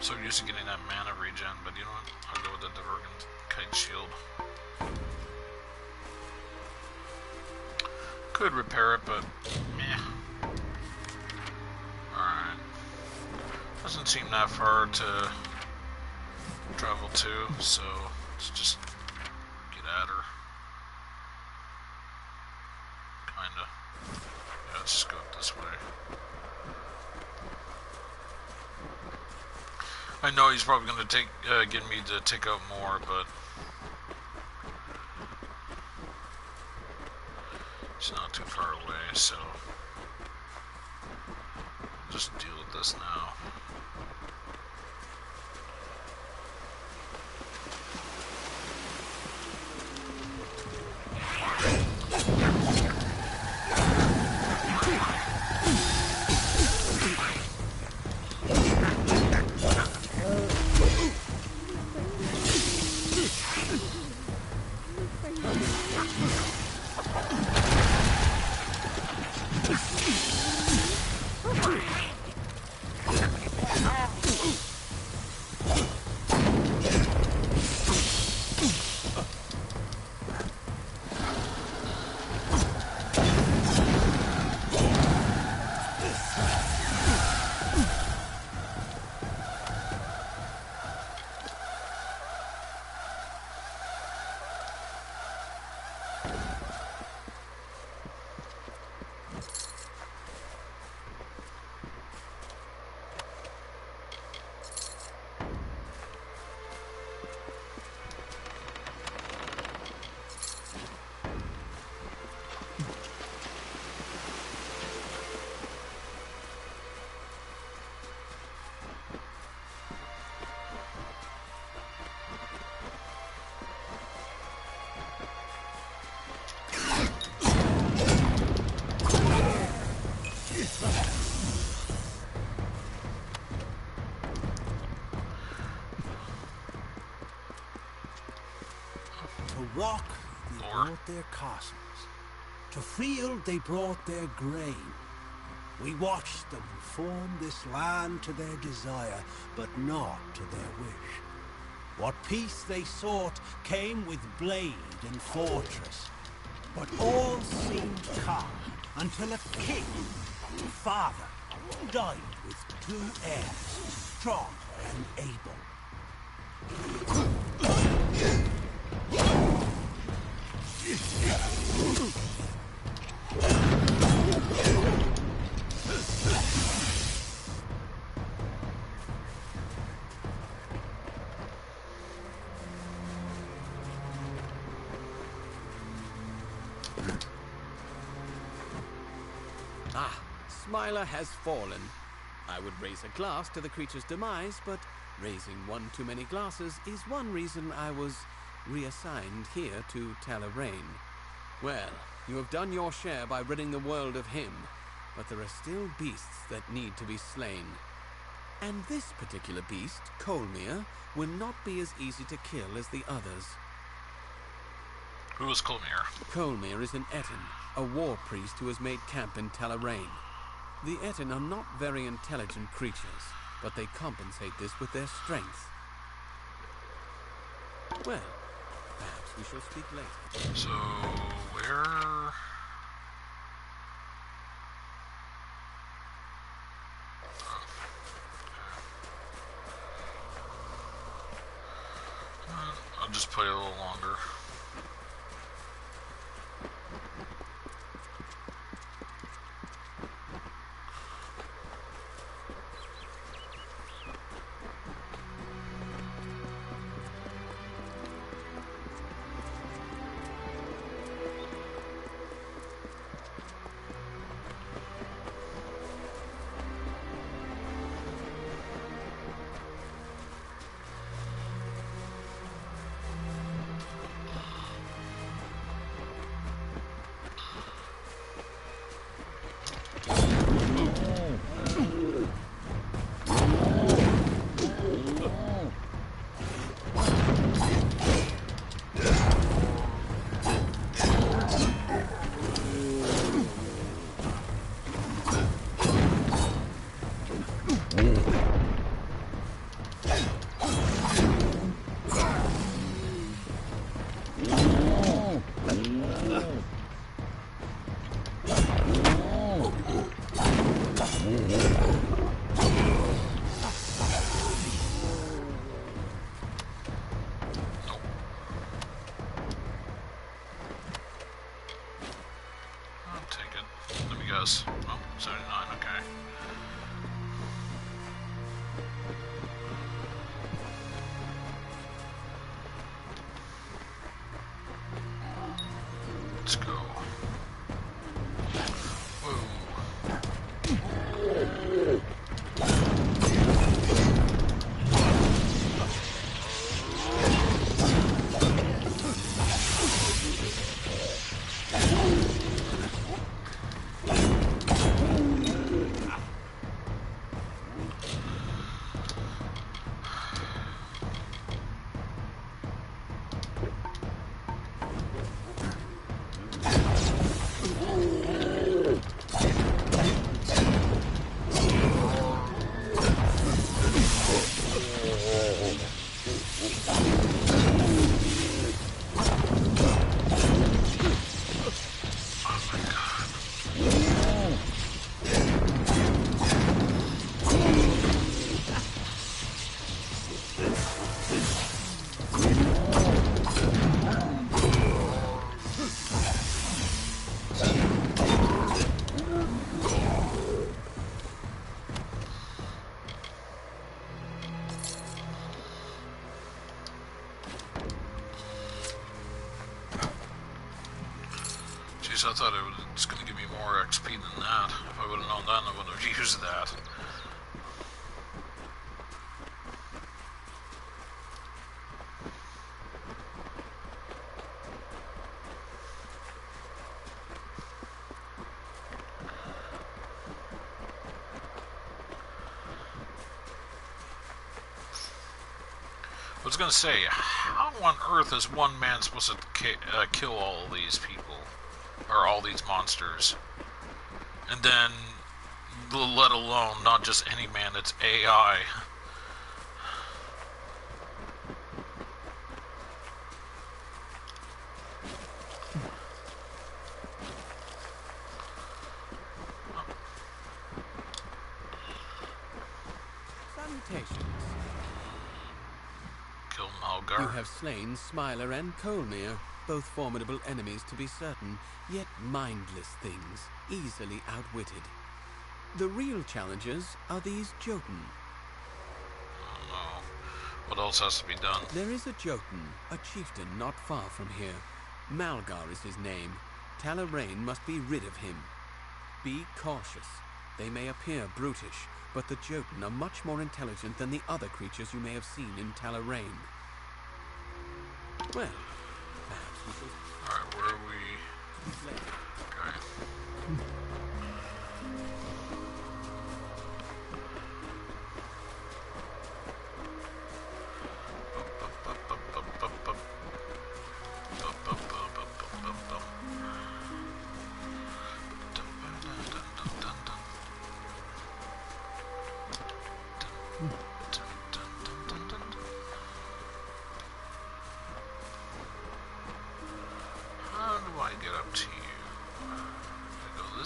So used to getting that mana regen, but you know what? I'll go with the Divergent Kite Shield. Could repair it, but meh. Alright. Doesn't seem that far to travel to, so let's just get at her. Kinda. Yeah, let's just go up this way. I know he's probably gonna get me to take out more, but it's not too far away, so I'll just deal with this now. To rock, they brought their castles. To field, they brought their grain. We watched them form this land to their desire, but not to their wish. What peace they sought came with blade and fortress. But all seemed calm until a king, father, died with 2 heirs, strong and able. Ah, Smiler has fallen. I would raise a glass to the creature's demise, but raising one too many glasses is one reason I was reassigned here to Talarain. Well, you have done your share by ridding the world of him, but there are still beasts that need to be slain. And this particular beast, Colmere, will not be as easy to kill as the others. Who is Colmere? Colmere is an Etin, a war priest who has made camp in Talarain. The Etin are not very intelligent creatures. but they compensate this with their strength. Well, perhaps we shall speak later. So, where... I'll just play a little longer. Yes. Oh, 79, okay. Let's go. I thought it was going to give me more XP than that. If I would have known that, I would have used that. I was going to say, how on earth is one man supposed to kill all of these people? Or all these monsters? And then, let alone, not just any man, it's AI. Salutations. Kill Malgar. You have slain Smiler and Colmere, both formidable enemies to be certain, yet mindless things, easily outwitted. The real challengers are these Jotun. Oh no. What else has to be done? There is a Jotun, a chieftain not far from here. Malgar is his name. Talarain must be rid of him. Be cautious. They may appear brutish, but the Jotun are much more intelligent than the other creatures you may have seen in Talarain. Well, alright, where are we? Okay.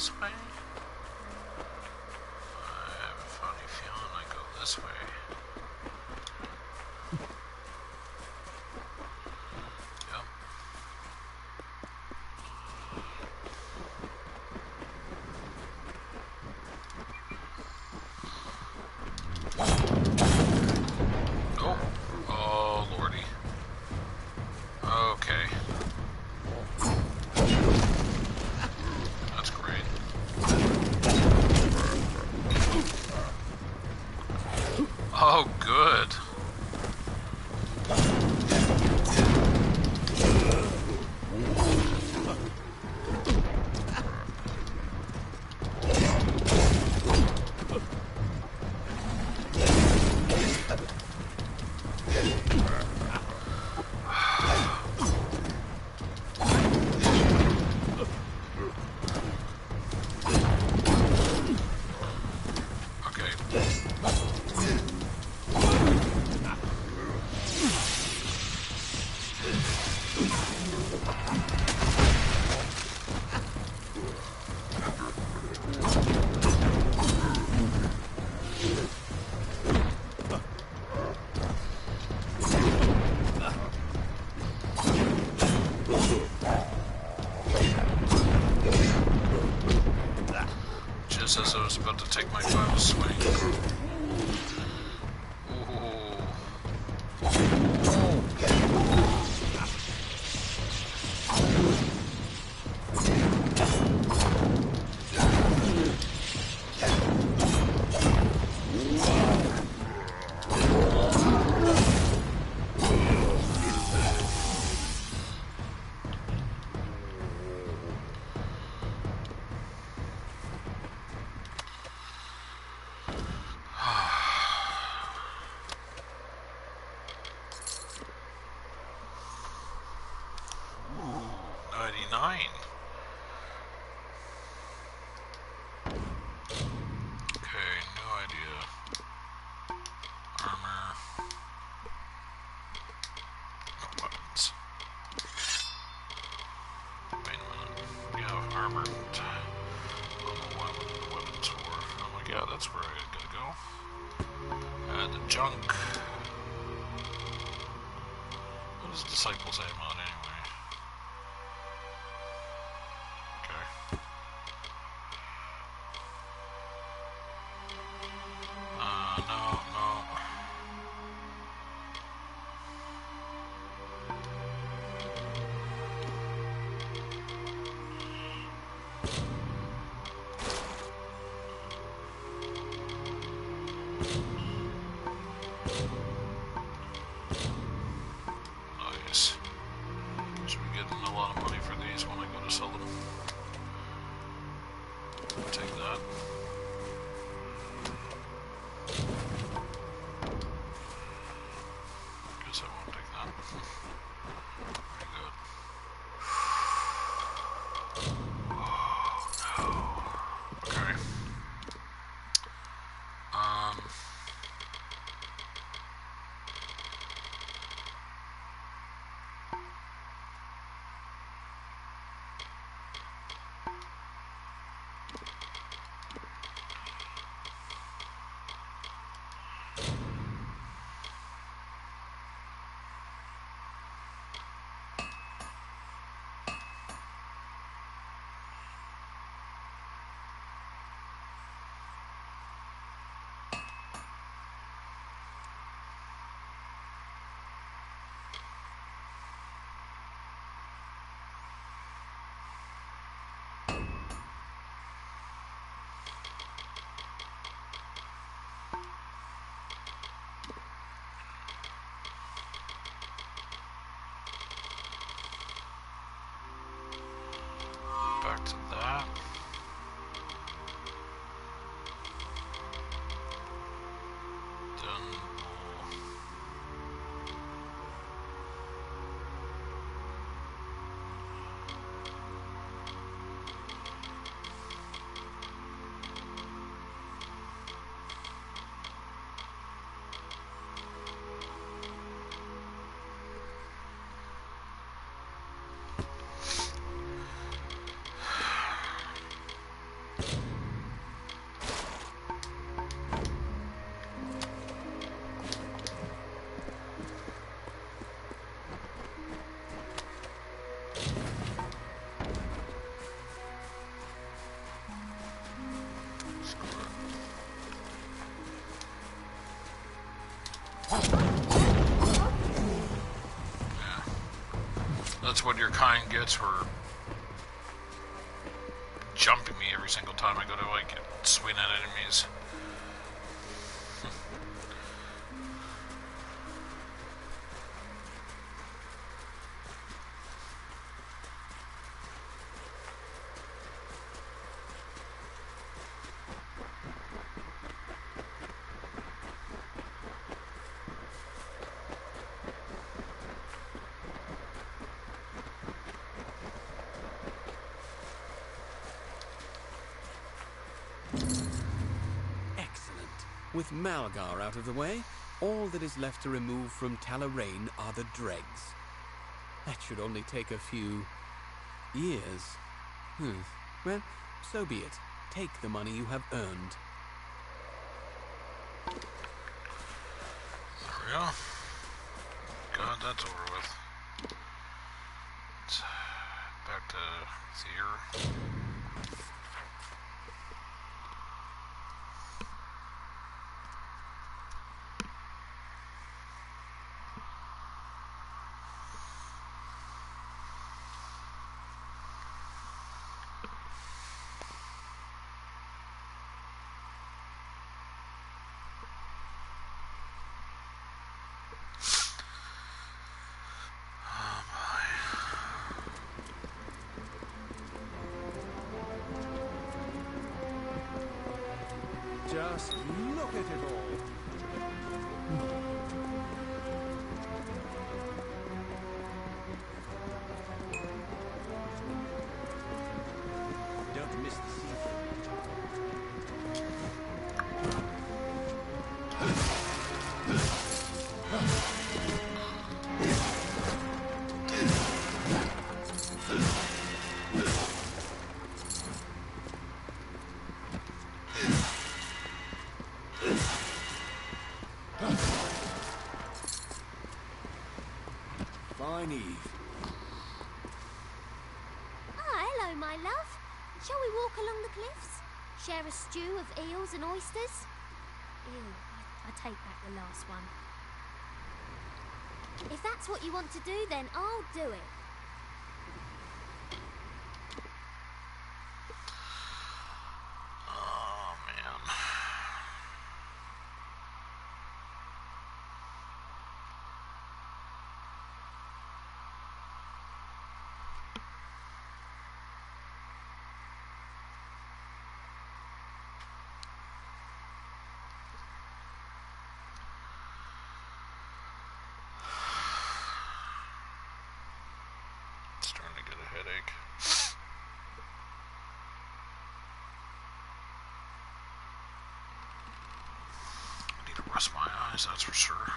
this way? I have a funny feeling I go this way. Oh, lordy. Okay. That's great. Oh, good. Just as I was about to take my final swing. Junk. What is Disciples ammo anyway? Okay. No. Nice. Should be getting a lot of money for these when I go to sell them. Take that. Guess I won't take that. Pretty good. Oh no. Okay. That's what your kind gets for jumping me every single time I go to, like, swing at enemies. With Malgar out of the way, all that is left to remove from Talarain are the dregs. That should only take a few years. Well, so be it. Take the money you have earned. There we go. God, that's over with. It's back to Seer. Just look at it all. Don't miss the Fine Eve. Hello, my love. Shall we walk along the cliffs? Share a stew of eels and oysters? Ew, I take back the last one. If that's what you want to do, then I'll do it. Oh, man. Starting to get a headache. I need to rest my eyes, that's for sure.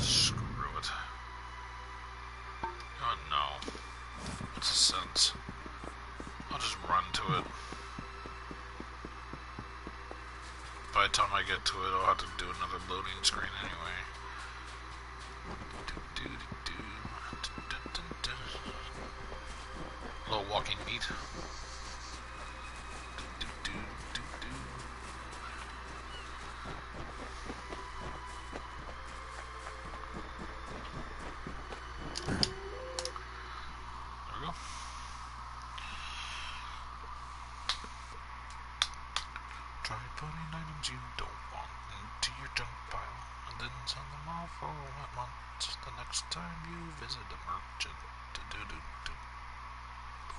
Screw it. Oh no. What's the sense? I'll just run to it. By the time I get to it, I'll have to do another loading screen anyway. A little walking meat. There we go. Try putting items you don't want into your junk pile, and then sell them all for at once the next time you visit a merchant.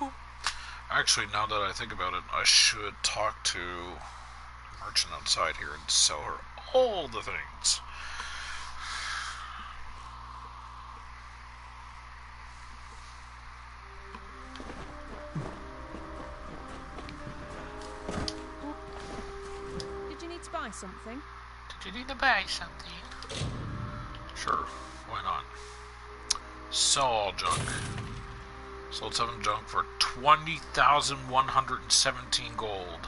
Ooh. Actually, now that I think about it, I should talk to the merchant outside here and sell her all the things. Did you need to buy something? Did you need to buy something? Sure, why not? Sell all junk. Sold 7 junk for 20,117 gold.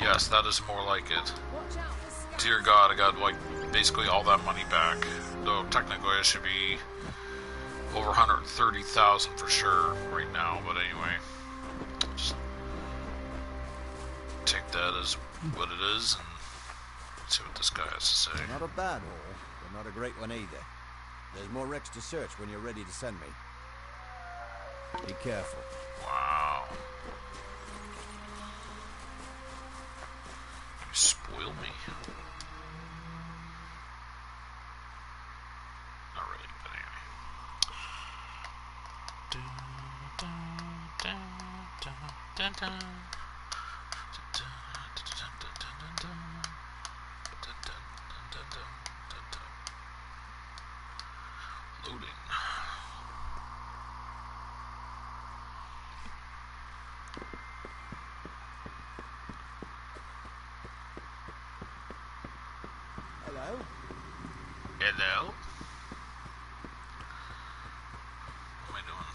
Yes, that is more like it. Dear God, I got like basically all that money back. Though technically I should be over 130,000 for sure right now. But anyway, just take that as what it is and see what this guy has to say. Not a bad haul, but not a great one either. There's more wrecks to search when you're ready to send me. Be careful. Wow. You spoil me. Not really, but anyway. Loading. Hello? Hello? What am I doing?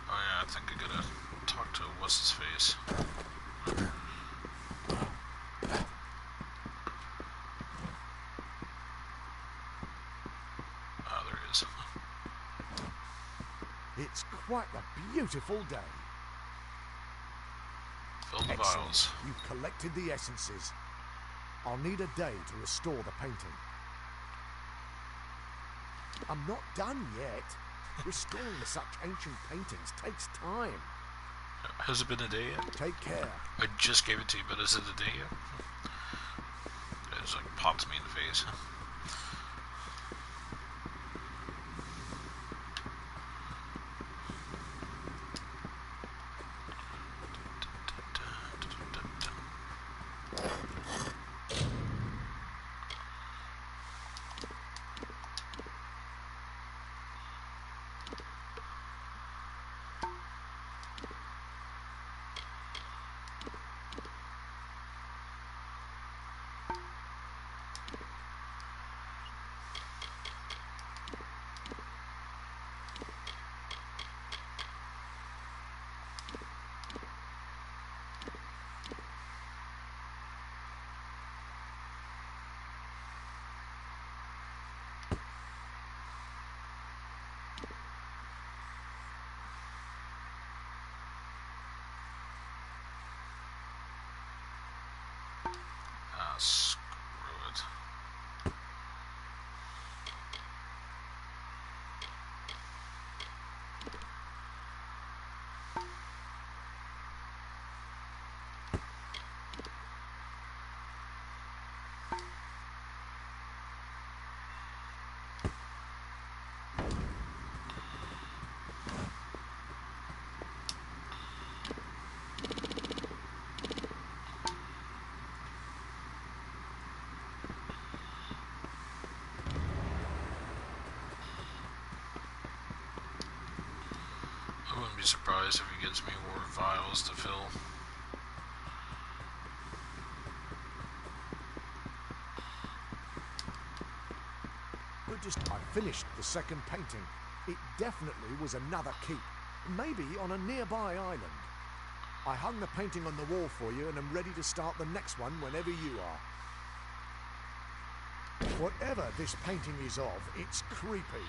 Oh yeah, I think I gotta talk to what's-his-face. Ah, there he is. It's quite a beautiful day. Fill the Excellent. vials. You've collected the essences. I'll need a day to restore the painting. I'm not done yet. Restoring such ancient paintings takes time. Has it been a day yet? Take care. I just gave it to you, but is it a day yet? It just like pops me in the face. Ah, screw it. I wouldn't be surprised if he gives me more vials to fill. I finished the second painting. It definitely was another keep, maybe on a nearby island. I hung the painting on the wall for you and am ready to start the next one whenever you are. Whatever this painting is of, it's creepy.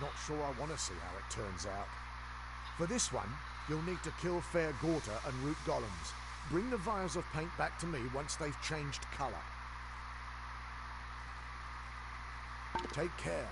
Not sure I want to see how it turns out. For this one, you'll need to kill Fair Gorta and root golems. Bring the vials of paint back to me once they've changed colour. Take care.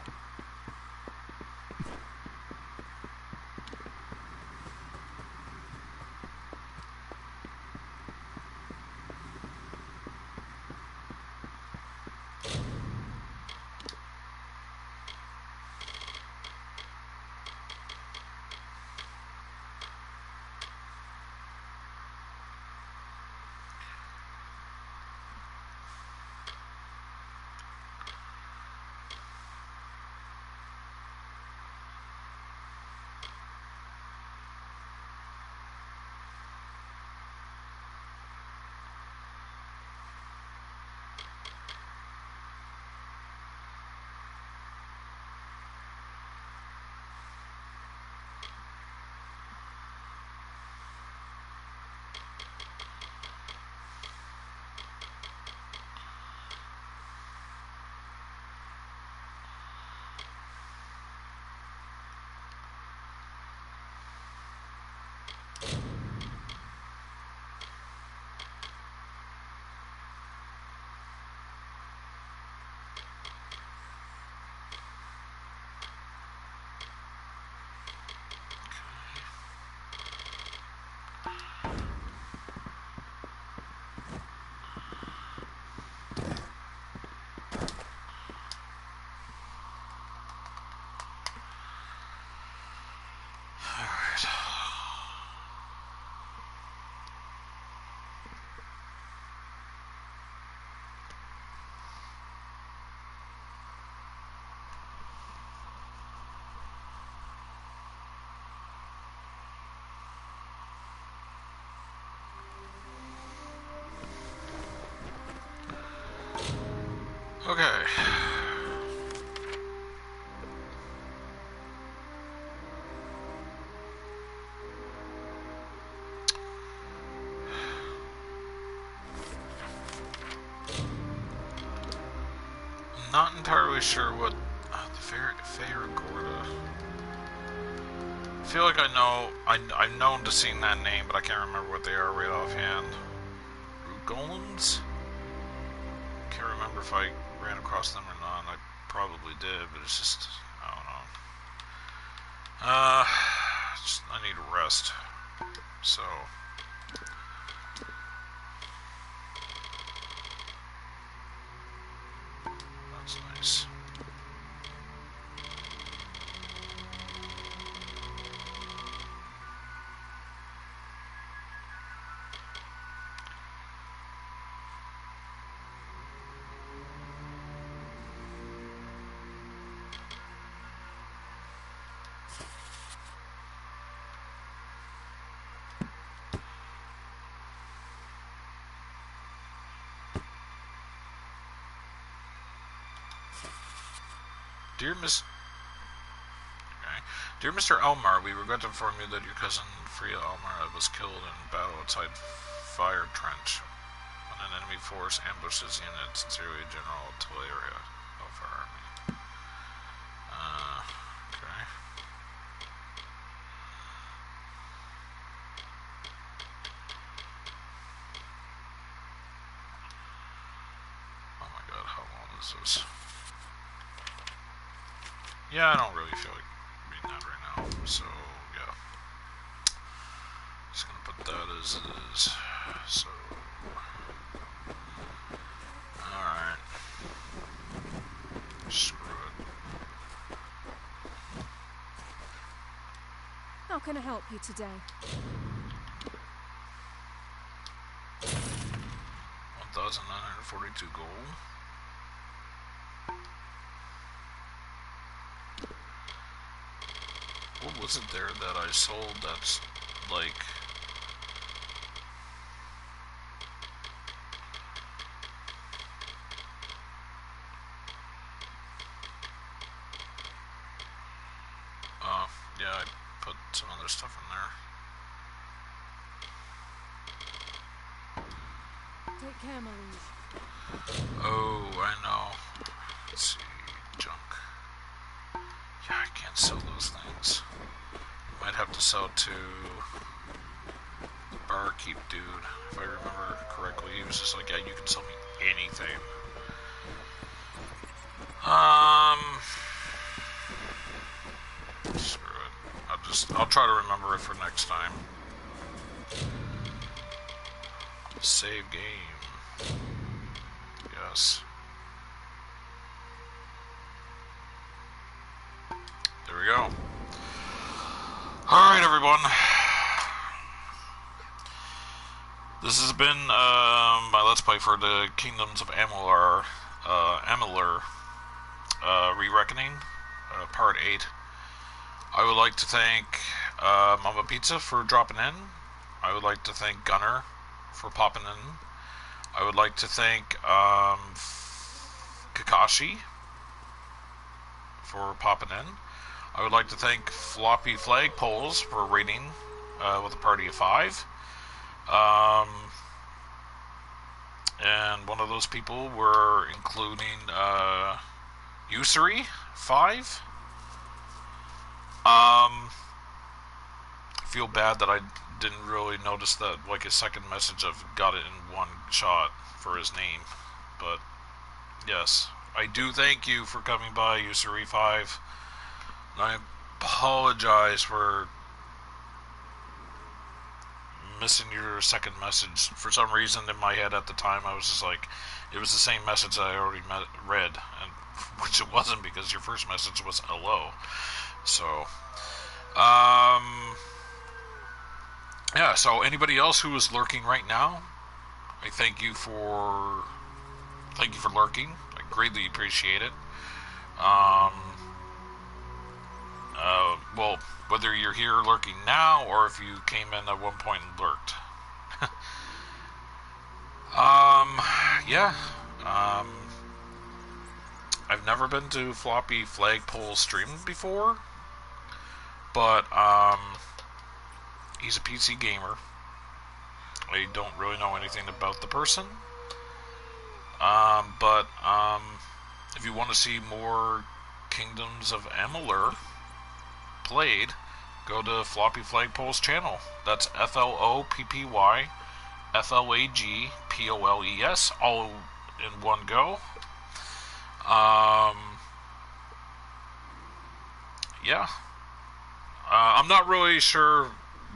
Okay. Not entirely sure what the Faragorda. I feel like I know. I'm known to seeing that name, but I can't remember what they are right offhand. Golems? Can't remember if I ran across them or not. I probably did, but it's just I don't know. I need a rest. So. That's nice. Dear Mr. Almar, we regret to inform you that your cousin Freya Almar was killed in battle outside Fire Trench when an enemy force ambushed his unit. Sincerely, General Teleria, Hellfire Army. Okay. Oh my god, how long is this? Yeah, I don't really feel like reading that right now, so yeah. Just gonna put that as is. So, alright. Screw it. How can I help you today? 1,942 gold. What was it there that I sold that's like... yeah, I put some other stuff in there. Take care, my liege. Oh, I know. Let's see, junk. Yeah, I can't sell those things. Might have to sell to the barkeep dude, if I remember correctly. He was just like, yeah, you can sell me anything. Screw it. I'll try to remember it for next time. Save game. Yes. There we go. Alright, everyone. This has been my Let's Play for the Kingdoms of Amalur, Re-Reckoning, Part 8. I would like to thank Mama Pizza for dropping in. I would like to thank Gunner for popping in. I would like to thank Kakashi for popping in. I would like to thank Floppy Flagpoles for raiding with a party of 5. And one of those people were including Usury 5. I feel bad that I didn't really notice that, like, a second message of got it in one shot for his name. But yes, I do thank you for coming by, Usury 5. And I apologize for missing your second message. For some reason in my head at the time I was just like, it was the same message that I already read, and which it wasn't, because your first message was hello. So yeah, so anybody else who is lurking right now, I thank you for lurking. I greatly appreciate it. Well, whether you're here lurking now or if you came in at one point and lurked. Yeah. I've never been to Floppy Flagpole stream before, but he's a PC gamer. I don't really know anything about the person, but if you want to see more Kingdoms of Amalur played, go to Floppy Flagpole's channel. That's FLOPPY FLAGPOLES, all in one go. Yeah. I'm not really sure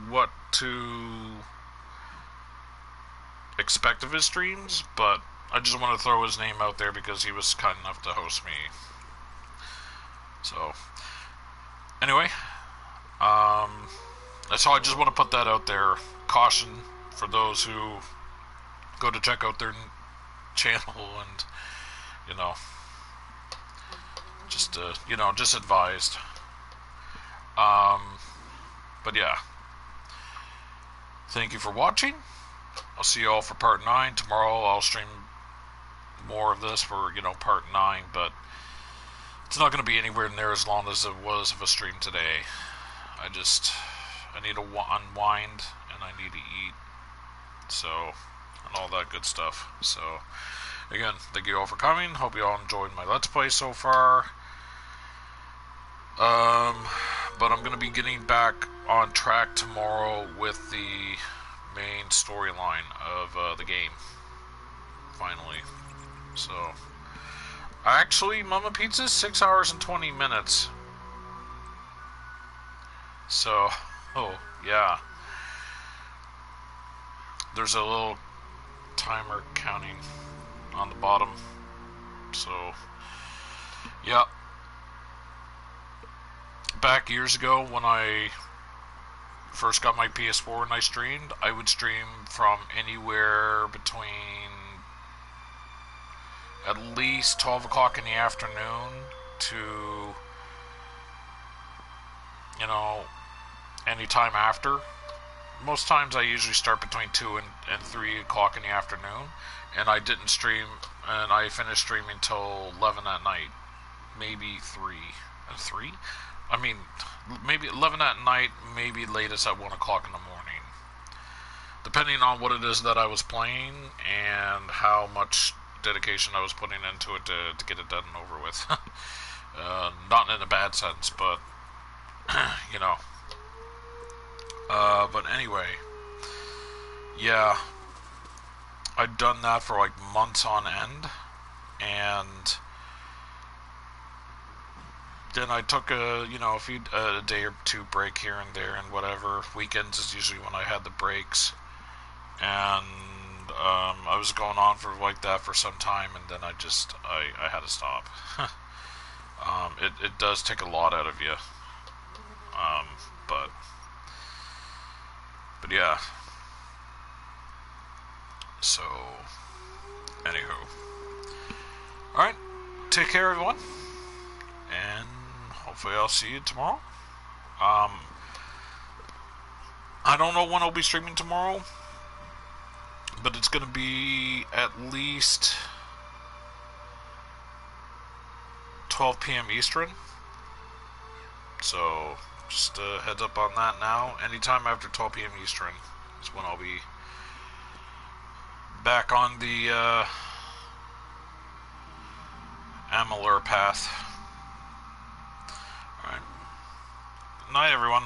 what to expect of his streams, but I just want to throw his name out there because he was kind enough to host me. So, anyway, so I just want to put that out there. Caution for those who go to check out their channel and, you know, just advised. But yeah, thank you for watching. I'll see you all for part 9. Tomorrow I'll stream more of this for, part 9, but it's not going to be anywhere near as long as it was of a stream today. I need to unwind, and I need to eat, and all that good stuff. So, again, thank you all for coming. Hope you all enjoyed my Let's Play so far. But I'm going to be getting back on track tomorrow with the main storyline of the game, finally. So, actually, Mama Pizza's 6 hours and 20 minutes. So, yeah. There's a little timer counting on the bottom. So, yeah. Back years ago when I first got my PS4 and I streamed, I would stream from anywhere between at least 12 o'clock in the afternoon to, any time after. Most times I usually start between 2 and 3 o'clock in the afternoon, and I didn't stream, and I finished streaming till 11 at night. Maybe 3? I mean, maybe 11 at night, maybe latest at 1 o'clock in the morning. Depending on what it is that I was playing and how much dedication I was putting into it to get it done and over with. Not in a bad sense, but, but anyway, yeah, I'd done that for like months on end, and then I took a day or two break here and there and whatever. Weekends is usually when I had the breaks, and I was going on for like that for some time, and then I had to stop. It does take a lot out of you, but yeah. So, anywho, all right, take care, everyone, and hopefully I'll see you tomorrow. I don't know when I'll be streaming tomorrow, but it's going to be at least 12 p.m. Eastern. So, just a heads up on that now. Anytime after 12 p.m. Eastern is when I'll be back on the Amalur path. Alright. Good night, everyone.